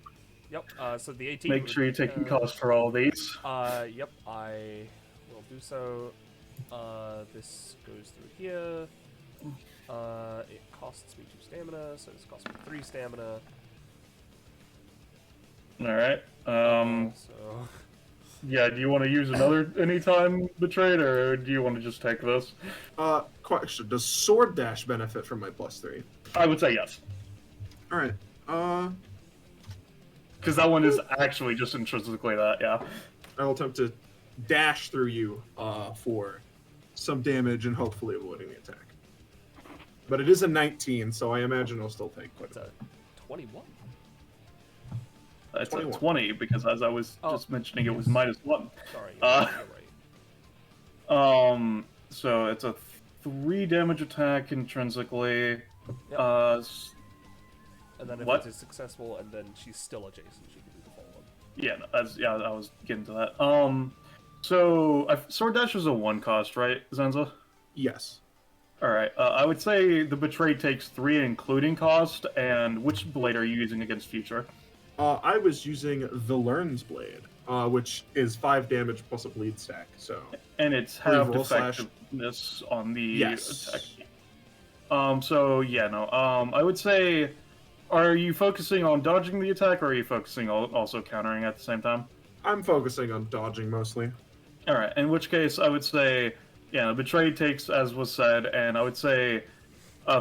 Yep. So the 18. Make sure you're taking cost for all these. Yep. I will do so. This goes through here. It costs me 2 stamina, so this costs me 3 stamina. Alright. So. Yeah, do you want to use another anytime betrayed, or do you want to just take this? Question: does sword dash benefit from my +3? I would say yes. All right. Because that one is actually just intrinsically that, yeah. I will attempt to dash through you for some damage and hopefully avoiding the attack. But it is a 19, so I imagine it'll still take quite a bit. 21. It's 21. a 20, because as I was just mentioning, it was -1. Sorry, you're right. So it's a 3 damage attack intrinsically. Yep. And then if it is successful, and then she's still adjacent, she can do the follow-up. Yeah, I was getting to that. So sword dash is a 1 cost, right, Zanza? Yes. All right. I would say the betrayed takes 3, including cost. And which blade are you using against future? I was using the Learn's Blade, which is 5 damage plus a bleed stack. So. And it's half Reroll effectiveness on the yes. attack. So yeah, no. I would say are you focusing on dodging the attack, or are you focusing also countering at the same time? I'm focusing on dodging mostly. All right. In which case, I would say, yeah, Betray takes, as was said, and I would say,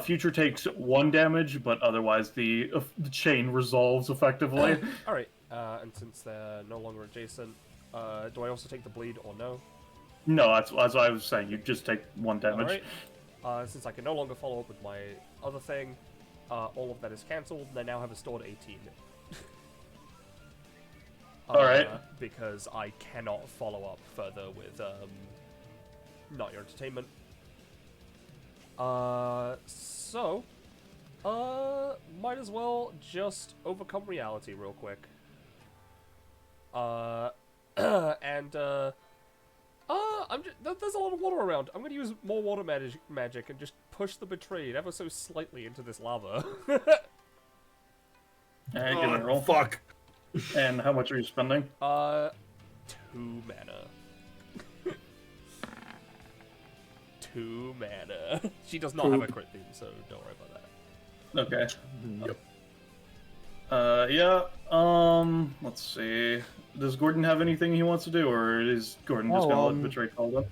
Future takes 1 damage, but otherwise the chain resolves effectively. All right. And since they're no longer adjacent, do I also take the bleed or no? No, that's as I was saying. You just take 1 damage. Alright. Since I can no longer follow up with my other thing, all of that is cancelled, and I now have a stored 18. Alright. Because I cannot follow up further with, Not Your Entertainment. Might as well just overcome reality real quick. There's a lot of water around. I'm gonna use more water magic and just push the Betrayed ever so slightly into this lava. Alright, give me a roll. Fuck. And how much are you spending? 2 mana. 2 mana. She does not have a crit theme, so don't worry about that. Okay. Yep. Let's see. Does Gordon have anything he wants to do, or is Gordon just gonna let Betray call them?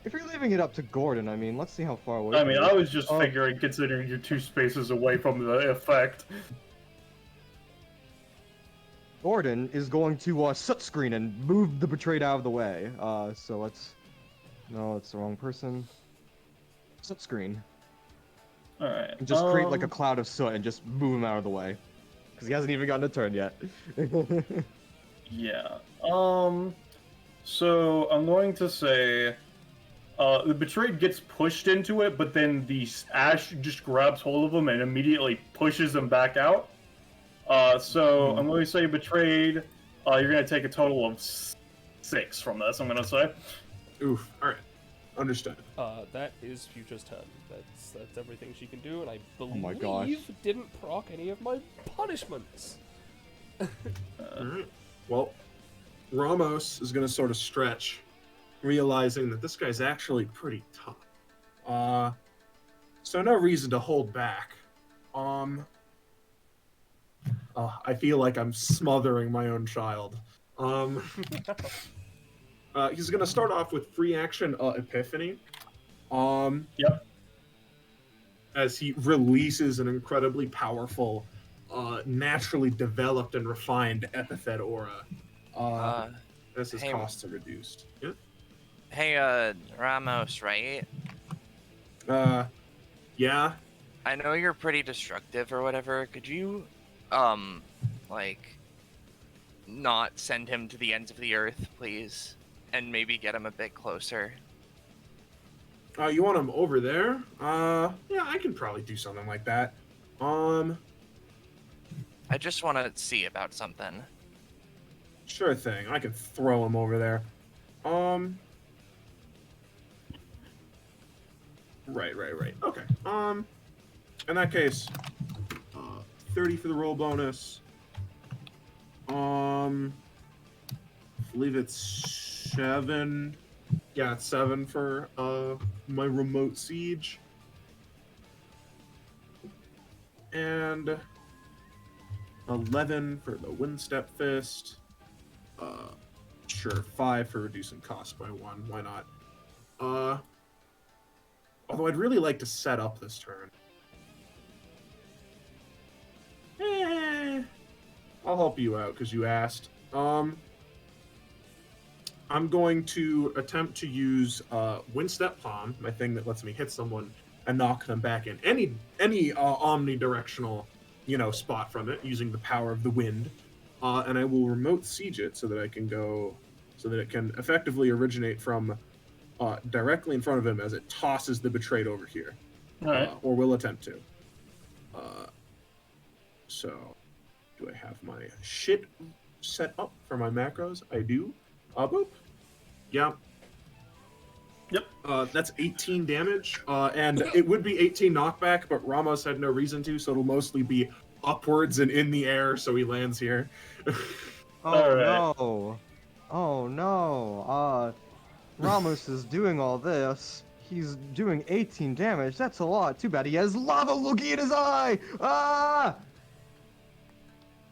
If you're leaving it up to Gordon, I mean, let's see how far away. I mean, I was just figuring, considering you're 2 spaces away from the effect. Gordon is going to soot screen and move the Betrayed out of the way. So let's. No, it's the wrong person. Soot screen. Alright. And just create like a cloud of soot and just move him out of the way. Because he hasn't even gotten a turn yet. Yeah. So I'm going to say the Betrayed gets pushed into it, but then the ash just grabs hold of him and immediately pushes him back out. So I'm going to say Betrayed, you're going to take a total of 6 from this, I'm going to say. Oof. All right. Understood. That is Future's turn. That's everything she can do, and I believe my gosh. didn't proc any of my punishments. Alright. Well, Ramos is going to sort of stretch, realizing that this guy's actually pretty tough. So no reason to hold back. I feel like I'm smothering my own child. He's going to start off with free action Epiphany. Yep. As he releases an incredibly powerful, naturally developed and refined Epithet aura. As his hey, costs are reduced. Yeah? Hey, Ramos, right? Yeah? I know you're pretty destructive or whatever. Could you, not send him to the ends of the earth, please? And maybe get him a bit closer? You want him over there? Yeah, I can probably do something like that. I just want to see about something. Sure thing. I can throw him over there. Right. Okay. In that case, 30 for the roll bonus. I believe it's 7. Yeah, it's 7 for my remote siege. And 11 for the windstep fist. Sure, 5 for reducing cost by 1. Why not? Although I'd really like to set up this turn. I'll help you out because you asked. I'm going to attempt to use Windstep Palm, my thing that lets me hit someone and knock them back in any omnidirectional, spot from it using the power of the wind, and I will remote siege it so that it can effectively originate from directly in front of him as it tosses the Betrayed over here, or will attempt to. So, do I have my shit set up for my macros? I do. Boop. Yeah. Yep. That's 18 damage, and it would be 18 knockback, but Ramos had no reason to, so it'll mostly be upwards and in the air, so he lands here. Oh no. Ramos is doing all this. He's doing 18 damage. That's a lot. Too bad he has lava looking in his eye. Ah!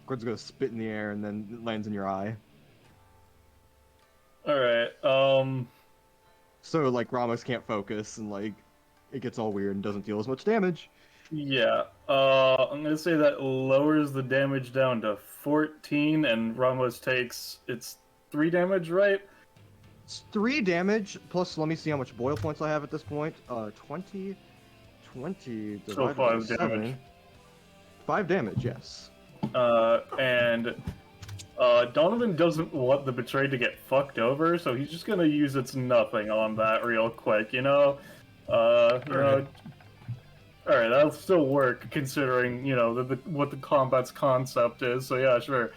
Gordon's gonna spit in the air and then it lands in your eye. All right. So like Ramos can't focus and like it gets all weird and doesn't deal as much damage. Yeah. I'm gonna say that lowers the damage down to 14, and Ramos takes 3 damage, right? It's 3 damage plus. Let me see how much boil points I have at this point. 20 divided So by 5 7. damage. 5 damage, yes. And Donovan doesn't want the betrayed to get fucked over, so he's just gonna use its nothing on that real quick, you know? Alright, that'll still work considering, you know, what the combat's concept is, so yeah, sure.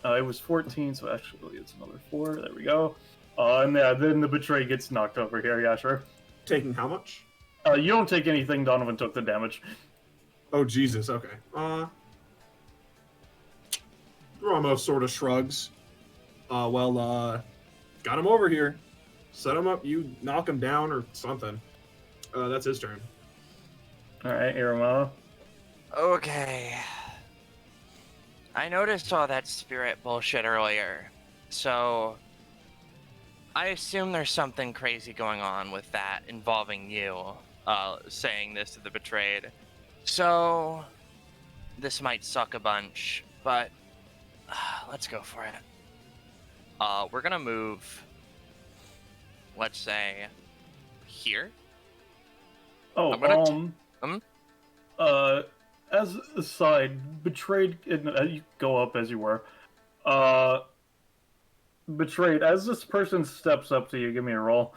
It was 14, so actually it's another 4, there we go. And yeah, then the betrayed gets knocked over here, yeah, sure. Taking how much? You don't take anything, Donovan took the damage. Oh, Jesus, okay. Ramos sort of shrugs. Got him over here. Set him up, you knock him down or something. That's his turn. Alright, Iremono. Okay. I noticed all that spirit bullshit earlier, so I assume there's something crazy going on with that involving you, saying this to the betrayed. So, this might suck a bunch, but let's go for it. We're gonna move, let's say, here. Oh, as a side, betrayed, you go up as you were. Betrayed, as this person steps up to you, give me a roll.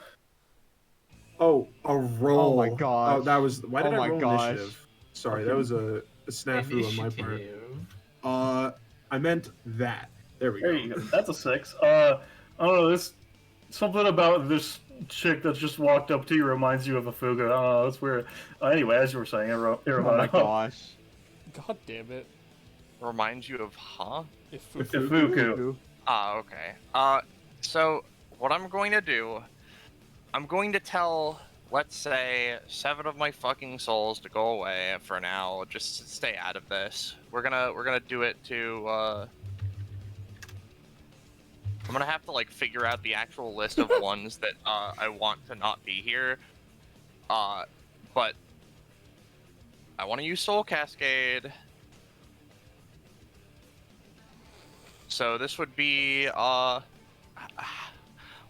Oh, a roll. Oh my gosh. Oh, that was. Why did Oh I my roll gosh. initiative? Sorry, that was a snafu on my part. I meant that. There we go. There you go. That's a 6. I don't know, something about this chick that just walked up to you reminds you of a Fuga. I don't know, that's weird. Anyway, as you were saying, Oh my gosh. God damn it. Reminds you of, huh? Ifuku. Okay. So, what I'm going to do, I'm going to tell, let's say, 7 of my fucking souls to go away for now, just to stay out of this. We're gonna do it to, I'm gonna have to, like, figure out the actual list of ones that, I want to not be here. But I want to use Soul Cascade. So this would be,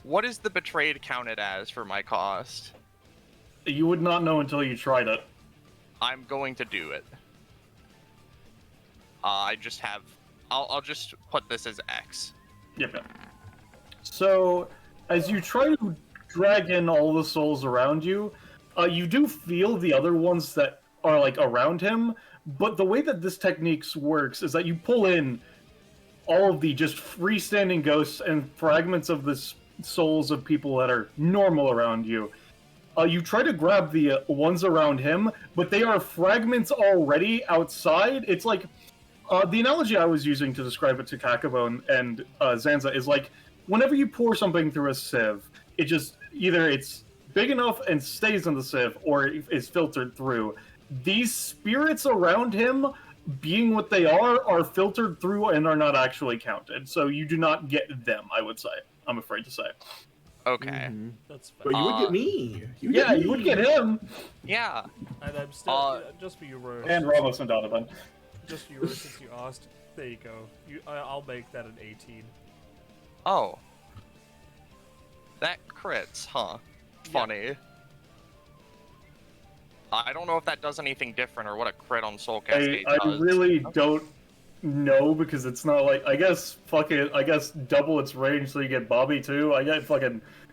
what is the betrayed counted as for my cost? You would not know until you tried it. I'm going to do it. I'll just put this as X. Yep. So, as you try to drag in all the souls around you, you do feel the other ones that are, like, around him, but the way that this technique works is that you pull in all of the just freestanding ghosts and fragments of the souls of people that are normal around you. You try to grab the ones around him, but they are fragments already outside. It's like, the analogy I was using to describe it to Kakabo and Zanza is like, whenever you pour something through a sieve, it just, either it's big enough and stays in the sieve, or is filtered through. These spirits around him, being what they are filtered through and are not actually counted. So you do not get them, I would say. I'm afraid to say. Okay. Mm-hmm. That's fine. But you would get me. You would get him. Yeah. And I'm still, just for you, Rose. And Ramos and Donovan. Just for you, Rose, since you asked. There you go. I'll make that an 18. Oh. That crits, huh? Funny. I don't know if that does anything different or what a crit on Soul Cascade I does. really don't know, because it's not like, I guess double its range so you get Bobby too.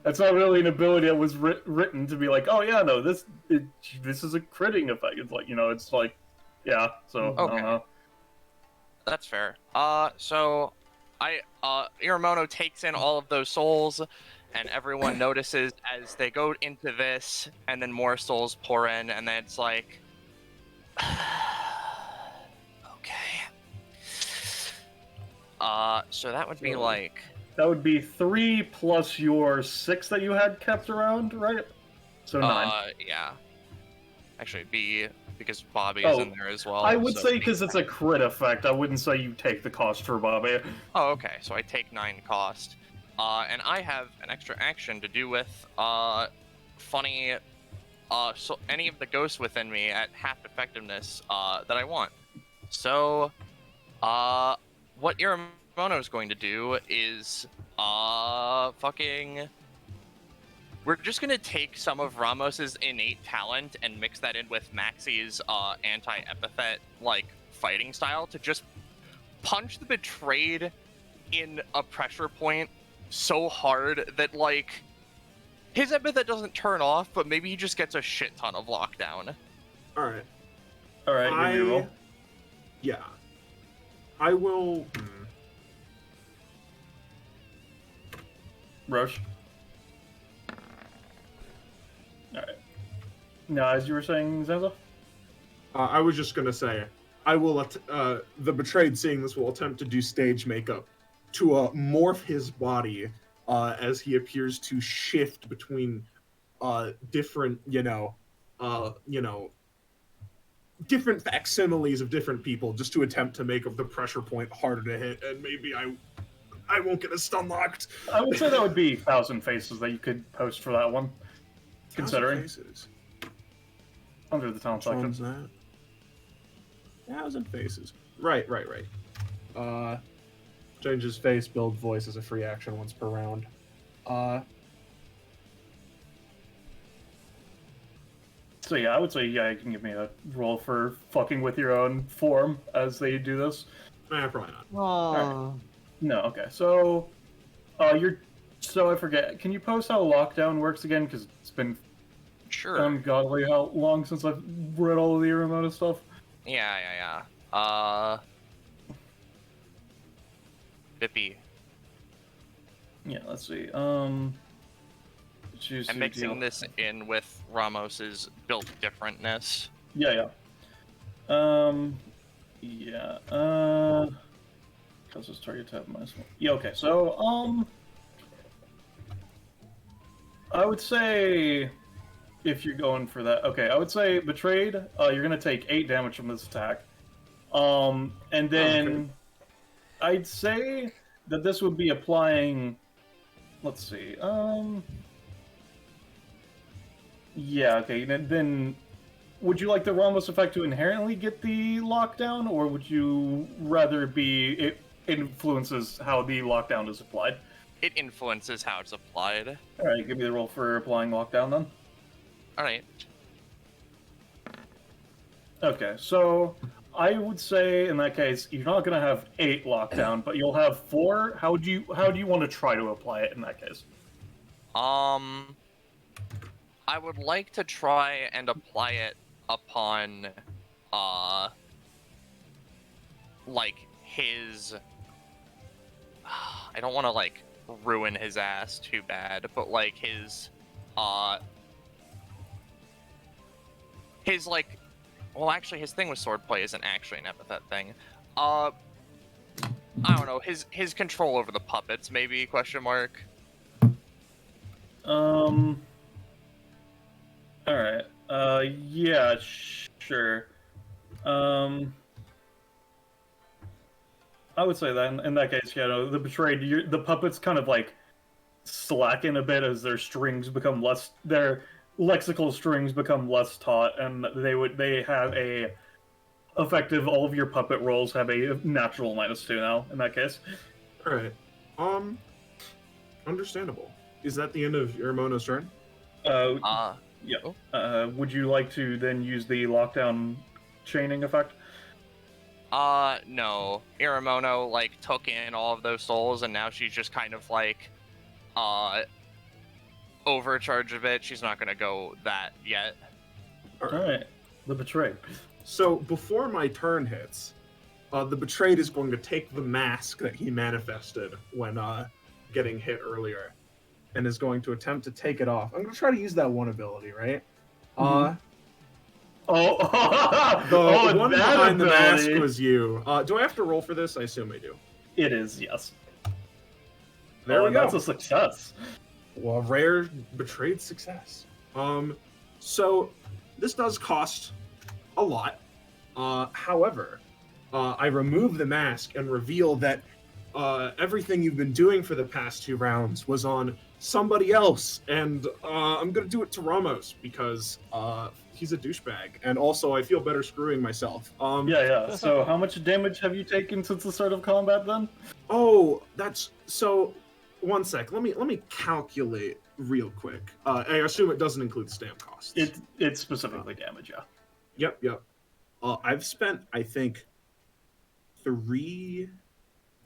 That's not really an ability that was written to be like, oh yeah, no, this is a critting effect. It's like, you know, it's like, yeah, so, Okay. I don't know. That's fair. So Iremono takes in all of those souls, and everyone notices as they go into this, and then more souls pour in, and then it's like, okay. So that would be like That would be 3 plus your 6 that you had kept around, right? So 9. Yeah. Actually, it'd be because Bobby is in there as well. I would so say it'd be- because it's a crit effect, I wouldn't say you take the cost for Bobby. Oh, okay. So I take 9 cost. And I have an extra action to do with, funny, so any of the ghosts within me at half effectiveness, that I want. So, what Iremono is going to do is, we're just gonna take some of Ramos's innate talent and mix that in with Maxi's, anti-epithet, like, fighting style to just punch the Betrayed in a pressure point so hard that, like, his epithet doesn't turn off, but maybe he just gets a shit ton of lockdown. Alright. Alright, give me a roll. Yeah. I will... Rosche. Alright. Now, as you were saying, Zanza? I was just gonna say, I will, the Betrayed seeing this will attempt to do stage makeup to morph his body as he appears to shift between different, different facsimiles of different people just to attempt to make the pressure point harder to hit, and maybe I won't get a stun locked. I would say that would be 1,000 faces that you could post for that one. Considering. 1,000 faces. Under the talent Which one's section. that? 1,000 faces. Right. Changes face, build voice as a free action once per round. So yeah, I would say, yeah, you can give me a roll for fucking with your own form as they do this. Probably not. Aww. No, okay. So, so I forget. Can you post how lockdown works again? Because it's been Sure. ungodly how long since I've read all of the Iremono stuff. Yeah. Bippy. Yeah, let's see. Choose I'm mixing this in with Ramos's built differentness. Yeah. Cause this target tab -1. Yeah, okay. So, I would say if you're going for that, okay, I would say Betrayed. You're gonna take 8 damage from this attack. And then I'd say that this would be applying. Let's see. Yeah. Okay. Then, would you like the Ramos effect to inherently get the lockdown, or would you rather it influences how the lockdown is applied? It influences how it's applied. All right. Give me the roll for applying lockdown then. All right. Okay. So I would say in that case you're not gonna have 8 lockdown, but you'll have 4. How do you want to try to apply it in that case? I would like to try and apply it upon, like, his... I don't want to, like, ruin his ass too bad, but, like, his, like... Well, actually, his thing with swordplay isn't actually an epithet thing. I don't know, his control over the puppets, maybe, question mark? Alright. Yeah, sure. I would say that in that case, the Betrayed, the puppets kind of like slacken a bit as their strings become less, their lexical strings become less taut, and they have a effective, all of your puppet rolls have a natural -2 now, in that case. Alright. Understandable. Is that the end of Iremono's turn? Yeah. Would you like to then use the lockdown chaining effect? No. Iremono, like, took in all of those souls, and now she's just kind of, like, overcharge of it. She's not gonna go that yet. Alright. The Betrayed. So, before my turn hits, the Betrayed is going to take the mask that he manifested when, getting hit earlier, and is going to attempt to take it off. I'm going to try to use that one ability, right? Mm-hmm. The one behind the mask was you. Do I have to roll for this? I assume I do. It is, yes. There we go. That's a success. Well, a rare betrayed success. So this does cost a lot. However, I remove the mask and reveal that everything you've been doing for the past 2 rounds was on somebody else, and I'm gonna do it to Ramos because he's a douchebag, and also I feel better screwing myself. Yeah. So how much damage have you taken since the start of combat then? Oh, that's so. One sec. Let me calculate real quick. I assume it doesn't include stamp costs. It's specifically damage, yeah. Yep. I've spent, I think, 3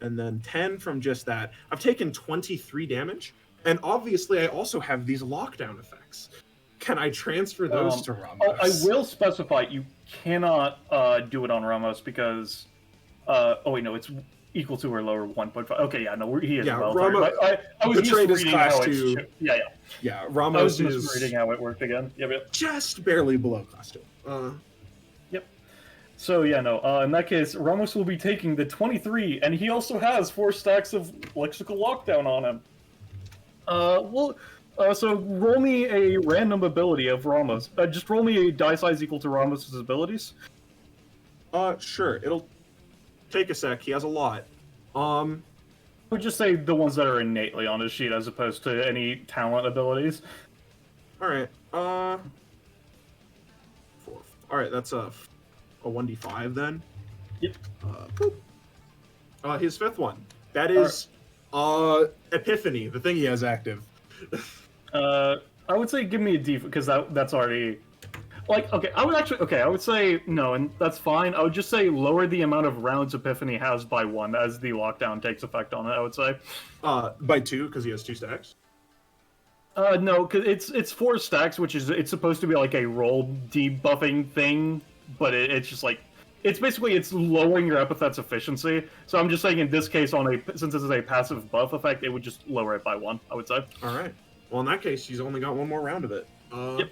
and then 10 from just that. I've taken 23 damage, and obviously I also have these lockdown effects. Can I transfer those to Ramos? I will specify you cannot do it on Ramos because it's equal to or lower 1.5. Okay, yeah, no, he is well. Ramos, I was Betrayed just is reading class how 2. Yeah, Ramos I was is just reading how it worked again. Yep. just barely below class 2. So in that case, Ramos will be taking the 23, and he also has 4 stacks of lexical lockdown on him. So roll me a random ability of Ramos. Just roll me a die size equal to Ramos's abilities. Sure. It'll take a sec. He has a lot. I would just say the ones that are innately on his sheet as opposed to any talent abilities. All right. 4. All right. That's a 1d5 then. Yep. His 5th one. That is Epiphany, the thing he has active. I would say give me a D because that's already I would say no, and that's fine. I would just say lower the amount of rounds Epiphany has by 1 as the lockdown takes effect on it. I would say by 2 because he has 2 stacks. No, because it's 4 stacks, which is it's supposed to be like a roll debuffing thing, but it's just like it's lowering your epithet's efficiency. So I'm just saying in this case, since this is a passive buff effect, it would just lower it by 1. I would say. All right. Well, in that case, he's only got 1 more round of it. Yep.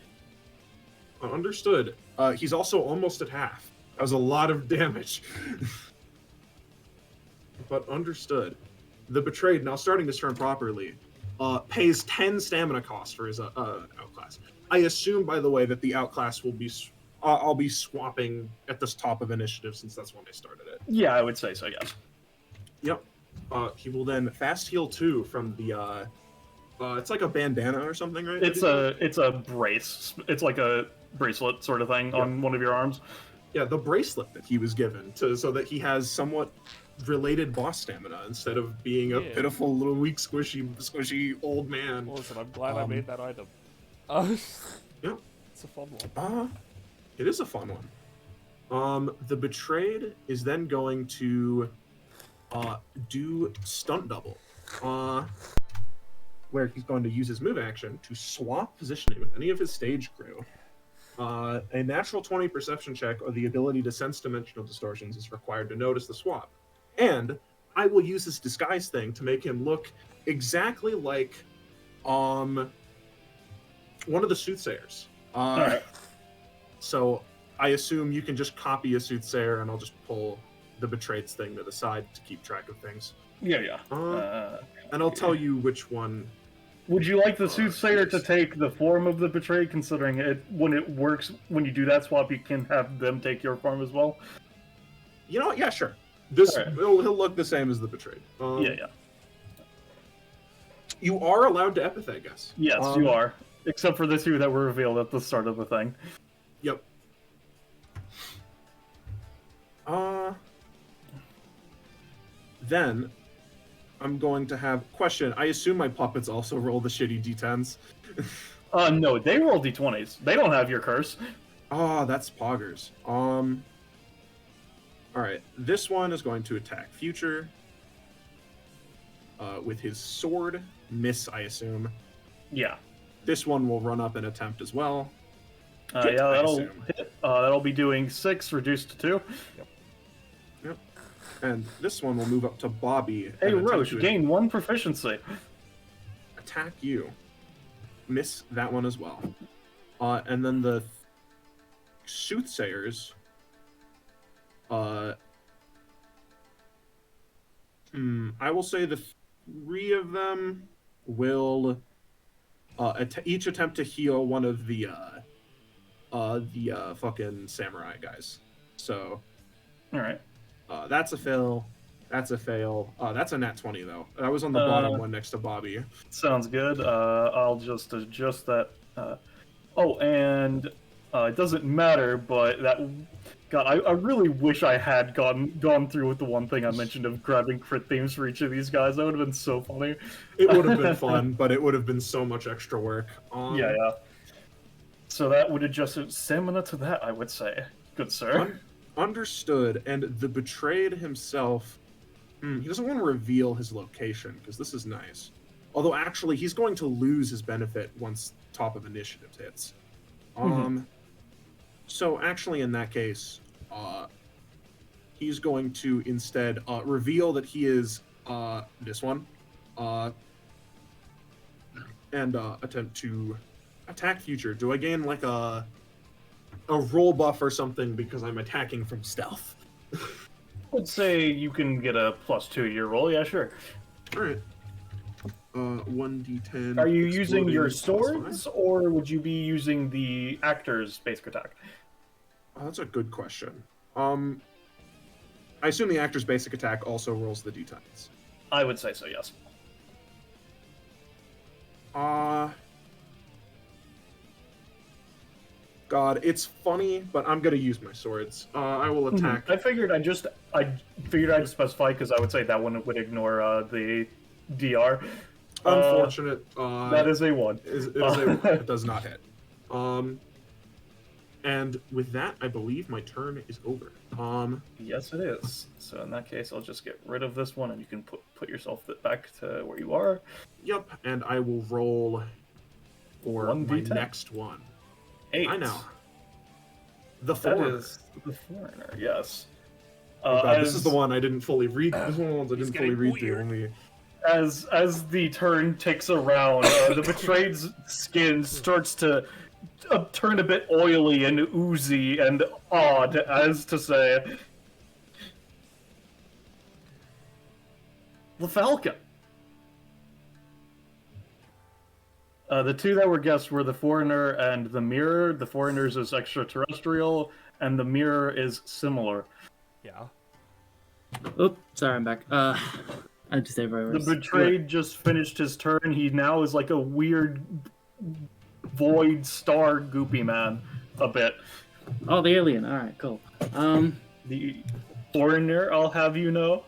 Understood. He's also almost at half. That was a lot of damage. But understood. The Betrayed, now starting this turn properly, pays 10 stamina cost for his outclass. I assume, by the way, that the outclass will be... I'll be swapping at this top of initiative since that's when I started it. Yeah, I would say so, yes. Yep. He will then fast heal 2 from the... it's like a bandana or something, right? It's a brace. It's like a bracelet sort of thing on one of your arms. Yeah, the bracelet that he was given so that he has somewhat related boss stamina instead of being a pitiful little weak squishy old man. Well, listen, I'm glad I made that item. Yeah. It's a fun one. It is a fun one. The Betrayed is then going to do stunt double. Where he's going to use his move action to swap positioning with any of his stage crew. A natural 20 perception check or the ability to sense dimensional distortions is required to notice the swap. And I will use this disguise thing to make him look exactly like one of the soothsayers. Alright. So I assume you can just copy a soothsayer and I'll just pull the Betrayed's thing to the side to keep track of things. Yeah. And I'll tell you which one. Would you like the soothsayer to take the form of the Betrayed, considering when it works, when you do that swap, you can have them take your form as well? You know what? Yeah, sure. He'll look the same as the Betrayed. Yeah. You are allowed to epithet guess. Yes, you are. Except for the 2 that were revealed at the start of the thing. Yep. Then I'm going to have question. I assume my puppets also roll the shitty d10s. No, they roll d20s. They don't have your curse. That's poggers. All right, this one is going to attack Future with his sword. Miss, I assume. Yeah. This one will run up and attempt as well. That'll hit. That'll be doing 6, reduced to 2. Yep. And this one will move up to Bobby. Hey, Rosche, gain 1 proficiency. Attack you. Miss that one as well. And then the Soothsayers. I will say the 3 of them will each attempt to heal one of the fucking samurai guys. So, All right. that's a fail. That's a fail. That's a nat 20 though. That was on the bottom one next to Bobby. Sounds good. I'll just adjust that. Oh, and it doesn't matter, but that. God, I really wish I had gone through with the one thing I mentioned of grabbing crit themes for each of these guys. That would have been so funny. It would have been fun, but it would have been so much extra work. Yeah. So that would adjust stamina to that, I would say. Good sir. Understood. And the betrayed himself, he doesn't want to reveal his location, because this is nice. Although, actually, he's going to lose his benefit once top of initiative hits. So, actually, in that case, he's going to instead reveal that he is this one, and attempt to attack future. Do I gain, like, a roll buff or something because I'm attacking from stealth? I would say you can get a +2 to your roll. Yeah, sure. All right. 1d10. Are you using your exploding swords, or would you be using the actor's basic attack? Oh, that's a good question. I assume the actor's basic attack also rolls the d10s. I would say so, yes. God, it's funny, but I'm gonna use my swords. I will attack. I figured I'd specify because I would say that one would ignore the DR. Unfortunate. That is a 1. It does not hit. And with that, I believe my turn is over. Yes, it is. So in that case, I'll just get rid of this one, and you can put yourself back to where you are. Yep, and I will roll for my 1d10. next one. 8. I know. The That foreigner. is the foreigner. Yes. Oh God, this is the one I didn't fully read. This is one of the ones I didn't fully getting read through. weird. Only As the turn ticks around, the betrayed's skin starts to turn a bit oily and oozy and odd, as to say, the Falcon. The two that were guessed were the foreigner and the mirror. The foreigner's is extraterrestrial, and the mirror is similar. Yeah. Oh, sorry, I'm back. I just say The betrayed just finished his turn. He now is like a weird void star goopy man, a bit. Oh, the alien. All right, cool. The foreigner, I'll have you know.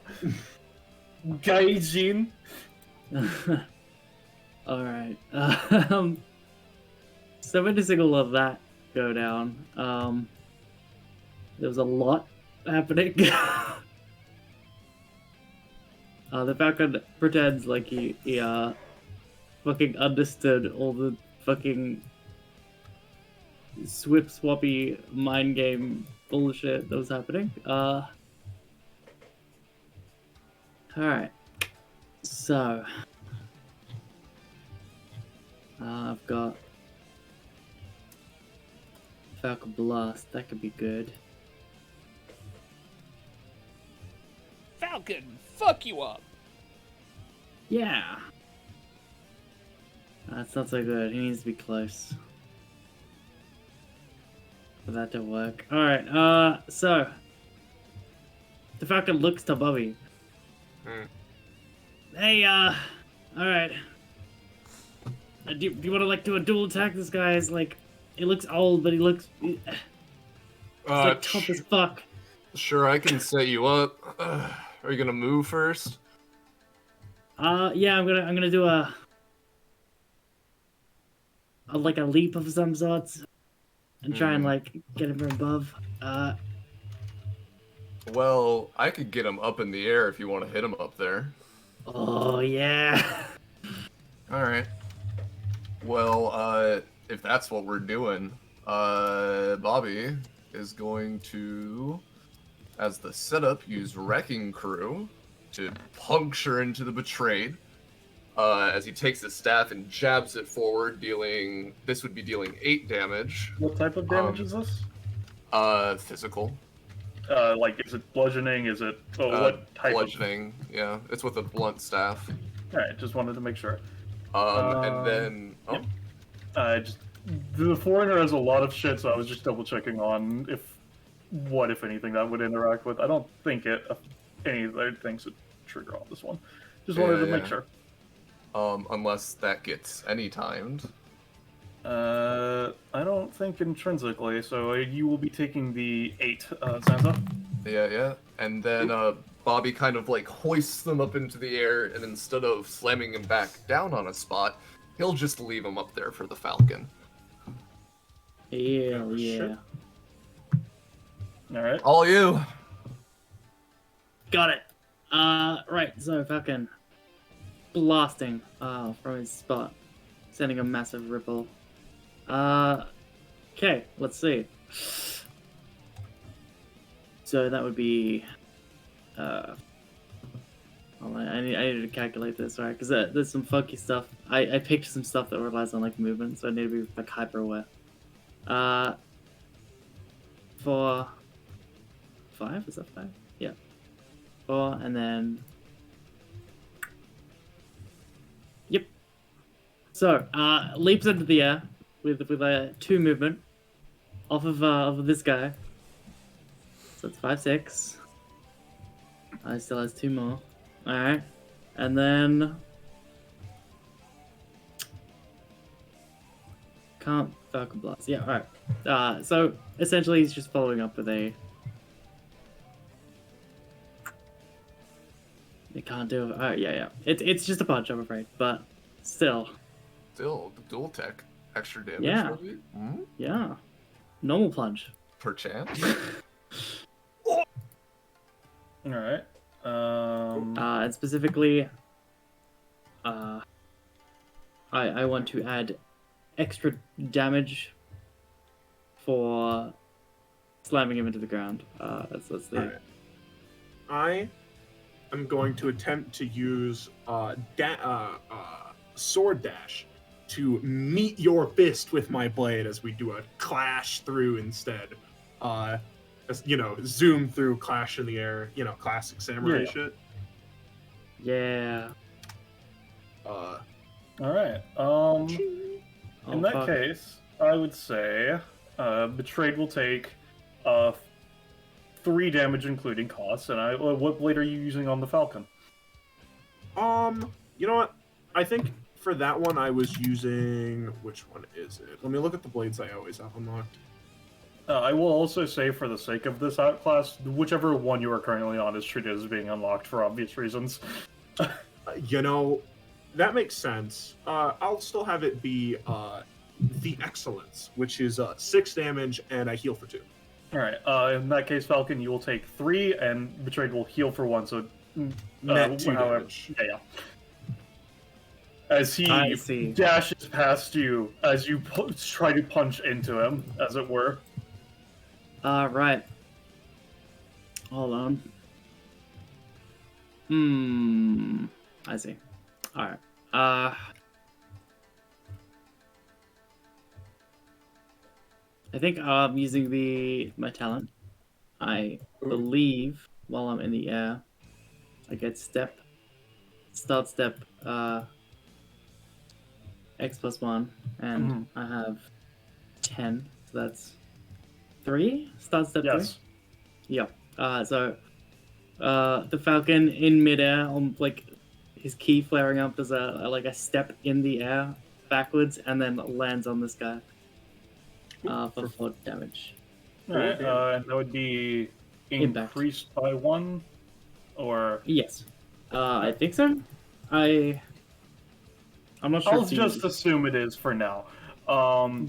Gaijin. All right. So witnessing all of that go down, there was a lot happening. The Falcon pretends like he fucking understood all the fucking swip swappy mind game bullshit that was happening. Alright. So I've got Falcon Blast, that could be good. Falcon, fuck you up. Yeah. That's not so good. He needs to be close for that to work. Alright, so the Falcon looks to Bobby. Hey, alright. Do you want to like do a dual attack? This guy is like, he looks old, but he's like tough as fuck. Sure, I can set you up. Are you gonna move first? Yeah, I'm gonna do a leap of some sorts and try and like get him from above. Well, I could get him up in the air if you want to hit him up there. Oh yeah. All right. Well, if that's what we're doing, Bobby is going to, as the setup, use Wrecking Crew to puncture into the betrayed. As he takes his staff and jabs it forward, this would be dealing 8 damage. What type of damage is this? Physical. Like, is it bludgeoning? Is it what type bludgeoning? Yeah, it's with a blunt staff. Alright, just wanted to make sure. And then yep. The foreigner has a lot of shit, so I was just double checking on if anything that would interact with. I don't think any of the things would trigger on this one. Just wanted to make sure. Unless that gets any timed. I don't think intrinsically, so you will be taking the 8, Zanza. Yeah. And then Bobby kind of like hoists them up into the air, and instead of slamming him back down on a spot, he'll just leave him up there for the Falcon. Yeah. Alright. All you. Got it. Right, so Falcon blasting from his spot, sending a massive ripple. Okay, let's see. So that would be I need to calculate this, right? Because there's some funky stuff. I picked some stuff that relies on like movement, so I need to be like hyper aware. For 5, is that 5? Yeah. 4, and then yep. So leaps into the air with 2 movement off of this guy. So it's 5, 6. He still has 2 more. Alright. And then can't Falcon Blast. Yeah, alright. So essentially he's just following up with a It can't do it. Yeah. It's just a punch, I'm afraid, but still. Still, the dual tech. Extra damage, Yeah. maybe? Hmm? Yeah. Normal plunge. Perchance. Alright. And specifically, I want to add extra damage for slamming him into the ground. That's the. Alright. I am going to attempt to use sword dash to meet your fist with my blade as we do a clash through instead. As, zoom through, clash in the air, classic samurai shit. Yeah. Alright. In that case, I would say Betrayed will take 3 damage including costs, and what blade are you using on the Falcon? You know what? I think for that one I was using... Which one is it? Let me look at the blades I always have unlocked. I will also say, for the sake of this outclass, whichever one you are currently on is treated as being unlocked for obvious reasons. That makes sense. I'll still have it be the Excellence, which is 6 damage, and I heal for 2. Alright, in that case, Falcon, you will take 3, and Betrayed will heal for 1, so... Net 2 damage. Yeah. As he dashes past you, as you try to punch into him, as it were. Right. Hold on. I see. Alright. I think I'm using my talent. I believe while I'm in the air, I get start step, X plus 1, and I have 10, so that's 3? Start step 3? Yes. Yep. So the Falcon in midair, like his key flaring up, does a step in the air backwards, and then lands on this guy for 4 damage. Alright, that would be increased by 1, or... Yes. I think so. I'm not sure. I'll just assume it is for now.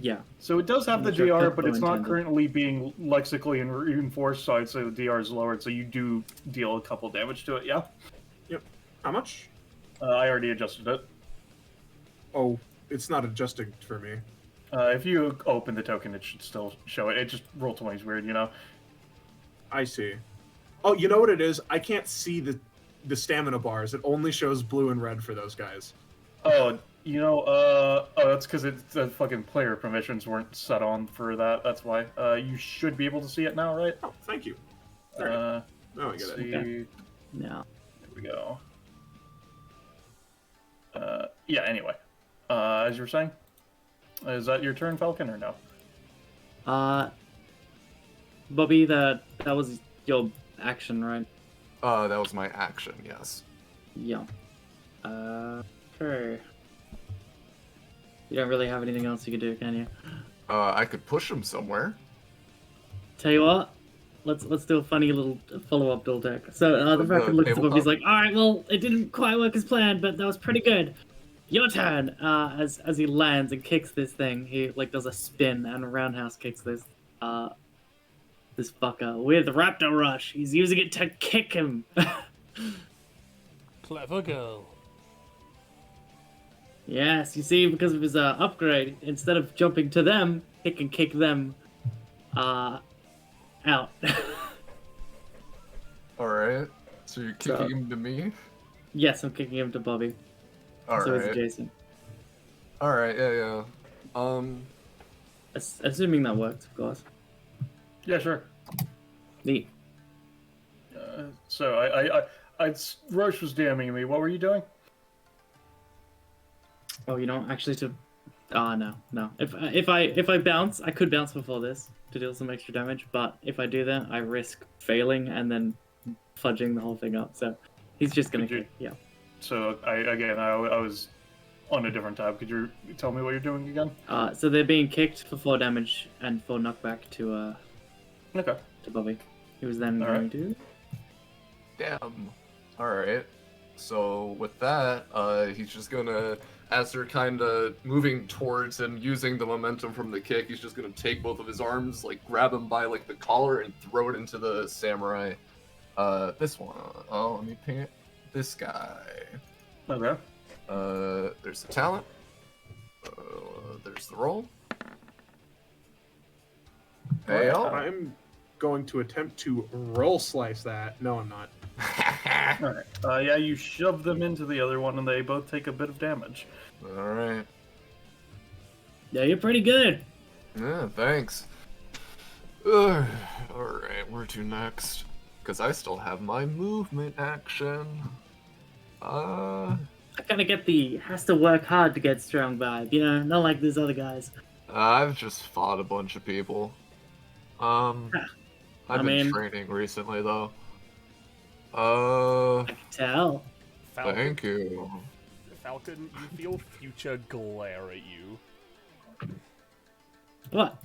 Yeah. So it does have the DR, but it's not currently being lexically reinforced, so I'd say the DR is lowered, so you do deal a couple damage to it, yeah? Yep. How much? I already adjusted it. Oh, it's not adjusting for me. If you open the token, it should still show it. It just roll 20 is weird, I see. Oh, you know what it is? I can't see the stamina bars. It only shows blue and red for those guys. Oh, that's because the fucking player permissions weren't set on for that. That's why. You should be able to see it now, right? Oh, thank you. Right. Now I get it. Okay. Now. There we go. Yeah. Anyway, as you were saying, is that your turn, Falcon, or no? Bobby, that was your action, right? That was my action, yes. Yeah. Sure. You don't really have anything else you could do, can you? I could push him somewhere. Tell you what, let's do a funny little follow-up dual deck. So the Falcon looks at him, he's like, all right, well, it didn't quite work as planned, but that was pretty good. Your turn. As he lands and kicks this thing, he like does a spin and a roundhouse kicks this fucker with Raptor Rush. He's using it to kick him. Clever girl. Yes, you see, because of his upgrade, instead of jumping to them, he can kick them out. Alright. So you're kicking him to me? Yes, I'm kicking him to Bobby. So it's Jason. Alright, yeah. Assuming that works, of course. Yeah, sure. Neat. So Rosche was DMing me. What were you doing? Oh, you don't actually to. No. If I bounce, I could bounce before this to deal some extra damage, but if I do that, I risk failing and then fudging the whole thing up. So he's just gonna kick. Yeah. So I was on a different tab. Could you tell me what you're doing again? So they're being kicked for 4 damage and 4 knockback to to Bobby. He was then going to. Damn. Alright. So with that, he's just gonna, as they're kind of moving towards him, using the momentum from the kick, he's just gonna take both of his arms, like grab him by like the collar and throw it into the samurai. This one. Oh, let me paint this guy. Okay. There's the talent. There's the roll. Hey, I'm going to attempt to roll slice that. No, I'm not. Alright. Yeah, you shove them into the other one and they both take a bit of damage. Alright. Yeah, you're pretty good. Yeah, thanks. Alright, where to next? Because I still have my movement action. I kind of get the has to work hard to get strong vibe, you know, not like these other guys. I've just fought a bunch of people. I've been training recently though. I can tell. Falcon, Thank you. Falcon, you feel future glare at you. What?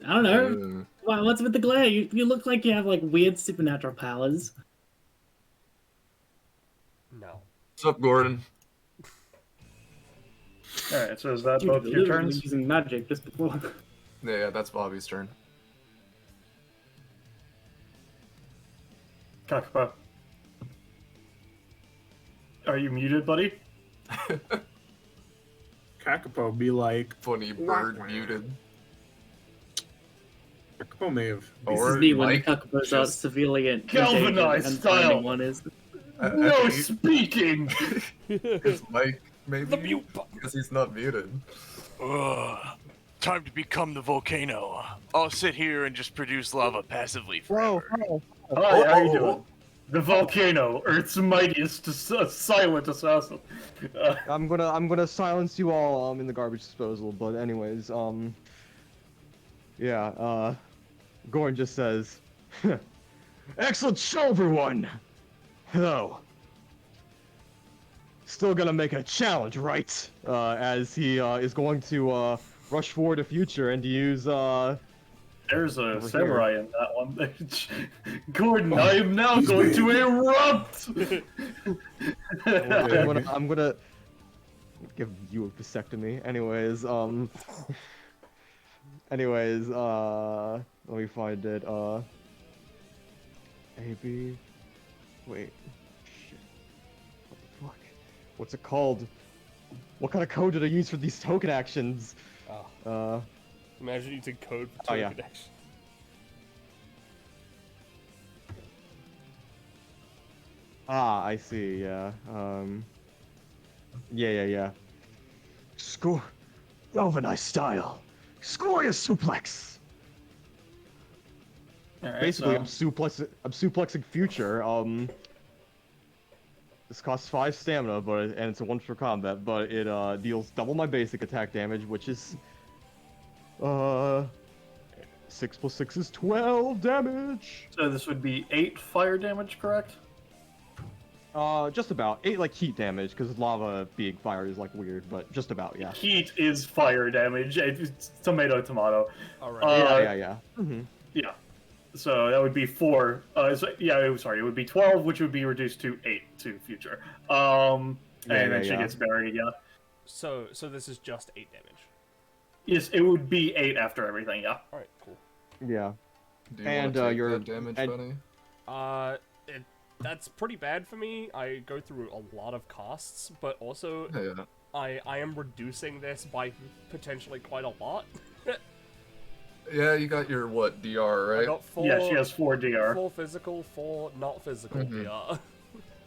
I don't know. What's with the glare? You look like you have like weird supernatural powers. No. What's up, Gordon? Alright, so is that Dude, both your literally turns? using magic just before. Yeah, that's Bobby's turn. Kakapa. Are you muted, buddy? Kakapo be like, Funny bird muted. Kakapo may have. This Or is neat when the Mike Kakapos are just- severely Galvanize and style. finding one is. No speaking! Is Mike maybe? The mute button. Because he's not muted. Time to become the volcano. I'll sit here and just produce lava passively forever. Hi, how you doing? The volcano, Earth's mightiest silent assassin. I'm gonna silence you all in the garbage disposal, but anyways, Gordon just says, excellent show, everyone! Hello. Still gonna make a challenge, right? As he is going to rush forward to future and use There's a Over samurai in that one. Gordon, I am now going to erupt! I'm gonna give you a vasectomy. Anyways, let me find it. AB. Wait. Shit. What the fuck? What's it called? What kind of code did I use for these token actions? Imagine using code for Oh, yeah. token action. I see. Yeah. Yeah. Score. Galvanize style. Glorious suplex. Alright, Basically, so- I'm suplexing future. This costs 5 stamina, and it's a 1 for combat, but it deals double my basic attack damage, which is 6 plus 6 is 12 damage. So this would be 8 fire damage, correct? Just about 8 like heat damage, because lava being fire is like weird, but just about, yeah. Heat is fire damage. It's tomato, tomato. All right. Yeah. Mm-hmm. Yeah. So that would be 4. Sorry, it would be 12, which would be reduced to 8 to future. And then she gets buried. Yeah. So this is just 8 damage. Yes, it would be 8 after everything. Yeah. All right, cool. Yeah. Do you And, want to take your- that damage, and- Benny? That's pretty bad for me. I go through a lot of costs, but also Yeah. I am reducing this by potentially quite a lot. Yeah, you got your, what, DR, I right? got 4. Yeah, she has 4 DR. 4 physical, 4 not physical DR.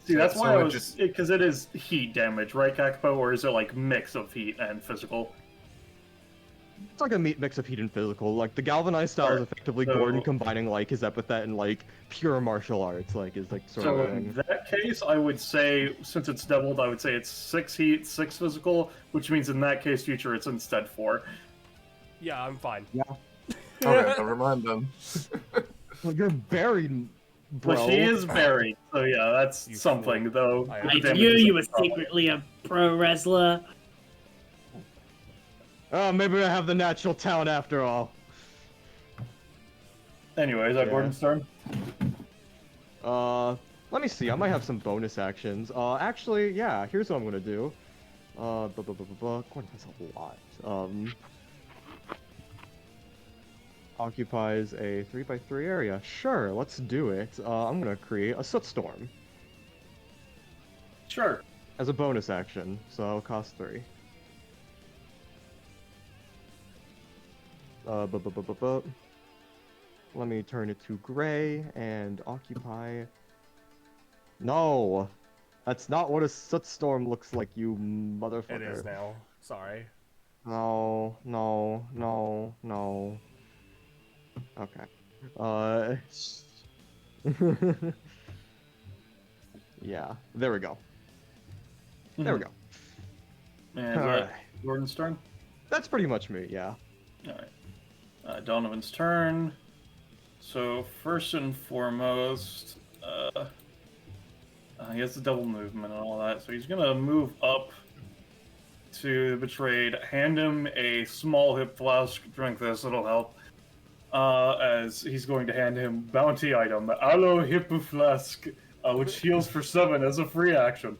See, that's So why I it was just- because it is heat damage, right, Kakpo? Or is it like mix of heat and physical? It's like a mix of heat and physical. Like, the Galvanize style is Alright, effectively so- Gordon combining, like, his epithet and, like, pure martial arts, like, is, like, sort So of in thing. that case, I would say, since it's doubled, I would say it's 6 heat, 6 physical, which means in that case, future, it's instead 4. Yeah, I'm fine. Okay, never mind then. Well, you're buried, bro. But she is buried, so yeah, that's You something, though. I The I damage knew is you were probably- secretly a pro wrestler. Oh, maybe I have the natural talent after all. Anyways, that Yeah. Gordon's turn. Let me see. I might have some bonus actions. Actually, yeah. Here's what I'm gonna do. Gordon has a lot. Occupies a 3x3 area. Sure, let's do it. I'm gonna create a soot storm Sure. as a bonus action, so it'll cost 3. Let me turn it to gray and occupy. No, that's not what a soot storm looks like, you motherfucker. It is now. Sorry. No. Okay. Yeah, there we go. There we go. And is that Alright. Gordon's turn? That's pretty much me, yeah. Alright. Donovan's turn. So, first and foremost, he has the double movement and all that, so he's gonna move up to the Betrayed, hand him a small hip flask, drink this, it'll help. As he's going to hand him bounty item, Aloe Hip Flask, which heals for 7 as a free action.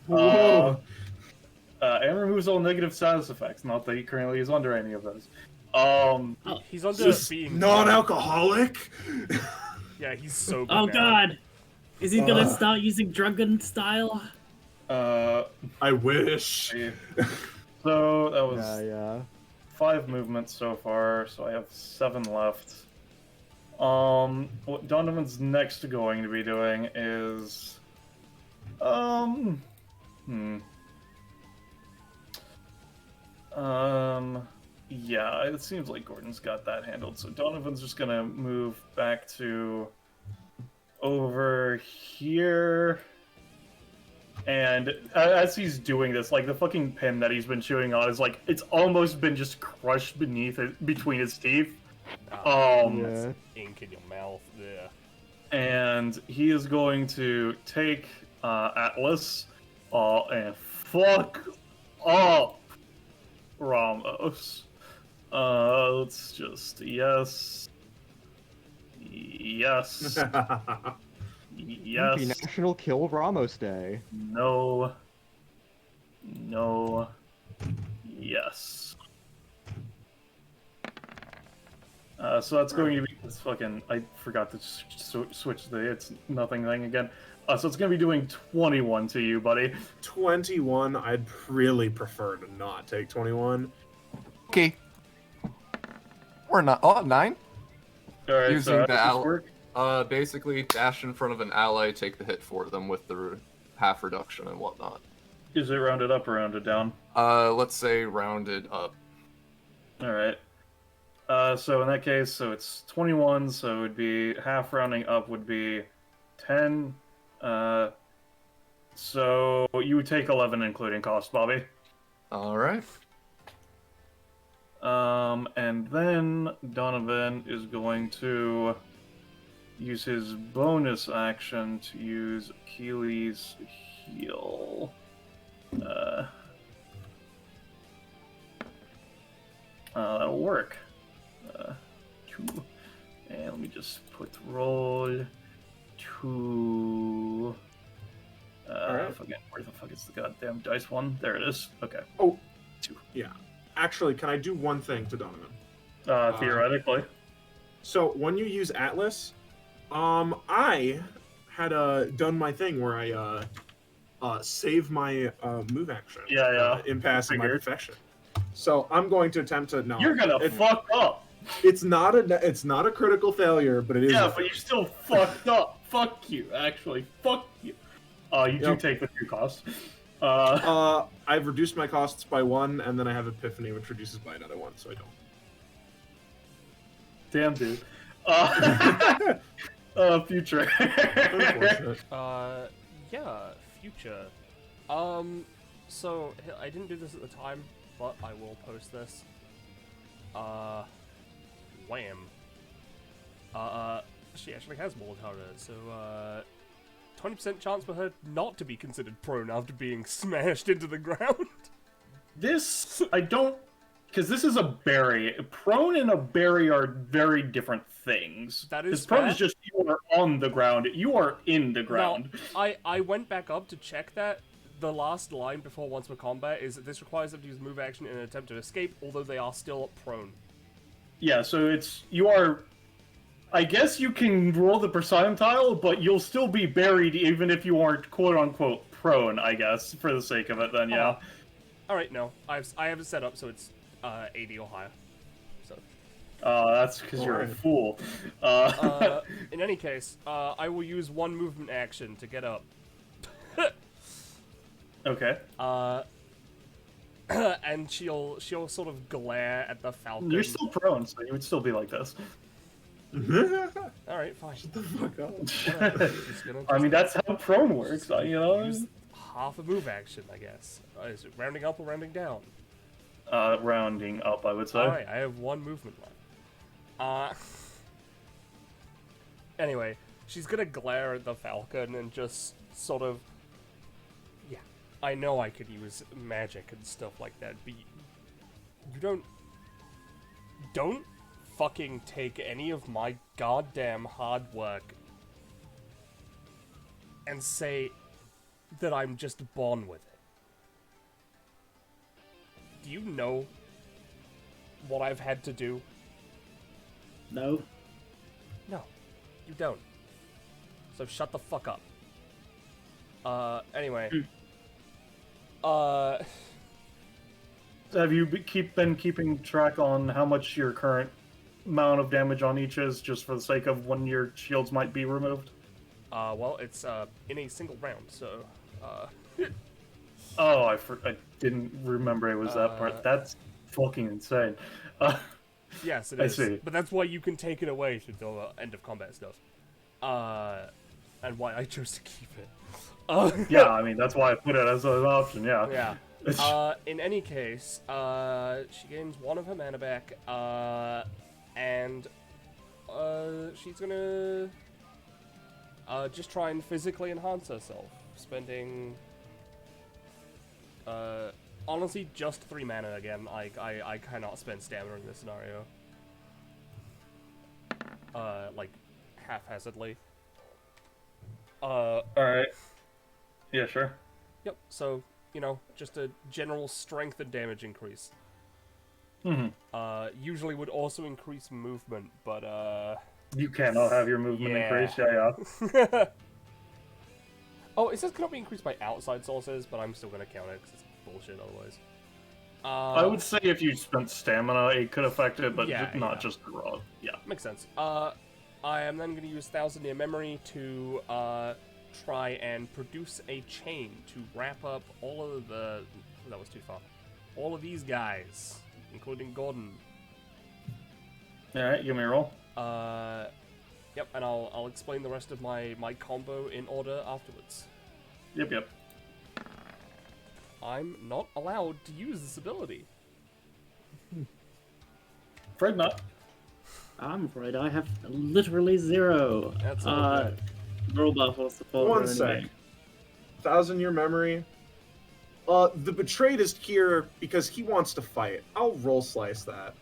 Whoa. And removes all negative status effects, not that he currently is under any of those. He's under This being non-alcoholic? Yeah, he's sober Oh now. god! Is he gonna start using drunken style? I wish. So that was Yeah. 5 movements so far, so I have 7 left. What Donovan's next going to be doing is, yeah, it seems like Gordon's got that handled. So Donovan's just gonna move back to over here. And as he's doing this, like, the fucking pin that he's been chewing on is like, it's almost been just crushed between his teeth. Yeah. Ink in your mouth. Yeah. And he is going to take Atlas and fuck up Ramos. Let's just yes. Yes. Happy Yes. National Kill Ramos Day. No. No. Yes. So that's going to be this fucking. I forgot to switch the it's nothing thing again. So it's going to be doing 21 to you, buddy. 21, I'd really prefer to not take 21. Okay. We're not. Oh, 9? All right, Using so how the does this al- work? Basically, dash in front of an ally, take the hit for them with the half reduction and whatnot. Is it rounded up or rounded down? Let's say rounded up. All right. So in that case, so it's 21. So it would be half rounding up would be 10. So you would take 11, including cost, Bobby. All right. And then Donovan is going to use his bonus action to use Achilles' heal. That'll work. 2. And let me just put roll 2. Alright. Forget where the fuck is the goddamn dice one? There it is. Okay. Oh, 2. yeah. Actually, can I do one thing to Donovan? Theoretically. So when you use Atlas, I had done my thing where I save my move action. In passing my perfection. So I'm going to attempt to no. You're gonna fuck up. It's not a critical failure, but it is. Yeah, but you still fucked up. Fuck you. Actually, fuck you. You do take the 2 costs. I've reduced my costs by 1, and then I have Epiphany, which reduces by another 1, so I don't. Damn, dude. Future. Unfortunate. Yeah, future. So I didn't do this at the time, but I will post this. Wham. She actually has mortality, so 20% chance for her not to be considered prone after being smashed into the ground. This, I don't... Because this is a berry. Prone and a berry are very different things. That is prone fair. is just you are on the ground. You are in the ground. Now, I went back up to check that. The last line before once per combat is that this requires them to use move action in an attempt to escape, although they are still prone. Yeah, so it's... You are... I guess you can roll the percentile, but you'll still be buried even if you aren't quote-unquote prone, I guess, for the sake of it then, yeah. Alright, no. I have it set up so it's 80 or higher. So. That's because you're a fool. In any case, I will use 1 movement action to get up. Okay. And she'll sort of glare at the Falcon. You're still prone, so you would still be like this. Alright, fine. Shut the fuck up. I mean, that's how prone works, you know? Use half a move action, I guess. Is it rounding up or rounding down? Rounding up, I would say. Alright, I have 1 movement left. Anyway, she's gonna glare at the Falcon and just sort of... Yeah, I know I could use magic and stuff like that, but you don't fucking take any of my goddamn hard work and say that I'm just born with it. Do you know what I've had to do? No. No, you don't. So shut the fuck up. Anyway. Have you been keeping track on how much your current amount of damage on each is, just for the sake of when your shields might be removed? Well, it's, in a single round, so, Oh, I didn't remember it was that part. That's fucking insane. yes, it I is. see. But that's why you can take it away to the end of combat stuff. And why I chose to keep it. Yeah, I mean, that's why I put it as an option, yeah. Yeah. In any case, she gains 1 of her mana back, and she's gonna just try and physically enhance herself, spending honestly just 3 mana again. I cannot spend stamina in this scenario. Like haphazardly. Alright. Yeah, sure. Yep. So you know, just a general strength and damage increase. Mm-hmm. Usually would also increase movement, but You cannot have your movement increase, yeah. Oh, it says cannot be increased by outside sources, but I'm still gonna count it because it's bullshit otherwise. I would say if you spent stamina, it could affect it, but Yeah, not yeah. just raw. Yeah. Makes sense. I am then gonna use 1000 Year Memory to try and produce a chain to wrap up all of the... That was too far. All of these guys, including Gordon. Alright, give me a roll. Yep, and I'll explain the rest of my combo in order afterwards. Yep. I'm not allowed to use this ability. Afraid not. I'm afraid I have literally 0. That's okay. Roll buff or support. One or sec. anything. 1,000-year memory. The betrayed is here because he wants to fight. I'll roll slice that.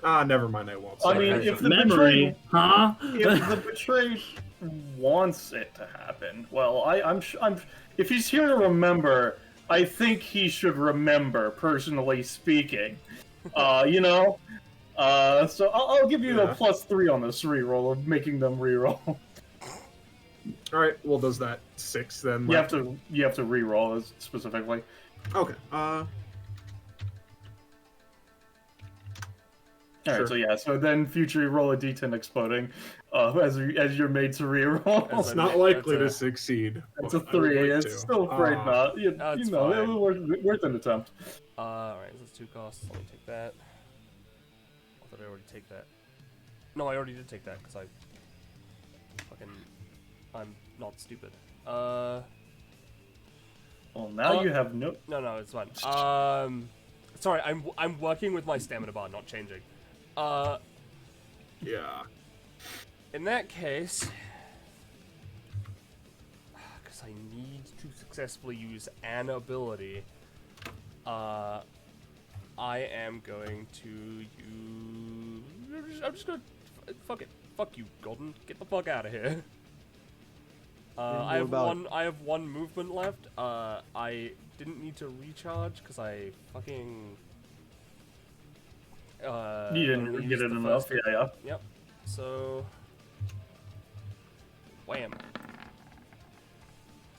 Never mind. I won't. I Sorry. mean, if the Memory, huh? if the betrayed wants it to happen, well, I'm if he's here to remember, I think he should remember, personally speaking. You know? So I'll give you a +3 on this reroll of making them reroll. All right. Well, does that 6 then? You have to reroll this specifically. Okay. Alright, Sure. so yeah, so then future you roll a d10 exploding, as you're made to reroll. It's That's not likely that's to sucsucceed. It's a but I would 3. like It's to. still afraid not. You That's know, fine. it was worth an attempt. Alright, so that's 2 costs. Let me take that. I thought I already take that. No, I already did take that, because I'm not stupid. Well, now you have no. No, it's fine. Sorry, I'm working with my stamina bar, not changing. Yeah. In that case, because I need to successfully use an ability, I am going to use... I'm just gonna... Fuck it. Fuck you, Golden. Get the fuck out of here. I have one movement left. I didn't need to recharge because I fucking... You only didn't used get it the enough, first- yeah. Yep. So... Wham.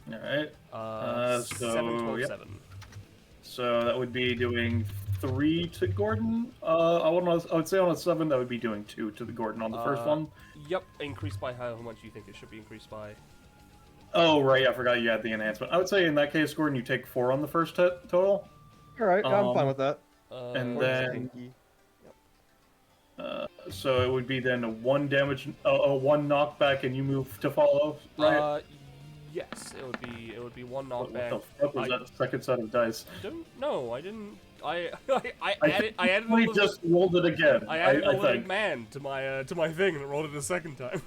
Alright. 7, 12, yep. 7. So that would be doing 3 to Gordon. I would say on a 7 that would be doing 2 to the Gordon on the first one. Yep, increased by how much you think it should be increased by. Oh, right, I forgot you had the enhancement. I would say in that case, Gordon, you take 4 on the first hit total. All right, I'm fine with that. And then... Pinky. So it would be then a 1 damage, a 1 knockback, and you move to follow, right? Yes, it would be 1 What knockback. the fuck was that second set of dice? Don't know. I didn't. I added. I added. We a little, just rolled it again. I added a I little think. man to my thing and it rolled it a second time.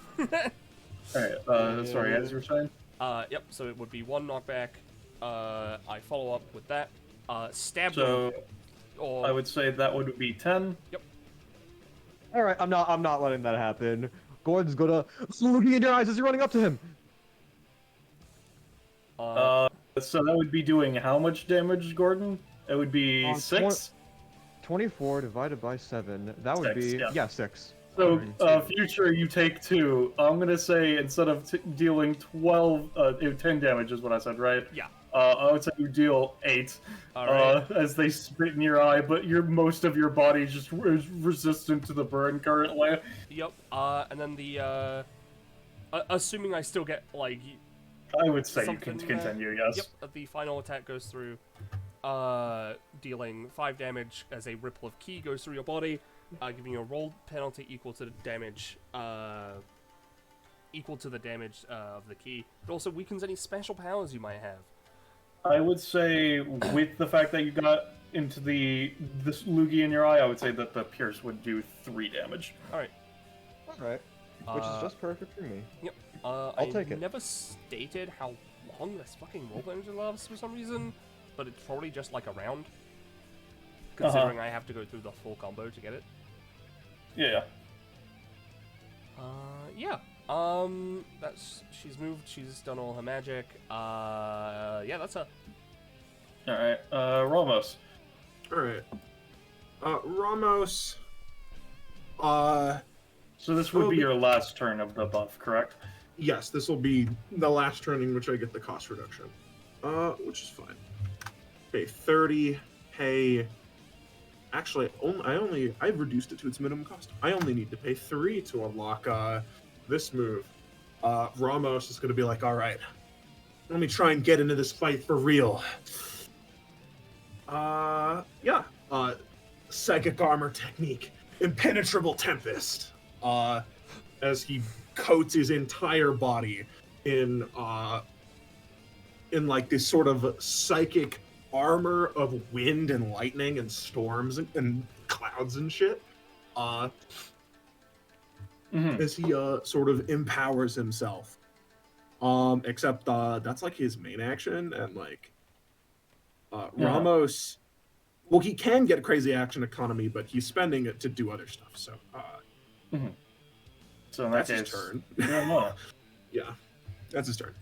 Alright, sorry, as you were saying? Yep. So it would be 1 knockback. I follow up with that. Stab. So them, or I would say that would be 10. Yep. All right, I'm not letting that happen. Gordon's gonna looking in your eyes as you're running up to him. So that would be doing how much damage, Gordon? It would be 6? 24 divided by 7. That would 6, be yeah. 6. So, future, you take 2. I'm gonna say instead of dealing 10 damage is what I said, right? Yeah. I would say you deal 8 Alright. as they spit in your eye, but most of your body just is resistant to the burn currently. Yep. And then the assuming I still get like. I would say you Something, can continue, yes. Yep, the final attack goes through, dealing 5 damage as a ripple of ki goes through your body, giving you a roll penalty equal to the damage, of the ki. It also weakens any special powers you might have. I would say, with the fact that you got into this loogie in your eye, I would say that the pierce would do 3 damage. Alright. Alright. Which is just perfect for me. Yep. I'll take it. Never stated how long this fucking roll damage lasts for some reason, but it's probably just like a round. Considering I have to go through the full combo to get it. Yeah. Yeah. She's moved, she's done all her magic. Yeah, that's her. Alright, Ramos. Alright. Ramos. So this would be your last turn of the buff, correct? Yes, this will be the last turn in which I get the cost reduction. Which is fine. Okay, 30, pay... Actually, I've reduced it to its minimum cost. I only need to pay 3 to unlock, this move. Ramos is gonna be like, alright, let me try and get into this fight for real. Yeah. Psychic armor technique. Impenetrable Tempest. As he coats his entire body in like this sort of psychic armor of wind and lightning and storms and clouds and shit. As he sort of empowers himself. Except that's like his main action, and like Ramos, well, he can get a crazy action economy, but he's spending it to do other stuff. So, So in that that's his case, turn. Iremono. Yeah, that's his turn.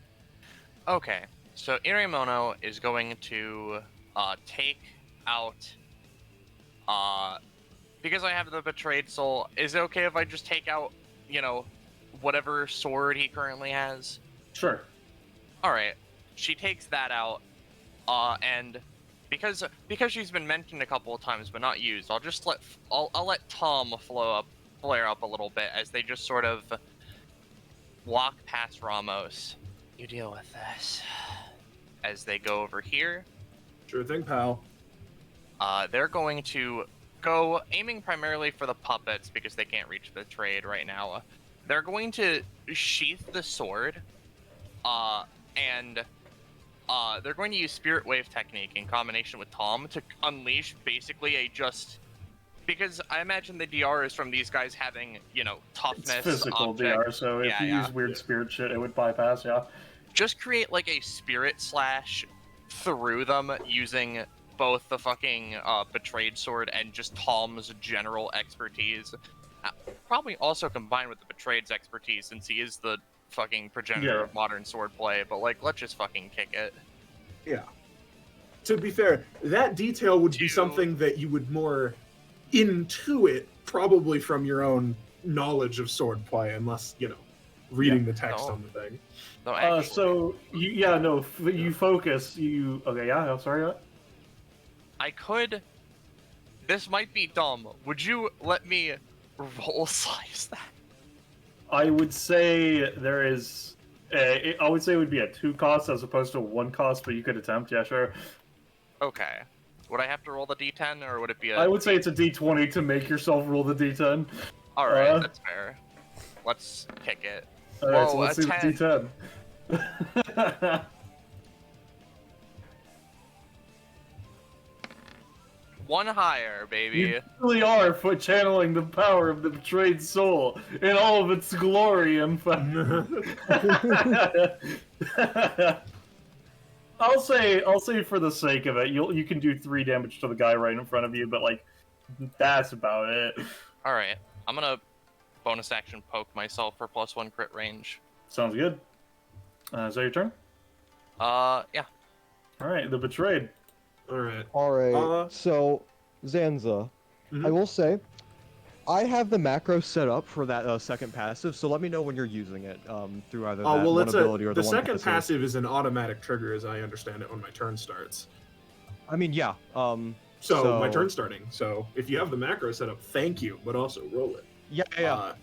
Okay, so Iremono is going to take out. Because I have the Betrayed Soul, is it okay if I just take out, whatever sword he currently has? Sure. Alright, she takes that out, and because she's been mentioned a couple of times but not used, I'll let Tom flare up a little bit as they just sort of walk past Ramos. You deal with this. As they go over here, Sure thing, pal. they're going to go aiming primarily for the puppets because they can't reach the trade right now. They're going to sheath the sword, and they're going to use Spirit Wave technique in combination with Tom to unleash basically because I imagine the DR is from these guys having, toughness. It's physical object. DR, so if you use weird spirit shit, it would bypass, Just create like a spirit slash through them using both the fucking Betrayed Sword and just Tom's general expertise. Probably also combined with the Betrayed's expertise since he is the fucking progenitor of modern swordplay, but like, let's just fucking kick it. Yeah. To be fair, that detail would be something that you would more intuit probably from your own knowledge of swordplay, unless, reading the text on the thing. No, actually, so, you focus, sorry, I could... This might be dumb. Would you let me roll slice that? I would say there is... I would say it would be a 2 cost as opposed to a 1 cost, but you could attempt, yeah, sure. Okay. Would I have to roll the d10, or would it be a... I would say it's a d20 to make yourself roll the d10. Alright, that's fair. Let's kick it. Alright, Whoa, so let's see the d10. One higher, baby. You really are channeling the power of the Betrayed Soul in all of its glory and fun. I'll say for the sake of it, you can do 3 damage to the guy right in front of you, but like that's about it. Alright, I'm gonna bonus action poke myself for +1 crit range. Sounds good. Is that your turn? Yeah. Alright, the Betrayed. Alright, so, Zanza, I will say, I have the macro set up for that second passive, so let me know when you're using it through either that one ability or the one second passive is an automatic trigger, as I understand it, when my turn starts. I mean, yeah. So my turn's starting. So if you have the macro set up, thank you, but also roll it. Yeah.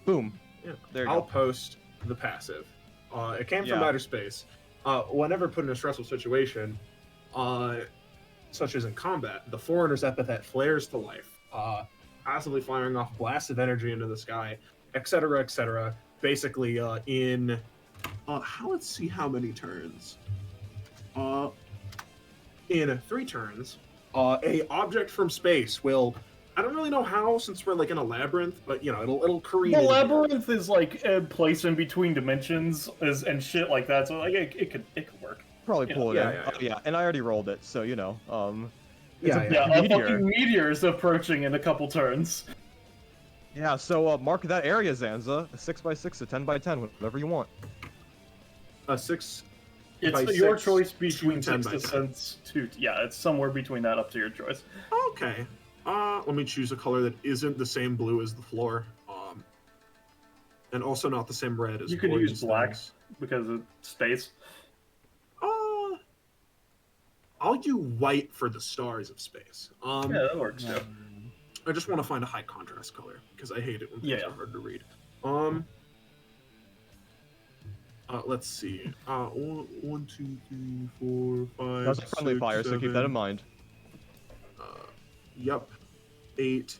Boom. Yeah. There you I'll go. post the passive. It came from outer space. Whenever put in a stressful situation, such as in combat, the foreigner's epithet flares to life, passively firing off blasts of energy into the sky, etc., etc. Basically, let's see how many turns. In 3 turns, a object from space will. I don't really know how, since we're like in a labyrinth, but it'll careen. The labyrinth is like a place in between dimensions and shit like that, so like it could work. Probably pull it in. Yeah, and I already rolled it, so a meteor. fucking meteor is approaching in a couple turns. Yeah, so mark that area, Zanza. A 6x6, a 10x10, whatever you want. A 6. It's your choice between 10 6 cents to it's somewhere between that, up to your choice. Okay. Let me choose a color that isn't the same blue as the floor, and also not the same red as. You could use black because of space. I'll do white for the stars of space. Yeah, that works too. I just want to find a high contrast color because I hate it when things are hard to read. Let's see. 1, 2, 3, 4, 5. That's a friendly fire, so keep that in mind. Yep. 8.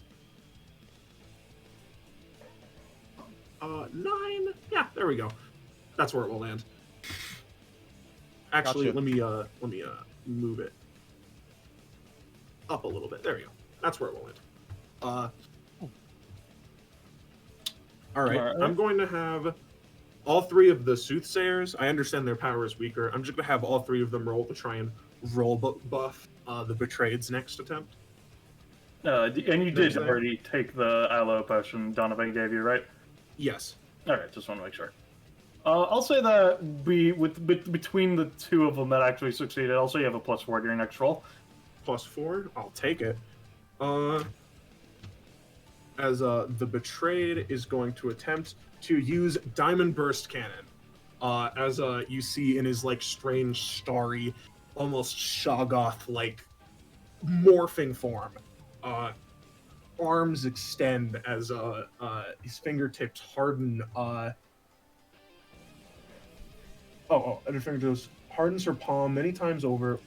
9. Yeah, there we go. That's where it will land. Actually, Gotcha. let me move it up a little bit. There we go. That's where it will land. All right. Alright. I'm going to have all 3 of the soothsayers. I understand their power is weaker. I'm just going to have all 3 of them roll to try and buff the Betrayed's next attempt. And you did There. already take the aloe potion Donovan gave you, right? Yes. Alright, just want to make sure. I'll say that between the 2 of them that actually succeeded, also you have a +4 to your next roll. +4. I'll take it. As the Betrayed is going to attempt to use Diamond Burst Cannon. As you see in his like strange, starry, almost Shoggoth-like morphing form. Arms extend as his fingertips harden. And her fingertips hardens her palm many times over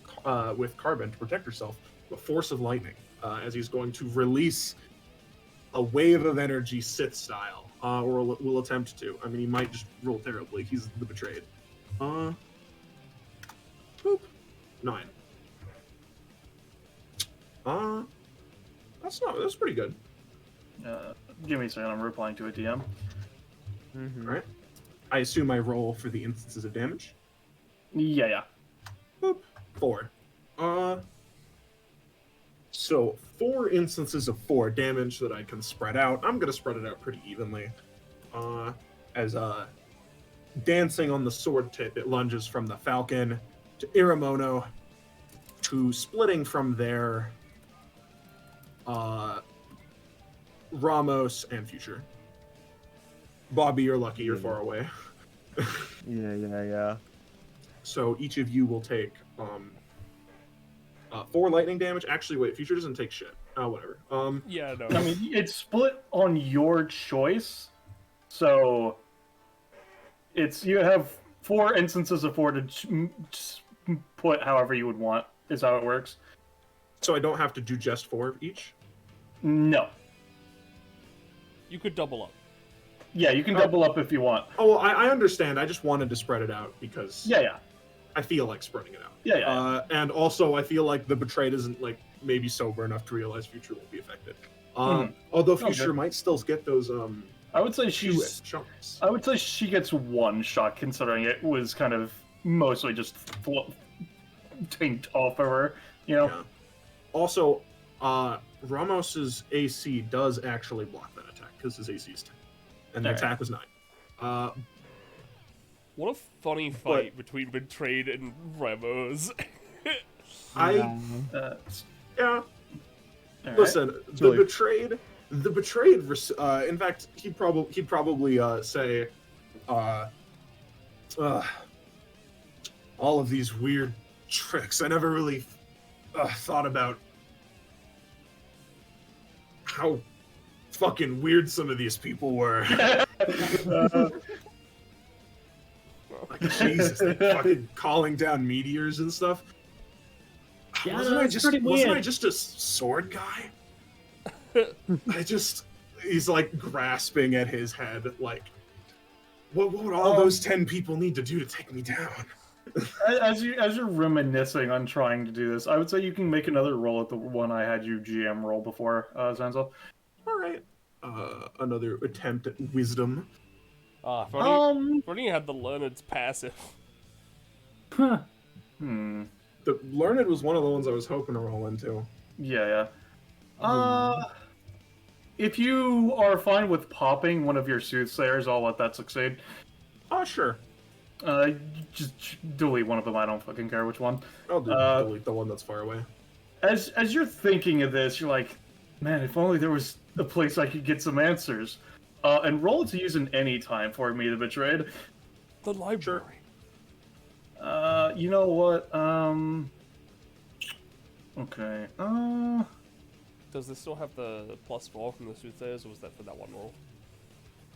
with carbon to protect herself. The force of lightning, as he's going to release a wave of energy Sith style, or will attempt to. I mean, he might just roll terribly. He's the Betrayed. Boop. 9. That's pretty good. Give me a second, I'm replying to a DM. Mm-hmm. All right. I assume I roll for the instances of damage. Yeah. Boop. 4. So 4 instances of 4 damage that I can spread out. I'm gonna spread it out pretty evenly. As dancing on the sword tip, it lunges from the Falcon to Iremono, to splitting from there, Ramos and Future. Bobby, you're lucky. You're far away. Yeah. So each of you will take 4 lightning damage. Actually, wait, Future doesn't take shit. Whatever. Yeah, no. I mean, it's split on your choice, so you have 4 instances of 4 to put however you would want, is how it works. So I don't have to do just 4 of each? No. You could double up. Yeah, you can double up if you want. Oh, well, I understand. I just wanted to spread it out because Yeah. I feel like spreading it out. Yeah. And also, I feel like the Betrayed isn't like maybe sober enough to realize Future won't be affected. Although Future Okay. might still get those I would say 2 she's. chunks. I would say she gets 1 shot, considering it was kind of mostly just tanked off of her. You know. Yeah. Also, Ramos's AC does actually block that attack because his AC is 10, and the Alright. attack was 9. What a funny fight between Betrayed and Ramos. Yeah. Alright. Listen, Really- the betrayed. In fact, he'd probably say, all of these weird tricks. I never really thought about how fucking weird some of these people were. Like, Jesus, they fucking calling down meteors and stuff. Yeah, wasn't that's pretty I weird. just a sword guy? He's like grasping at his head, like, what would all those 10 people need to do to take me down? As you're reminiscing on trying to do this, I would say you can make another roll at the one I had you GM roll before, Zanza. All right. Another attempt at wisdom. If only you had the Learned's passive. Huh. The learned was one of the ones I was hoping to roll into. Yeah. If you are fine with popping one of your soothsayers, I'll let that succeed. Oh, sure. Just delete one of them. I don't fucking care which one. I'll delete the one that's far away. As you're thinking of this, you're like, man, if only there was a place I could get some answers. And roll to use in any time for me, the Betrayed. The library. You know what? Okay. Does this still have the +4 from the soothsayers, or was that for that one roll?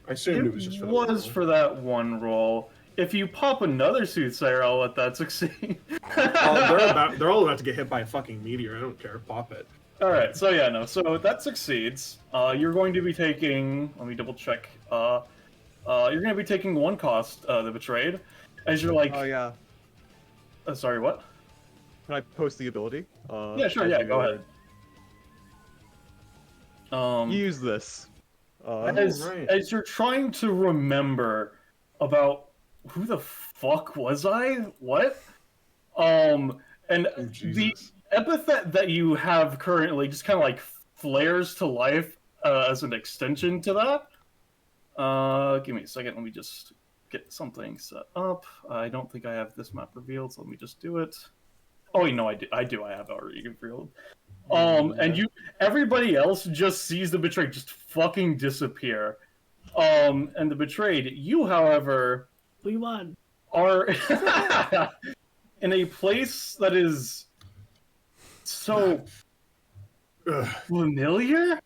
I assumed it was just for the one roll. for that one roll. If you pop another soothsayer, I'll let that succeed. They're all about to get hit by a fucking meteor. I don't care. Pop it. Alright, so that succeeds. You're going to be taking, let me double check, you're gonna be taking 1 cost, the betrayed, as you're like. Oh yeah. Sorry, what? Can I post the ability? Yeah, sure. as Yeah, you go were- ahead. Use this. Right. As you're trying to remember about who the fuck was I? What? And Oh, the Jesus. epithet that you have currently just kind of like flares to life as an extension to that. Give me a second. Let me just get something set up. I don't think I have this map revealed, so let me just do it. Oh, wait, no, I do. I have it already revealed. And everybody else just sees the betrayed just fucking disappear. And the betrayed, you, however, We won. are in a place that is so Ugh. familiar.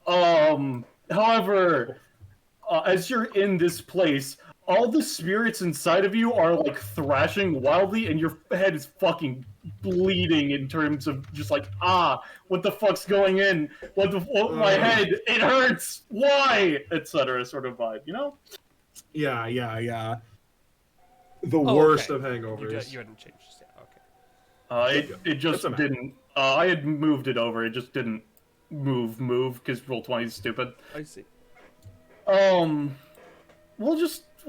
However, as you're in this place, all the spirits inside of you are like thrashing wildly, and your head is fucking bleeding in terms of just like, what the fuck's going in? My head, it hurts. Why? Etc. Sort of vibe, you know? Yeah. The Oh, worst okay. of hangovers. You hadn't changed this yet. Okay. It just That's a map. didn't. I had moved it over. It just didn't move because Roll20 is stupid. I see.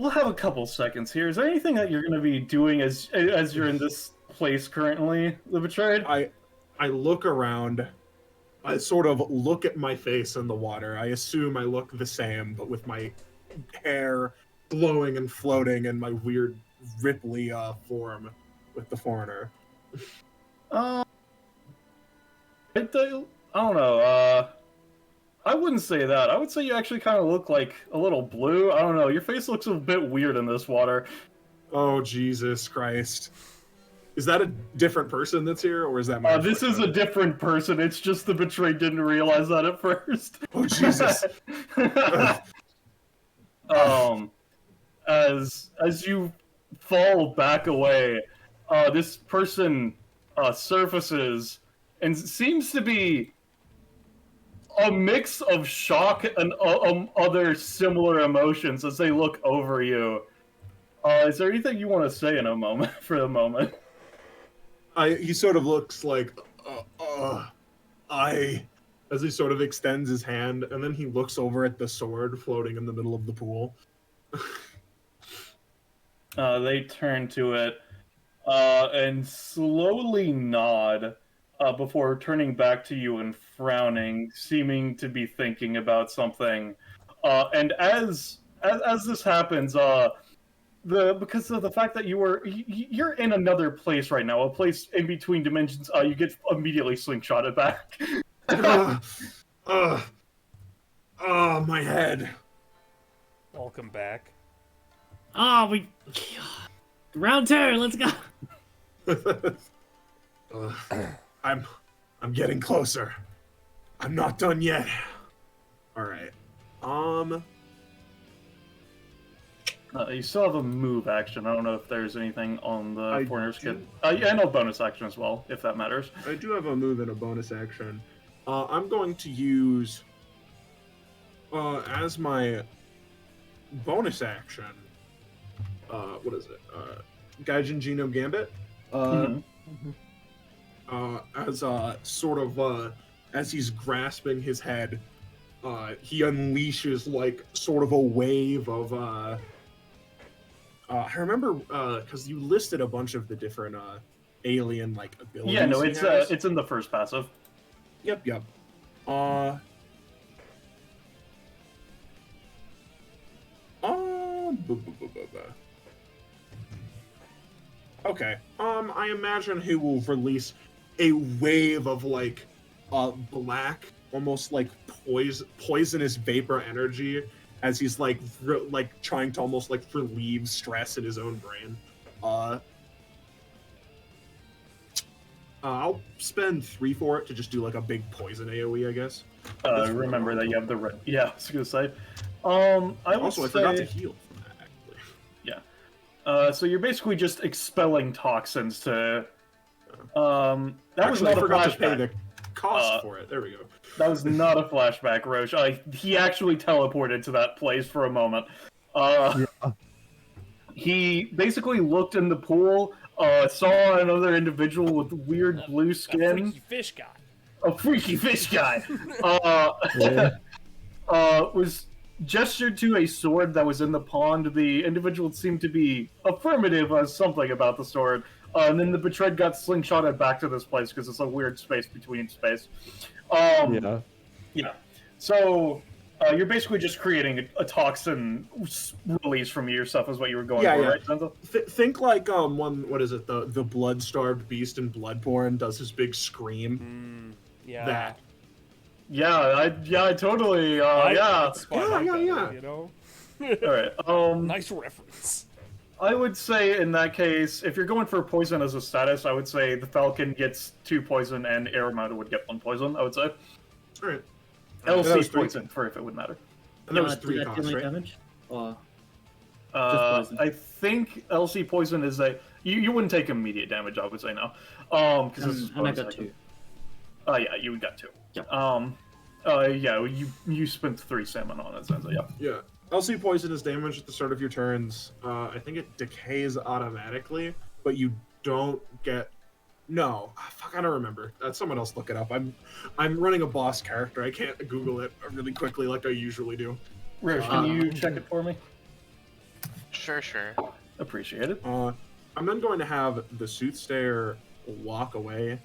We'll have a couple seconds here. Is there anything that you're going to be doing as you're in this place currently, the betrayed? I look around. I sort of look at my face in the water. I assume I look the same, but with my hair glowing and floating and my weird ripply form with the foreigner. I don't know. I wouldn't say that. I would say you actually kind of look like a little blue. I don't know. Your face looks a bit weird in this water. Oh, Jesus Christ. Is that a different person that's here, or is that my This is a different person. It's just the betrayed didn't realize that at first. Oh, Jesus. As you fall back away, this person surfaces and seems to be a mix of shock and other similar emotions as they look over you. Is there anything you want to say in a moment? For the moment, He sort of looks like, as he sort of extends his hand, and then he looks over at the sword floating in the middle of the pool. they turn to it and slowly nod before turning back to you and frowning, seeming to be thinking about something. And as this happens, because of the fact that you're in another place right now, a place in between dimensions, you get immediately slingshotted back. My head. Welcome back. Round 2, let's go. I'm getting closer. I'm not done yet. All right. You still have a move action. I don't know if there's anything on the I foreigner's kit. do. Yeah, and a bonus action as well, if that matters. I do have a move and a bonus action. I'm going to use as my bonus action. What is it? Gaijin Genome Gambit. As sort of as he's grasping his head, he unleashes like sort of a wave of. I remember because you listed a bunch of the different alien like abilities. Yeah, no, he it's has. it's in the first passive. Yep. Okay. I imagine he will release a wave of like black, almost like poisonous vapor energy as he's like trying to almost like relieve stress in his own brain. I'll spend 3 for it to just do like a big poison AoE, I guess. Remember that you have the yeah. I was gonna say. I forgot to heal from that actually. Yeah. So you're basically just expelling toxins to. That was Actually, not I a forgot to pay flashback. the cost for it. There we go. That was not a flashback, Rosche. He actually teleported to that place for a moment. He basically looked in the pool, saw another individual with weird blue A skin. freaky fish guy. A freaky fish guy. Was gestured to a sword that was in the pond. The individual seemed to be affirmative as something about the sword. And then the betrayed got slingshotted back to this place because it's a weird space between space. Yeah. So you're basically just creating a toxin release from yourself is what you were going for, right, Zanza? Think like what is it? The blood-starved beast in Bloodborne does his big scream. Yeah. That. I totally. Yeah. You know. All right. Nice reference. I would say in that case, if you're going for poison as a status, I would say the Falcon gets 2 poison and Iremono would get 1 poison. I would say. All right. LC poison for if it would matter. And that was 3 that costs, deal right? damage? Or Just poison. I think LC poison is a you wouldn't take immediate damage. I would say no. Because this is and I got 2. Oh yeah, you got 2. Yep. You spent 3 salmon on it, Zanza. Yeah. Yeah. LC poison is damage at the start of your turns. I think it decays automatically, but you don't get. No, fuck, I don't remember. Someone else look it up. I'm running a boss character. I can't Google it really quickly like I usually do. Rich, can you check it for me? Sure. Appreciate it. I'm then going to have the soothsayer walk away.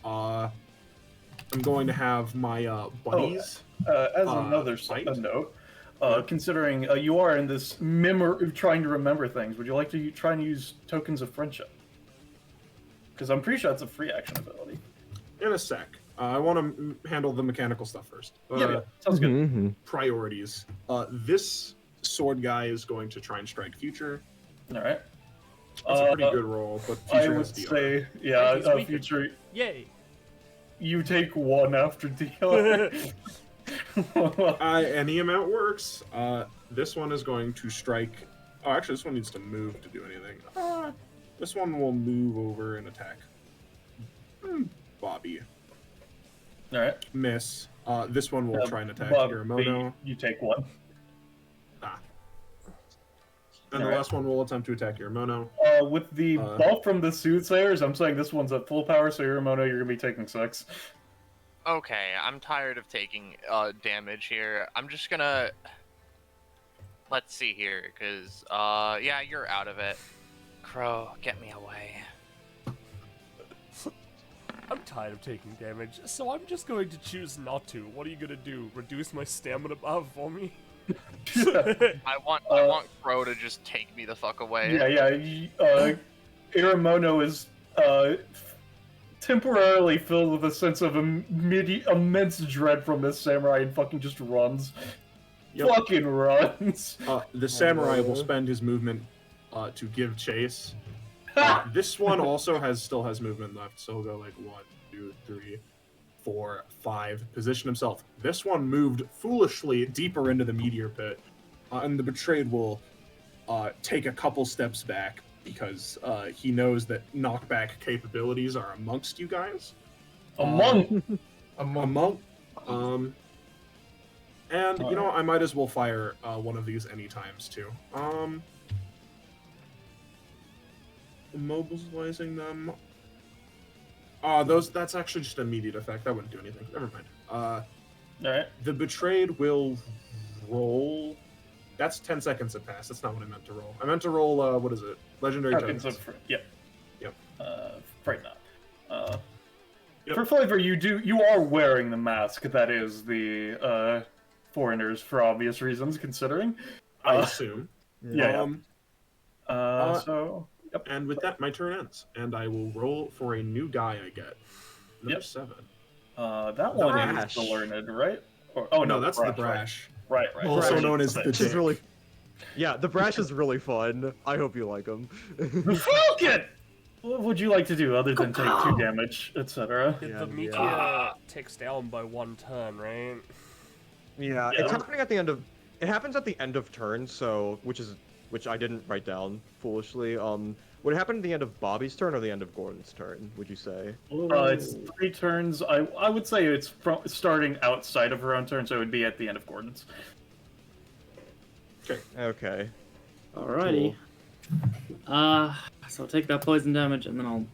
I'm going to have my buddies. As another note, considering you are in this trying to remember things, would you like to try and use tokens of friendship? Because I'm pretty sure that's a free action ability. In a sec. I want to handle the mechanical stuff first. Yeah, sounds good. Priorities. This sword guy is going to try and strike future. All right. That's a pretty good roll, but future I would has DR. say, future. Yay. You take 1 after dealer. Any amount works. This one is going to strike. Oh, actually, this one needs to move to do anything. This one will move over and attack. Bobby. All right. Miss. This one will try and attack Bobby, Iremono. you take 1. And the last one will attempt to attack Iremono. With the buff from the soothsayers, I'm saying this one's at full power, so Iremono, you're gonna be taking 6. Okay, I'm tired of taking damage here. I'm just gonna. Let's see here, because yeah, you're out of it. Crow, get me away. I'm tired of taking damage, so I'm just going to choose not to. What are you gonna do? Reduce my stamina buff for me? I want Crow to just take me the fuck away. Iremono is temporarily filled with a sense of immense dread from this samurai and fucking just runs. Fucking runs. The samurai will spend his movement to give chase. This one also still has movement left, so he'll go like 1, 2, 3, 4, 5. Position himself. This one moved foolishly deeper into the meteor pit, and the betrayed will take a couple steps back because he knows that knockback capabilities are amongst you guys. Among. And you know, I might as well fire one of these any times too. Immobilizing them. That's actually just an immediate effect. That wouldn't do anything. Never mind. Alright. The betrayed will roll. That's 10 seconds have passed. That's not what I meant to roll. I meant to roll, what is it? Legendary tokens. Yep. Right now. Yep. For flavor, you are wearing the mask that is the foreigners for obvious reasons, considering. I assume. So. Yep. And with that, my turn ends, and I will roll for a new guy I get. Number 7. That one is the learned, right? No, that's the brash. Right. Also Brash known as the Which is dick. really. Yeah, the brash is really fun. I hope you like him. Falcon! What would you like to do other than take 2 damage, etc.? The meteor ticks down by 1 turn, right? Yeah, it's happening at the end of. It happens at the end of turn, so which I didn't write down foolishly. Would it happen at the end of Bobby's turn or the end of Gordon's turn, would you say? It's 3 turns. I would say it's starting outside of her own turn, so it would be at the end of Gordon's. Okay. Alrighty. So I'll take that poison damage and then I'll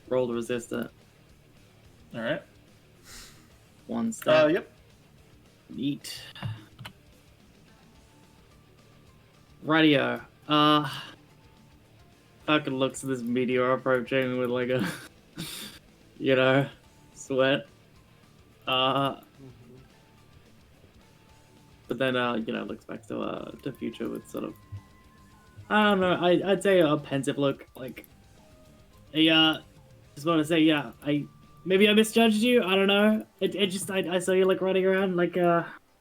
roll to resist it. Alright. 1 step. Yep. Neat. Radio. Falcon looks at this meteor approaching with like a, sweat. But then, looks back to Future with sort of, I don't know, I'd say a pensive look. Like, I just want to say, maybe I misjudged you. I don't know. I saw you like running around, like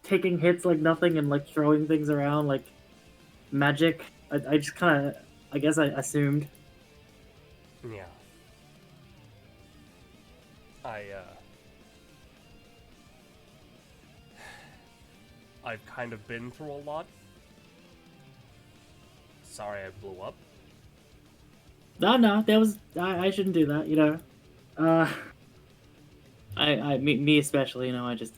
taking hits like nothing and like throwing things around like magic. I just kind of, I guess I assumed. Yeah. I've kind of been through a lot. Sorry I blew up. No, that was, I shouldn't do that, me especially, I just,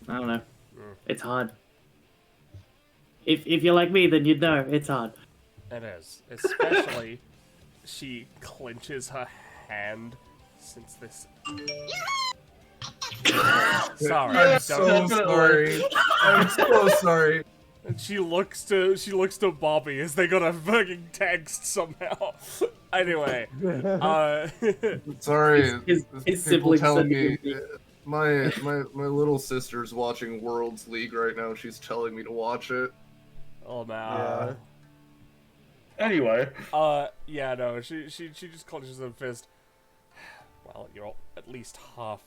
I don't know. It's hard. If you're like me, then you'd know it's hard. It is. Especially, she clenches her hand since this... Sorry. I'm so sorry. I'm so sorry. And she looks to Bobby as they got a fucking text somehow. Anyway, Sorry. His People siblings telling sending me my little sister's watching Worlds League right now. She's telling me to watch it. oh no. Yeah. Anyway. Yeah, no, she just clenches her fist. Well, you're at least half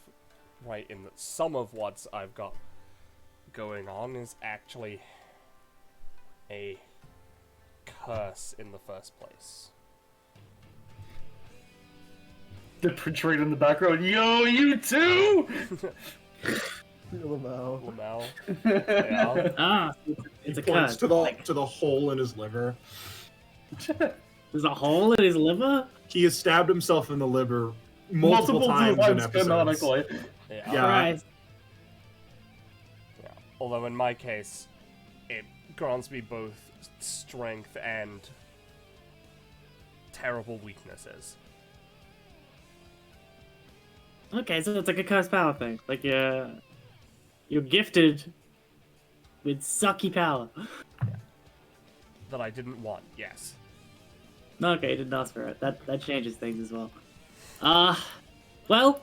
right in that some of what I've got going on is actually a curse in the first place. The portrayed in the background. Yo, you too! Lamau. Yeah. It's a Points curse. to the hole in his liver. There's a hole in his liver? He has stabbed himself in the liver multiple times in episodes. canonically. Yeah. Yeah. Right. Yeah. Although in my case, it grants me both strength and terrible weaknesses. Okay, so it's like a cursed power thing. Like you're gifted with sucky power. That I didn't want, yes. Okay, didn't ask for it. That changes things as well. Well,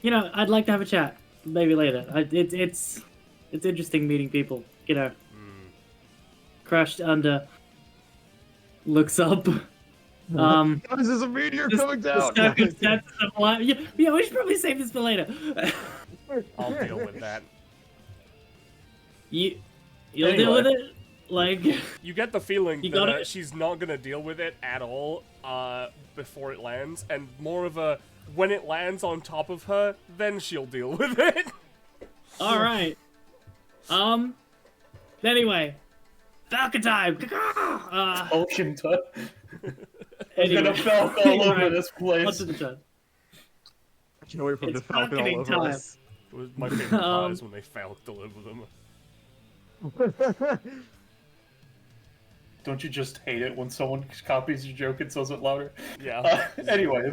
I'd like to have a chat. Maybe later. It's interesting meeting people. Crushed under. Looks up. This is a meteor coming down. Circumstances of life. Yeah, we should probably save this for later. I'll deal with that. You'll deal with it? Like, You get the feeling You that got it? she's not gonna deal with it at all before it lands, and more of a when it lands on top of her, then she'll deal with it. all right. Anyway, Falcon time. Ocean time. I'm Anyway. gonna falk all over Right. this On place. to the turn. I can't wait for him It's to falcon all falconing over time. us. It was my favorite part is when they failed to deliver them. Don't you just hate it when someone copies your joke and says it louder? Yeah. Anyway,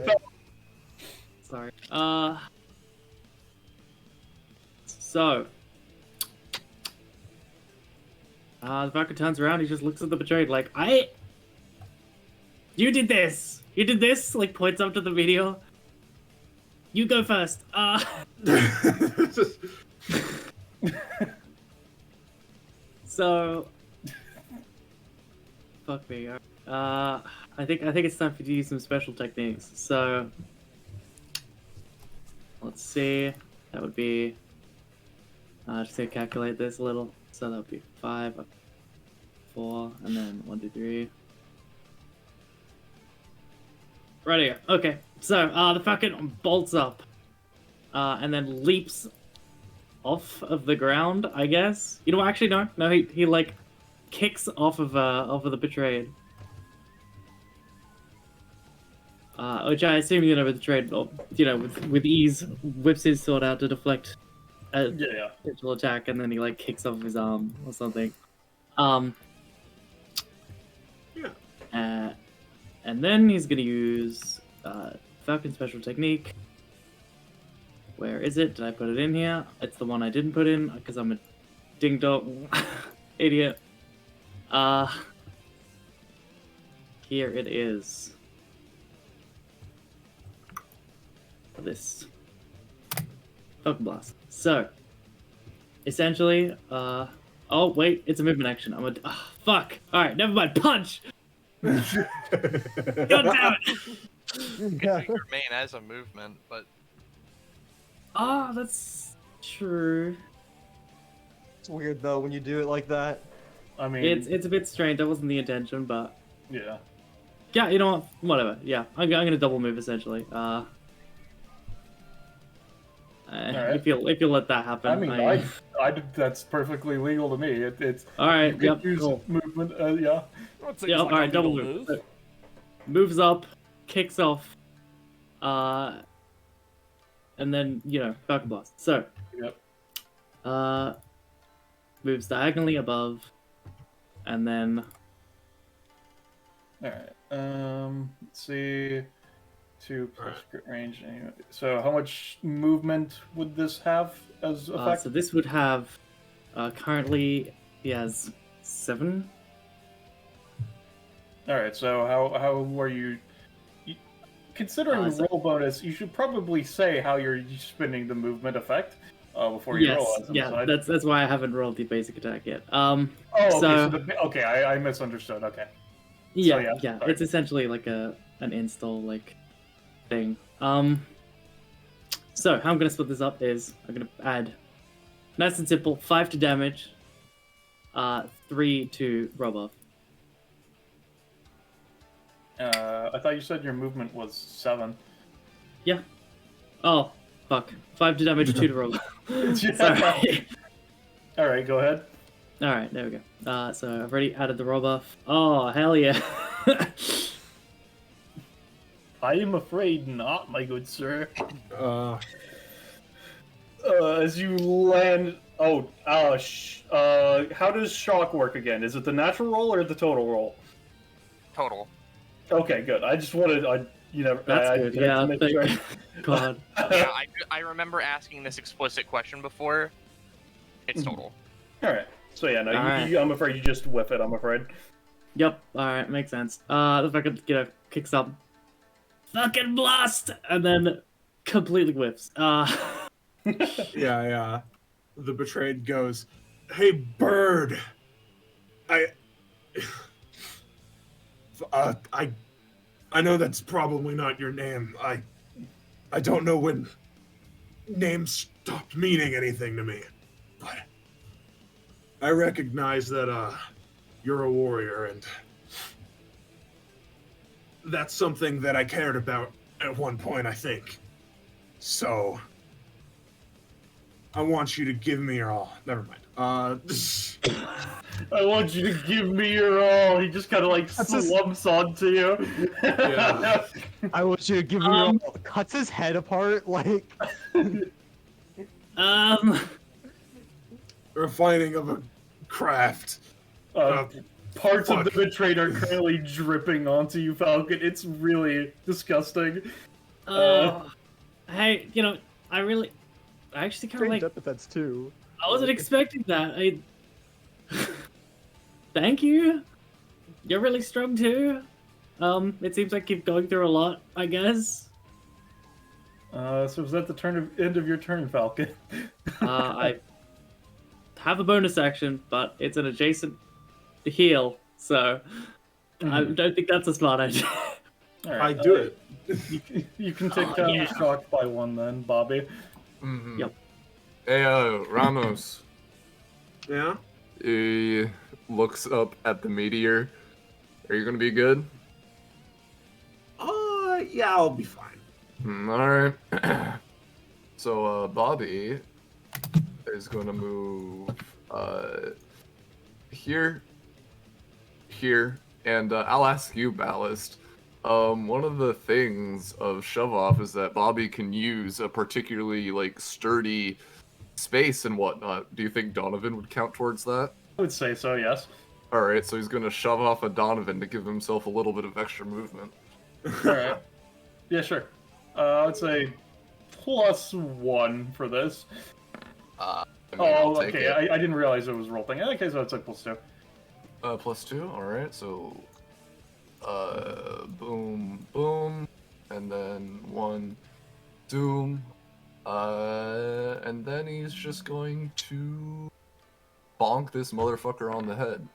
Sorry. So. The Falcon turns around, he just looks at the betrayed like, You did this! You did this! Like, points up to the video. You go first. So. Fuck me. I think it's time for you to use some special techniques. So. Let's see. That would be. Just to calculate this a little. So that would be 5, 4, and then 1, 2, 3. Right. Okay. So the Falcon bolts up, and then leaps off of the ground. I guess. Actually, no. He like kicks off of the betrayed. Which I assume with the trade, with ease, whips his sword out to deflect a potential attack, and then he like kicks off his arm or something. And then he's gonna use Falcon special technique. Where is it? Did I put it in here? It's the one I didn't put in because I'm a ding dong idiot. Here it is. This Falcon Blast. So, essentially, oh wait, it's a movement action. Fuck. All right, never mind. Punch. God damn it. Could remain as a movement, but that's true. It's weird though when you do it like that. I mean, It's a bit strange. That wasn't the intention, but yeah. yeah, you know what? Whatever. Yeah, I'm gonna double move essentially. If you let that happen. I mean, I that's perfectly legal to me. It's all right. you could Yep. use Cool. movement. Yeah. All right. Double move. So, moves up, kicks off, and then Falcon Blast. So. Yep. Moves diagonally above, and then. All right. Let's see. 2 plus crit range. Anyway. So how much movement would this have as effect? So this would have, currently he has 7. All right. So how were you? Considering the roll bonus, you should probably say how you're spending the movement effect before you roll. Yeah, that's why I haven't rolled the basic attack yet. Okay. I misunderstood. Okay. Yeah, So, yeah. it's essentially like an install thing. So how I'm gonna split this up is I'm gonna add, nice and simple, 5 to damage, 3 to roll buff. I thought you said your movement was 7. Yeah. Oh, fuck. 5 to damage, 2 to roll buff. Sorry. All right, go ahead. All right, there we go. So I've already added the roll buff. Oh, hell yeah. I am afraid not, my good sir. As you land... how does shock work again? Is it the natural roll or the total roll? total. Okay, good. I just wanted... That's good. Yeah, sure. God. Yeah, I remember asking this explicit question before. It's total. Alright. So yeah, no, Alright. I'm afraid you just whiff it, I'm afraid. Yep. All right, makes sense. The fucking kicks up, fucking blast, and then completely whiffs. Yeah. The betrayed goes, "Hey, bird. I know that's probably not your name. I don't know when names stopped meaning anything to me, but I recognize that you're a warrior, and that's something that I cared about at one point, I think. So I want you to give me your all." Never mind. I want you to give me your all. He just kind of like slumps onto you. Yeah. I want you to give me your all. Cuts his head apart like. Refining of a craft. Parts of the Fuck. betrayed are currently dripping onto you, Falcon. It's really disgusting. Hey, I actually kind of like. Epithets too. I wasn't expecting that. Thank you. You're really strong too. It seems like you're going through a lot, I guess. So is that the end of your turn, Falcon? I have a bonus action, but it's an adjacent heal, so I don't think that's a smart idea. All right, I do it. You can take down yeah. the shock by 1 then, Bobby. Mm-hmm. Yep. Hey, Ramos. Yeah? He looks up at the meteor. Are you gonna be good? Yeah, I'll be fine. Alright. So, Bobby is gonna move, here, here, and I'll ask you, Ballast. One of the things of shove off is that Bobby can use a particularly like sturdy space and whatnot. Do you think Donovan would count towards that? I would say so, yes. All right, so he's gonna shove off a Donovan to give himself a little bit of extra movement. Alright. Yeah, sure. I would say +1 for this. I mean, I'll take okay. it. I didn't realize it was roll thing. Okay, so it's like +2. +2. All right, so boom, boom, and then 1, doom, and then he's just going to bonk this motherfucker on the head.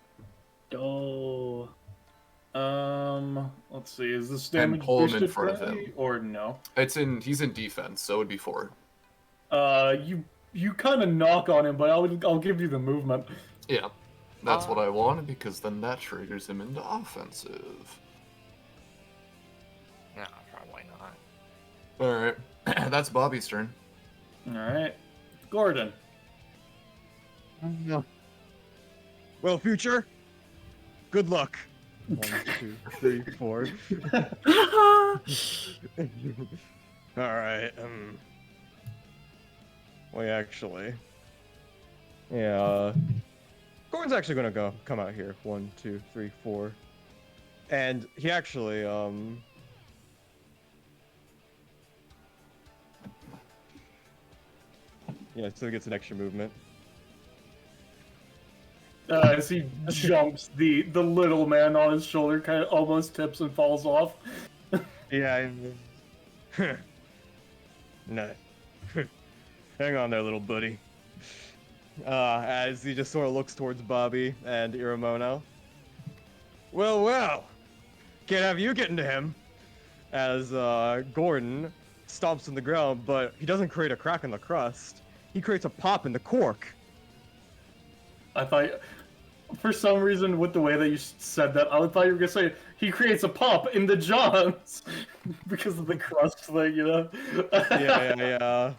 Oh. Let's see. Is this And damage pull him in boosted front of currently, him. or no? He's in defense, so it'd be 4. You kind of knock on him, but I'll give you the movement. Yeah, that's what I wanted because then that triggers him into offensive. No, probably not. All right, that's Bobby's turn. All right, Gordon. Well, future, good luck. 1, 2, 3, 4. All right. Well, actually, yeah. Gordon's actually gonna come out here. 1, 2, 3, 4, and he actually yeah, so he gets an extra movement. As he jumps, the little man on his shoulder kind of almost tips and falls off. Yeah. No. Hang on there, little buddy. As he just sort of looks towards Bobby and Iremono. Well, can't have you getting to him. As Gordon stomps in the ground, but he doesn't create a crack in the crust. He creates a pop in the cork. I thought, for some reason, with the way that you said that, I thought you were gonna say he creates a pop in the jaws because of the crust thing, you know? Yeah.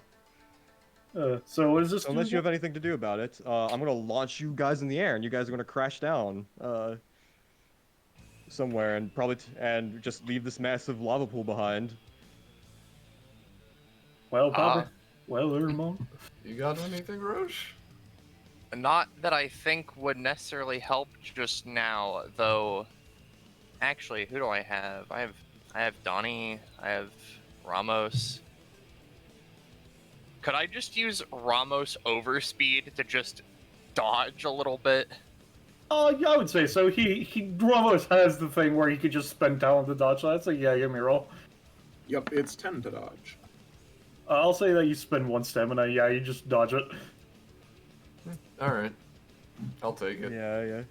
So what is this? Unless you have anything to do about it, I'm gonna launch you guys in the air, and you guys are gonna crash down somewhere, and probably and just leave this massive lava pool behind. Well, Bobby. Well, Iremono. You got anything, Rosche? Not that I think would necessarily help just now, though. Actually, who do I have? I have Donnie. I have Ramos. Could I just use Ramos overspeed to just dodge a little bit? Yeah, I would say so. He almost has the thing where he could just spend talent to dodge that. So yeah, give me a roll. Yep, it's 10 to dodge. I'll say that you spend 1 stamina. Yeah, you just dodge it. All right, I'll take it. Yeah.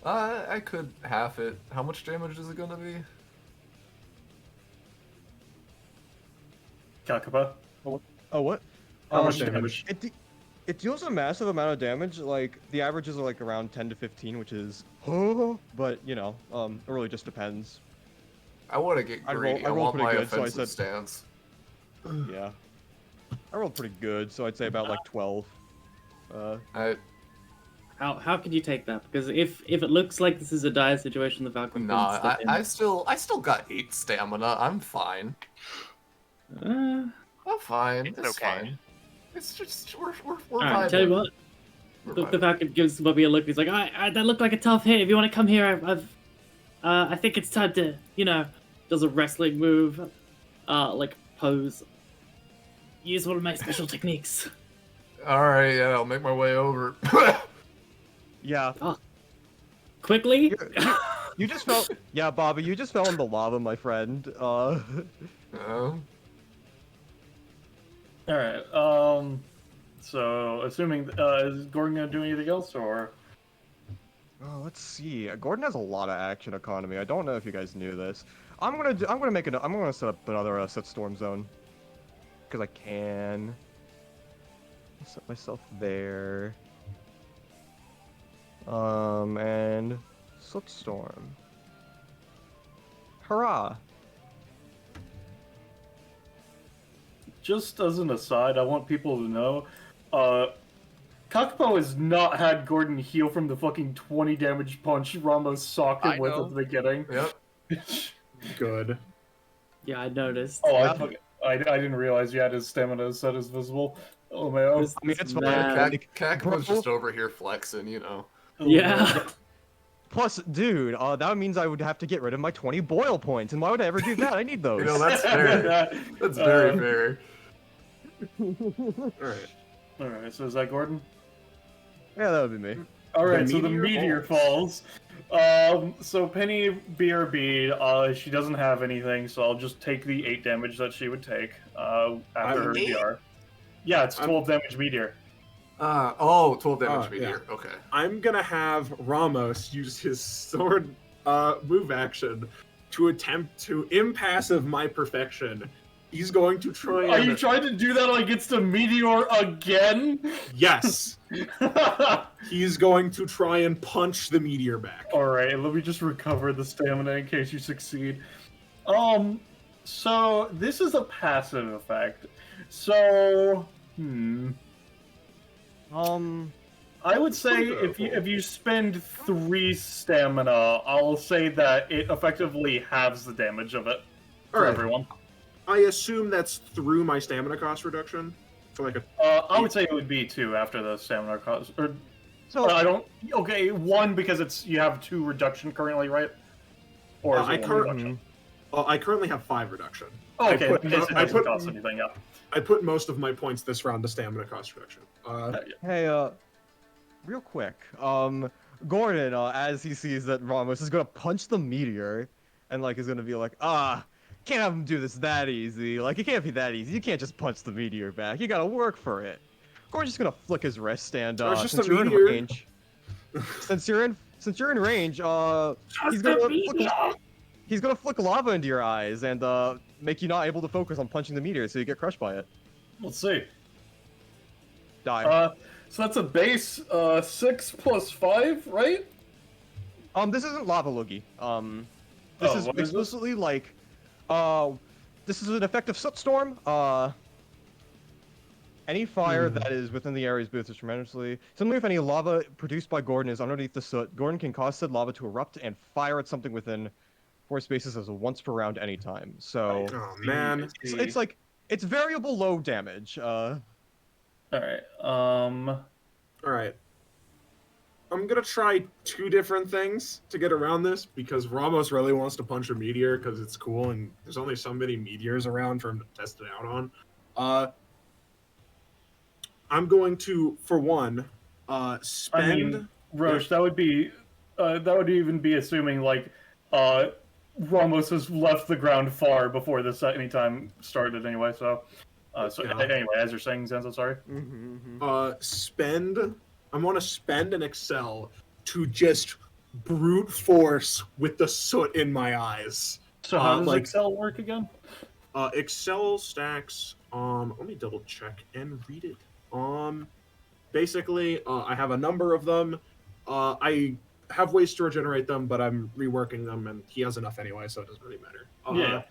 I could half it. How much damage is it gonna be? Kakapa. Oh, what? How much damage? It deals a massive amount of damage. Like the averages are like around 10 to 15, which is but you know, it really just depends. I want to get greedy. I rolled want my pretty good, so I offensive said- stance. Yeah. I rolled pretty good, so I'd say about like 12. How could you take that? Because if it looks like this is a dire situation, the Falcon can step in. I still got 8 stamina. I'm fine. I'm fine. It's okay. fine. It's just we're Alright, tell you what. The Falcon gives Bobby a look. He's like, that looked like a tough hit. If you want to come here, I think it's time to, does a wrestling move, like pose. Use one of my special techniques. All right, yeah, I'll make my way over. Yeah. Quickly? You just fell. Yeah, Bobby, you just fell in the lava, my friend. Oh. Alright, so, assuming, is Gordon gonna do anything else, or? Oh, let's see. Gordon has a lot of action economy. I don't know if you guys knew this. I'm gonna set up another set storm zone. Because I can. Set myself there. And Soot Storm. Hurrah! Just as an aside, I want people to know, Kakupo has not had Gordon heal from the fucking 20 damage punch Ramos socked him I with know. at the beginning. Yep. Good. Yeah, I noticed. Oh, Yeah. I didn't realize you had his stamina set as visible. Oh man. This- I mean, it's fine. mad. Kakupo's Bro. just over here flexing, you know. Yeah. Plus, dude, that means I would have to get rid of my 20 boil points, and why would I ever do that? I need those. You know, that's fair. That's very fair. Alright. Alright, so is that Gordon? Yeah, that would be me. Alright, The so the meteor meteor falls. So Penny BRB, she doesn't have anything, so I'll just take the 8 damage that she would take after her 8? DR. Yeah, it's 12 damage meteor. 12 damage meteor. Yeah. Okay. I'm gonna have Ramos use his sword move action to attempt to impassive my perfection. He's going to try Are and... you trying to do that against a meteor again? Yes! He's going to try and punch the meteor back. Alright, let me just recover the stamina in case you succeed. So this is a passive effect. So, I would say if you spend 3 stamina, I'll say that it effectively halves the damage of it for Alright. everyone. I assume that's through my stamina cost reduction. So like a... I would say it would be 2 after the stamina cost. Or So, I don't. Okay, 1 because you have 2 reduction currently, right? Or is I it 1 current- reduction? I currently have 5 reduction. Oh, okay, put- in case it I doesn't put- cost anything, yeah. I put most of my points this round to stamina cost reduction. hey, real quick, Gordon, as he sees that Ramos is gonna punch the meteor, and like is gonna be like, can't have him do this that easy. Like, it can't be that easy. You can't just punch the meteor back. You gotta work for it. Gordon's just gonna flick his wrist, and It's just since a you're in meteor. range, since you're in range, he's gonna flick lava into your eyes and make you not able to focus on punching the meteor, so you get crushed by it. Let's see. Die. So that's a base 6 plus 5, right? This isn't lava loogie. This Oh, is what is this? explicitly like, this is an effective soot storm. Any fire that is within the area's boost is tremendously. Similarly, if any lava produced by Gordon is underneath the soot, Gordon can cause said lava to erupt and fire at something within 4 spaces as a once per round anytime. So Oh man. it's like it's variable low damage. Alright, Alright. I'm gonna try 2 different things to get around this because Ramos really wants to punch a meteor because it's cool and there's only so many meteors around for him to test it out on. I'm going to, for one, spend. I mean, Rosche, that would even be assuming like Ramos has left the ground far before this anytime started anyway. So, Yeah. anyway, as you're saying, Zanza, sorry. Spend. I want to spend an Excel to just brute force with the soot in my eyes. So how does like- Excel work again? Excel stacks. Let me double check and read it. Basically, I have a number of them. I have ways to regenerate them, but I'm reworking them, and he has enough anyway, so it doesn't really matter. Yeah.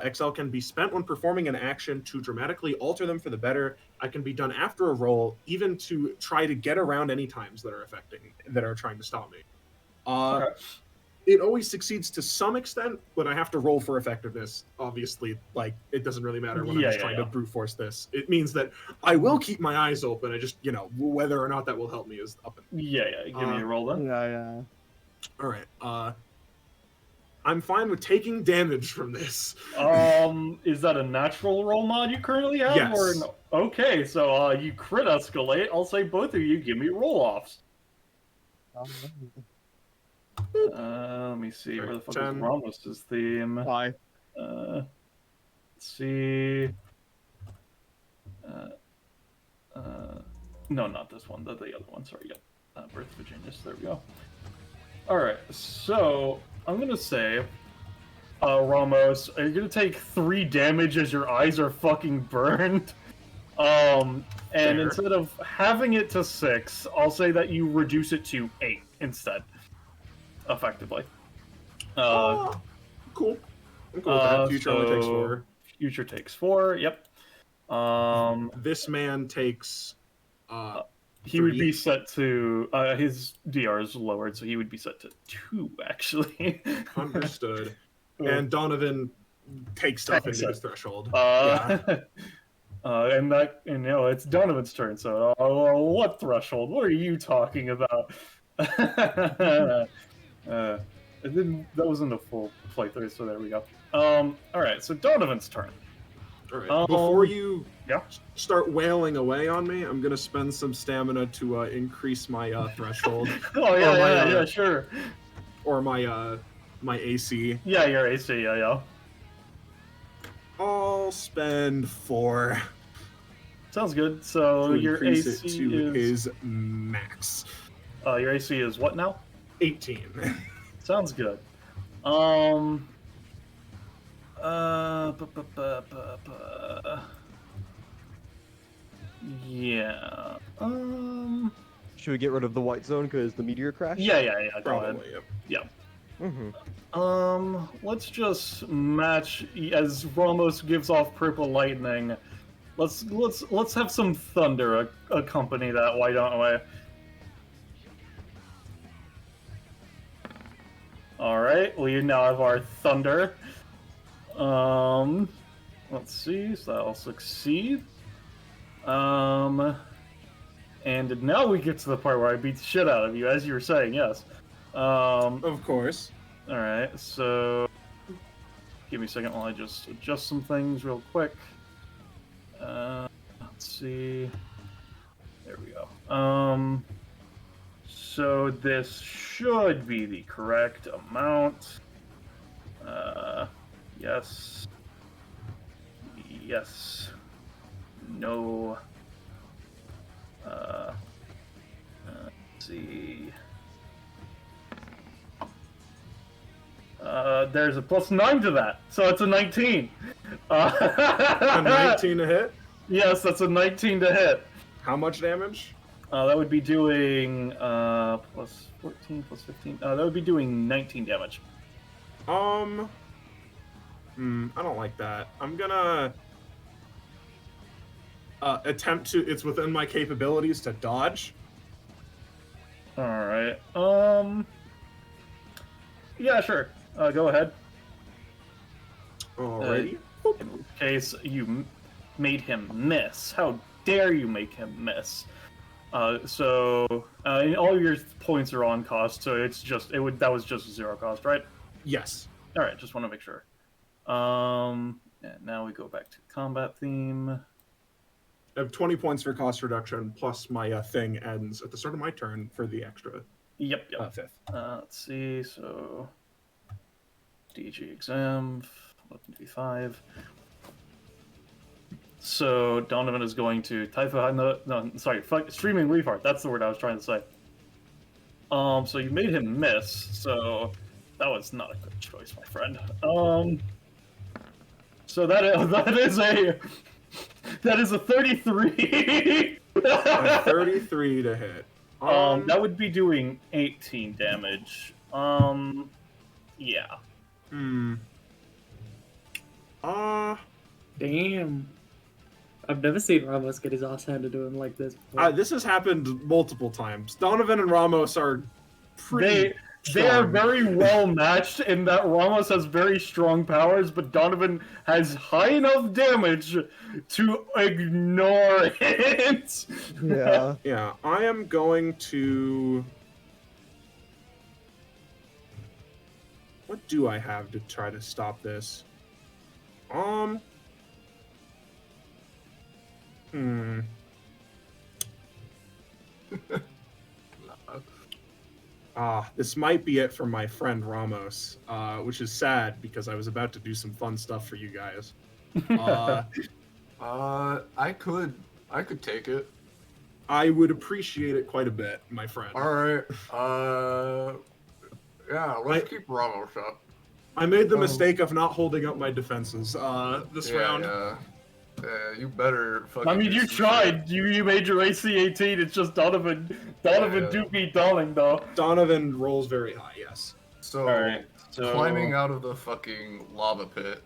Excel can be spent when performing an action to dramatically alter them for the better. I can be done after a roll, even to try to get around any times that are trying to stop me. Okay. It always succeeds to some extent, but I have to roll for effectiveness. Obviously, like it doesn't really matter when I'm just trying to brute force this. It means that I will keep my eyes open. I just, whether or not that will help me is up in. Yeah. Give me a roll then. Yeah. All right. I'm fine with taking damage from this. Is that a natural roll mod you currently have? Yes. Or no? Okay, so you crit escalate. I'll say both of you give me roll offs. Let me see. Where the fuck is 10. Ramos' theme? Bye. Let's see. No, not this one. The other one. Sorry. Yep. Birth of a Genius. There we go. All right. So I'm gonna say, Ramos, you're gonna take 3 damage as your eyes are fucking burned. And Fair. instead of having it to 6, I'll say that you reduce it to 8 instead. Effectively. Cool. I'm cool with that. Future only takes 4. Future takes 4. Yep. This man takes He would 3. be set to his DR is lowered, so he would be set to 2 actually. Understood. And Donovan takes stuff Takes into it. his threshold. And it's Donovan's turn. So, what threshold? What are you talking about? And then that wasn't a full playthrough, so there we go. All right, so Donovan's turn. All right. Before you yeah. start wailing away on me, I'm gonna spend some stamina to increase my threshold. Oh yeah, sure. Or my AC. Yeah, your AC, yeah. I'll spend 4. Sounds good. So to your increase AC it to is his max. Your AC is what now? 18. Sounds good. Yeah. Should we get rid of the white zone because the meteor crashed? Yeah. Go ahead. Probably. Yep. Mm-hmm. Let's just match as Ramos gives off purple lightning. Let's have some thunder accompany that. Why don't we? All right, we now have our thunder. Let's see. So that'll succeed. And now we get to the part where I beat the shit out of you, as you were saying. Yes. Of course. All right, so give me a second while I just adjust some things real quick. Let's see. There we go. So this should be the correct amount. Yes. Yes. No. Let's see. There's a +9 to that, so it's a 19. A 19 to hit? Yes, that's a 19 to hit. How much damage? That would be doing plus 14, plus 15. That would be doing 19 damage. I don't like that. I'm gonna attempt to. It's within my capabilities to dodge. All right. Yeah, sure. Go ahead. Alrighty. In which case, you made him miss. How dare you make him miss? So all your points are on cost, so it's just that was just 0 cost, right? Yes. All right, just want to make sure. And now we go back to combat theme. I have 20 points for cost reduction, plus my thing ends at the start of my turn for the extra. Yep. 5th. Let's see. So DG exam 11d5. So Donovan is going to streaming leaf art. That's the word I was trying to say. So you made him miss. So that was not a good choice, my friend. So that is a 33. A 33 to hit. That would be doing 18 damage. Yeah. Damn. I've never seen Ramos get his ass handed to him like this before. This has happened multiple times. Donovan and Ramos are pretty. They are strong. very well matched in that Ramos has very strong powers, but Donovan has high enough damage to ignore it. Yeah. Yeah, I am going to. What do I have to try to stop this? This might be it for my friend Ramos, which is sad because I was about to do some fun stuff for you guys. I could take it. I would appreciate it quite a bit, my friend. All right. Yeah, let's keep Ramos up. I made the mistake of not holding up my defenses this round. Yeah, you better fucking. I mean, do you some tried. You made your AC 18. It's just Donovan. Donovan do beat Darling though. Donovan rolls very high. Yes. So, Alright, climbing out of the fucking lava pit,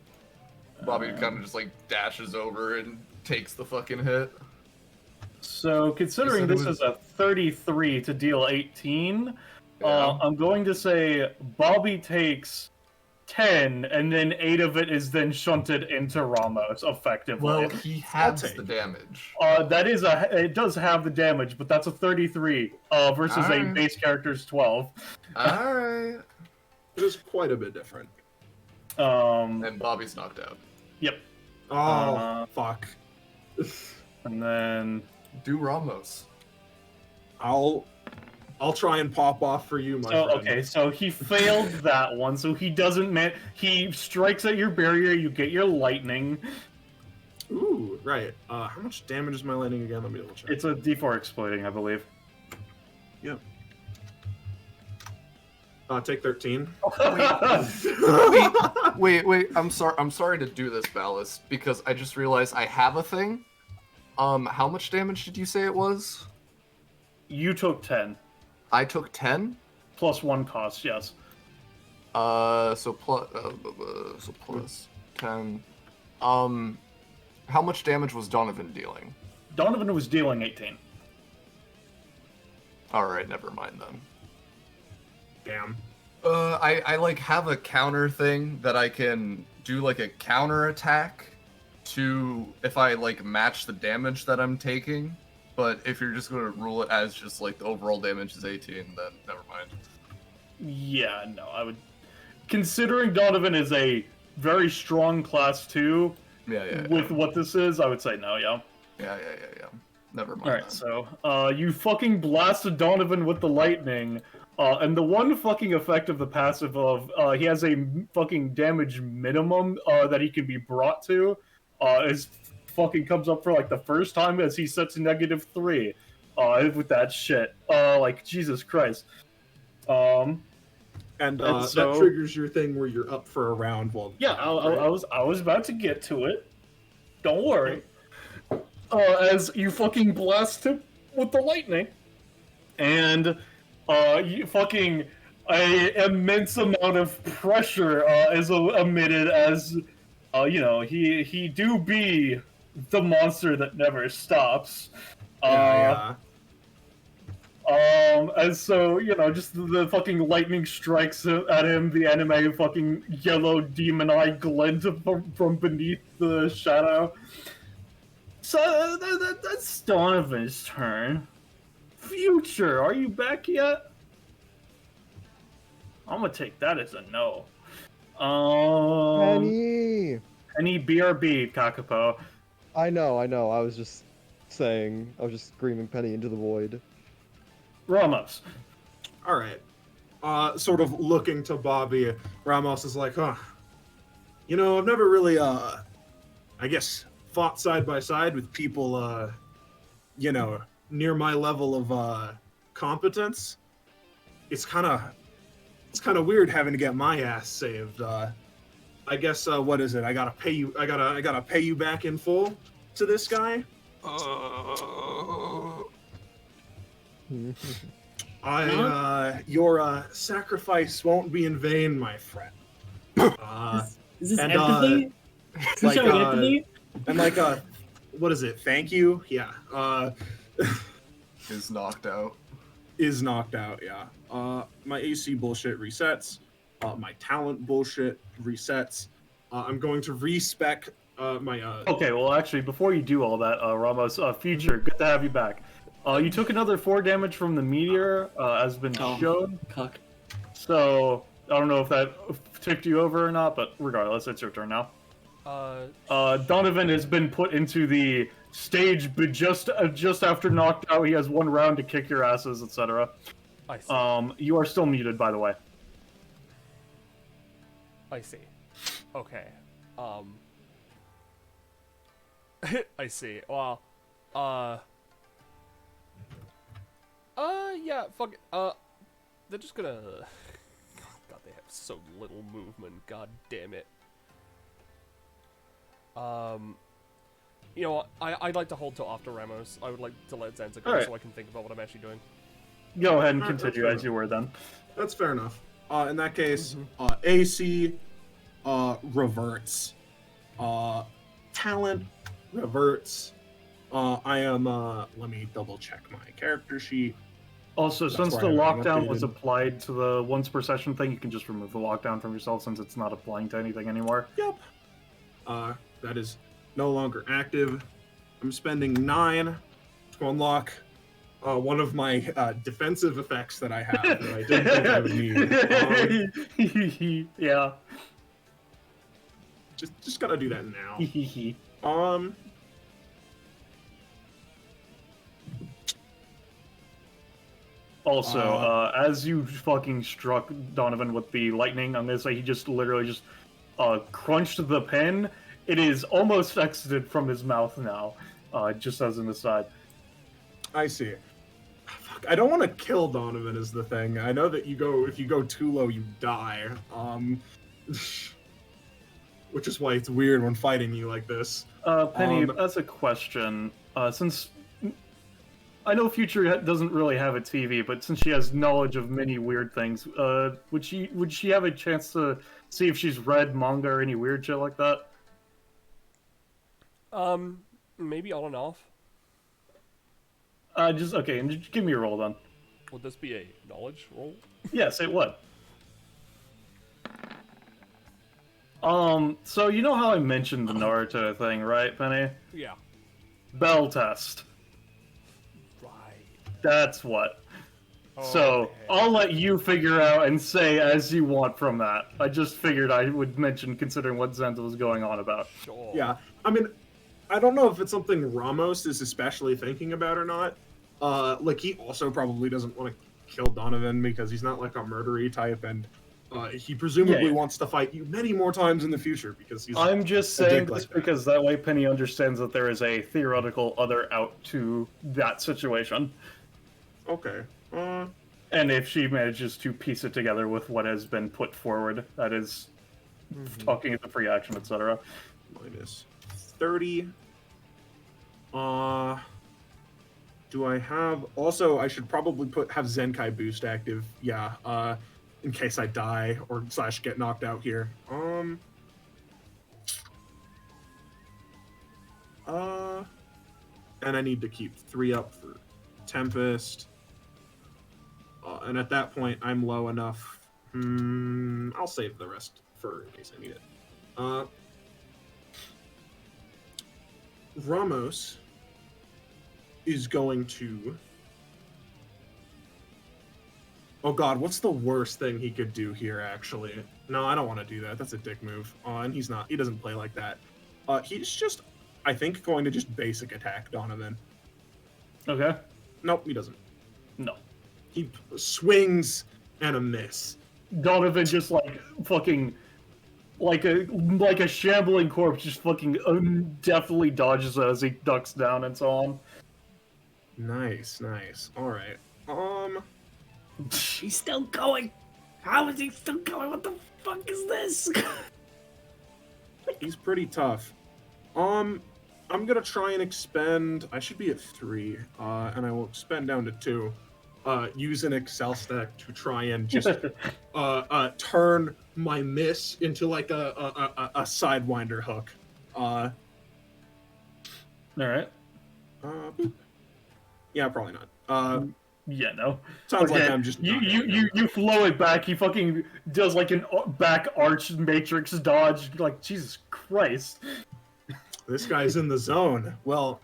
Bobby kind of just like dashes over and takes the fucking hit. So, considering You said this it was- is a 33 to deal 18, Yeah. I'm going to say Bobby takes 10, and then 8 of it is then shunted into Ramos, effectively. Well, he halves take the damage. It does have the damage, but that's a 33 versus a Alright. base character's 12. Alright. It is quite a bit different. And Bobby's knocked out. Yep. Oh, fuck. And then Do Ramos. I'll try and pop off for you, my so friend. okay, so he failed that one, so he doesn't he strikes at your barrier, you get your lightning. Ooh, right. How much damage is my lightning again? Let me double check. It's a D4 exploding, I believe. Yep. Take 13. Wait. I'm sorry to do this, Ballast, because I just realized I have a thing. How much damage did you say it was? You took 10. I took 10. Plus 1 cost, yes. So plus 10. How much damage was Donovan dealing? Donovan was dealing 18. Alright, never mind then. Damn. I like have a counter thing that I can do like a counter attack to if I like match the damage that I'm taking. But if you're just gonna rule it as just like the overall damage is 18, then never mind. Yeah, no, I would. Considering Donovan is a very strong class 2, Yeah. with what this is, I would say no, yeah. Yeah. Never mind. Alright, then. so, you fucking blasted Donovan with the lightning, and the one fucking effect of the passive of, he has a fucking damage minimum, that he can be brought to, is fucking comes up for, like, the first time as he sets -3, with that shit. Like, Jesus Christ. And so- that triggers your thing where you're up for a round while... Yeah, I was about to get to it. Don't worry. As you fucking blast him with the lightning, and you fucking a immense amount of pressure is emitted as he do be the monster that never stops. Yeah. And so, just the fucking lightning strikes at him, the anime fucking yellow demon eye glint from beneath the shadow. So, that's Donovan's turn. Future, are you back yet? I'm gonna take that as a no. Penny! Any BRB, Kakapo. I know. I was just screaming Penny into the void. Ramos. All right. Sort of looking to Bobby, Ramos is like, I've never really, I guess, fought side by side with people, near my level of competence. It's kind of weird having to get my ass saved. I guess what is it? I gotta pay you back in full to this guy. Your sacrifice won't be in vain, my friend. Is this and, empathy? Is like, this showing empathy? And what is it? Thank you. Yeah. Is knocked out. Is knocked out. Yeah. My AC bullshit resets. My talent bullshit resets. I'm going to respec my. Okay, well, actually, before you do all that, Ramos, Future, good to have you back. You took another 4 damage from the meteor, as been shown. Cuck. So, I don't know if that ticked you over or not, but regardless, it's your turn now. Donovan has been put into the stage, but just after knocked out, he has 1 round to kick your asses, etc. I see. You are still muted, by the way. I see. Okay. I see. Well, yeah, fuck it. They're just gonna... God, they have so little movement. God damn it. You know what? I'd like to hold till after Ramos. I would like to let Zanza go Alright. so I can think about what I'm actually doing. Go ahead and Alright, that's continue fair as you were then. That's fair enough. In that case, AC reverts. Talent reverts. I am. Let me double check my character sheet. Also, That's since where the I have lockdown was updated. applied to the once per session thing, you can just remove the lockdown from yourself since it's not applying to anything anymore. Yep. That is no longer active. I'm spending 9 to unlock one of my defensive effects that I have that I didn't think I would need. Yeah. Just gotta do that now. Also, as you fucking struck Donovan with the lightning, I'm gonna say he just literally just crunched the pen. It is almost exited from his mouth now, just as an aside. I see. Fuck, I don't want to kill Donovan is the thing. I know that if you go too low, you die. Which is why it's weird when fighting you like this. Penny, that's a question. Since I know Future doesn't really have a TV, but since she has knowledge of many weird things, would she have a chance to see if she's read manga or any weird shit like that? Maybe on and off. Just okay, and just give me a roll then. Would this be a knowledge roll? Yes, it would. So you know how I mentioned the Naruto thing, right, Penny? Yeah. Bell test. Right. That's what. So I'll let you figure out and say as you want from that. I just figured I would mention considering what Zanza was going on about. Sure. Yeah, I mean, I don't know if it's something Ramos is especially thinking about or not. Like, he also probably doesn't want to kill Donovan because he's not like a murdery type, and he presumably wants to fight you many more times in the future because he's. I'm just saying this because that way Penny understands that there is a theoretical other out to that situation. Okay. And if she manages to piece it together with what has been put forward, that is talking at the free action, etc. Minus 30. Do I have... Also, I should probably have Zenkai boost active. Yeah, in case I die or / get knocked out here. And I need to keep 3 up for Tempest. And at that point, I'm low enough. I'll save the rest for in case I need it. Ramos is going to... Oh god, what's the worst thing he could do here, actually? No, I don't want to do that. That's a dick move. And he's not. He doesn't play like that. He's just, I think, going to just basic attack Donovan. Okay. Nope, he doesn't. No. He swings and a miss. Donovan just like fucking like a shambling corpse just fucking definitely dodges as he ducks down and so on. Nice. All right. He's still going. How is he still going? What the fuck is this? He's pretty tough. I'm gonna try and expend. I should be at 3, and I will expend down to 2. Use an Excel stack to try and just turn my miss into like a sidewinder hook. All right. Boop. Yeah, probably not. Yeah, no. Sounds like I'm just you flow it back. He fucking does like an back arch matrix dodge. Like Jesus Christ. This guy's in the zone. Well,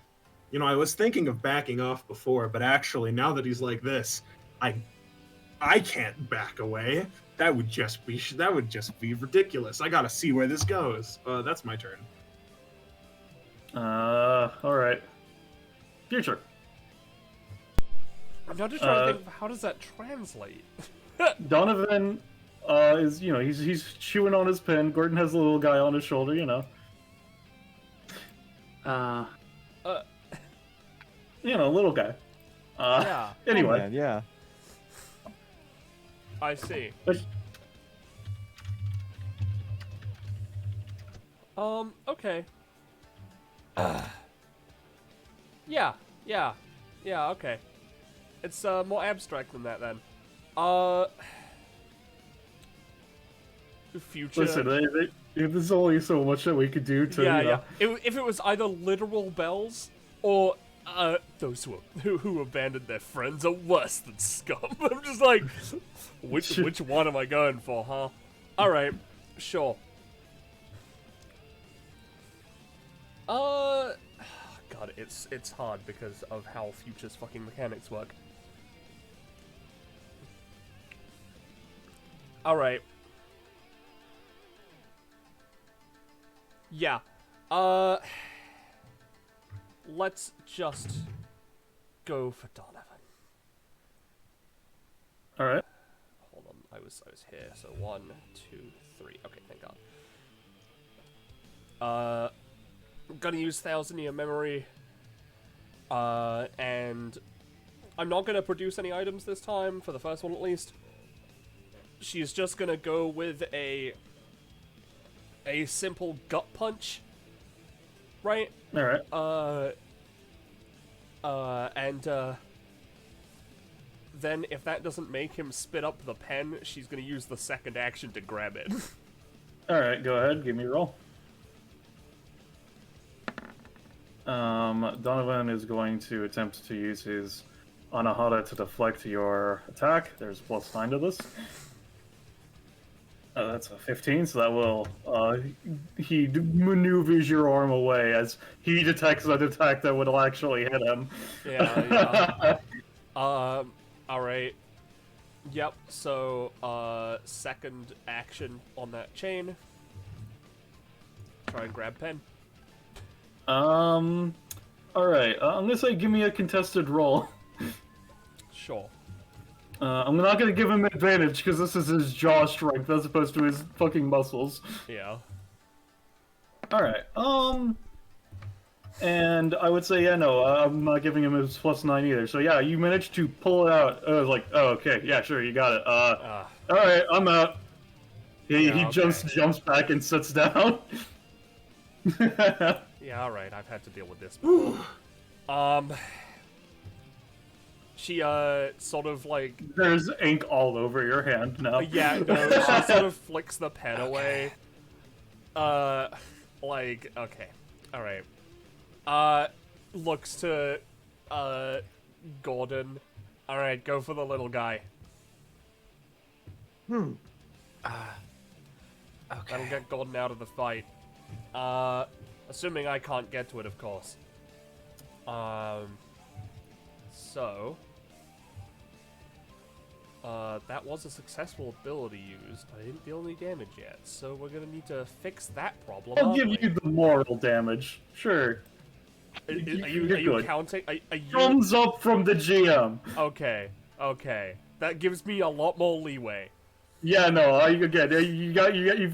you know, I was thinking of backing off before, but actually, now that he's like this, I can't back away. That would just be ridiculous. I gotta see where this goes. That's my turn. All right. Future. I'm not just trying to think of how does that translate. Donovan is, you know, he's chewing on his pen. Gordon has a little guy on his shoulder, you know. You know, little guy. Yeah. Anyway. Oh, man, yeah. I see. Okay. Yeah, okay. It's more abstract than that then. Future. Listen, there's only so much that we could do to. Yeah, you know. yeah. If it was either literal bells Or those who abandoned their friends are worse than scum. I'm just like, which one am I going for, huh? All right, sure. God, it's hard because of how Future's fucking mechanics work. All right. Yeah. Let's just go for Donovan. All right. Hold on, I was here. So 1, 2, 3. Okay, thank God. I'm gonna use 1000-year memory. And I'm not gonna produce any items this time for the first one at least. She's just gonna go with a simple gut punch, right? All right. Then if that doesn't make him spit up the pen, she's gonna use the second action to grab it. All right. Go ahead. Give me a roll. Donovan is going to attempt to use his Anahata to deflect your attack. There's +9 to this. That's a 15, so that will, he maneuvers your arm away as he detects an attack that would actually hit him. Yeah. Alright. Yep, so, second action on that chain. Try and grab pen. Alright, I'm gonna say give me a contested roll. Sure. I'm not gonna give him advantage because this is his jaw strength as opposed to his fucking muscles. Yeah. Alright, and I would say, yeah, no, I'm not giving him his +9 either. So yeah, you managed to pull it out. I was like, oh, okay, yeah, sure, you got it. Alright, I'm out. He okay. jumps back and sits down. Yeah, alright, I've had to deal with this before. She, sort of, like... There's ink all over your hand now. Yeah, no, she sort of flicks the pen away. Like, okay. Alright. Looks to, Gordon. Alright, go for the little guy. Okay. That'll get Gordon out of the fight. Assuming I can't get to it, of course. So... that was a successful ability used, but I didn't deal any damage yet, so we're gonna need to fix that problem. I'll give you the moral damage. Sure. Are you counting? Are you... Thumbs up from the GM. Okay. That gives me a lot more leeway. Yeah, no, you've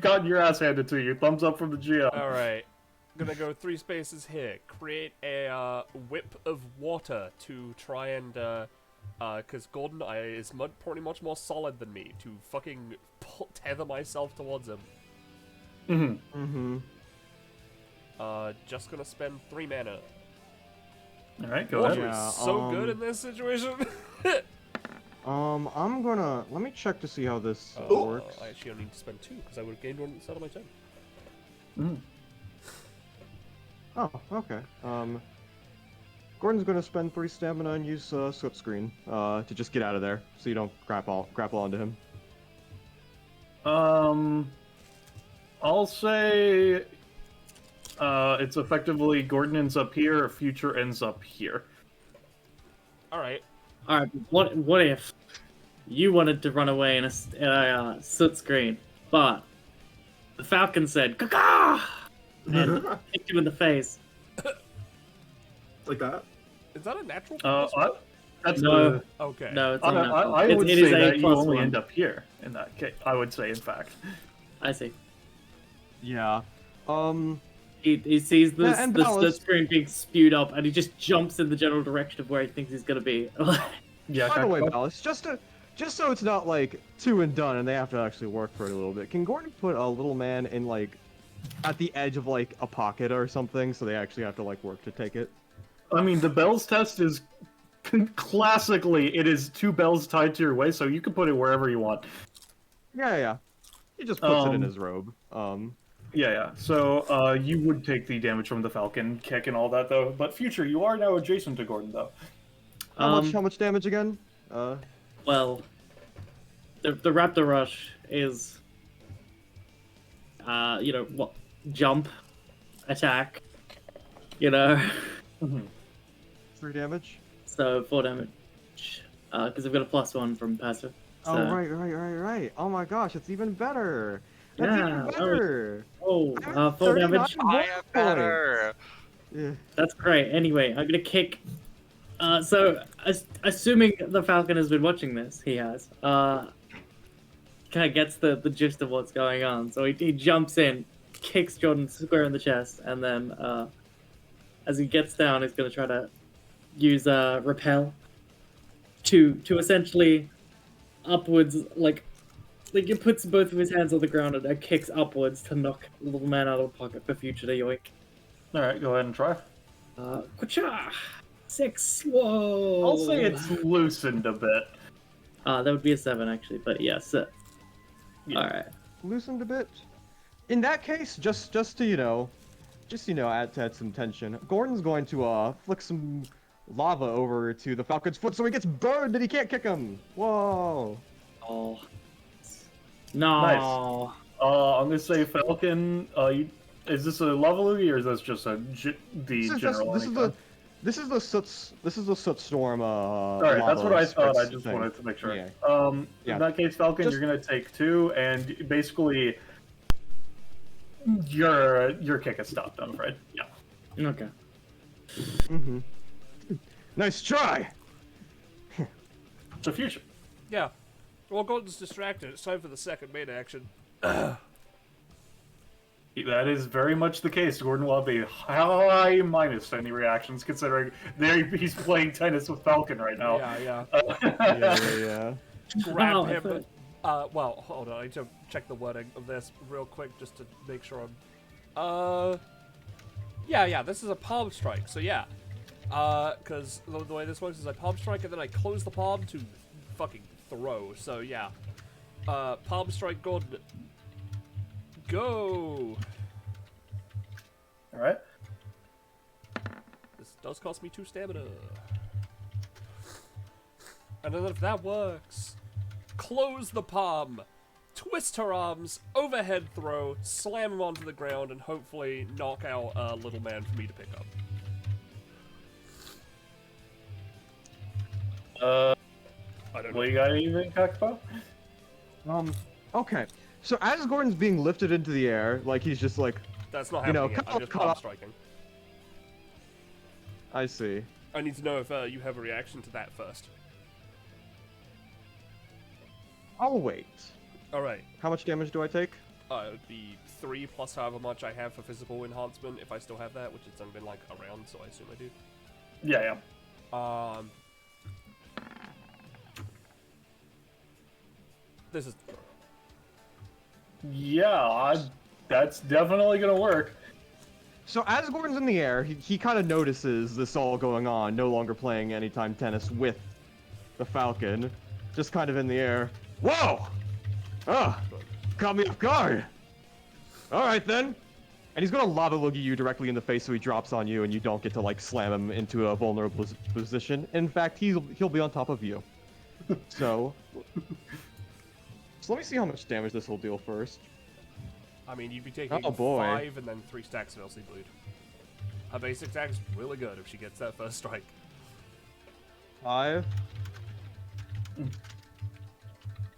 gotten your ass handed to you. Thumbs up from the GM. Alright. I'm gonna go 3 spaces here. Create a whip of water to try and, because Gordon is pretty much more solid than me to fucking tether myself towards him. Just gonna spend 3 mana. Alright, go Water ahead. is so good in this situation. I'm gonna... Let me check to see how this works. I actually only need to spend 2, because I would have gained 1 at the start of my turn. Oh, okay. Gordon's gonna spend 3 stamina and use Slip Screen to just get out of there, so you don't grapple onto him. I'll say it's effectively Gordon ends up here, Future ends up here. Alright. Alright, what if you wanted to run away in a soot screen, but the Falcon said, "Caca!" and kicked you in the face? Like that? Is that a natural? That's No. Okay. No, it's I not. would It say is a that you plus only 1. end up here in that case. I would say, in fact. I see. Yeah. He sees Yeah, and the Ballast. screen being spewed up, and he just jumps in the general direction of where he thinks he's gonna be. Yeah. By the way, okay. Ballas, just so it's not like 2 and done and they have to actually work for it a little bit, can Gordon put a little man in like at the edge of like a pocket or something so they actually have to like work to take it? I mean, the bells test is classically it is 2 bells tied to your waist, so you can put it wherever you want. Yeah. He just puts it in his robe. Yeah. So you would take the damage from the Falcon kick and all that, though. But Future, you are now adjacent to Gordon, though. How much damage again? Well, the Raptor Rush is, what? Jump, attack, 3 damage. So 4 damage. Because I've got a +1 from passive. So... Oh, right. Oh my gosh, it's even better. That's even better. 4 damage. I am better. Yeah. That's great. Anyway, I'm gonna kick. Assuming the Falcon has been watching this, he has. Kind of gets the gist of what's going on. So he jumps in, kicks Jordan square in the chest, and then as he gets down, he's gonna try to use repel to essentially upwards, like he puts both of his hands on the ground and kicks upwards to knock the little man out of the pocket for Future to yoink. All right, go ahead and try. Kucha! 6. Whoa! I'll say it's loosened a bit. That would be a 7 actually, but yes. Yeah. All right. Loosened a bit. In that case, just to add some tension, Gordon's going to flick some lava over to the Falcon's foot so he gets burned and he can't kick him. Whoa. Oh. No. Nice. I'm gonna say Falcon. Is this a lava loogie or is this just general? This is the soot storm. All right, that's what I thought. I just wanted to make sure. Yeah. In that case, Falcon, you're gonna take 2, and basically your kick is stopped. I'm afraid. Yeah. Okay. Mm-hmm. Nice try. The Future. Yeah. Well, Gordon's distracted. It's time for the second main action. That is very much the case. Gordon will have a high minus to any reactions, considering he's playing tennis with Falcon right now. Yeah. Yeah. Grab Wow, him. Well, hold on. I need to check the wording of this real quick just to make sure I'm... Yeah, this is a palm strike, so yeah. Because the way this works is I palm strike and then I close the palm to fucking throw, so yeah. Palm strike Gordon. Go! Alright. This does cost me 2 stamina. And then if that works, close the palm, twist her arms, overhead throw, slam him onto the ground, and hopefully knock out a little man for me to pick up. I don't know. What you got anything, Kakpo? Okay. So as Gordon's being lifted into the air, like he's just like, That's not happening yet. I'm just palm up. striking. I see. I need to know if you have a reaction to that first. I'll wait. Alright. How much damage do I take? It would be 3 plus however much I have for physical enhancement, if I still have that, which it's only been like a round, so I assume I do. Yeah. This is... Yeah, that's definitely gonna work. So as Gordon's in the air, he kind of notices this all going on, no longer playing anytime tennis with the Falcon, just kind of in the air. Whoa! Caught me off guard! Alright then. And he's gonna lava loogie you directly in the face so he drops on you and you don't get to like slam him into a vulnerable position. In fact, he'll be on top of you. So let me see how much damage this will deal first. I mean, you'd be taking 5 and then 3 stacks of LC bleed. Her basic attack is really good if she gets that first strike. 5.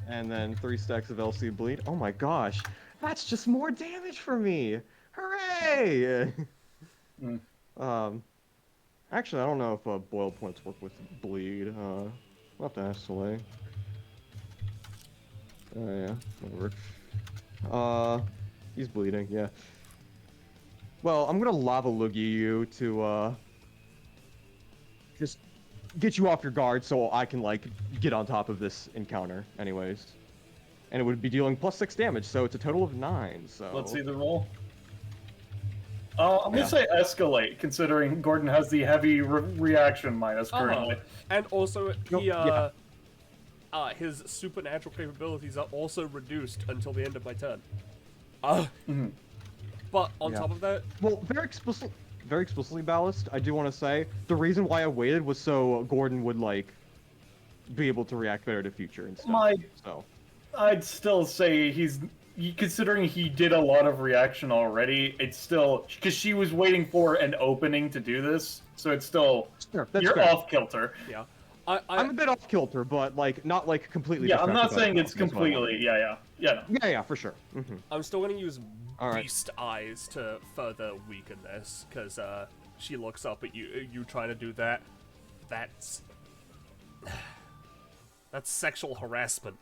And then 3 stacks of LC bleed. Oh my gosh. That's just more damage for me! Hooray! Actually, I don't know if boil points work with bleed. I'll have to ask Soleil. Yeah, whatever. He's bleeding, yeah. Well, I'm gonna lava loogie you to, just get you off your guard so I can, like, get on top of this encounter, anyways. And it would be dealing +6 damage, so it's a total of 9, so... Let's see the roll. I'm gonna say escalate, considering Gordon has the heavy reaction minus currently. And also, his supernatural capabilities are also reduced until the end of my turn. But on Yeah. top of that, Well, very explicitly balanced. I do want to say the reason why I waited was so Gordon would like be able to react better to future and stuff. So I'd still say considering he did a lot of reaction already, it's still because she was waiting for an opening to do this, so it's still sure, that's you're fair. off kilter. yeah. I'm a bit off kilter, but like not like completely. Yeah, I'm not distracted by saying the it's problem, is what I want. completely. Yeah. No. Yeah, for sure. I'm still gonna use All right. beast eyes to further weaken this, because she looks up at you trying to do that. That's sexual harassment.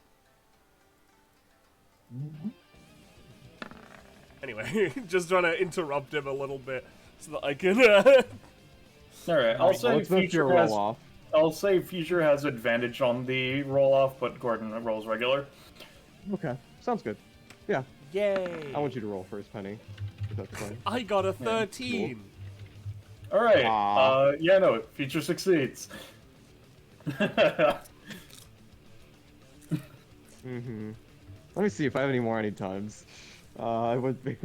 Anyway, just trying to interrupt him a little bit so that I can. All right, I'll say let's move to your future has. roll off. I'll say future has advantage on the roll off, but Gordon rolls regular. Okay, sounds good. Yeah, Yay! I want you to roll first, Penny. If that's fine. I got a 13. All right. Aw. Yeah, no, future succeeds. Let me see if I have any more times. I would be.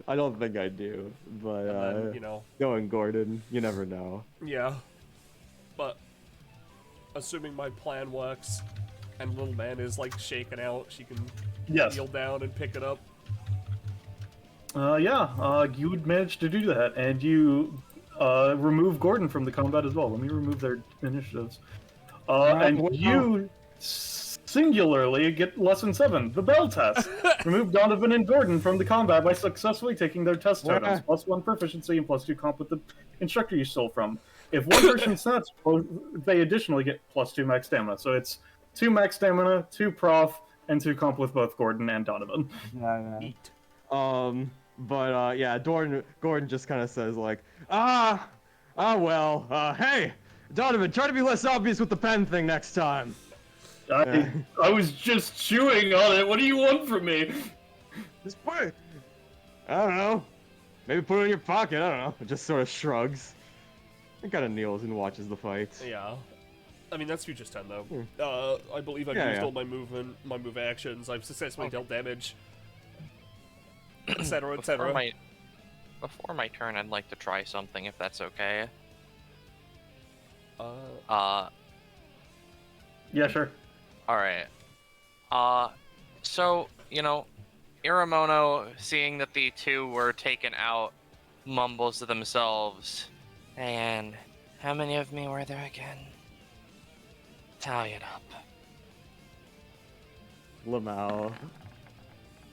I don't think I do, but And then, you know, going Gordon, you never know. yeah. But assuming my plan works, and little man is like shaken out, she can Yes. kneel down and pick it up. You would manage to do that, and you remove Gordon from the combat as well. Let me remove their initiatives. And well- you singularly get lesson 7, the bell test. Remove Donovan and Gordon from the combat by successfully taking their test Well- totals, +1 proficiency and +2 comp with the instructor you stole from. If one person snaps, they additionally get +2 max stamina. So it's 2 max stamina, 2 prof, and 2 comp with both Gordon and Donovan. Eat. But yeah, Gordon just kind of says like, hey, Donovan, try to be less obvious with the pen thing next time. I was just chewing on it. What do you want from me? Just put it. I don't know. Maybe put it in your pocket. I don't know. Just sort of shrugs. He kind of kneels and watches the fight. Yeah. I mean, that's Future's turn, though. I believe I've Yeah, used yeah. all my move actions. I've successfully dealt damage, etc., etc. Before my turn, I'd like to try something, if that's okay. Yeah, sure. Alright. So, you know, Iremono, seeing that the two were taken out, mumbles to themselves, and how many of me were there again? Tally it up. Lamau.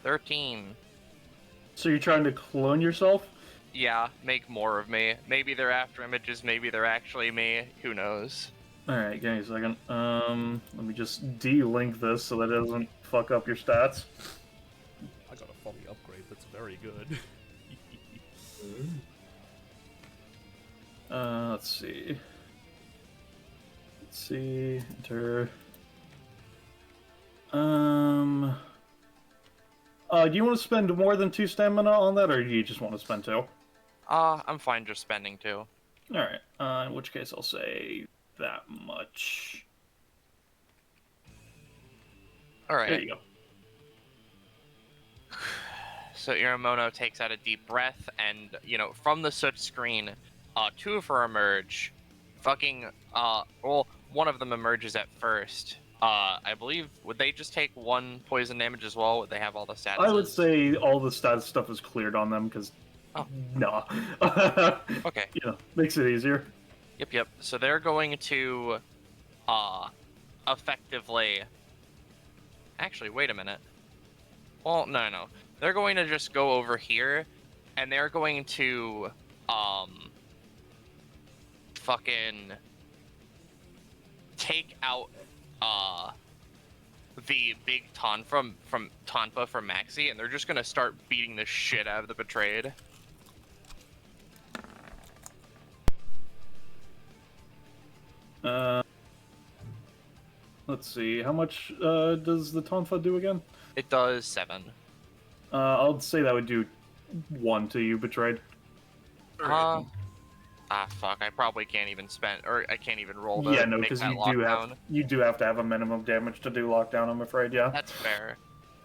13. So you're trying to clone yourself? Yeah, make more of me. Maybe they're after images, maybe they're actually me. Who knows? Alright, give me a second. Let me just de-link this so that it doesn't fuck up your stats. I got a funny upgrade that's very good. Let's see. Enter. Do you want to spend more than 2 stamina on that, or do you just want to spend 2? I'm fine just spending 2. Alright, in which case I'll say that much. Alright. There you go. So Iremono takes out a deep breath, and, you know, from the soot screen, 2 of her emerge. One of them emerges at first. I believe, would they just take 1 poison damage as well? Would they have all the statuses? I would say all the status stuff is cleared on them, because... Oh. Nah. Okay. You know, makes it easier. Yep. So they're going to, effectively... Actually, wait a minute. Well, no. They're going to just go over here, and they're going to, fucking take out, the big Tanfa from Maxi, and they're just gonna start beating the shit out of the Betrayed. Let's see, how much does the Tonfa do again? It does 7. I'll say that would do 1 to you, Betrayed. Fuck, I probably can't even I can't even roll to Yeah, no, make because that you do have to have a minimum damage to do lockdown, I'm afraid, yeah. That's fair.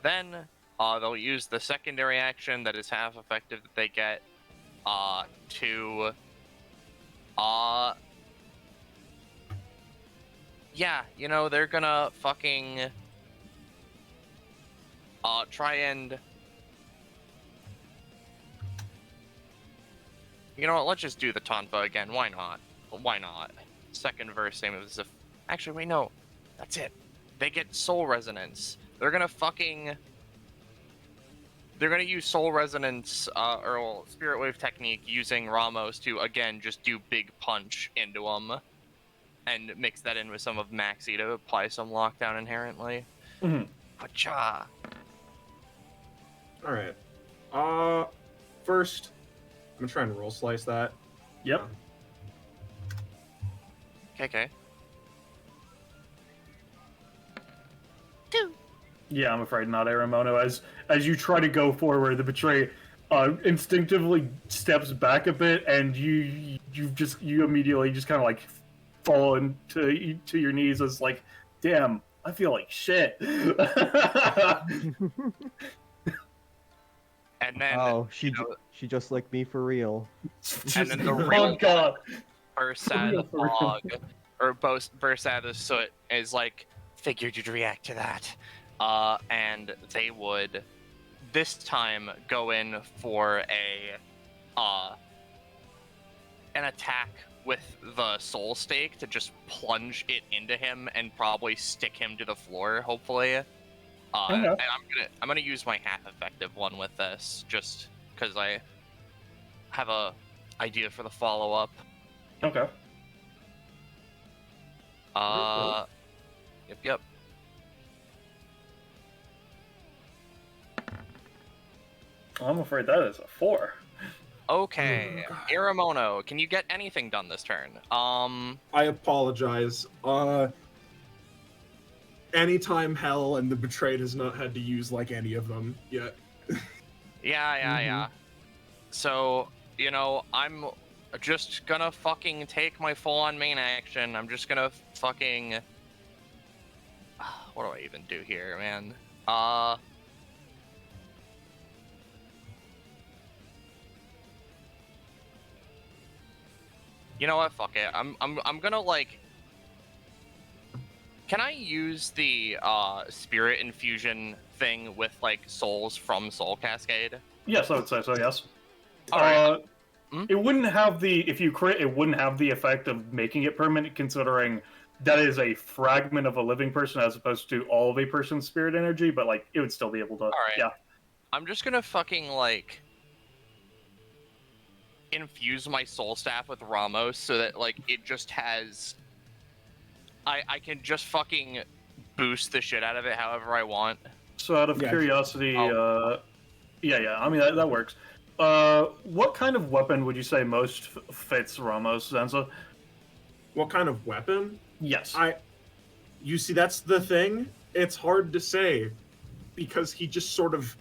Then, they'll use the secondary action that is half effective that they get to yeah, you know, they're gonna fucking try and, you know what, let's just do the Tonfa again. Why not? Why not? Second verse, same as if... Actually, wait, no. That's it. They get Soul Resonance. They're gonna fucking... They're gonna use Soul Resonance, or Spirit Wave technique using Ramos to, again, just do Big Punch into them. And mix that in with some of Maxi to apply some lockdown inherently. Mm-hmm. Pacha. Alright. First, I'm gonna try and roll slice that. Yep. Okay. Yeah, I'm afraid not, Iremono. As you try to go forward, the Betray instinctively steps back a bit, and you immediately just kind of like fall into your knees as like, damn, I feel like shit. And then she just like me for real. And then the oh real god, burst out of the fog, or burst out of the soot is like, figured you'd react to that. And they would this time go in for an attack with the soul stake to just plunge it into him and probably stick him to the floor, hopefully. And I'm gonna use my half effective one with this, just because I have a idea for the follow up. Okay. Yep. I'm afraid that is a 4. Okay, Iremono, can you get anything done this turn? I apologize. Anytime Hell and the Betrayed has not had to use like any of them yet. Yeah. So, you know, I'm just gonna fucking take my full-on main action. I'm just gonna fucking... What do I even do here, man? You know what? Fuck it. I'm gonna like... Can I use the spirit infusion thing with like souls from Soul Cascade? Yes, I would say so. Yes. All right. It wouldn't have if you crit, it wouldn't have the effect of making it permanent, considering that is a fragment of a living person as opposed to all of a person's spirit energy. But like, it would still be able to. All right. Yeah. I'm just gonna fucking like infuse my soul staff with Ramos so that like it just has. I can just fucking boost the shit out of it however I want. So out of curiosity, yeah. I mean that works. What kind of weapon would you say most fits Ramos, Zanza? What kind of weapon? Yes. You see, that's the thing. It's hard to say because he just sort of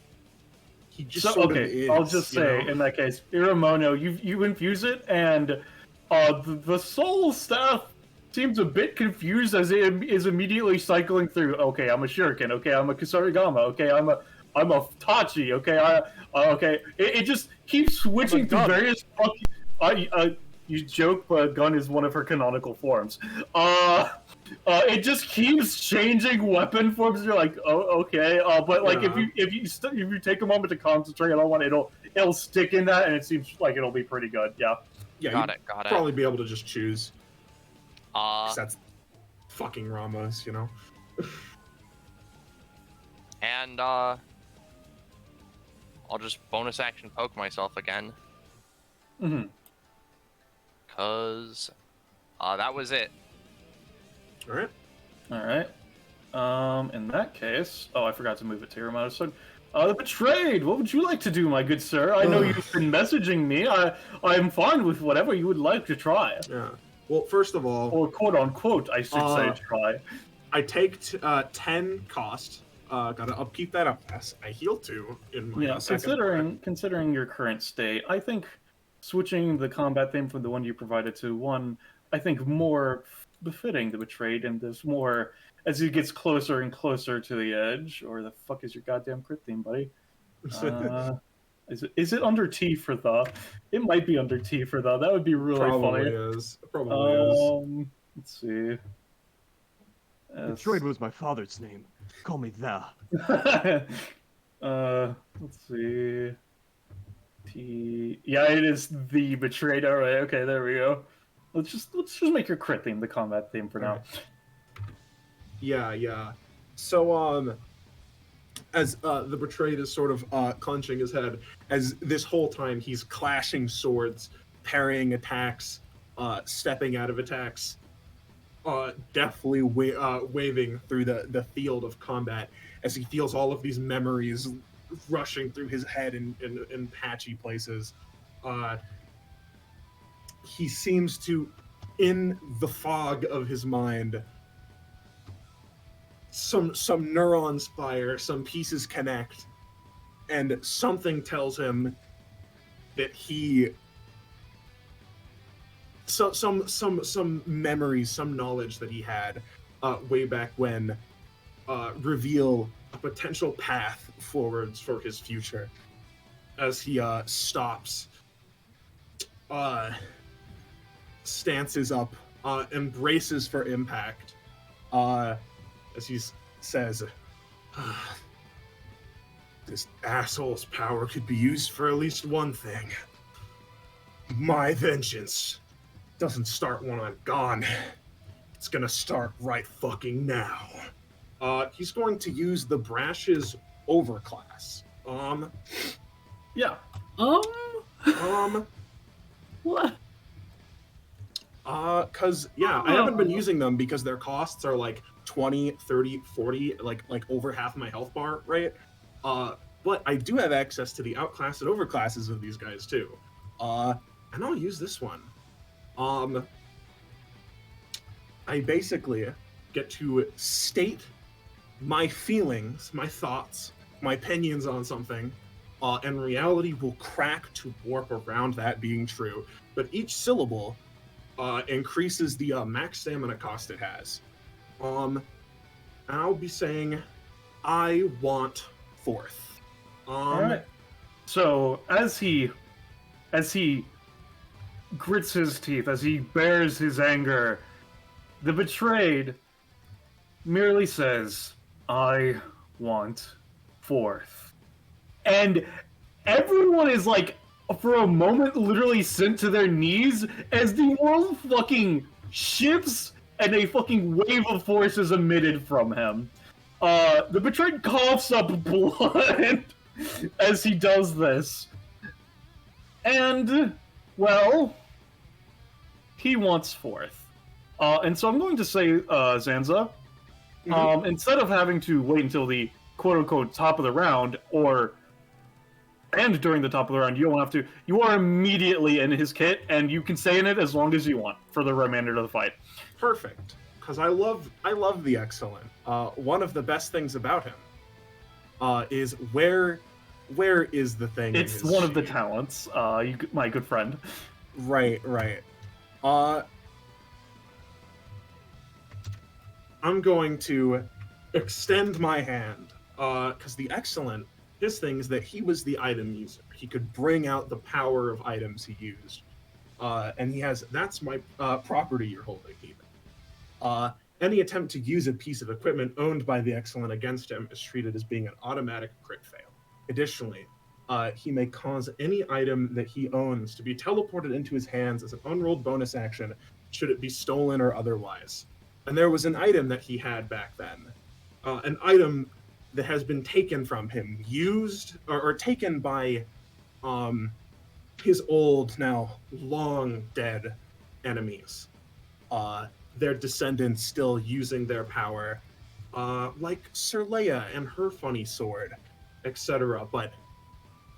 is. I'll just say, in that case, Iremono, you infuse it, and the soul staff seems a bit confused as it is immediately cycling through. Okay, I'm a Shuriken. Okay, I'm a Kusarigama. Okay, I'm a Tachi. Okay, okay. It just keeps switching to various fucking. You joke, but gun is one of her canonical forms. It just keeps changing weapon forms. You're like, oh, okay. But like, if you take a moment to concentrate on one, it'll stick in that, and it seems like it'll be pretty good. Yeah. Yeah. Got it. Probably be able to just choose. That's fucking Ramos, you know. And I'll just bonus action poke myself again. Mm-hmm. Cause that was it. All right. In that case, I forgot to move it to your mouse. So, the Betrayed. What would you like to do, my good sir? I know you've been messaging me. I'm fine with whatever you would like to try. Yeah. Well, first of all, or quote unquote, I should say, try. I take 10 cost. Gotta upkeep that up. I heal 2 in my considering your current state, I think switching the combat theme from the one you provided to one I think, more befitting the betrayed, and there's more as he gets closer and closer to the edge. Or the fuck is your goddamn crit theme, buddy? Is it under T for the? It might be under T for the. That would be really Probably funny. is. Probably is. Let's see. Betrayed was my father's name. Call me the. Let's see. T. Yeah, it is the betrayed. All right. Okay, there we go. Let's just make your crit theme the combat theme for now. Yeah. So as the betrayed is sort of clenching his head, as this whole time he's clashing swords, parrying attacks, stepping out of attacks, deftly waving through the field of combat as he feels all of these memories rushing through his head in patchy places. He seems to, in the fog of his mind, some neurons fire, some pieces connect, and something tells him that some memories, some knowledge that he had way back when reveal a potential path forwards for his future. As he stops, stances up, and braces for impact, as he says, "This asshole's power could be used for at least one thing. My vengeance doesn't start when I'm gone. It's gonna start right fucking now." He's going to use the Brash's overclass. Yeah. What? Cause yeah, I haven't been using them because their costs are like 20, 30, 40, like over half my health bar, right? But I do have access to the outclass and overclasses of these guys too. And I'll use this one. I basically get to state my feelings, my thoughts, my opinions on something, and reality will crack to warp around that being true. But each syllable increases the max stamina cost it has. And I'll be saying, I want fourth. All right. So as he grits his teeth, as he bears his anger, the betrayed merely says, "I want fourth." And everyone is like, for a moment, literally sent to their knees as the world fucking shifts and a fucking wave of force is emitted from him. The betrayed coughs up blood as he does this. And, well, he wants fourth. And so I'm going to say, Zanza, instead of having to wait until the quote-unquote top of the round, and during the top of the round, you don't have to. You are immediately in his kit, and you can stay in it as long as you want for the remainder of the fight. Perfect, because I love the excellent. One of the best things about him is where is the thing? It's one of the talents, my good friend. Right. I'm going to extend my hand, because the excellent. His thing is that he was the item user. He could bring out the power of items he used. And he has, that's my property you're holding, even. Any attempt to use a piece of equipment owned by the excellent against him is treated as being an automatic crit fail. Additionally, he may cause any item that he owns to be teleported into his hands as an unrolled bonus action, should it be stolen or otherwise. And there was an item that he had back then. An item that has been taken from him, used or taken by his old, now long dead enemies. Their descendants still using their power, like Sir Leia and her funny sword, etc. But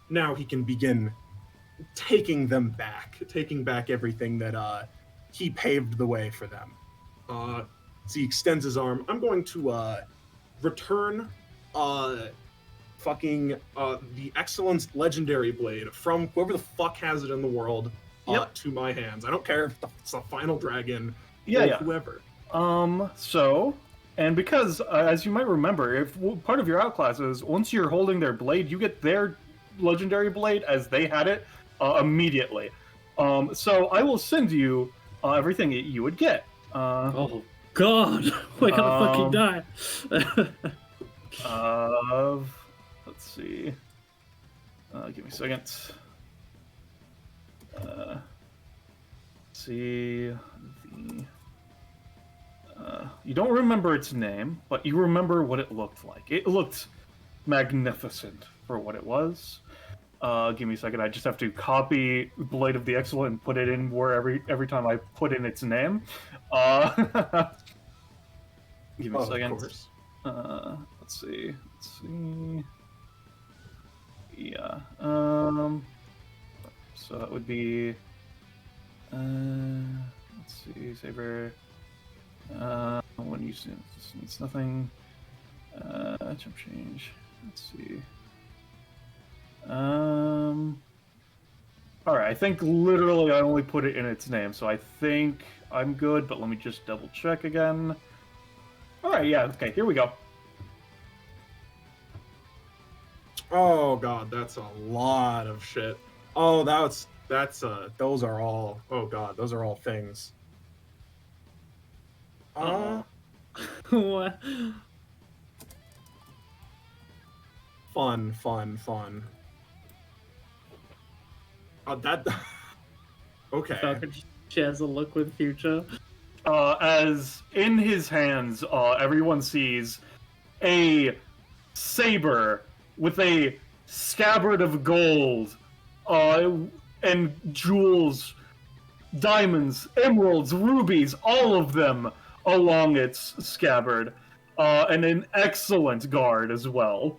now he can begin taking them back, taking back everything that he paved the way for them. So he extends his arm. I'm going to return the Excellence Legendary Blade from whoever the fuck has it in the world, to my hands. I don't care if it's the final dragon Yeah, or yeah. whoever. So, and because, as you might remember, if part of your outclass is once you're holding their blade, you get their legendary blade as they had it immediately. So I will send you everything that you would get. Oh God, we're gonna fucking die. Let's see. Give me a second. See the. You don't remember its name, but you remember what it looked like. It looked magnificent for what it was. Give me a second. I just have to copy Blade of the Excellent and put it in where every time I put in its name. Give me a second. Of course. Let's see. Yeah. So that would be. Let's see. Saber. When you see this means nothing. Jump change. Let's see. Alright, I think literally I only put it in its name, so I think I'm good, but let me just double check again. Alright, yeah, okay, here we go. Oh God, that's a lot of shit. Oh, those are all. Oh God, those are all things. What? Fun. That. Okay. Falcon shares a look with Future. As in his hands, everyone sees a saber with a scabbard of gold, and jewels, diamonds, emeralds, rubies, all of them along its scabbard, and an excellent guard as well.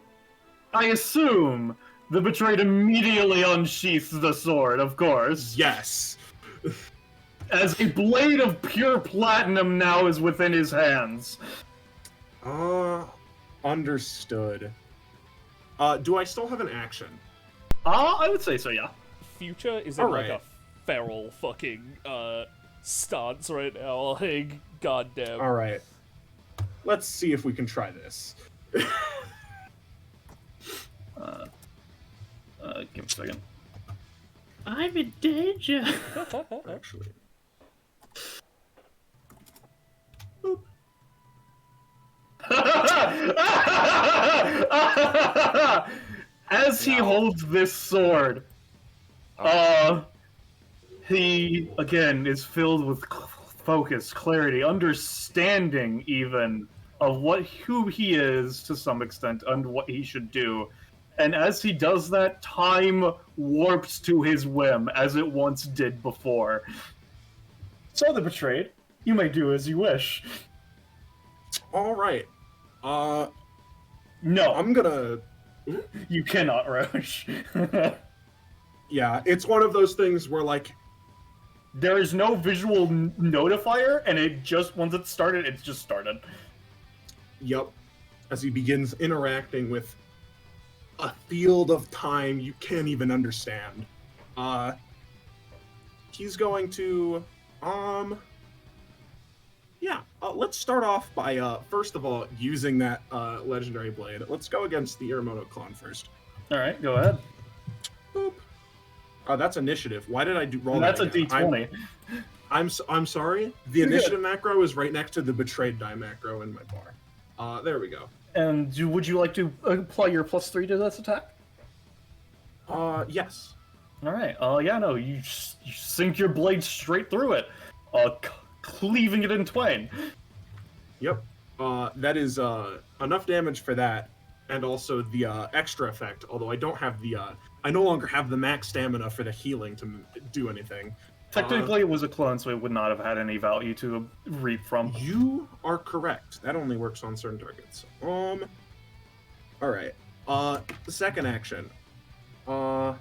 I assume the betrayed immediately unsheaths the sword, of course. Yes. As a blade of pure platinum now is within his hands. Understood. Do I still have an action? I would say so, yeah. Future is in like Alright. a feral fucking stance right now. Like, goddamn. All right. Let's see if we can try this. Give me a second. I'm in danger. Actually. As he holds this sword, he again is filled with focus, clarity, understanding even of who he is to some extent and what he should do. And as he does that, time warps to his whim, as it once did before. So the betrayed, you may do as you wish. All right. No, I'm gonna. you cannot, Roche. Yeah, it's one of those things where like. There is no visual notifier, and it just, once it started, it's just started. Yep. As he begins interacting with a field of time you can't even understand. He's going to, let's start off by, first of all, using that, legendary blade. Let's go against the Iremono clone first. Alright, go ahead. Boop. That's initiative. Why did I roll That's that a again? D20. I'm sorry. The initiative macro is right next to the betrayed die macro in my bar. There we go. And would you like to apply your +3 to this attack? Yes. Alright, you sink your blade straight through it, cleaving it in twain. Yep. That is enough damage for that, and also the extra effect. Although I don't have I no longer have the max stamina for the healing to do anything. Technically, it was a clone, so it would not have had any value to reap from. You are correct. That only works on certain targets. All right. The second action. I'm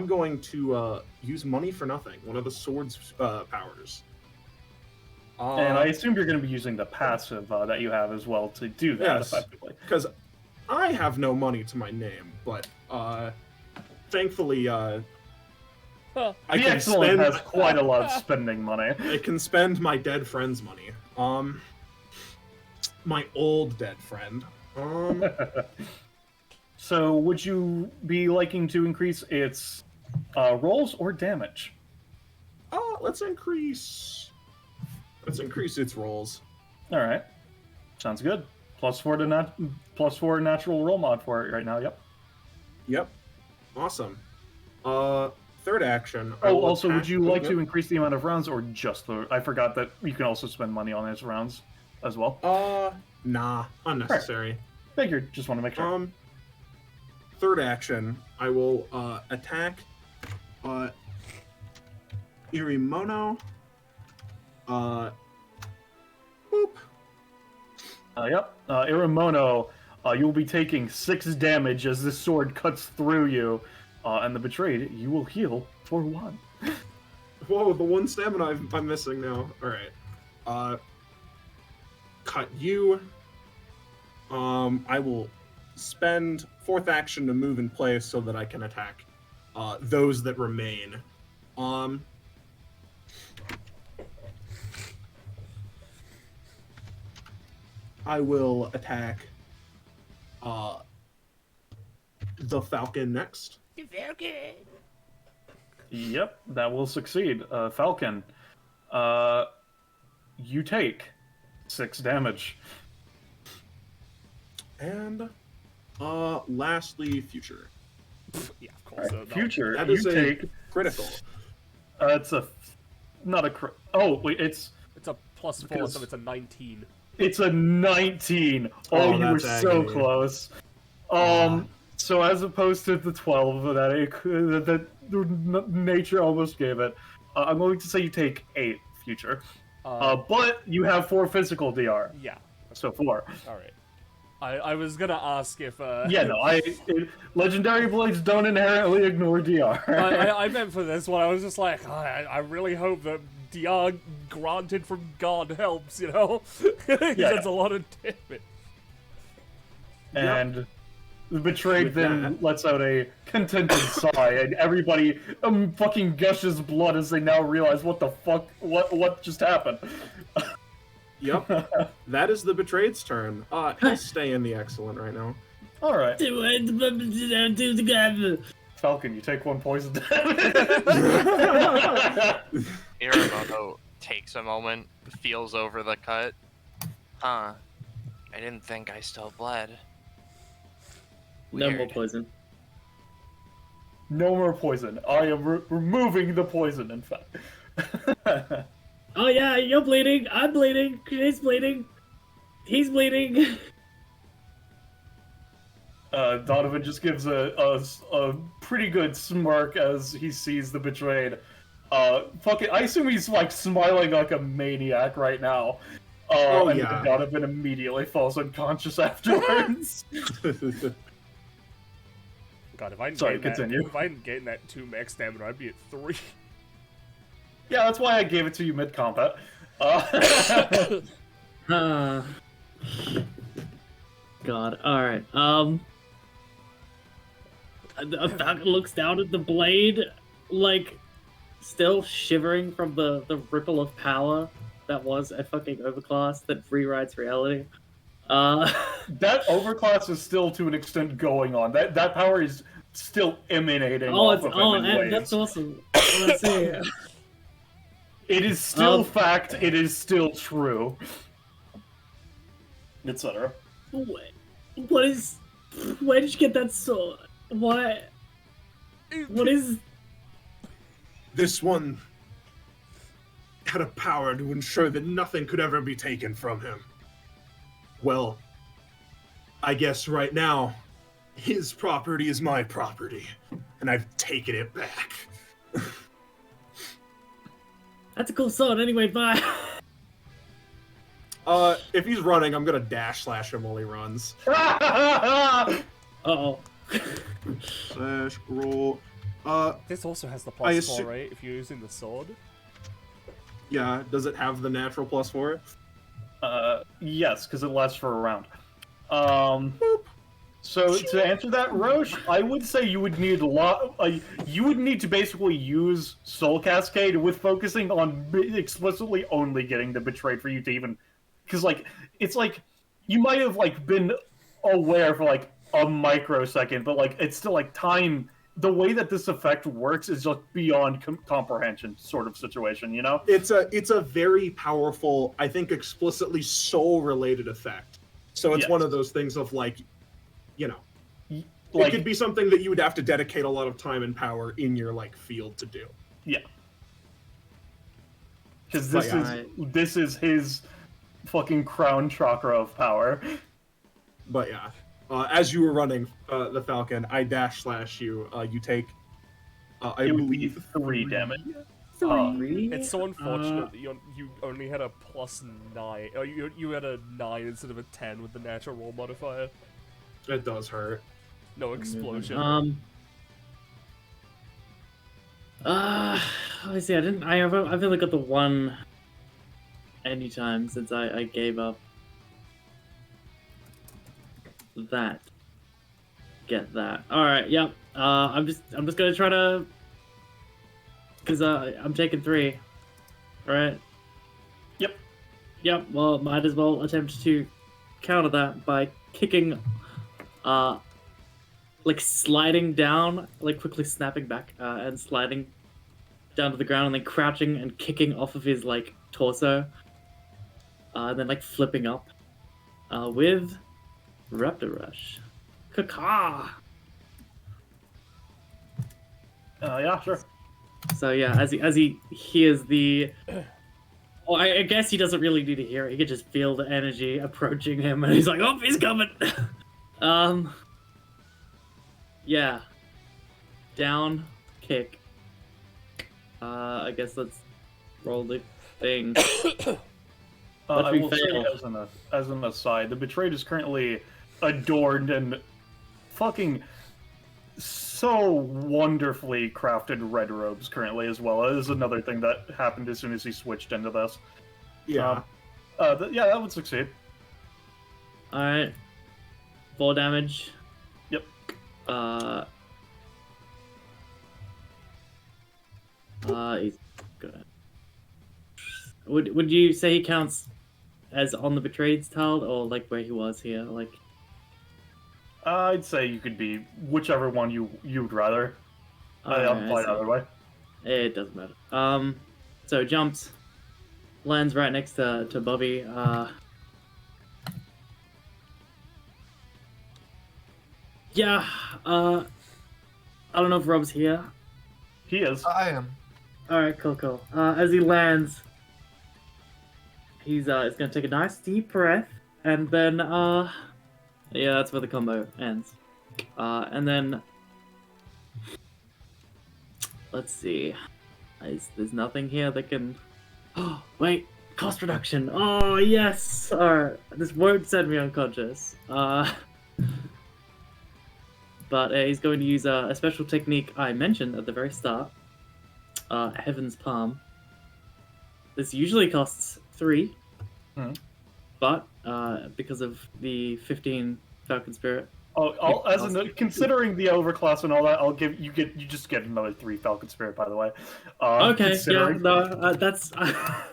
going to use money for nothing. One of the sword's powers. And I assume you're going to be using the passive that you have as well to do that Yes. effectively. Because I have no money to my name, but thankfully The Excellent has quite a lot of spending money. I can spend my dead friend's money. My old dead friend. So, would you be liking to increase its rolls or damage? Let's increase its rolls. All right, sounds good. +4 natural roll mod for it right now. Yep. Awesome. Third action. Oh, also, would you like to increase the amount of rounds or just the? I forgot that you can also spend money on its rounds as well. Nah, unnecessary. Figured. Just want to make sure. Third action, I will attack Iremono. Boop. Yep. Iremono, you will be taking 6 damage as this sword cuts through you, and the betrayed, you will heal for 1. Whoa, the 1 stamina I'm missing now. Alright. Cut you. I will spend 4th action to move in place so that I can attack those that remain. I will attack the Falcon next. The Falcon! Yep, that will succeed. Falcon, you take 6 damage. And lastly, Future. Yeah, of course. Right. Future, That you is a take critical. It's a not a oh wait, it's a +4, because- so it's a 19. It's a 19. Oh, You were that's so agony. close. So as opposed to the 12 that nature almost gave it, I'm going to say you take 8 Future. But you have 4 physical DR. Yeah. So 4. Alright. I was gonna ask if Yeah, no, Legendary Blades don't inherently ignore DR. I meant for this one, I was just like, I really hope that DR granted from God helps, you know? That's a lot of damage. And the betrayed With then that- lets out a contented sigh, and everybody fucking gushes blood as they now realize what the fuck, what just happened. Yep. That is the Betrayed's turn. He'll stay in the Excellent right now. All right, Do together. Falcon, you take 1 poison damage. Iremono takes a moment, feels over the cut. Huh. I didn't think I still bled. No more Weird. poison. No more poison. I am removing the poison. In fact. Oh yeah, you're bleeding. I'm bleeding. He's bleeding. He's bleeding. Donovan just gives a pretty good smirk as he sees the betrayed. I assume he's like smiling like a maniac right now. And yeah. Donovan immediately falls unconscious afterwards. God, if I Sorry, didn't continue. if I didn't get in that 2 max stamina, I'd be at 3. Yeah, that's why I gave it to you mid-combat. God. All right. Falcon looks down at the blade, like still shivering from the ripple of power that was a fucking overclass that rewrites reality. That overclass is still to an extent going on. That power is still emanating off of him in waves. That's awesome. Let's see. It is still fact. It is still true. Etc. What is? Where did you get that sword? What? What is? This one had a power to ensure that nothing could ever be taken from him. Well, I guess right now, his property is my property, and I've taken it back. That's a cool sword. Anyway, bye. If he's running, I'm gonna dash slash him while he runs. Uh-oh. Slash roll. This also has the I +4, assu- right? If you're using the sword. Yeah, does it have the natural +4? Yes, because it lasts for a round. So to answer that, Rosche, I would say you would need a lot. You would need to basically use Soul Cascade with focusing on explicitly only getting the betrayed for you to even, because like it's like you might have like been aware for like a microsecond, but like it's still like time. The way that this effect works is just beyond comprehension, sort of situation. You know, It's a very powerful, I think, explicitly soul related effect. So it's Yes. one of those things of like, you know, like it could be something that you would have to dedicate a lot of time and power in your like field to do. yeah, because But this yeah. is this is his fucking crown chakra of power. But yeah, as you were running the Falcon, I dash slash you. You take, I It would be believe, 3 damage. It's so unfortunate that you only had a +9. Oh, you had a 9 instead of a 10 with the natural roll modifier. It does hurt. No explosion. Let me see. I've only got the one anytime since I gave up that. Get that. All right. Yep. I'm just gonna try to, cause I'm taking 3. All right. Yep. Yep. Well, might as well attempt to counter that by kicking, like sliding down, like quickly snapping back, and sliding down to the ground, and then crouching and kicking off of his like torso, and then like flipping up, with Raptor Rush. Caca. Yeah, sure. So yeah, as he hears the, well, I guess he doesn't really need to hear it. He can just feel the energy approaching him, and he's like, "Oh, he's coming." Yeah. Down, kick. I guess let's roll the thing. I we will say fail. as an aside, the betrayed is currently adorned and fucking so wonderfully crafted red robes currently as well. It is another thing that happened as soon as he switched into this. Yeah. Yeah, that would succeed. Alright. 4 damage. Yep. He's good. Would you say he counts as on the betrayed's tile, or like where he was here? Like, I'd say you could be whichever one you'd rather. I'm fine either way. it doesn't matter. So jumps, lands right next to Bobby. Yeah. I don't know if Rob's here. He is. I am. All right, cool. As he lands, he's gonna take a nice deep breath, and then yeah, that's where the combo ends. And then let's see, there's nothing here that can. Oh wait, cost reduction. Oh yes. All right, this won't send me unconscious. But he's going to use a special technique I mentioned at the very start. Heaven's Palm. This usually costs 3, but because of the 15 Falcon Spirit. Considering the overclass and all that, you just get another 3 Falcon Spirit, by the way. Okay, yeah, no, that's.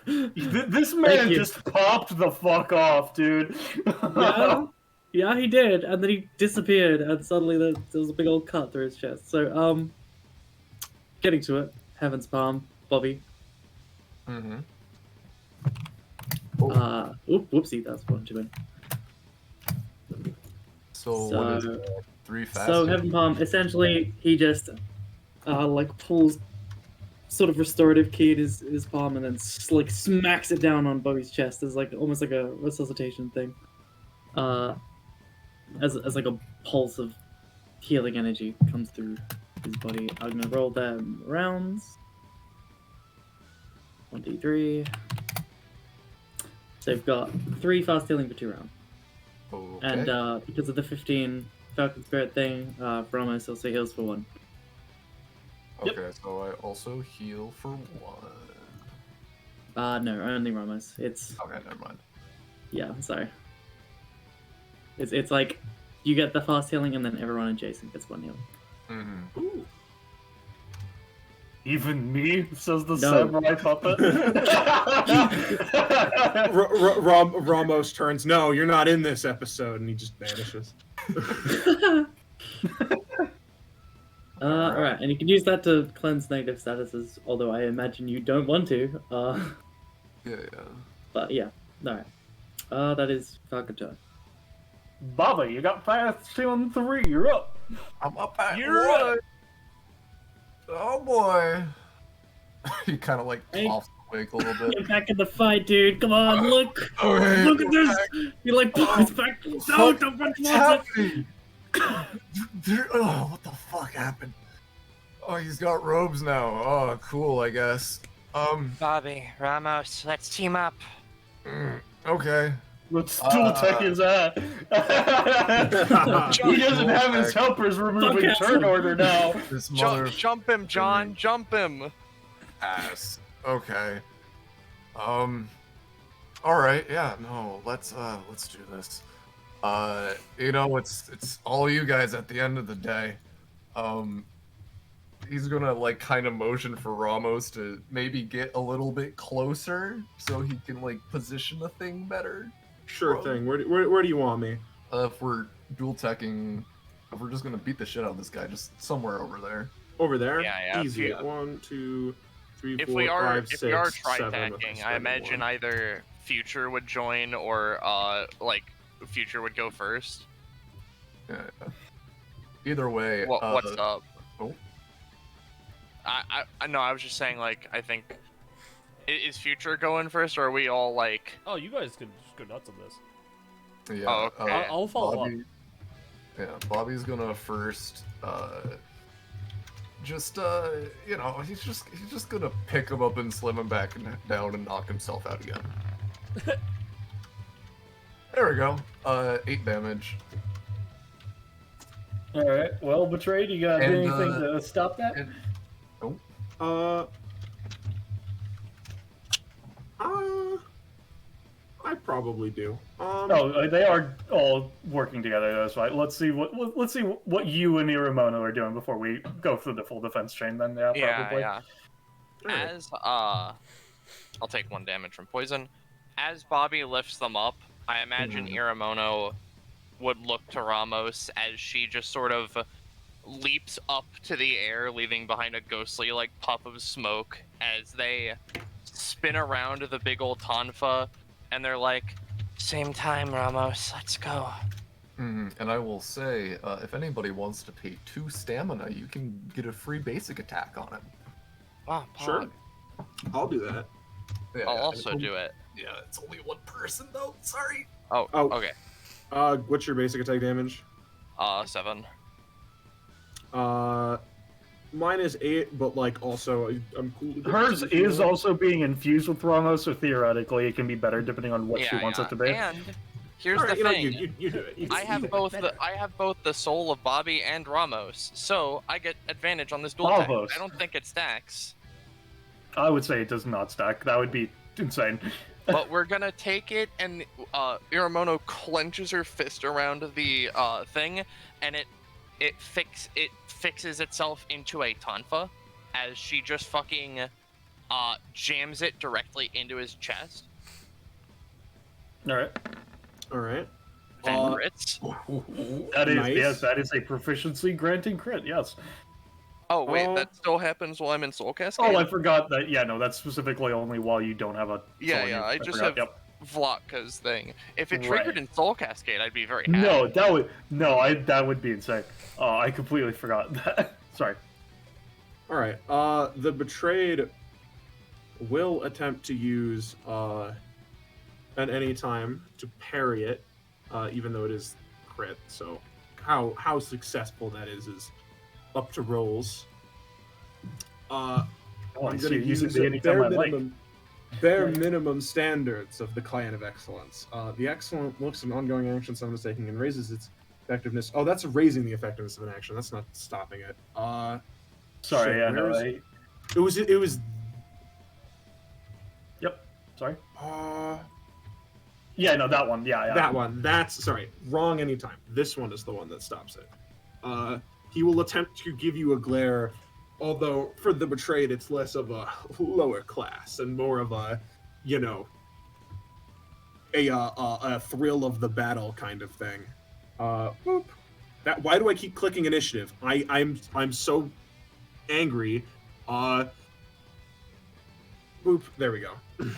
This man just popped the fuck off, dude. Yeah, he did, and then he disappeared, and suddenly there was a big old cut through his chest. So, getting to it, Heaven's Palm, Bobby. Mm-hmm. Whoopsie, that's one too many. So what is it? 3 fast? So Heaven Palm, essentially, he just like pulls sort of restorative key in his palm, and then like smacks it down on Bobby's chest as like almost like a resuscitation thing. As like a pulse of healing energy comes through his body. I'm gonna roll them rounds. 1d3. So they've got 3 fast healing for 2 rounds. Okay. And because of the 15 Falcon Spirit thing, Ramos also heals for 1. Okay, so I also heal for 1. No, only Ramos. It's Okay, never mind. yeah, I'm sorry. It's like you get the fast healing, and then everyone adjacent gets 1 healing. Mm-hmm. Ooh. Even me, says the No. samurai puppet. Ramos turns, no, you're not in this episode, and he just vanishes. Alright, and you can use that to cleanse negative statuses, although I imagine you don't want to. Yeah. But yeah, alright. That is Falcon turn. Baba, you got fast healing 3. You're up. I'm up at You're one. Oh boy. He kind of like Hey. coughs awake a little bit. Get back in the fight, dude. Come on, look. Okay, Look at this. You like it's back. No, don't run What's towards it. happening? Oh, what the fuck happened? Oh, he's got robes now. Oh, cool, I guess. Bobby, Ramos, let's team up. Okay. Let's dual tech his ass. He doesn't have his helpers removing Fuck turn him. order now. This mother Jump him, John, jump him. ass. Okay. All right. Yeah. No. Let's do this. You know, it's all you guys at the end of the day. He's gonna like kind of motion for Ramos to maybe get a little bit closer so he can like position the thing better. Sure thing. Where do you want me? If we're dual teching, if we're just gonna beat the shit out of this guy, just somewhere over there. Over there? Yeah, Easy. yeah. 1, 2, 3, If 4, we are 5, if 6, we are 7 with tri-tacking, a I imagine one. either Future would join or like Future would go first. Yeah. Either way. What's up? Oh. I know. I was just saying, like, I think is Future going first, or are we all like? Oh, you guys can just go nuts on this. Yeah. Oh, okay. I'll follow Bobby, Yeah, Bobby's gonna first, you know, he's just gonna pick him up and slam him back down and knock himself out again. There we go. 8 damage. Alright, well, Betrayed, you got And, anything to stop that? And, I probably do. Oh, they are all working together. That's right. Let's see what you and Iremono are doing before we go through the full defense chain. Then, probably. Yeah. Alright. As I'll take 1 damage from poison. As Bobby lifts them up, I imagine Iremono would look to Ramos as she just sort of leaps up to the air, leaving behind a ghostly like puff of smoke as they spin around the big old tonfa, and they're like, "Same time, Ramos. Let's go." and I will say, if anybody wants to pay 2 stamina, you can get a free basic attack on him. Wow, Sure. I'll do that. Yeah, I'll also do it. Yeah, it's only 1 person though. Sorry. Oh, Oh. okay. What's your basic attack damage? 7. Mine is 8, but like also I'm cool. with it. Hers is also being infused with Ramos, so theoretically it can be better depending on what she wants it to be. And here's Alright, the you know, thing. you do it. I have both the soul of Bobby and Ramos, so I get advantage on this dual attack. Almost. I don't think it stacks, I would say it does not stack. That would be insane. but we're gonna take it. And Iremono clenches her fist around the thing, and it fixes itself into a tonfa as she just fucking jams it directly into his chest. Alright. Alright. Then crits. That is, Nice. yes, that is a proficiency granting crit, yes. Oh wait, Uh, that still happens while I'm in Soul Cascade. Oh, I forgot that. Yeah, no, that's specifically only while you don't have a. Yeah, soul. yeah, I just forgot, have Vlotka's thing. If it triggered Right. in Soul Cascade, I'd be very happy. No, that would be insane. I completely forgot that. Sorry. Alright. The Betrayed will attempt to use at any time to parry it, even though it is crit. So how successful that is up to rolls. Oh, I'm so gonna you use use it the anytime I like. bare minimum standards of the Clan of Excellence. The Excellent looks an ongoing action someone is taking and raises its effectiveness. Oh, that's raising the effectiveness of an action. That's not stopping it. Sorry, shit, yeah, no, where is- It was. Yep. Sorry. Yeah, no, that one. Yeah, yeah. That one. That's sorry. Wrong anytime. This one is the one that stops it. He will attempt to give you a glare, although for the betrayed, it's less of a lower class and more of a, you know, a thrill of the battle kind of thing. Boop. That. Why do I keep clicking initiative? I'm so angry. Boop. There we go.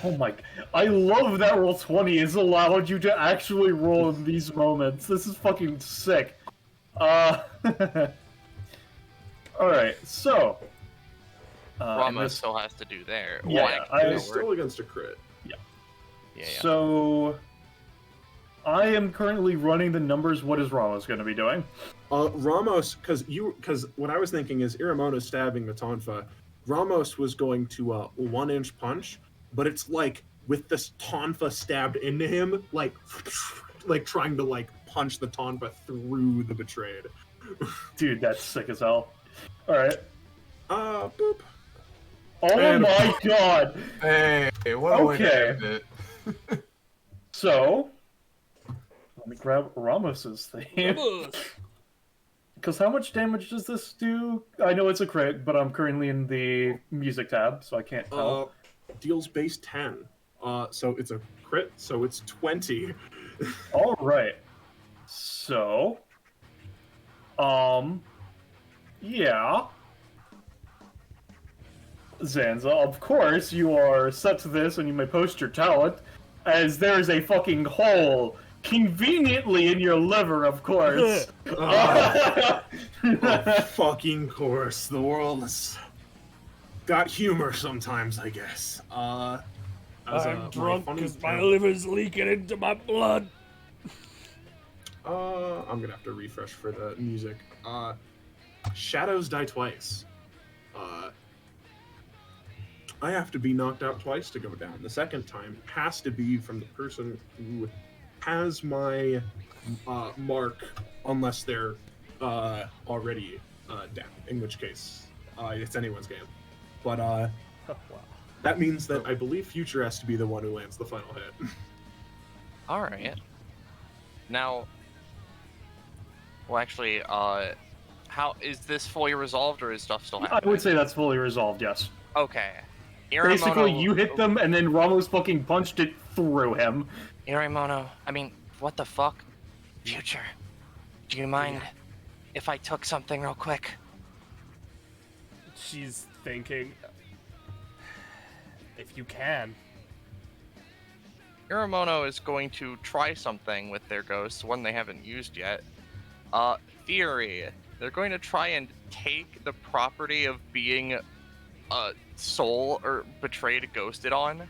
Oh my! I love that roll 20 has allowed you to actually roll in these moments. This is fucking sick. All right, so. Ramos still has to do there. Yeah, He's still against a crit. Yeah. Yeah. So. I am currently running the numbers. What is Ramos going to be doing? Ramos, because what I was thinking is Iremono stabbing the Tonfa. Ramos was going to 1-inch punch, but it's like with this Tonfa stabbed into him, like trying to like punch the Tonfa through the betrayed. Dude, that's sick as hell. All right. Boop. Oh And- my god. Hey, what a way to Okay. end it. So, let me grab Ramos's thing. Because how much damage does this do? I know it's a crit, but I'm currently in the music tab, so I can't tell. Deals base 10. So it's a crit, so it's 20. All right. So, yeah. Zanza, of course, you are set to this, and you may post your talent, as there is a fucking hole conveniently in your liver, of course. Fucking course. The world has got humor sometimes, I guess. I'm drunk because my liver's leaking into my blood. I'm gonna have to refresh for the music. Shadows die twice. I have to be knocked out twice to go down. The second time has to be from the person who has my mark, unless they're already down, in which case it's anyone's game. But Wow. that means that I believe Future has to be the one who lands the final hit. All right. Now, well, actually, how is this fully resolved, or is stuff still I happening? would say that's fully resolved, yes. Okay. Basically, you hit them, and then Ramos fucking punched it through him. Iremono, I mean, what the fuck? Future, do you mind if I took something real quick? She's thinking. If you can. Iremono is going to try something with their ghosts, one they haven't used yet. Theory. They're going to try and take the property of being soul or betrayed ghosted on.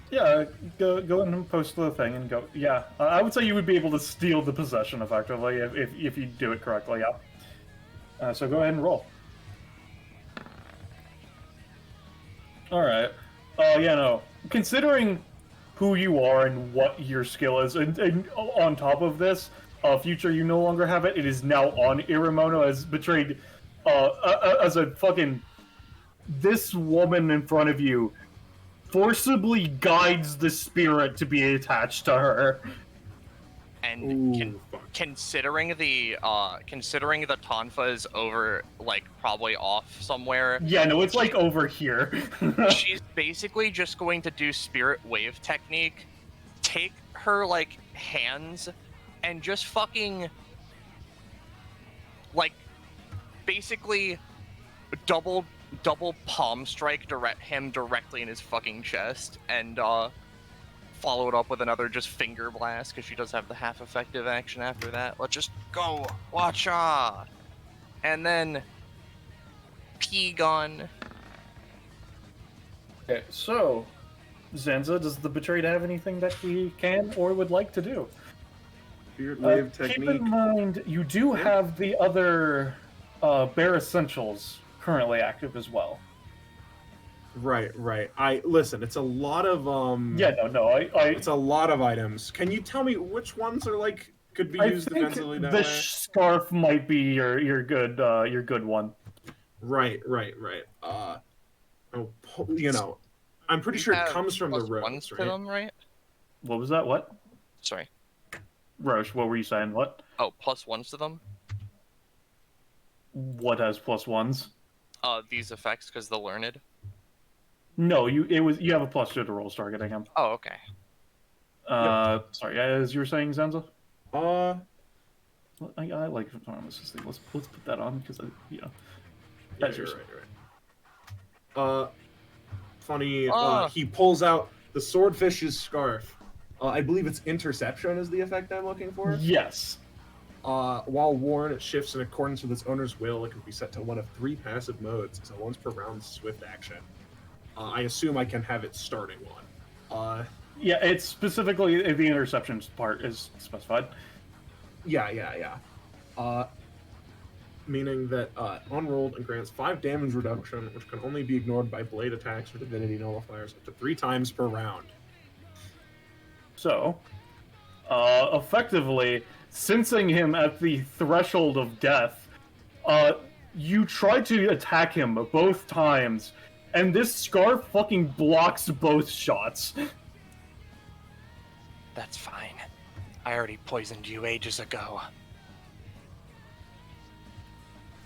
Yeah, go and post the thing and go. Yeah, I would say you would be able to steal the possession effectively if you do it correctly. Yeah. So go ahead and roll. All right. Yeah, no. Considering who you are and what your skill is, and on top of this, Future, you no longer have it. It is now on Iremono as betrayed, as a fucking. This woman in front of you forcibly guides the spirit to be attached to her. And Ooh, fuck. considering the Tonfa is over, like, probably off somewhere, Yeah, no, it's like over here. she's basically just going to do spirit wave technique, take her, like, hands, and just fucking, like, basically double palm strike him directly in his fucking chest, and follow it up with another just finger blast, because she does have the half effective action after that. Let's just go, watcha! And then P-gun. Okay, so Zanza, does the betrayed have anything that he can or would like to do? Spirit wave Keep technique. in mind, you do have the other bare essentials currently active as well. Right. Listen, it's a lot of Yeah, no, it's a lot of items. Can you tell me which ones are like could be I used think defensively that the way? scarf might be your good one. Right. You know, I'm pretty sure it Have comes from the plus roads, ones to right? them, right? What was that? What? Sorry. Roche, what were you saying? What? Oh, +1s to them? What has +1s? These effects, because the learned. No, you have a +2 to rolls targeting him. Oh, okay. Sorry, as you were saying, Zanza? Uh, I like autonomous thing. Let's put that on because yeah, that's you're yours. right. Funny. Ah. He pulls out the swordfish's scarf. I believe it's interception is the effect I'm looking for. Yes. While worn, it shifts in accordance with its owner's will. It can be set to one of 3 passive modes, so once per round swift action. I assume I can have it starting one. Yeah, it's specifically the interceptions part is specified. Yeah. Meaning that unrolled and grants 5 damage reduction, which can only be ignored by blade attacks or divinity nullifiers up to 3 times per round. So, effectively, sensing him at the threshold of death, you try to attack him both times, and this scarf fucking blocks both shots. That's fine. I already poisoned you ages ago.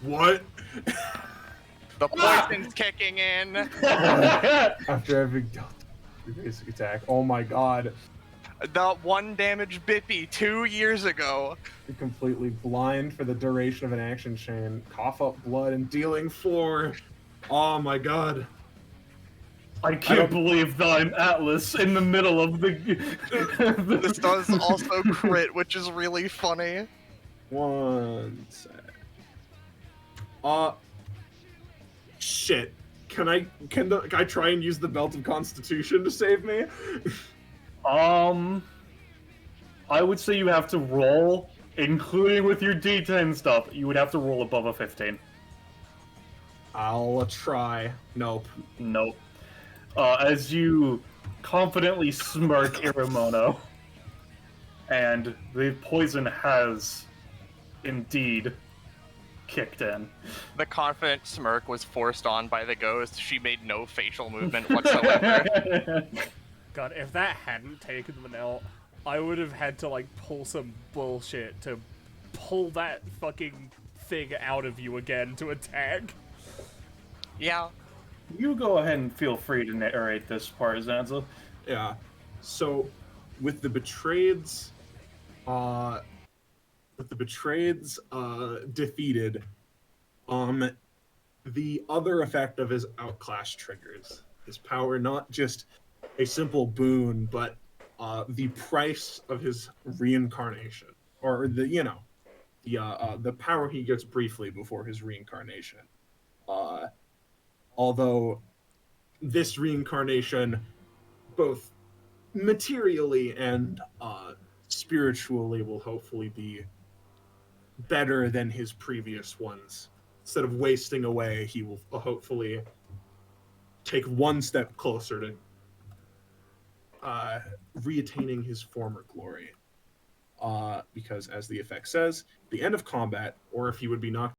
What? The poison's kicking in. After having dealt your basic attack. Oh my god. The 1 damage Bippy 2 years ago. You're completely blind for the duration of an action chain. Cough up blood and dealing 4. Oh my god. I can't believe that I'm Atlas in the middle of the. This does also crit, which is really funny. 1 sec. Shit. Can I try and use the Belt of Constitution to save me? I would say you have to roll, including with your D10 stuff. You would have to roll above a 15. I'll try. Nope. Nope. As you confidently smirk Iremono, and the poison has indeed kicked in. The confident smirk was forced on by the ghost. She made no facial movement whatsoever. God, if that hadn't taken them out, I would have had to, like, pull some bullshit to pull that fucking thing out of you again to attack. Yeah. You go ahead and feel free to narrate this part, Zanza. Yeah. So, with the Betrayeds, defeated, the other effect of his outclass triggers. His power, not just a simple boon, but the price of his reincarnation, or the power he gets briefly before his reincarnation. Although this reincarnation, both materially and spiritually, will hopefully be better than his previous ones. Instead of wasting away, he will hopefully take one step closer to reattaining his former glory. Because, as the effect says, the end of combat, or if he would be knocked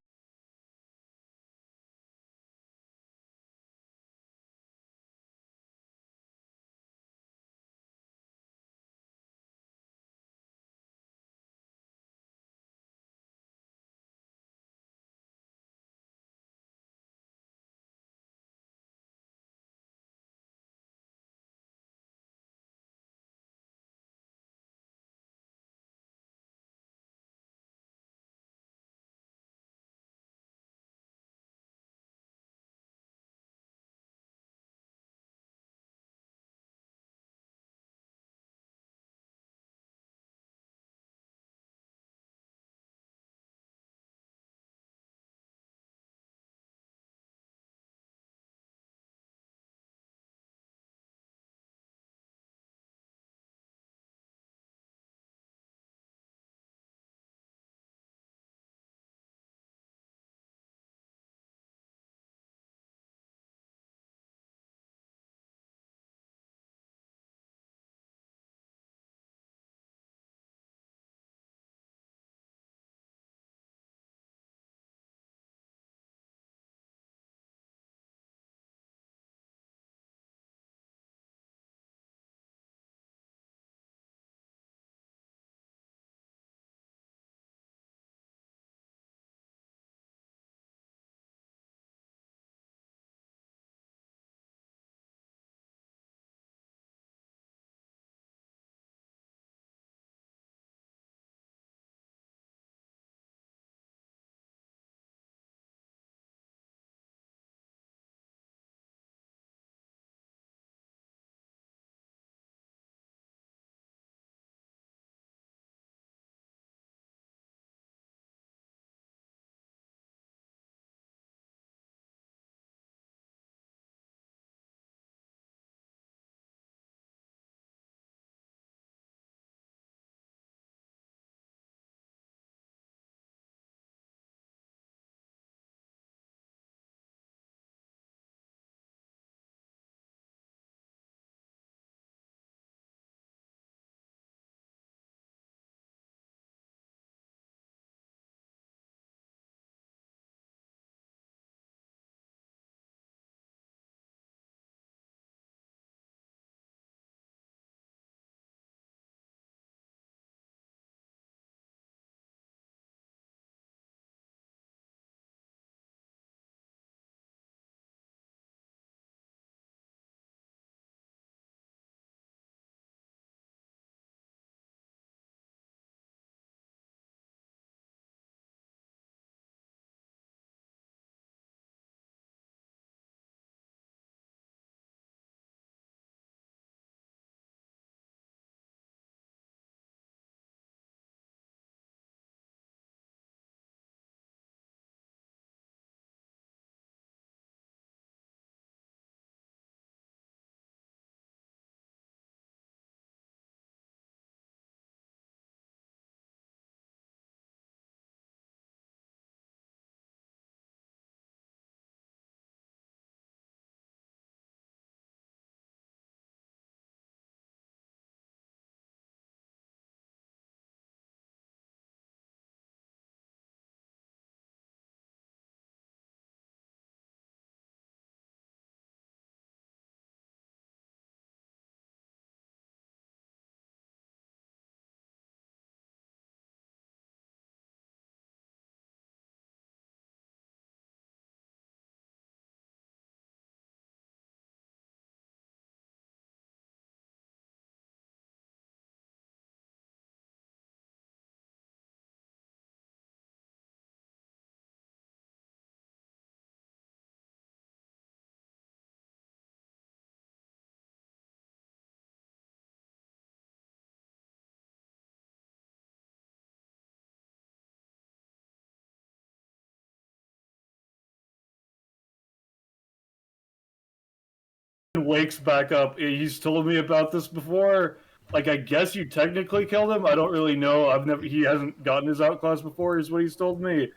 wakes back up. He's told me about this before. Like, I guess you technically killed him. I don't really know. He hasn't gotten his outclass before, is what he's told me.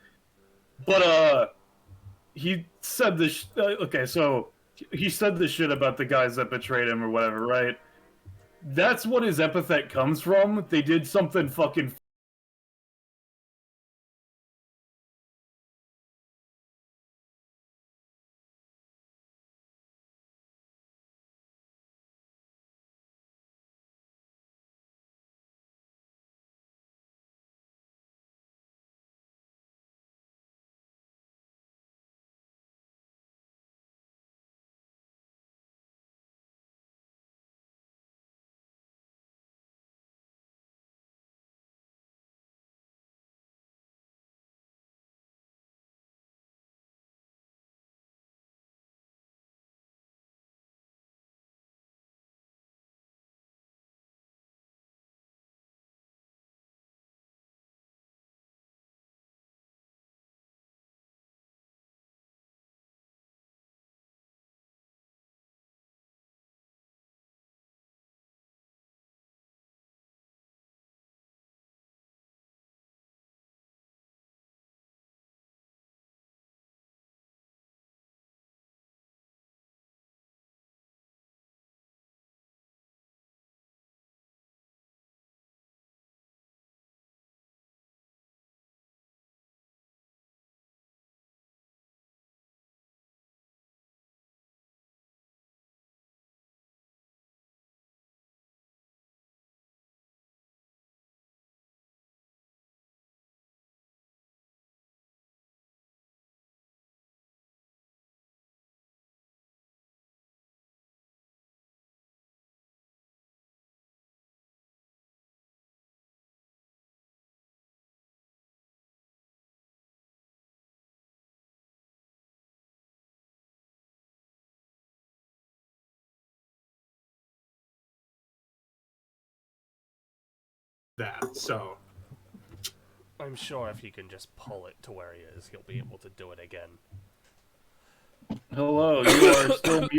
But, he said this, okay, so he said this shit about the guys that betrayed him or whatever, right? That's what his epithet comes from. They did something fucking that. So I'm sure if he can just pull it to where he is, he'll be able to do it again. hello. You are still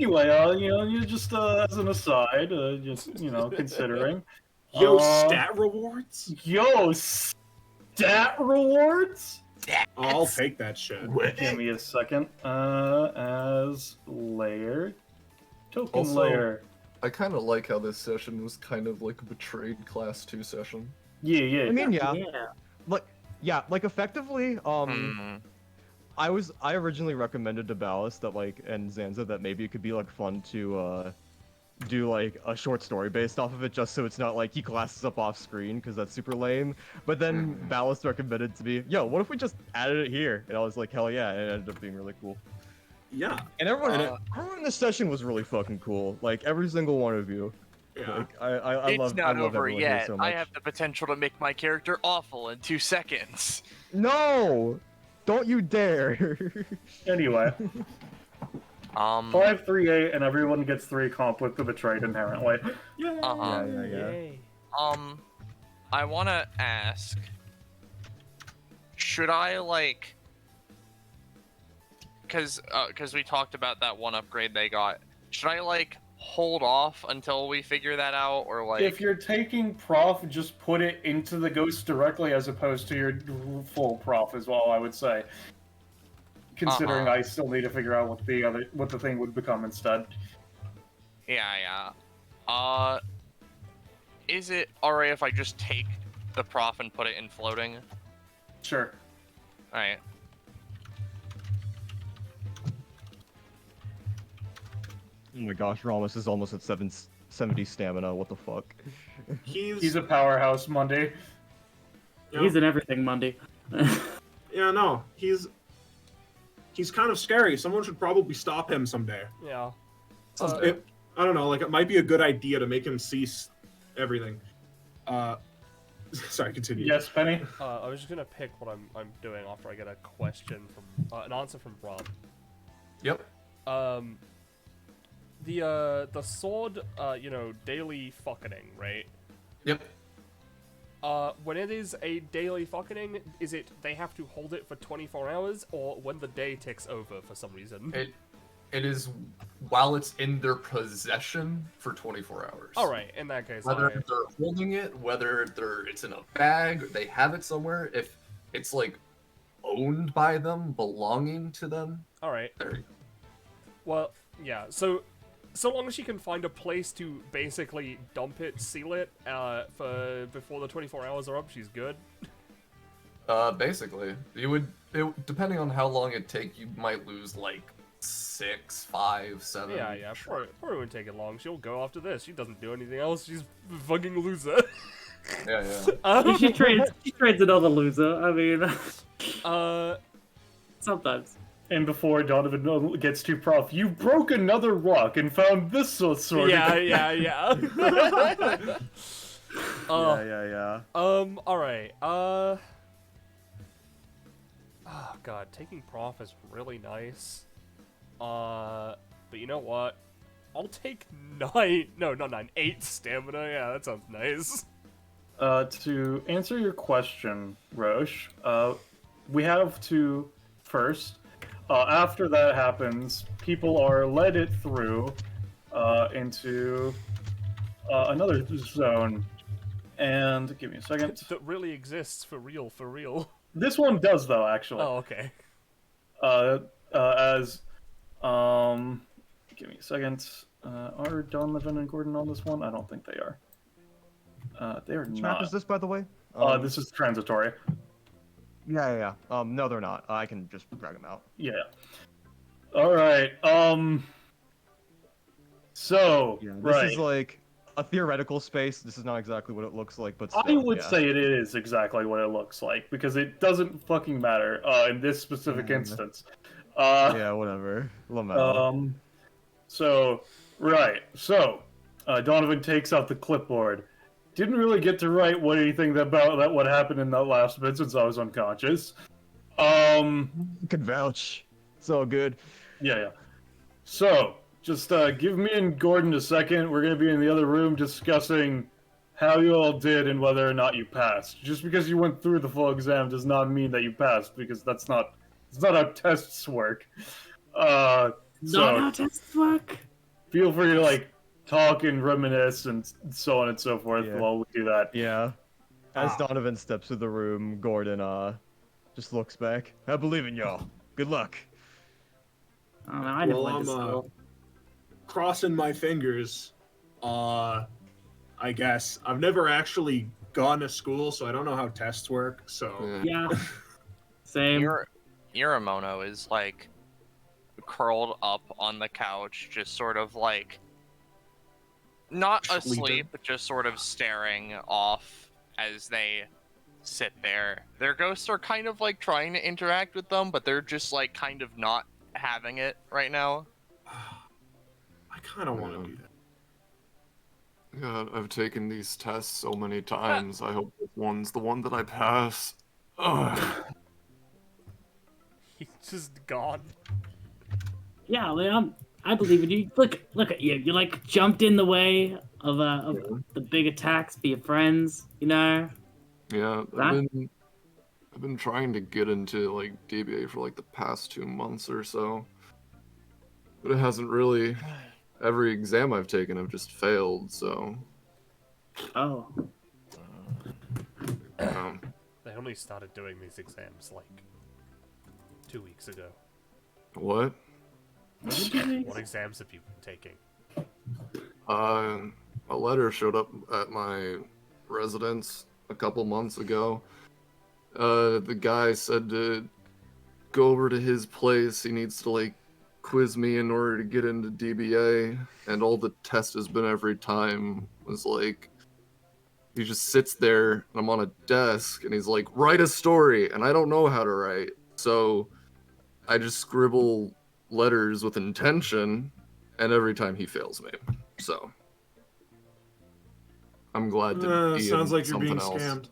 Anyway, you just as an aside, just considering. Yo, stat rewards? Yo, stat rewards? I'll take that shit. Give me a second. As layer, token Also, layer. I kind of like how this session was kind of like a betrayed class 2 session. Yeah. I mean, Yeah. like effectively, I originally recommended to Ballast that and Zanza that maybe it could be fun to do a short story based off of it, just so it's not he glasses up off screen, because that's super lame. But then Ballast recommended to me, yo, what if we just added it here? And I was like, hell yeah, and it ended up being really cool. Yeah. And everyone in this session was really fucking cool. Every single one of you. Yeah. I It's love not I love over everyone here yet. so much. I have the potential to make my character awful in 2 seconds. No! Don't you dare! Anyway, 5, 3, 8, and everyone gets 3 comp with the betrayed inherently. Uh-huh. Yeah. I want to ask, should I because we talked about that one upgrade they got, should I hold off until we figure that out, or If you're taking prof, just put it into the ghost directly as opposed to your full prof is all I would say. Considering I still need to figure out what the thing would become instead. Yeah. Is it alright if I just take the prof and put it in floating? Sure. Alright. Oh my gosh, Ramos is almost at 770 stamina, what the fuck? He's a powerhouse, Monday. Yeah. He's in everything, Monday. Yeah, no, he's kind of scary. Someone should probably stop him someday. Yeah. I don't know, it might be a good idea to make him cease everything. Sorry, continue. Yes, Penny? I was just gonna pick what I'm doing after I get a question from an answer from Rob. Yep. The sword, daily fucking, right? Yep. When it is a daily fucking, is it they have to hold it for 24 hours, or when the day ticks over for some reason? It is while it's in their possession for 24 hours. Alright, in that case, Whether they're holding it, whether it's in a bag, they have it somewhere, if it's owned by them, belonging to them. Alright. There you go. Well, yeah, so long as she can find a place to basically dump it, seal it, before the 24 hours are up, she's good. Basically. Depending on how long it take, you might lose 6, 5, 7. Yeah, probably won't take it long. She'll go after this. She doesn't do anything else. She's a fucking loser. Yeah. She trades another loser. I mean, sometimes. And before Donovan gets too prof, you broke another rock and found this sword. Yeah. Yeah. Alright, oh god, taking prof is really nice. But you know what? I'll take 8 stamina, yeah, that sounds nice. To answer your question, Rosche, we have to first, after that happens, people are led it through into another zone. And give me a second. That really exists for real. This one does, though, actually. Oh, okay. Give me a second. Are Donovan and Gordon on this one? I don't think they are. They are Which not. map is this, by the way? This is transitory. Yeah. No, they're not. I can just drag them out. Yeah. All right. So, Yeah, this right. is a theoretical space. This is not exactly what it looks like, but still, I would yeah. say it is exactly what it looks like, because it doesn't fucking matter in this specific instance. Yeah, whatever. Lamau. So, right. So, Donovan takes out the clipboard. Didn't really get to write anything about what happened in that last bit since I was unconscious. Could vouch. It's all good. Yeah. So, just give me and Gordon a second. We're going to be in the other room discussing how you all did and whether or not you passed. Just because you went through the full exam does not mean that you passed, because it's not how tests work. Not how tests work? feel free to like talk and reminisce and so on and so forth Yeah. while we do that. Yeah. As Donovan steps through the room, Gordon just looks back. I believe in y'all. Good luck. I don't know, I never Well, went to I'm school. crossing my fingers. I guess I've never actually gone to school, so I don't know how tests work. So Yeah. Yeah. Same. Iremono is like curled up on the couch, just sort of like not Sleeping. asleep, but just sort of staring off as they sit there. Their ghosts are kind of like trying to interact with them, but they're just like kind of not having it right now. I kind of want to do that. God, I've taken these tests so many times. I hope this one's the one that I pass. Ugh. He's just gone. Yeah, well, I believe in you. Look at you. You like jumped in the way of the big attacks for your friends. You know. Yeah, That- I've been trying to get into like DBA for like the past 2 months or so, but it hasn't really. Every exam I've taken, I've just failed. So, Oh. They only started doing these exams like 2 weeks ago. what? What exams have you been taking? A letter showed up at my residence a couple months ago. The guy said to go over to his place. He needs to like quiz me in order to get into DBA, and all the test has been every time was like he just sits there and I'm on a desk and he's like, write a story, and I don't know how to write, so I just scribble letters with intention, and every time he fails me. So I'm glad to be Sounds in like you're being something else.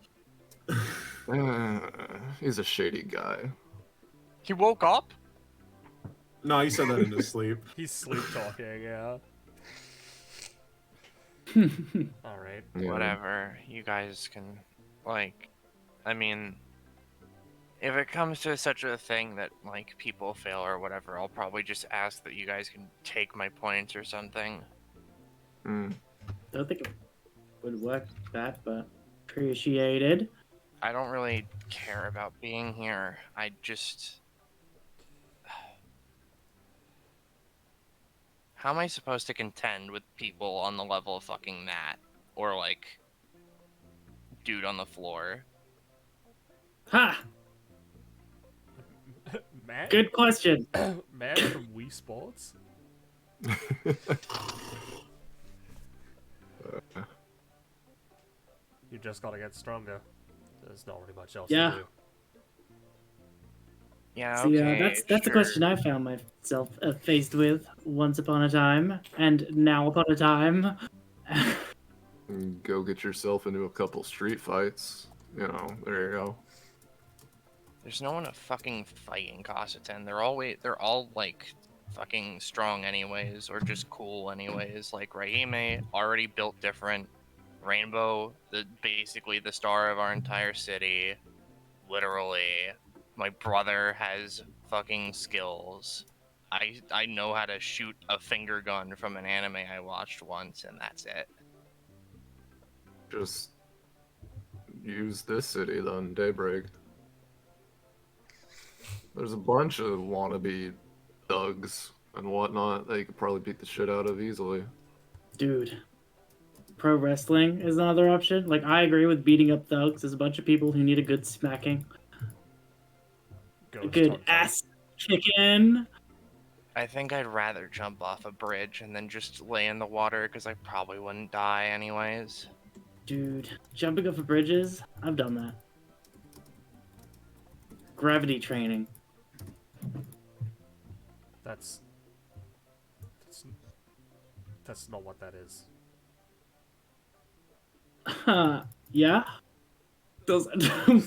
scammed. He's a shady guy. He woke up? No, he said that in his sleep. He's sleep talking, yeah. Alright. Yeah. Whatever. You guys can, like, I mean, if it comes to such a thing that, like, people fail or whatever, I'll probably just ask that you guys can take my points or something. Mm. Don't think it would work that, but appreciated. I don't really care about being here. I just... How am I supposed to contend with people on the level of fucking Nat? Or, like, dude on the floor? Ha! Matt? Good question. Matt from Wii Sports? You just gotta get stronger. There's not really much else Yeah. to do. Yeah, See, okay, that's the sure. question I found myself faced with once upon a time, and now upon a time. Go get yourself into a couple street fights. You know, there you go. There's no one to fucking fight in Cosseton. They're all like fucking strong anyways, or just cool anyways. Like Raime, already built different. Rainbow, basically the star of our entire city. Literally. My brother has fucking skills. I know how to shoot a finger gun from an anime I watched once, and that's it. Just use this city then, Daybreak. There's a bunch of wannabe thugs and whatnot that you could probably beat the shit out of easily. Dude, pro wrestling is another option. Like, I agree with beating up thugs. There's a bunch of people who need a good smacking, a Ghost good hunting. ass kicking. I think I'd rather jump off a bridge and then just lay in the water because I probably wouldn't die anyways. Dude, jumping off of bridges, I've done that. Gravity training. That's not what that is. Yeah? Does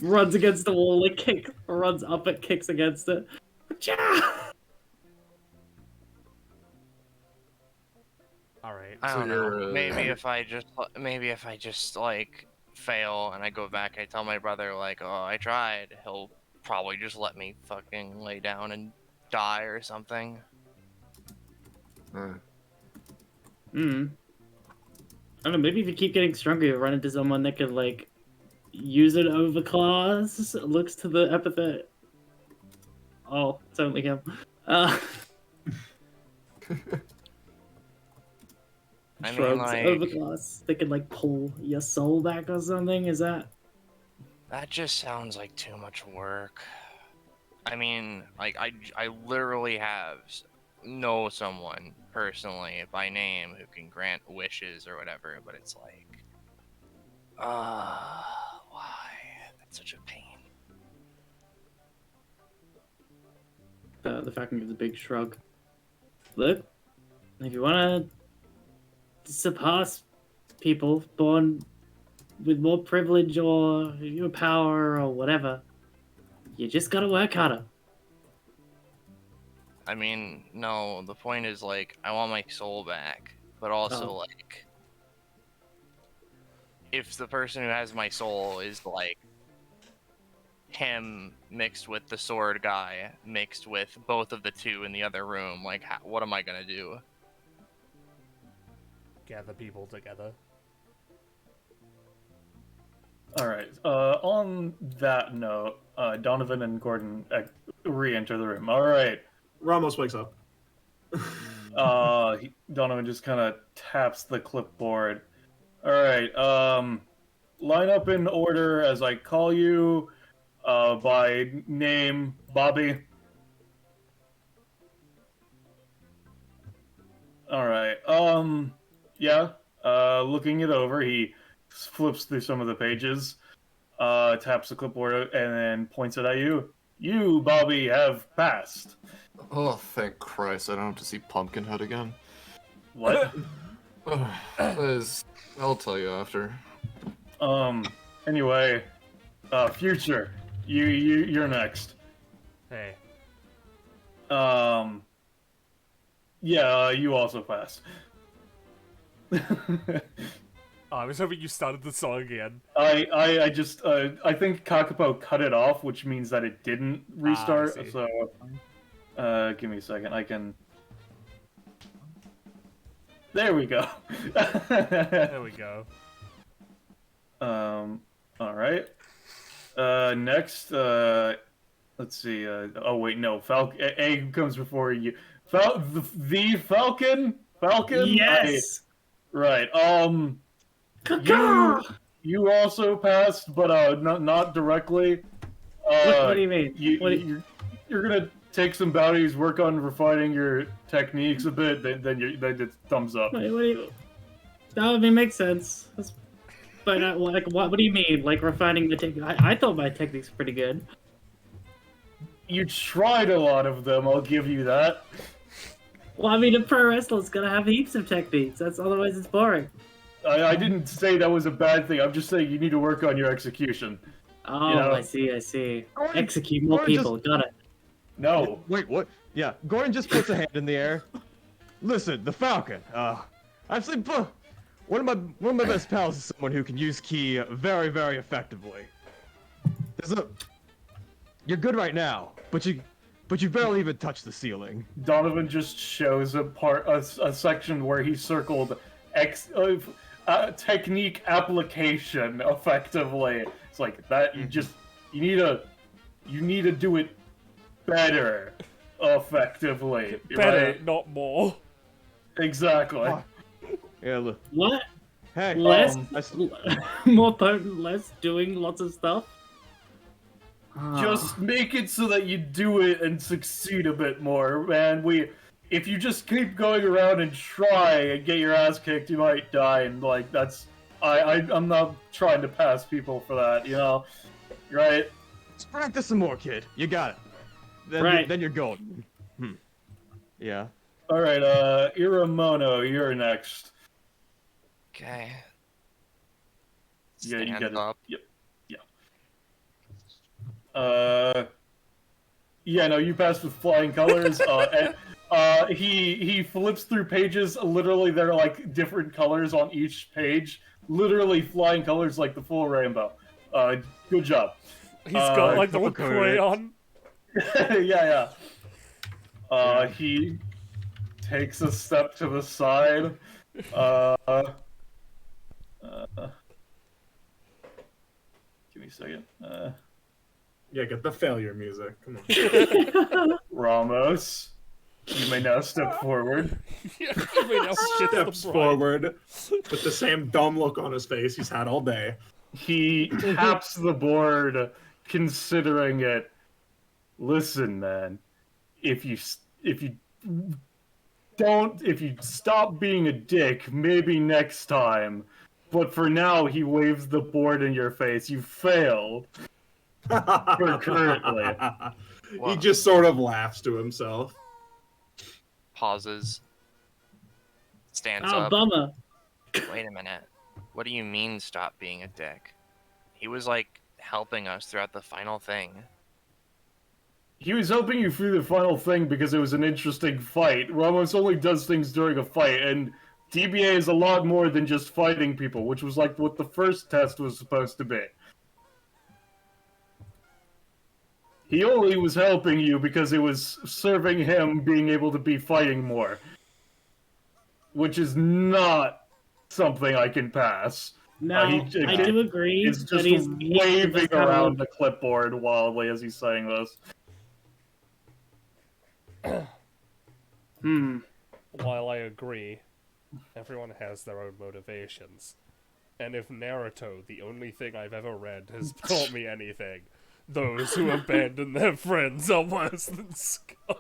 runs against the wall, like runs up and kicks against it. Alright. I So don't know. you're, Maybe if I just like fail and I go back, I tell my brother like, oh, I tried. He'll probably just let me fucking lay down and die or something. Hmm. I don't know, maybe if you keep getting stronger, you'll run into someone that can, like, use an overclass. Looks to the epithet. Oh, it's only him. I mean, Shrugs, like, overclass. They can, like, pull your soul back or something. Is that? that just sounds like too much work. I mean, like, I literally know someone personally by name who can grant wishes or whatever, but it's like, why? That's such a pain. The Falcon gives a big shrug. Look, if you want to surpass people born with more privilege or your power or whatever, you just gotta work harder. I mean, no, the point is, like, I want my soul back, but also, Oh. like, if the person who has my soul is, like, him mixed with the sword guy, mixed with both of the two in the other room, like, what am I gonna do? Gather people together. All right. On that note, Donovan and Gordon re-enter the room. All right. Ramos wakes up. Donovan just kind of taps the clipboard. All right. Line up in order as I call you. By name, Bobby. All right. Yeah. Looking it over, he flips through some of the pages, taps the clipboard, and then points it at you. You, Bobby, have passed. Oh, thank Christ! I don't have to see Pumpkinhead again. What? I'll tell you after. Anyway, Future, you're next. Hey. Yeah, you also passed. I was hoping you started the song again. I just I think Kakapo cut it off, which means that it didn't restart. see. So, give me a second. I can. There we go. There we go. All right. Next, let's see. Oh wait, no. A comes before you. The Falcon. Falcon. Yes. Right. Caca! You also passed, but not directly. What do you mean? You're gonna take some bounties, work on refining your techniques a bit, then it's thumbs up. Wait, what do you? That would make sense. But like, what do you mean? Like refining the technique? I thought my technique's pretty good. You tried a lot of them. I'll give you that. Well, I mean, a pro wrestler's gonna have heaps of techniques. Otherwise it's boring. I didn't say that was a bad thing. I'm just saying you need to work on your execution. Oh, You know? I see. Gordon- Execute more Gordon people. Got it. No. Wait, what? Yeah, Gordon just puts a hand in the air. Listen, the Falcon. Actually, one of my best pals is someone who can use ki very, very effectively. You're good right now, but you barely even touched the ceiling. Donovan just shows a section where he circled technique application effectively. It's like that. You need to do it better, effectively. Better, right? not more. Exactly. Yeah, look. What? Hey, Less, I- more potent, less doing lots of stuff. Just make it so that you do it and succeed a bit more, man. If you just keep going around and try and get your ass kicked, you might die. And like that's, I'm not trying to pass people for that, you know, right? Just practice some more, kid. You got it. Then you're golden. Yeah. All right, Iremono, you're next. Okay. Yeah, you Stand get it. up. Yep. Yeah, no, you passed with flying colors. He flips through pages. Literally, there are like different colors on each page. Literally flying colors like the full rainbow. Good job. He's got like the little correct. crayon. Yeah. He takes a step to the side. Uh, give me a second. Yeah, get the failure music. Come on. Ramos, you may now step forward. Everybody else shits the Steps bride. forward with the same dumb look on his face he's had all day. He taps the board, considering it. Listen, man, if you stop being a dick, maybe next time. But for now, he waves the board in your face. You failed. Currently. He just sort of laughs to himself. Pauses. Stands Oh, up. bummer. Wait a minute. What do you mean stop being a dick? He was like helping us throughout the final thing. He was helping you through the final thing because it was an interesting fight. Ramos only does things during a fight, and DBA is a lot more than just fighting people, which was like what the first test was supposed to be. He only was helping you because it was serving him being able to be fighting more. Which is not something I can pass. No, I do agree. He's that just he's waving kind of around the clipboard wildly as he's saying this. While I agree, everyone has their own motivations. And if Naruto, the only thing I've ever read, has taught me anything, those who abandon their friends are worse than scum.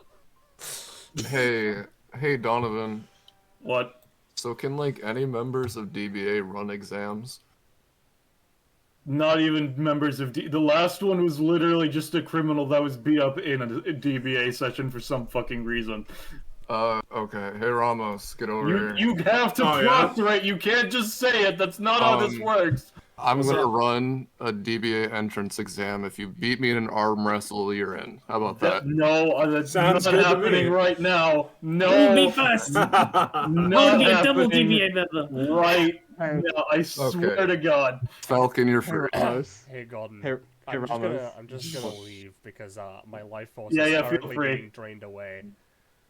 Hey, Donovan. What? So can, like, any members of DBA run exams? Not even members of the last one was literally just a criminal that was beat up in a DBA session for some fucking reason. Okay. Hey, Ramos, get over here. You have to proctor it. You can't just say it. That's not how this works. I'm gonna run a DBA entrance exam. If you beat me in an arm wrestle, you're in. How about that? No, that's Sounds not good to happening me. right now. No. Who'll be first? Not Who'll be a double happening DBA member? right now. I swear to God. Falcon, you're first. Ramos. Hey, Gordon. Hey, Ramos. I'm just gonna leave because my life force Yeah, is yeah, feel currently free. being drained away.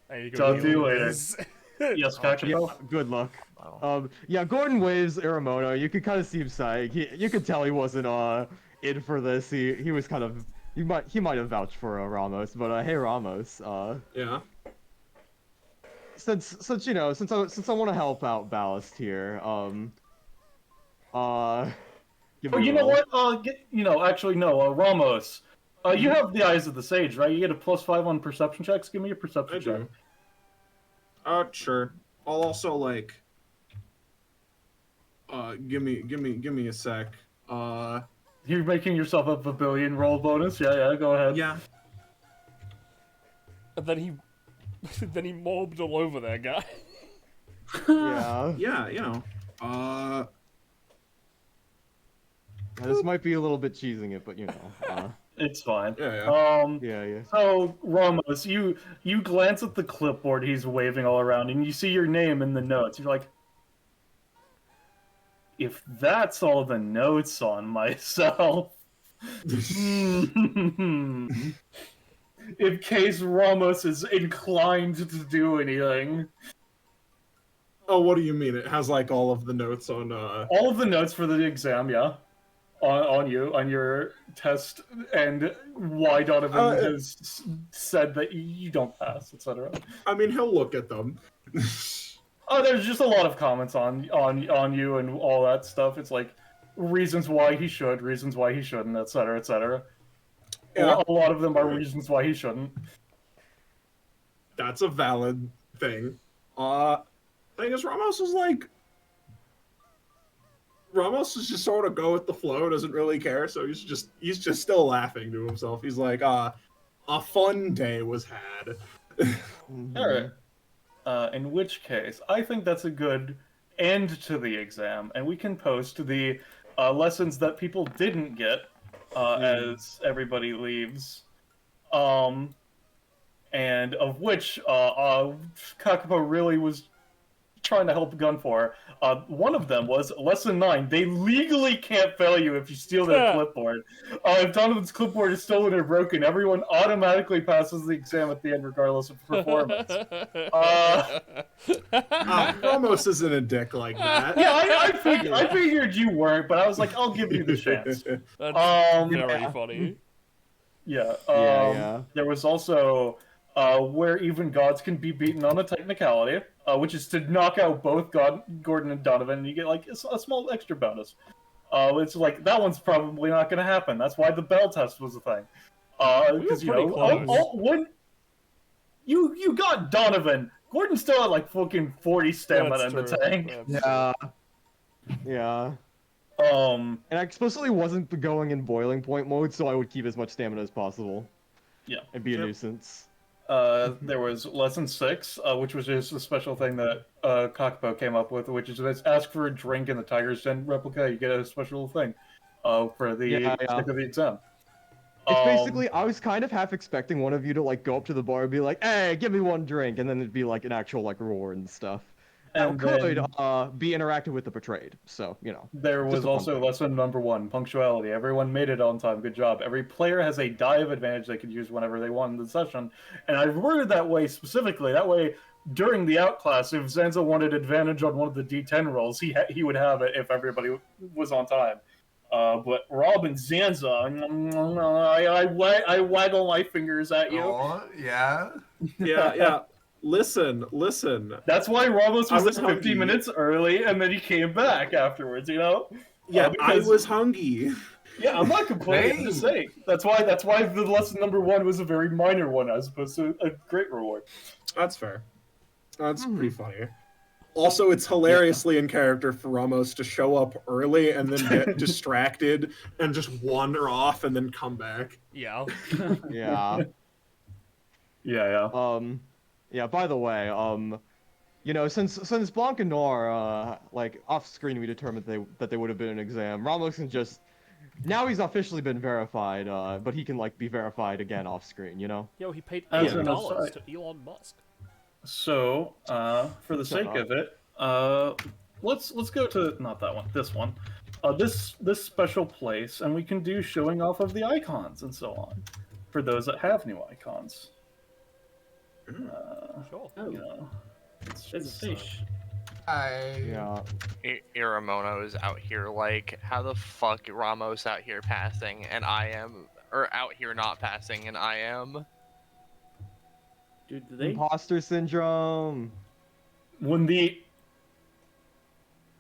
I need to Talk go to you deal with later. this. Yes, Kakako? Good luck. Wow. Yeah, Gordon waves Iremono. You could kind of see him sighing. You could tell he wasn't in for this. He was kind of he might have vouched for Ramos, but hey Ramos. Yeah. Since I want to help out Ballast here. Give Oh, me a you know roll. what? Actually, no. Ramos, you have the eyes of the sage, right? You get a +5 on perception checks. Give me a perception I check. do. Sure. I'll also like. Give me a sec. You're making yourself up a billion roll bonus. Yeah, go ahead. Yeah. And then he mobbed all over that guy. Yeah. Yeah, you know. This might be a little bit cheesing it, but you know. It's fine. Yeah. Yeah. So Ramos, you glance at the clipboard he's waving all around, and you see your name in the notes. You're like, if that's all the notes on myself, in case Ramos is inclined to do anything. Oh, what do you mean? It has like all of the notes on. All of the notes for the exam, yeah. On your test, and why Donovan has said that you don't pass, etc. I mean, he'll look at them. Oh, there's just a lot of comments on you and all that stuff. It's like reasons why he should, reasons why he shouldn't, etc., etc. Yeah. A lot of them are reasons why he shouldn't. That's a valid thing. Thing is, Ramos is just sort of go with the flow, doesn't really care, so he's just still laughing to himself. He's like, a fun day was had. Alright. In which case, I think that's a good end to the exam, and we can post the lessons that people didn't get as everybody leaves. And of which Kakapo really was trying to help Gunfor. One of them was lesson 9. They legally can't fail you if you steal their clipboard. If Donovan's clipboard is stolen or broken, everyone automatically passes the exam at the end, regardless of performance. Ramos isn't a dick like that. Yeah, I figured you weren't, but I was like, I'll give you the chance. That's very funny. Yeah. Yeah. There was also where even gods can be beaten on a technicality, which is to knock out both Gordon and Donovan, and you get like a small extra bonus. It's like that one's probably not going to happen. That's why the bell test was a thing. Because when you got Donovan, Gordon still had like fucking 40 stamina in the tank. Yeah. And I explicitly wasn't going in boiling point mode, so I would keep as much stamina as possible. Yeah. And be a nuisance. There was lesson 6, which was just a special thing that Cockbo came up with, which is ask for a drink in the Tiger's Den replica. You get a special thing for the stick of the exam. It's basically, I was kind of half expecting one of you to like go up to the bar and be like, "Hey, give me one drink," and then it'd be like an actual like reward and stuff. And could be interacted with the betrayed. So there was also lesson number 1, punctuality. Everyone made it on time. Good job. Every player has a die of advantage they could use whenever they want in the session, and I worded that way specifically. That way, during the outclass, if Zanza wanted advantage on one of the D10 rolls, he would have it if everybody was on time. But Rob and Zanza, I waggle my fingers at you. Oh, yeah. Yeah. Listen. That's why Ramos was 50 minutes early, and then he came back afterwards. Yeah, I was hungry. Yeah, I'm not complaining. I'm just saying. That's why the lesson number 1 was a very minor one, as opposed to a great reward. That's fair. That's pretty funny. Also, it's hilariously in character for Ramos to show up early and then get distracted and just wander off and then come back. Yeah. Yeah. Yeah, by the way, since Blanc and Noir, like, off-screen we determined that they would have been an exam, Ramos can just... Now he's officially been verified, but he can, like, be verified again off-screen, Yo, he paid As $8 to Elon Musk. So, for the sake of it, let's go to... Not that one, this one. This special place, and we can do showing off of the icons and so on, for those that have new icons. Sure. There's a fish. Yeah. Iremono is out here like, how the fuck Ramos out here passing and I am, or out here not passing and I am? Dude, do they? Imposter syndrome. When the...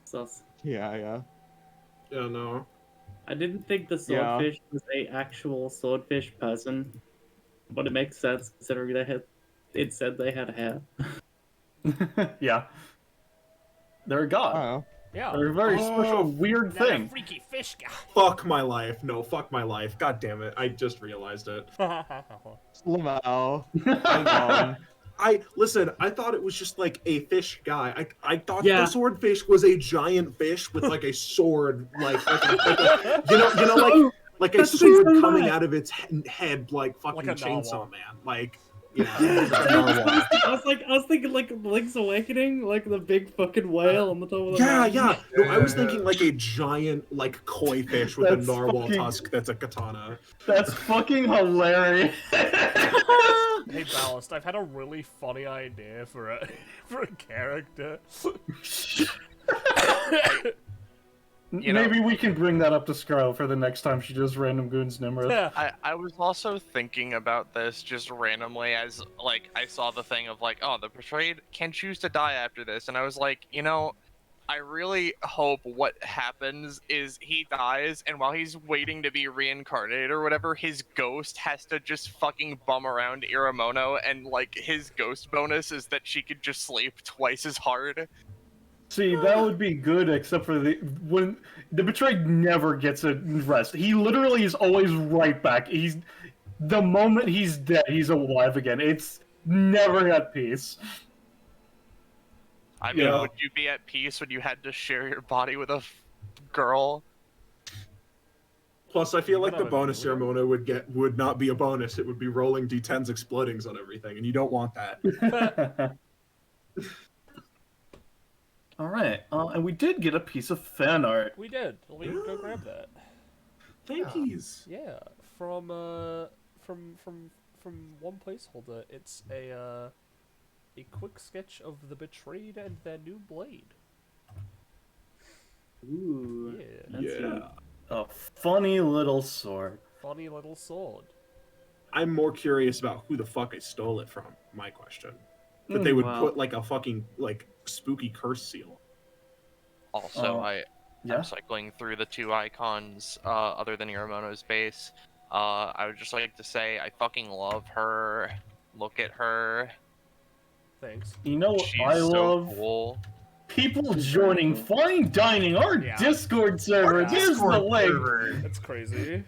Sus. Yeah. Yeah, no. I didn't think the swordfish was a actual swordfish person, but it makes sense considering it said they had hair. Yeah. They're a god. Oh. Yeah. They're a very special, weird thing. Freaky fish guy. Fuck my life. No, fuck my life. God damn it. I just realized it. Lamau. I thought it was just like a fish guy. I thought the swordfish was a giant fish with like a sword, like a sword coming out of its head, like fucking like Chainsaw Man. Like, I was thinking like Link's Awakening, like the big fucking whale on the top of the mountain. No, I was thinking like a giant like koi fish with a narwhal tusk that's a katana. That's fucking hilarious. Hey Ballast, I've had a really funny idea for a character. Maybe we can bring that up to Scarlet for the next time she does random goons Nimrod. I was also thinking about this just randomly as, like, I saw the thing of, like, oh, the betrayed can choose to die after this, and I was like, I really hope what happens is he dies, and while he's waiting to be reincarnated or whatever, his ghost has to just fucking bum around Iremono, and, like, his ghost bonus is that she could just sleep twice as hard. See, that would be good, except for when the betrayed never gets a rest. He literally is always right back. The moment he's dead, he's alive again. It's never at peace. I mean, would you be at peace when you had to share your body with a girl? Plus, I feel like the bonus Iremono would not be a bonus. It would be rolling d10s explodings on everything, and you don't want that. All right. And we did get a piece of fan art. We did. Let me go grab that. Thank yous. Yeah, from one placeholder. It's a quick sketch of the Betrayed and their new blade. Ooh. Yeah. That's Yeah. A funny little sword. Funny little sword. I'm more curious about who the fuck I stole it from. My question. That they would Wow. put like a fucking like spooky curse seal. Also, Yeah. I'm cycling through the two icons other than Iremono's base. I would just like to say I fucking love her. Look at her. Thanks. You know what She's I so love? cool. People joining Fine Dining, our Yeah. Discord server. Here's the link. That's crazy.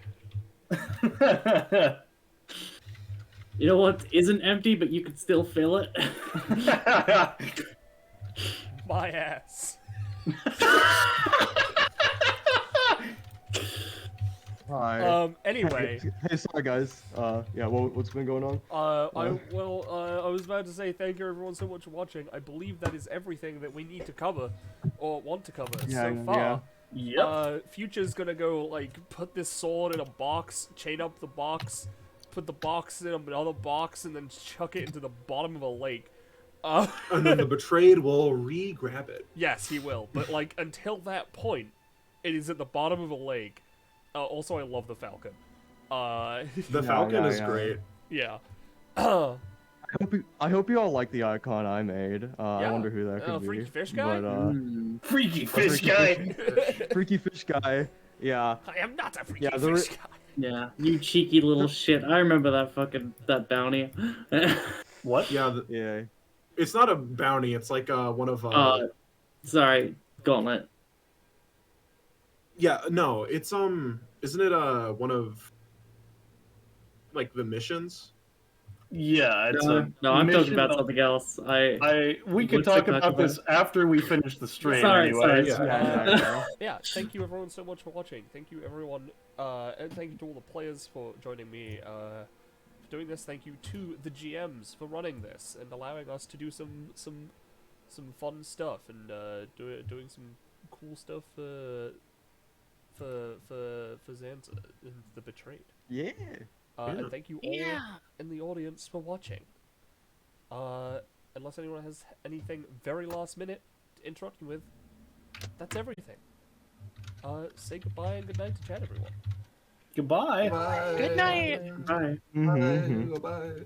You know what isn't empty, but you can still fill it? My ass. Hi. Anyway. Hey, sorry guys. Yeah, what's been going on? I was about to say thank you everyone so much for watching. I believe that is everything that we need to cover, or want to cover so far. Yep. Future's gonna go, like, put this sword in a box, chain up the box, put the box in another box, and then chuck it into the bottom of a lake. And then the Betrayed will re-grab it. Yes, he will, but, like, until that point, it is at the bottom of a lake. Also, I love the Falcon. The Falcon is yeah. great. Yeah. I hope you all like the icon I made. I wonder who that could be. Freaky Fish Guy? But, Freaky fish guy. Freaky Fish Guy. Yeah. I am not a freaky Yeah, fish guy. Yeah, you cheeky little shit. I remember that bounty. What? Yeah, Yeah. it's not a bounty. It's like one of Sorry, Gauntlet. yeah, no, it's isn't it one of like the missions? Yeah, it's a No, I'm talking mission about of- something else. we could Looks talk like about this after we finish the stream. Sorry, anyway. sorry. Yeah, thank you everyone so much for watching. Thank you everyone, and thank you to all the players for joining me, for doing this. Thank you to the GMs for running this and allowing us to do some fun stuff and doing some cool stuff for Zanza and the Betrayed. Yeah. And thank you all in the audience for watching. Unless anyone has anything very last minute to interrupt me with, that's everything. Say goodbye and good night to chat, everyone. Goodbye. Bye. Good night. Bye. Mhm. Bye. Bye.